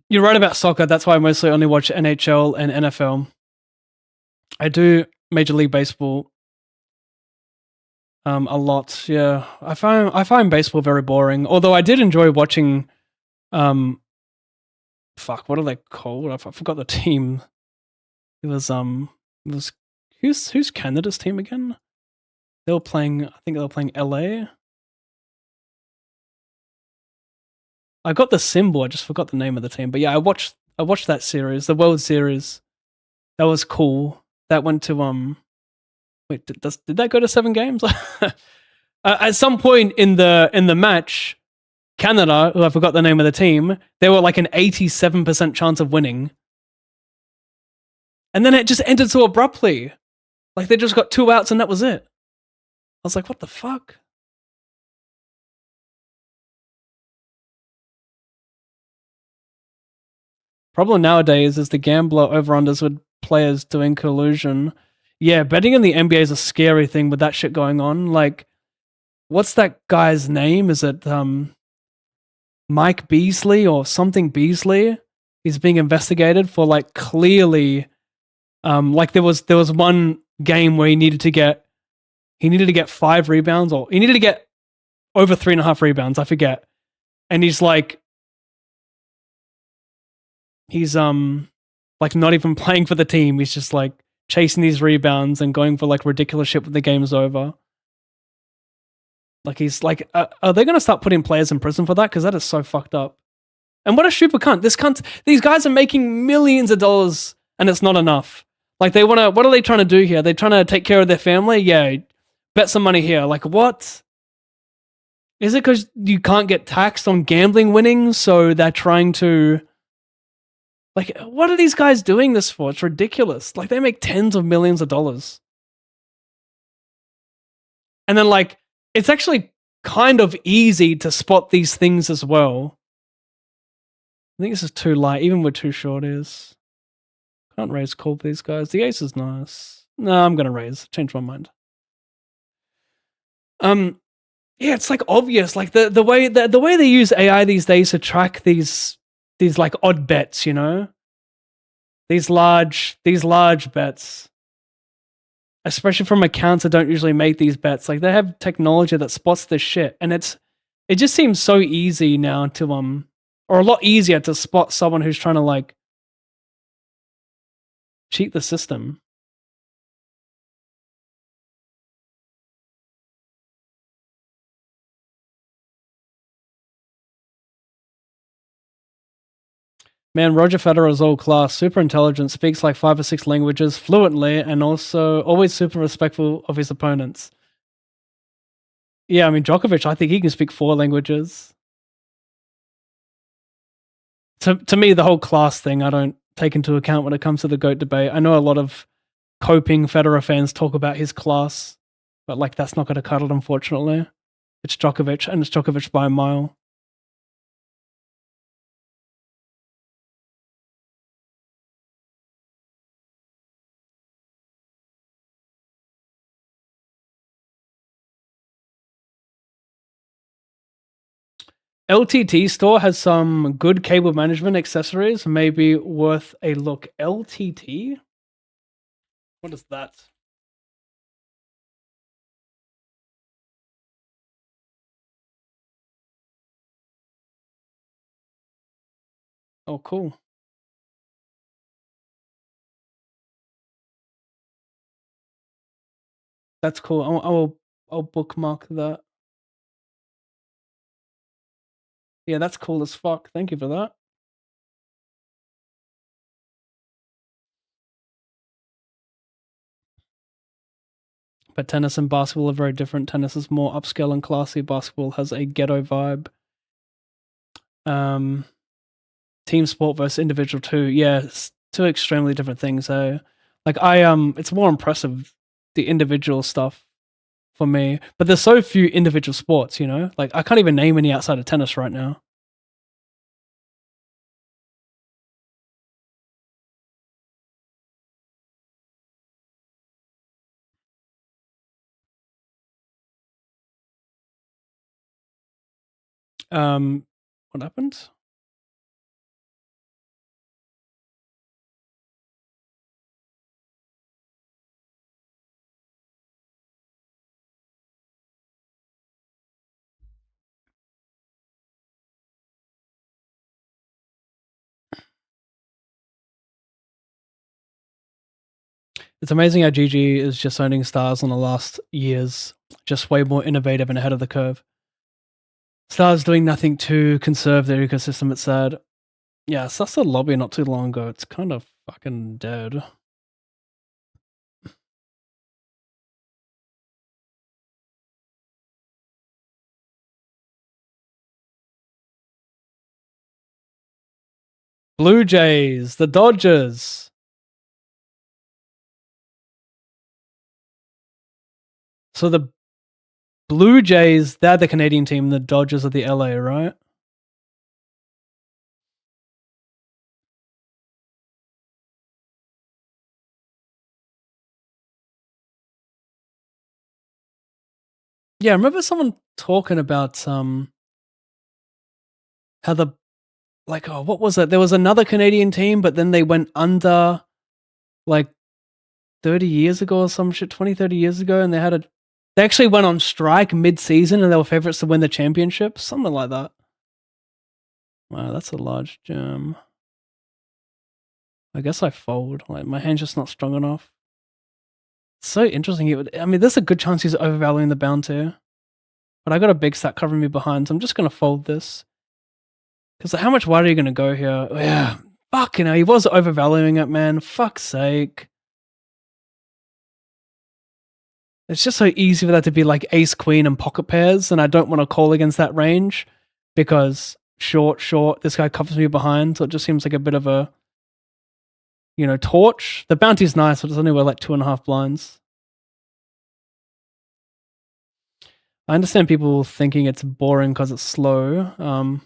You're right about soccer. That's why I mostly only watch NHL and NFL. I do Major League Baseball a lot. Yeah, I find baseball very boring. Although I did enjoy watching. Fuck, what are they called? I forgot the team. It was who's Canada's team again? They were playing. I think they were playing LA. I got the symbol. I just forgot the name of the team. But yeah, I watched that series, the World Series. That was cool. That went to Wait, did that go to 7 games? At some point in the match, Canada, who I forgot the name of the team, they were like an 87% chance of winning. And then it just ended so abruptly. Like they just got 2 outs and that was it. I was like, what the fuck? Problem nowadays is the gambler over-unders with players doing collusion. Yeah, betting in the NBA is a scary thing with that shit going on. Like, what's that guy's name? Is it Mike Beasley or something Beasley? He's being investigated for like clearly like there was one game where he needed to get 5 rebounds, or he needed to get over 3.5 rebounds, I forget. And he's like not even playing for the team. He's just like chasing these rebounds and going for like ridiculous shit when the game's over. Like he's like, are they going to start putting players in prison for that? Because that is so fucked up. And what a stupid cunt. These guys are making millions of dollars and it's not enough. Like what are they trying to do here? They're trying to take care of their family? Yeah, bet some money here. Like what? Is it because you can't get taxed on gambling winnings? So they're trying to, like, what are these guys doing this for? It's ridiculous. Like they make tens of millions of dollars. And then like, it's actually kind of easy to spot these things as well. I think this is too light, even with too short is. Can't raise call for these guys. The ace is nice. No, I'm gonna raise. Change my mind. Yeah, it's like obvious. Like the way they use AI these days to track these like odd bets, you know? These large bets. Especially from accounts that don't usually make these bets. Like they have technology that spots this shit. And it just seems so easy now to or a lot easier to spot someone who's trying to like cheat the system. Man, Roger Federer is all class, super intelligent, speaks like 5 or 6 languages fluently, and also always super respectful of his opponents. Yeah, I mean, Djokovic, I think he can speak 4 languages. To me, the whole class thing, I don't take into account when it comes to the GOAT debate. I know a lot of coping Federer fans talk about his class, but like that's not going to cut it, unfortunately. It's Djokovic, and it's Djokovic by a mile. LTT store has some good cable management accessories, maybe worth a look. LTT? What is that? Oh, cool. That's cool. I'll bookmark that. Yeah, that's cool as fuck. Thank you for that. But tennis and basketball are very different. Tennis is more upscale and classy. Basketball has a ghetto vibe. Team sport versus individual too. Yeah, it's 2 extremely different things. So, like it's more impressive the individual stuff for me. But there's so few individual sports, you know? Like I can't even name any outside of tennis right now. What happened? It's amazing how GG is just owning stars in the last years, just way more innovative and ahead of the curve. Stars doing nothing to conserve their ecosystem, it's sad. Yeah, so that's the lobby not too long ago. It's kind of fucking dead. Blue Jays, the Dodgers. So the Blue Jays, they're the Canadian team. The Dodgers are the LA, right? Yeah, I remember someone talking about how the like what was it? There was another Canadian team, but then they went under like 30 years ago or some shit, 20, 30 years ago, and they actually went on strike mid-season and they were favorites to win the championship, something like that. Wow, that's a large gem. I guess I fold. Like my hand's just not strong enough. It's so interesting. I mean, there's a good chance he's overvaluing the bounty, but I got a big stack covering me behind, so I'm just gonna fold this. Because how much wider are you going to go here? Yeah. Fuck, he was overvaluing it, man. Fuck's sake. It's just so easy for that to be like ace, queen, and pocket pairs, and I don't want to call against that range because short, this guy covers me behind, so it just seems like a bit of a, torch. The bounty's nice, but it's only worth like 2.5 blinds. I understand people thinking it's boring because it's slow.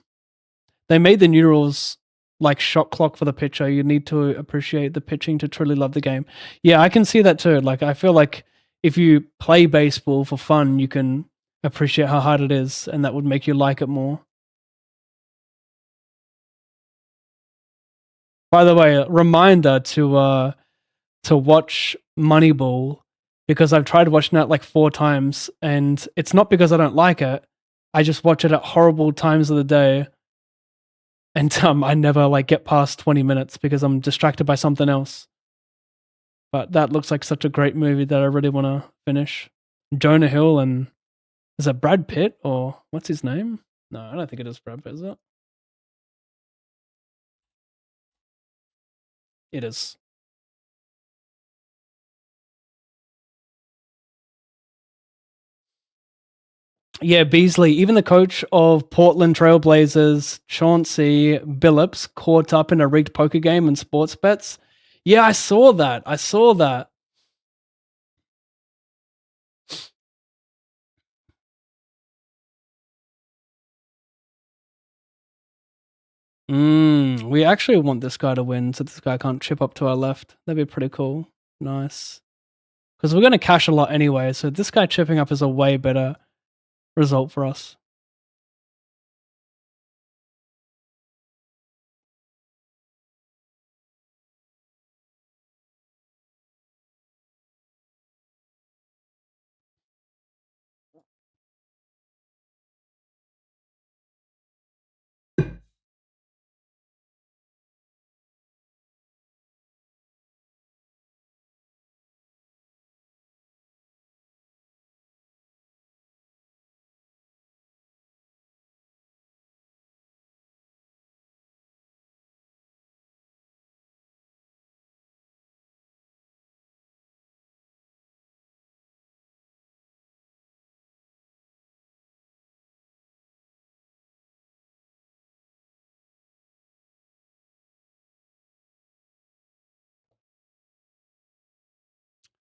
They made the new rules like shot clock for the pitcher. You need to appreciate the pitching to truly love the game. Yeah, I can see that too. Like, I feel like if you play baseball for fun, you can appreciate how hard it is, and that would make you like it more. By the way, reminder to watch Moneyball, because I've tried watching that like 4 times, and it's not because I don't like it. I just watch it at horrible times of the day, and I never like get past 20 minutes because I'm distracted by something else. But that looks like such a great movie that I really want to finish. Jonah Hill and is it Brad Pitt or what's his name? No, I don't think it is Brad Pitt, is it? It is. Yeah, Beasley, even the coach of Portland Trailblazers, Chauncey Billups, caught up in a rigged poker game and sports bets. Yeah, I saw that. We actually want this guy to win so this guy can't chip up to our left. That'd be pretty cool. Nice. Because we're going to cash a lot anyway, so this guy chipping up is a way better result for us.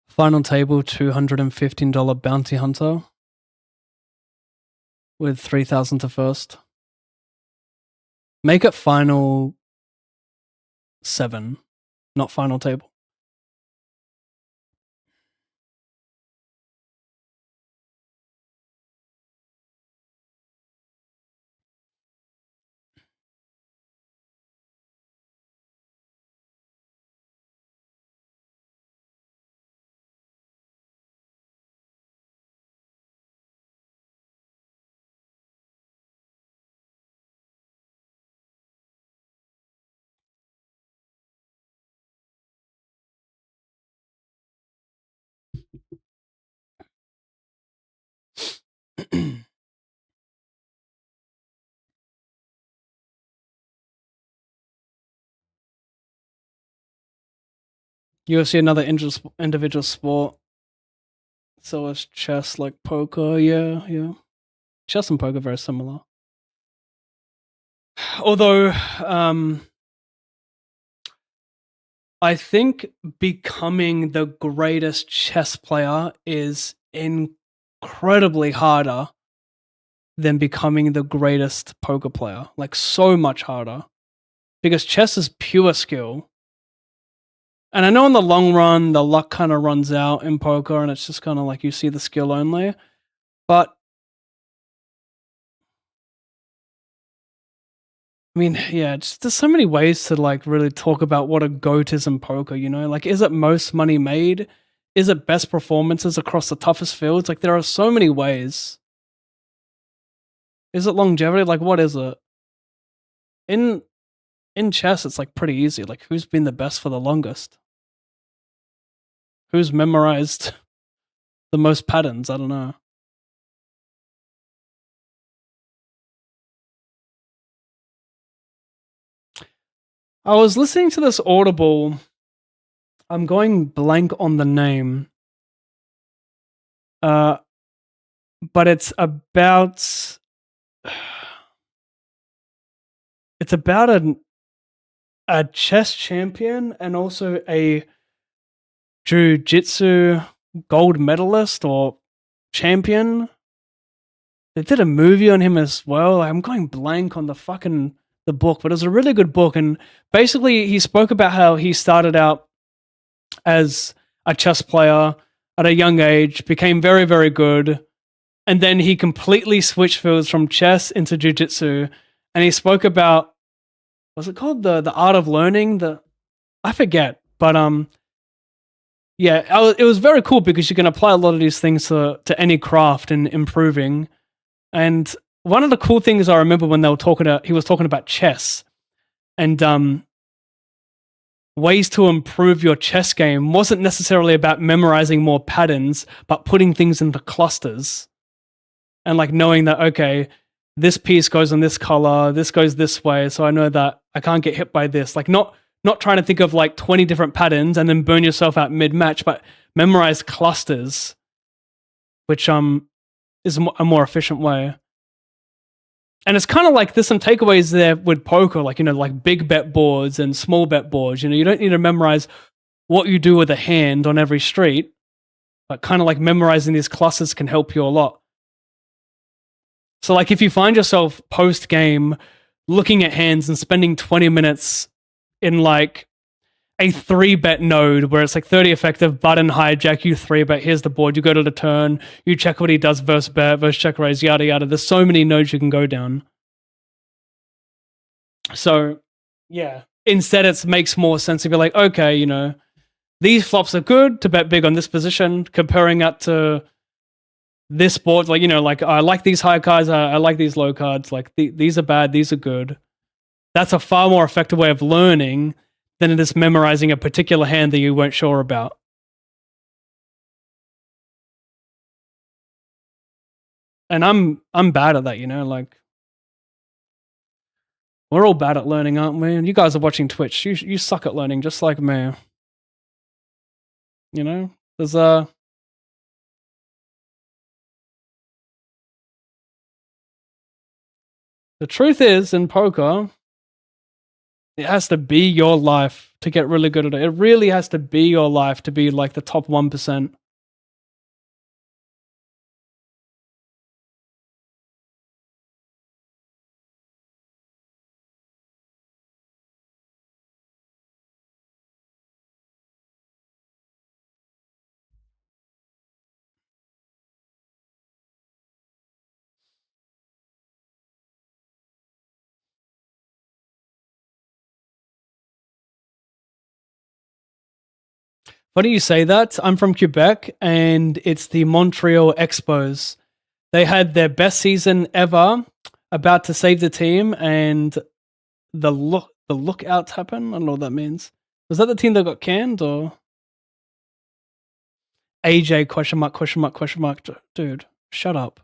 Final table, $215 bounty hunter with 3,000 to first. Make it final 7, not final table. UFC, another individual sport. So is chess like poker? Yeah. Chess and poker very similar. Although, I think becoming the greatest chess player is incredibly harder than becoming the greatest poker player. Like, so much harder. Because chess is pure skill. And I know in the long run, the luck kind of runs out in poker, and it's just kind of like you see the skill only. But I mean, yeah, there's so many ways to like really talk about what a GOAT is in poker, Like, is it most money made? Is it best performances across the toughest fields? Like, there are so many ways. Is it longevity? Like, what is it? In chess, it's like pretty easy. Like, who's been the best for the longest? Who's memorized the most patterns? I don't know. I was listening to this Audible. I'm going blank on the name. But it's about a chess champion and also a jiu-jitsu gold medalist or champion. They did a movie on him as well. I'm going blank on the book, but it was a really good book. And basically, he spoke about how he started out as a chess player at a young age, became very, very good, and then he completely switched fields from chess into jiu-jitsu. And he spoke about, what's it called? The art of learning? I forget, but yeah, it was very cool because you can apply a lot of these things to any craft and improving. And one of the cool things I remember when he was talking about chess and ways to improve your chess game wasn't necessarily about memorizing more patterns, but putting things into clusters and like knowing that, okay, this piece goes on this color, this goes this way, so I know that I can't get hit by this. Like not trying to think of like 20 different patterns and then burn yourself out mid-match, but memorize clusters, which is a more efficient way. And it's kind of like there's some takeaways there with poker, like, like big bet boards and small bet boards. You don't need to memorize what you do with a hand on every street, but kind of like memorizing these clusters can help you a lot. So like if you find yourself post-game looking at hands and spending 20 minutes in like a 3-bet node where it's like 30 effective, button hijack, you 3-bet, here's the board, you go to the turn, you check what he does versus bet, versus check raise, yada yada. There's so many nodes you can go down. So yeah, instead it makes more sense to be like, okay, these flops are good to bet big on this position, comparing that to this board, like, like I like these high cards, I like these low cards, like these are bad, these are good. That's a far more effective way of learning than it is memorizing a particular hand that you weren't sure about. And I'm bad at that, like we're all bad at learning, aren't we? And you guys are watching Twitch. You suck at learning just like me. There's the truth is in poker, it has to be your life to get really good at it. It really has to be your life to be like the top 1%. Funny you say that. I'm from Quebec, and it's the Montreal Expos. They had their best season ever, about to save the team, and the lookouts happen. I don't know what that means. Was that the team that got canned or AJ question mark question mark question mark? Dude, shut up.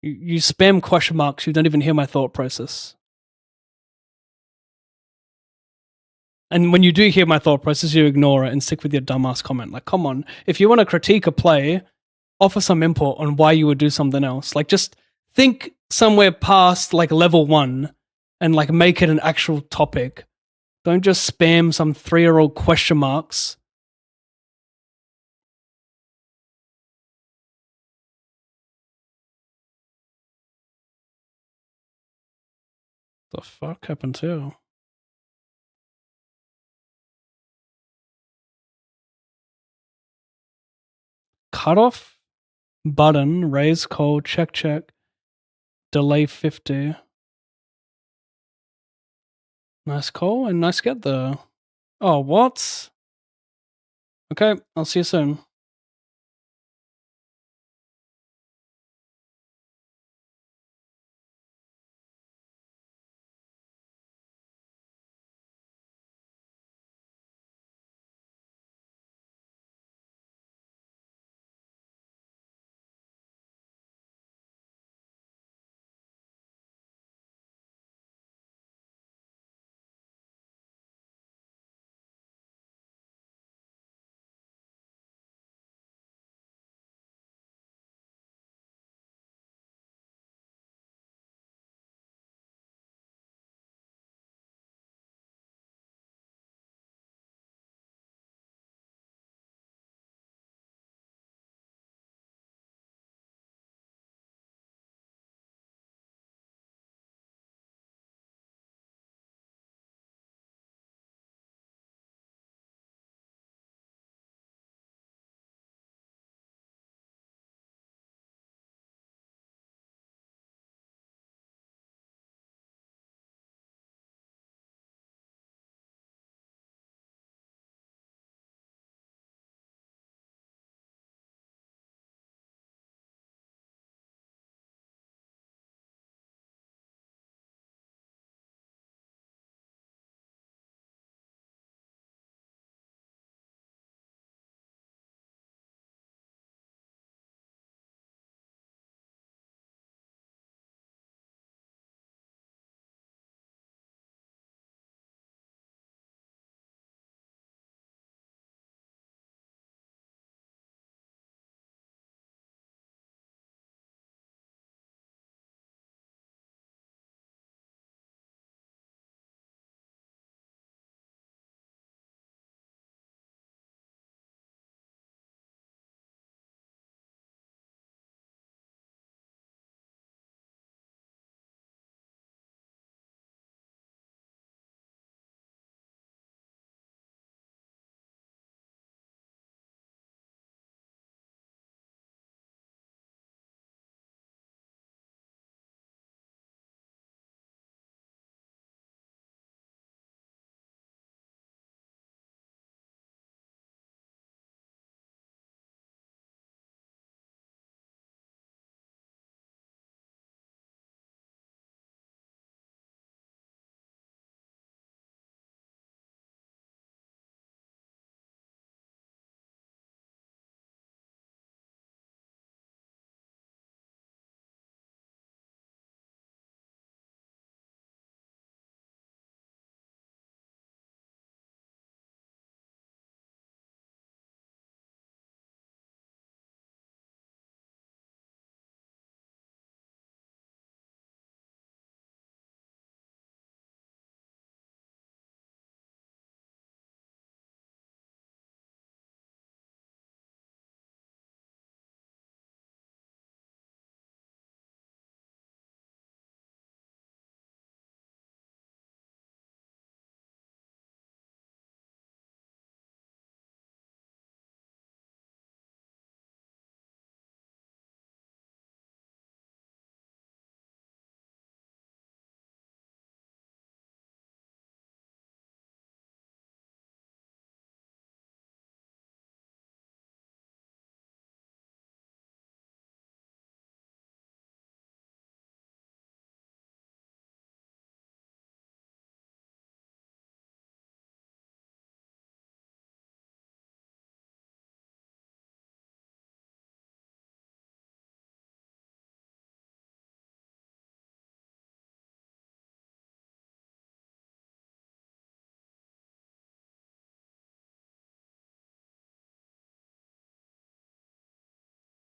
You spam question marks. You don't even hear my thought process. And when you do hear my thought process, you ignore it and stick with your dumbass comment. Like, come on. If you want to critique a play, offer some input on why you would do something else. Like, just think somewhere past like level 1 and like make it an actual topic. Don't just spam some 3-year-old question marks. The fuck happened to? Cutoff button, raise call, check, delay 50. Nice call and nice get there. Oh, what? Okay, I'll see you soon.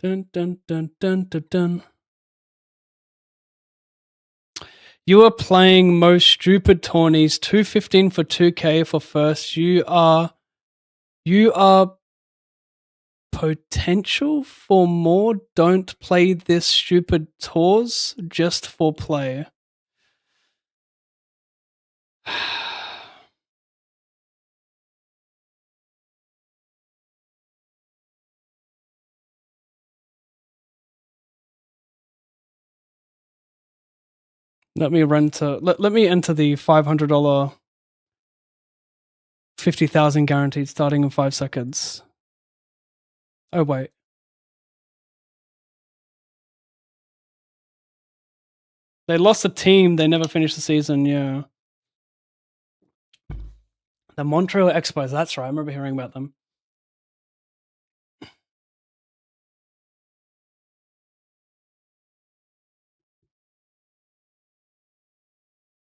Dun, dun, dun, dun, dun, dun. You are playing most stupid tourneys, 215 for 2k for first. You are potential for more. Don't play this stupid tours just for play. Let me enter the $500 50,000 guaranteed starting in 5 seconds. Oh wait. They lost a team, they never finished the season, yeah. The Montreal Expos, that's right, I remember hearing about them.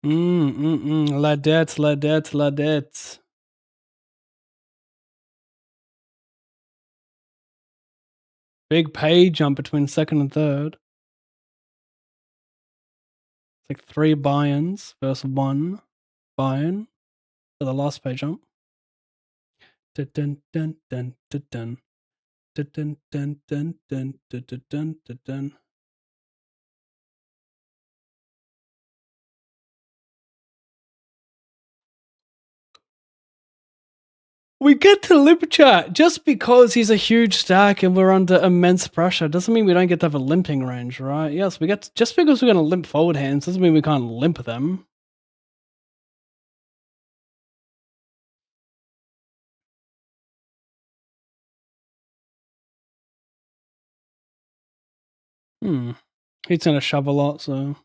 La dette. Big pay jump between second and third. It's like 3 buy-ins versus 1 buy-in for the last pay jump. Dun dun dun dun dun dun dun dun dun dun dun dun dun dun. We get to limp chat just because he's a huge stack and we're under immense pressure doesn't mean we don't get to have a limping range, right? Yes, we get just because we're going to limp forward hands doesn't mean we can't limp them. He's going to shove a lot, so.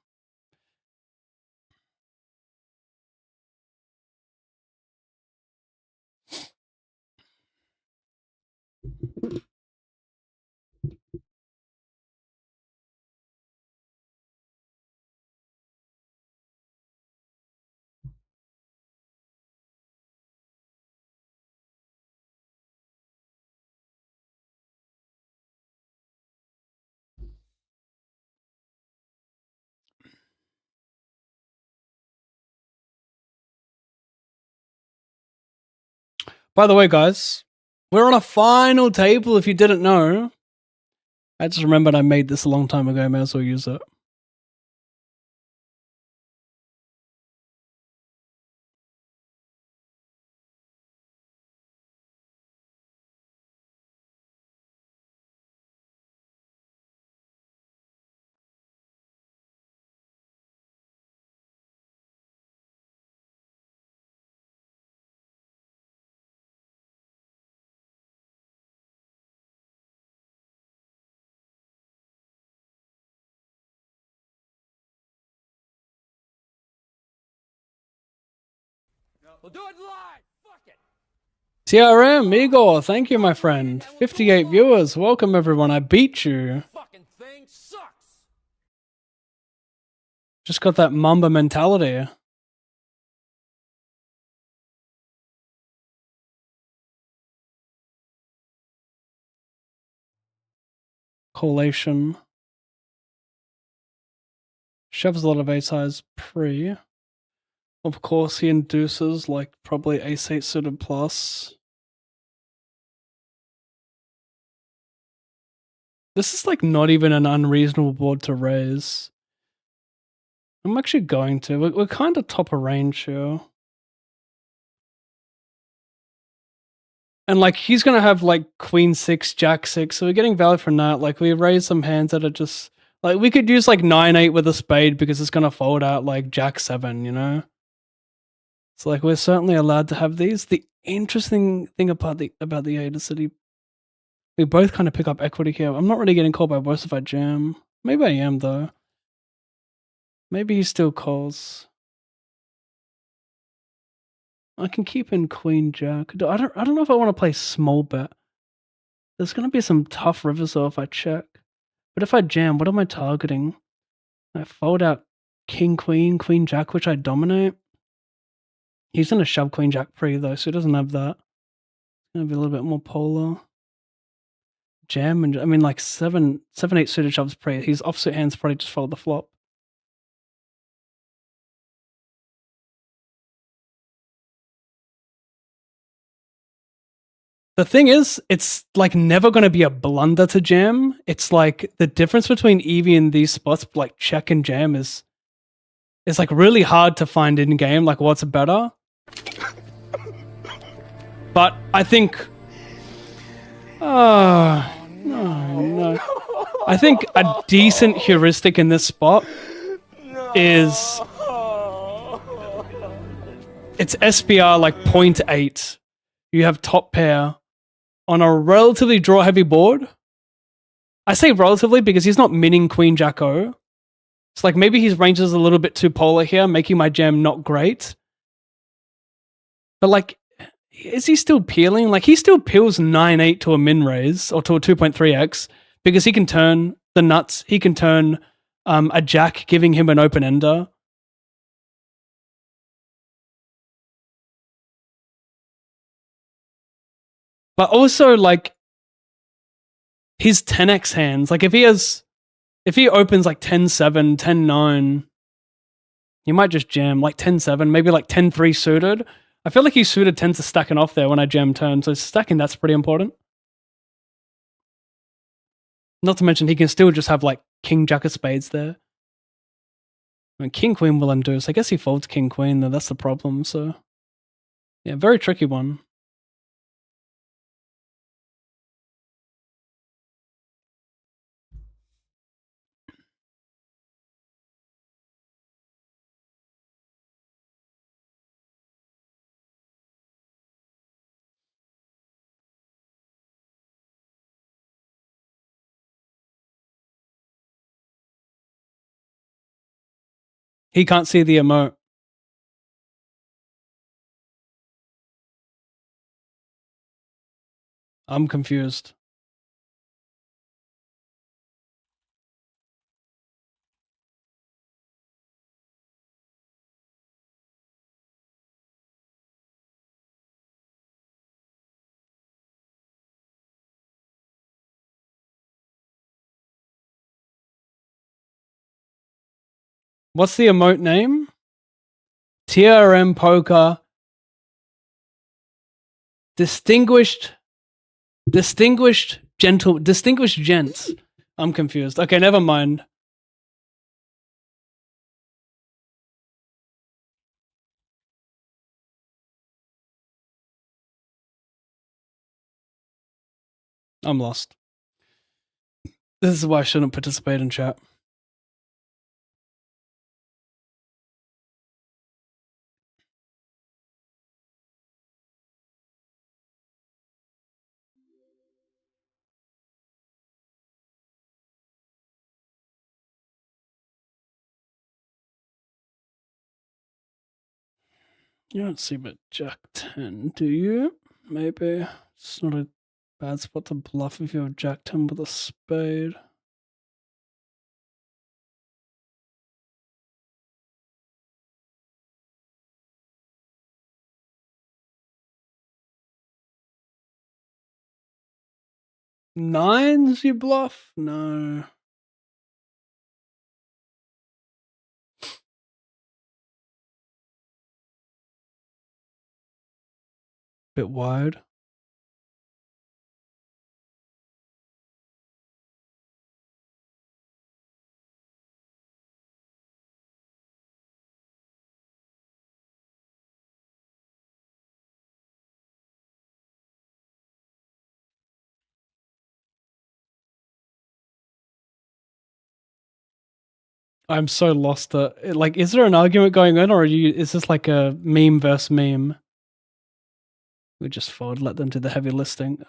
By the way, guys, we're on a final table if you didn't know. I just remembered I made this a long time ago. I may as well use it. We'll do it live. Fuck it. TRM, Igor, thank you, my friend. 58 viewers. Welcome, everyone. I beat you. Fucking thing sucks. Just got that Mamba mentality. Collation. Shoves a lot of ace-highs pre. Of course, he induces, like, probably ace-8 suited plus. This is, like, not even an unreasonable board to raise. I'm actually going to. We're kind of top of range here. And, like, he's going to have, like, queen 6, jack 6, so we're getting value from that. Like, we raise some hands that are just... Like, we could use, like, 9-8 with a spade because it's going to fold out, like, jack 7, you know? So, like, we're certainly allowed to have these. The interesting thing about the 8 is that we both kind of pick up equity here. I'm not really getting called by worse if I jam. Maybe I am, though. Maybe he still calls. I can keep in queen jack. I don't know if I want to play small bet. There's going to be some tough rivers though if I check. But if I jam, what am I targeting? I fold out king queen, queen jack, which I dominate. He's going to shove queen jack pre though, so he doesn't have that. It's going to be a little bit more polar. jam and I mean like 7-8 suited shoves pre. His offsuit hands probably just fold the flop. The thing is, it's like never going to be a blunder to jam. It's like the difference between EV and these spots, like check and jam, is like really hard to find in game. Like what's better? But I think, no. I think a decent heuristic in this spot is it's SPR like 0.8. You have top pair on a relatively draw heavy board. I say relatively because he's not minning Queen Jack O. It's like maybe his range is a little bit too polar here, making my jam not great. But like, is he still peeling? Like he still peels 9-8 to a min raise or to a 2.3x because he can turn the nuts. He can turn a jack, giving him an open ender. But also like his 10x hands, like if he opens like 10-7, 10-9, he might just jam like 10-7, maybe like 10-3 suited. I feel like he suited tends to stacking off there when I jam turn, so stacking that's pretty important. Not to mention he can still just have like King Jack of Spades there. I mean, King Queen will undo, so I guess he folds King Queen though, that's the problem, so yeah, very tricky one. He can't see the emote. I'm confused. What's the emote name? TRM Poker. Distinguished gents. I'm confused. Okay, never mind. I'm lost. This is why I shouldn't participate in chat. You don't see but Jack 10, do you? Maybe. It's not a bad spot to bluff if you have Jack 10 with a spade. Nines you bluff? No. Bit wide. I'm so lost. Like, is there an argument going on, or is this like a meme versus meme? We just fold, let them do the heavy lifting.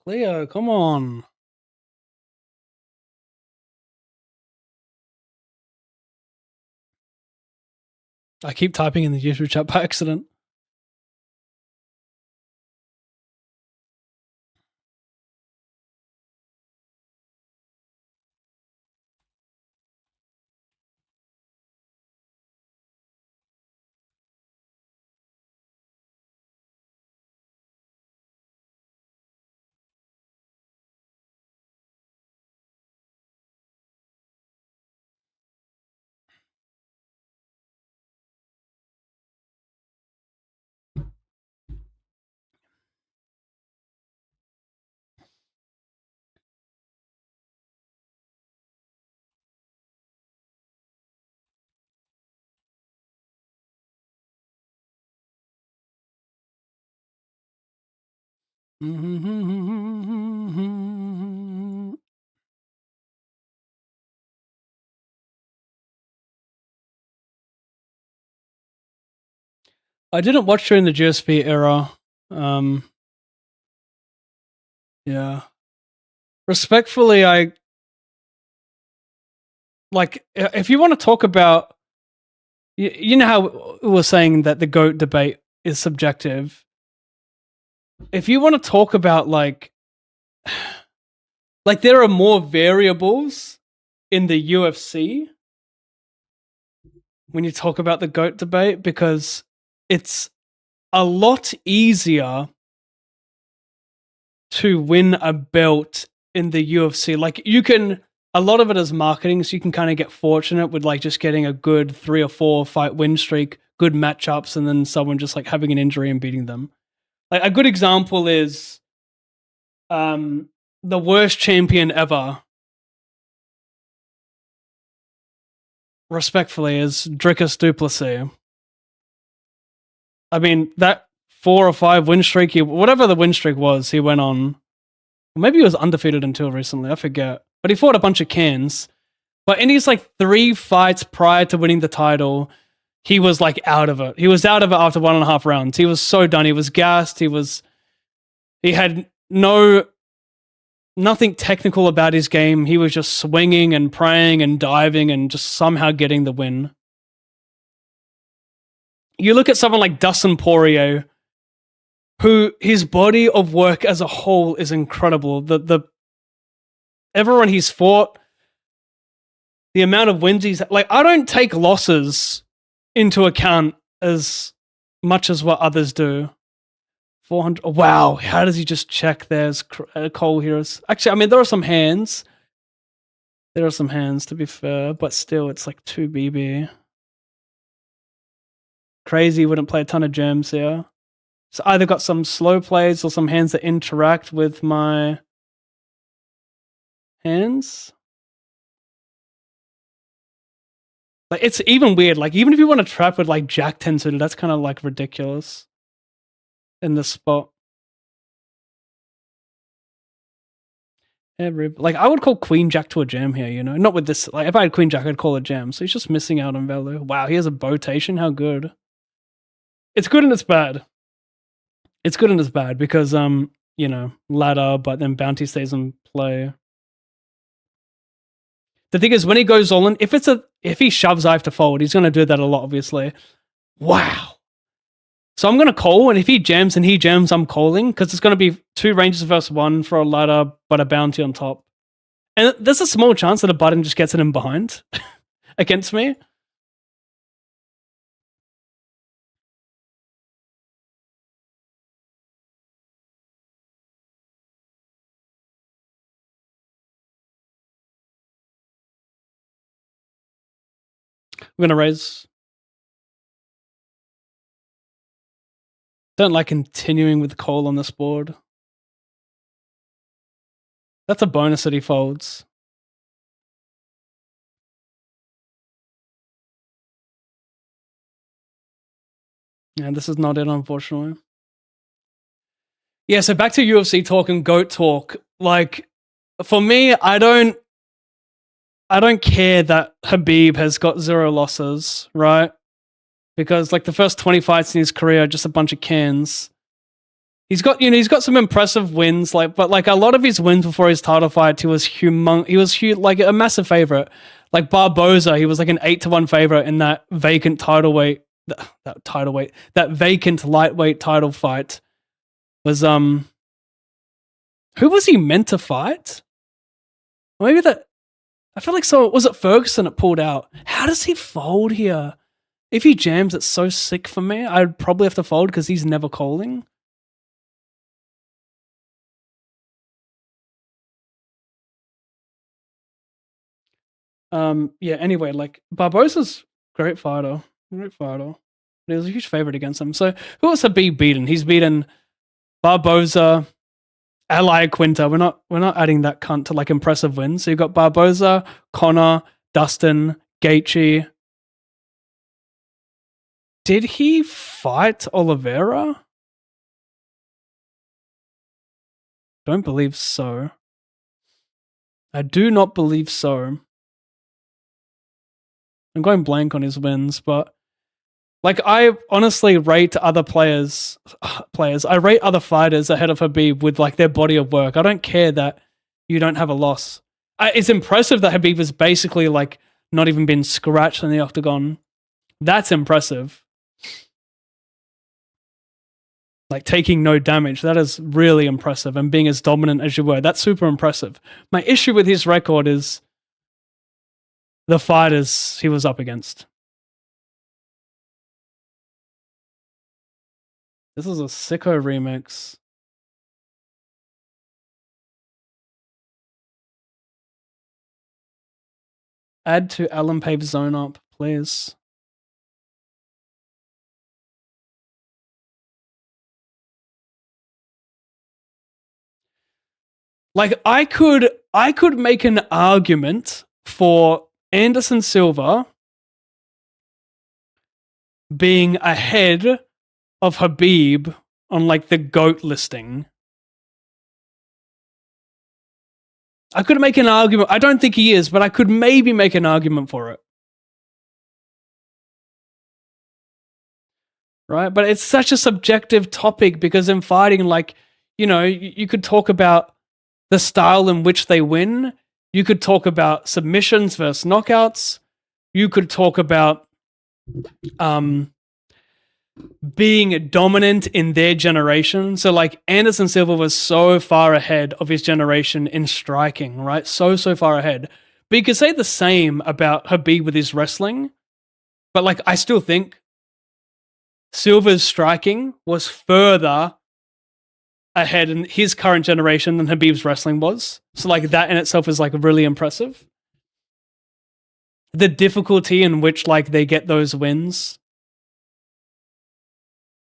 Cleo, come on. I keep typing in the YouTube chat by accident. I didn't watch during the GSP era. Yeah. Respectfully, I like if you want to talk about you know how we were saying that the GOAT debate is subjective. If you want to talk about like there are more variables in the UFC when you talk about the GOAT debate because it's a lot easier to win a belt in the UFC. Like you can, a lot of it is marketing, so you can kind of get fortunate with like just getting a good 3 or 4 fight win streak, good matchups, and then someone just like having an injury and beating them. Like a good example is the worst champion ever, respectfully, is Dricus du Plessis. I mean, that 4 or 5 win streak, whatever the win streak was, he went on. Maybe he was undefeated until recently, I forget. But he fought a bunch of cans. But in his like 3 fights prior to winning the title, he was like out of it. He was out of it after 1.5 rounds. He was so done. He was gassed. He had nothing technical about his game. He was just swinging and praying and diving and just somehow getting the win. You look at someone like Dustin Poirier, who his body of work as a whole is incredible. Everyone he's fought, the amount of wins he's like, I don't take losses into account as much as what others do. 400. Wow, how does he just check? There's Cole Heroes. Actually, I mean, there are some hands. There are some hands, to be fair, but still, it's like 2 BB. Crazy wouldn't play a ton of gems here. So either got some slow plays or some hands that interact with my hands. Like it's even weird. Like even if you want to trap with like Jack 10 suited, that's kind of like ridiculous in this spot. Like I would call Queen Jack to a jam here, you know, not with this. Like if I had Queen Jack, I'd call it jam. So he's just missing out on value. Wow, he has a botation. How good? It's good and it's bad. It's good and it's bad because you know, ladder, but then bounty stays in play. The thing is, when he goes all in, if he shoves, I have to fold. He's going to do that a lot, obviously. Wow. So I'm going to call, and if he jams and he jams, I'm calling because it's going to be 2 ranges versus 1 for a ladder, but a bounty on top. And there's a small chance that a button just gets it in behind against me. I'm going to raise. Don't like continuing with call on this board. That's a bonus that he folds. Yeah, this is not it, unfortunately. Yeah, so back to UFC talk and GOAT talk. Like, for me, I don't care that Khabib has got 0 losses, right? Because like the first 20 fights in his career are just a bunch of cans. He's got some impressive wins, like, but like a lot of his wins before his title fight, he was like a massive favorite. Like Barboza, he was like an 8-1 favorite in that vacant that vacant lightweight title fight. Was who was he meant to fight? Maybe that. I feel like was it Ferguson that pulled out? How does he fold here? If he jams, it's so sick for me. I'd probably have to fold because he's never calling. Yeah, anyway, like Barbosa's great fighter. Great fighter. But he was a huge favorite against him. So who else have Khabib beaten? He's beaten Barboza, Ally Quinta. We're not adding that cunt to like impressive wins. So you've got Barboza, Connor, Dustin, Gaethje. Did he fight Oliveira? Don't believe so. I do not believe so. I'm going blank on his wins, but like I honestly rate other players. I rate other fighters ahead of Habib with like their body of work. I don't care that you don't have a loss. It's impressive that Habib has basically like not even been scratched in the octagon. That's impressive. Like taking no damage, that is really impressive. And being as dominant as you were, that's super impressive. My issue with his record is the fighters he was up against. This is a sicko remix. Add to ALLINPAV Zone Up, please. Like I could make an argument for Anderson Silva being ahead of Habib on like the GOAT listing. I could make an argument. I don't think he is, but I could maybe make an argument for it. Right? But it's such a subjective topic because in fighting, like, you know, you could talk about the style in which they win. You could talk about submissions versus knockouts. You could talk about being dominant in their generation. So like Anderson Silva was so far ahead of his generation in striking, right? So far ahead. But you could say the same about Habib with his wrestling. But like I still think Silva's striking was further ahead in his current generation than Habib's wrestling was. So like that in itself is like really impressive. The difficulty in which like they get those wins.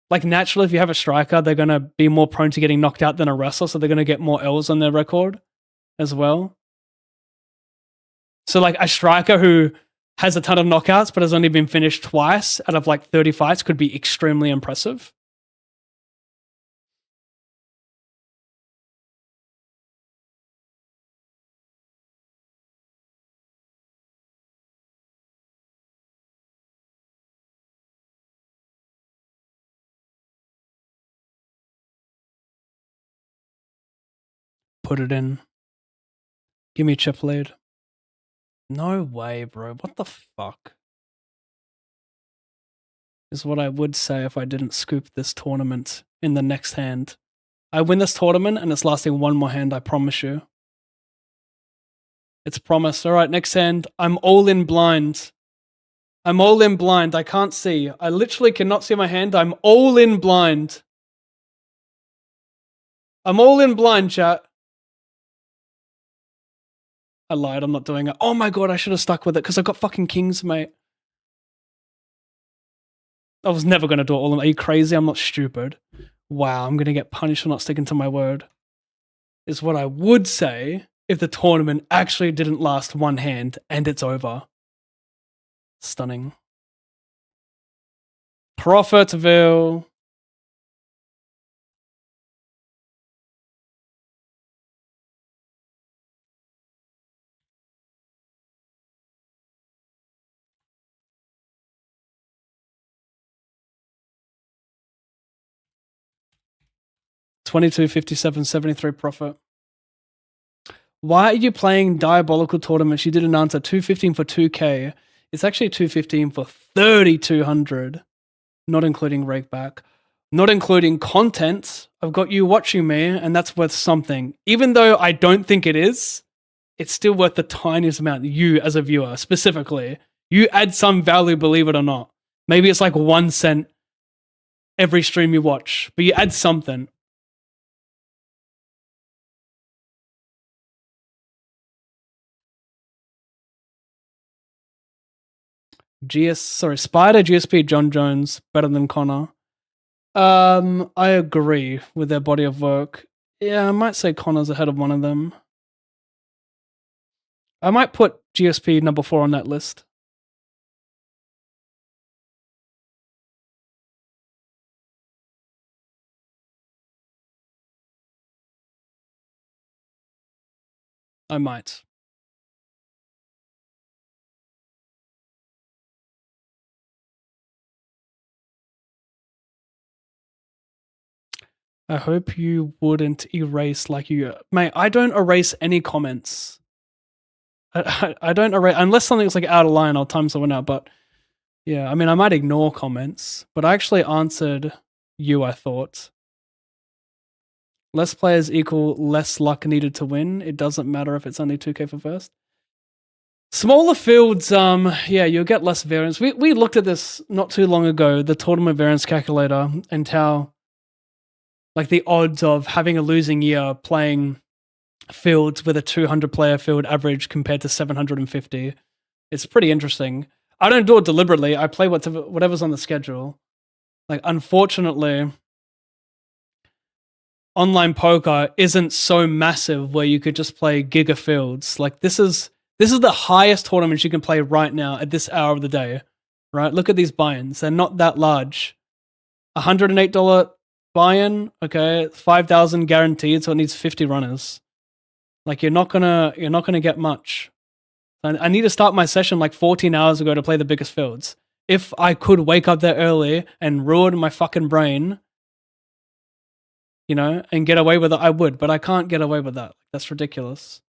Like naturally, if you have a striker, they're going to be more prone to getting knocked out than a wrestler, so they're going to get more L's on their record as well. So like a striker who has a ton of knockouts but has only been finished twice out of like 30 fights could be extremely impressive. Put it in. Give me chip lead. No way, bro. What the fuck? Is what I would say if I didn't scoop this tournament in the next hand. I win this tournament and it's lasting one more hand, I promise you. It's promised. All right, next hand. I'm all in blind. I'm all in blind. I can't see. I literally cannot see my hand. I'm all in blind. I'm all in blind, chat. I lied. I'm not doing it. Oh my god, I should have stuck with it because I got fucking kings, mate. I was never going to do it all. Are you crazy? I'm not stupid. Wow, I'm going to get punished for not sticking to my word. Is what I would say if the tournament actually didn't last one hand and it's over. Stunning. Profitville. $22.57.73 profit. Why are you playing diabolical tournaments? You didn't answer. 215 for 2K. It's actually 215 for 3,200. Not including rakeback. Not including content. I've got you watching me, and that's worth something. Even though I don't think it is, it's still worth the tiniest amount. You as a viewer, specifically. You add some value, believe it or not. Maybe it's like 1 cent every stream you watch, but you add something. Spider, GSP, John Jones, better than Connor. I agree with their body of work. Yeah, I might say Connor's ahead of one of them. I might put GSP number 4 on that list. I might. I hope you wouldn't erase like you... Mate, I don't erase any comments. I don't erase... Unless something's like out of line, I'll time someone out. But yeah, I mean, I might ignore comments. But I actually answered you, I thought. Less players equal less luck needed to win. It doesn't matter if it's only 2k for first. Smaller fields, yeah, you'll get less variance. We looked at this not too long ago, the tournament variance calculator, and how like the odds of having a losing year playing fields with a 200 player field average compared to 750. It's pretty interesting. I don't do it deliberately. I play whatever's on the schedule. Like, unfortunately, online poker isn't so massive where you could just play giga fields. Like, this is the highest tournament you can play right now at this hour of the day, right? Look at these buy-ins. They're not that large. $108 buy-in, okay, 5,000 guaranteed, so it needs 50 runners. Like, you're not gonna get much. I need to start my session like 14 hours ago to play the biggest fields. If I could wake up there early and ruin my fucking brain, you know, and get away with it, I would, but I can't get away with that. That's ridiculous.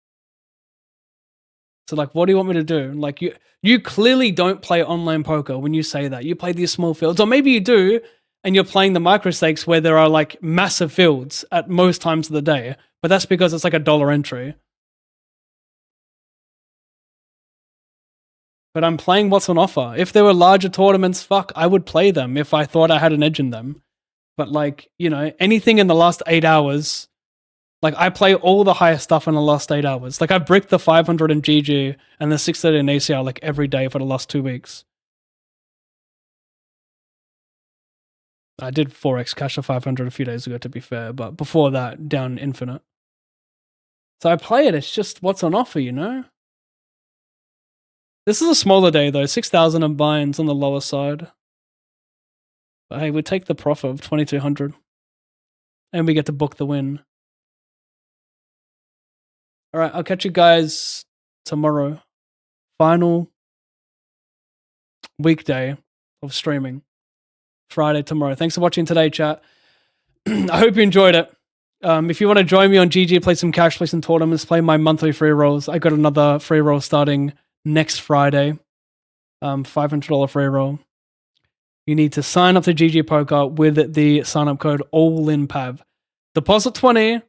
So, like, what do you want me to do? Like, you clearly don't play online poker when you say that. You play these small fields, or maybe you do, and you're playing the micro stakes where there are like massive fields at most times of the day, but that's because it's like $1 entry. But I'm playing what's on offer. If there were larger tournaments, fuck, I would play them if I thought I had an edge in them. But like, you know, anything in the last 8 hours, like I play all the highest stuff in the last 8 hours. Like I've bricked the 500 in GG and the 630 in ACR like every day for the last 2 weeks. I did 4x cash to 500 a few days ago, to be fair, but before that, down infinite. So I play it, it's just what's on offer, you know? This is a smaller day though, 6,000 in buy-ins on the lower side. But hey, we take the profit of 2,200. And we get to book the win. Alright, I'll catch you guys tomorrow. Final weekday of streaming. Friday tomorrow. Thanks for watching today, chat. I hope you enjoyed it. If you want to join me on GG, play some cash, play some tournaments, play my monthly free rolls. I got another free roll starting next Friday. $500 free roll. You need to sign up to GG Poker with the sign-up code ALLINPAV. Deposit 20,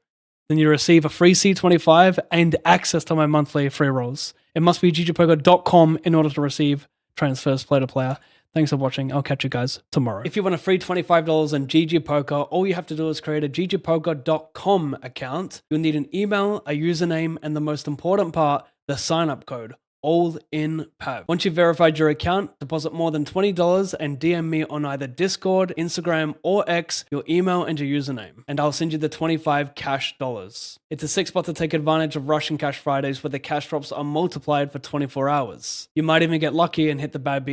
then you receive a free C25 and access to my monthly free rolls. It must be ggpoker.com in order to receive transfers player to player. Thanks for watching. I'll catch you guys tomorrow. If you want a free $25 in GG Poker, all you have to do is create a ggpoker.com account. You'll need an email, a username, and the most important part, the sign-up code. ALLINPAV. Once you've verified your account, deposit more than $20 and DM me on either Discord, Instagram, or X your email and your username, and I'll send you the 25 cash dollars. It's a sick spot to take advantage of Russian Cash Fridays where the cash drops are multiplied for 24 hours. You might even get lucky and hit the bad beat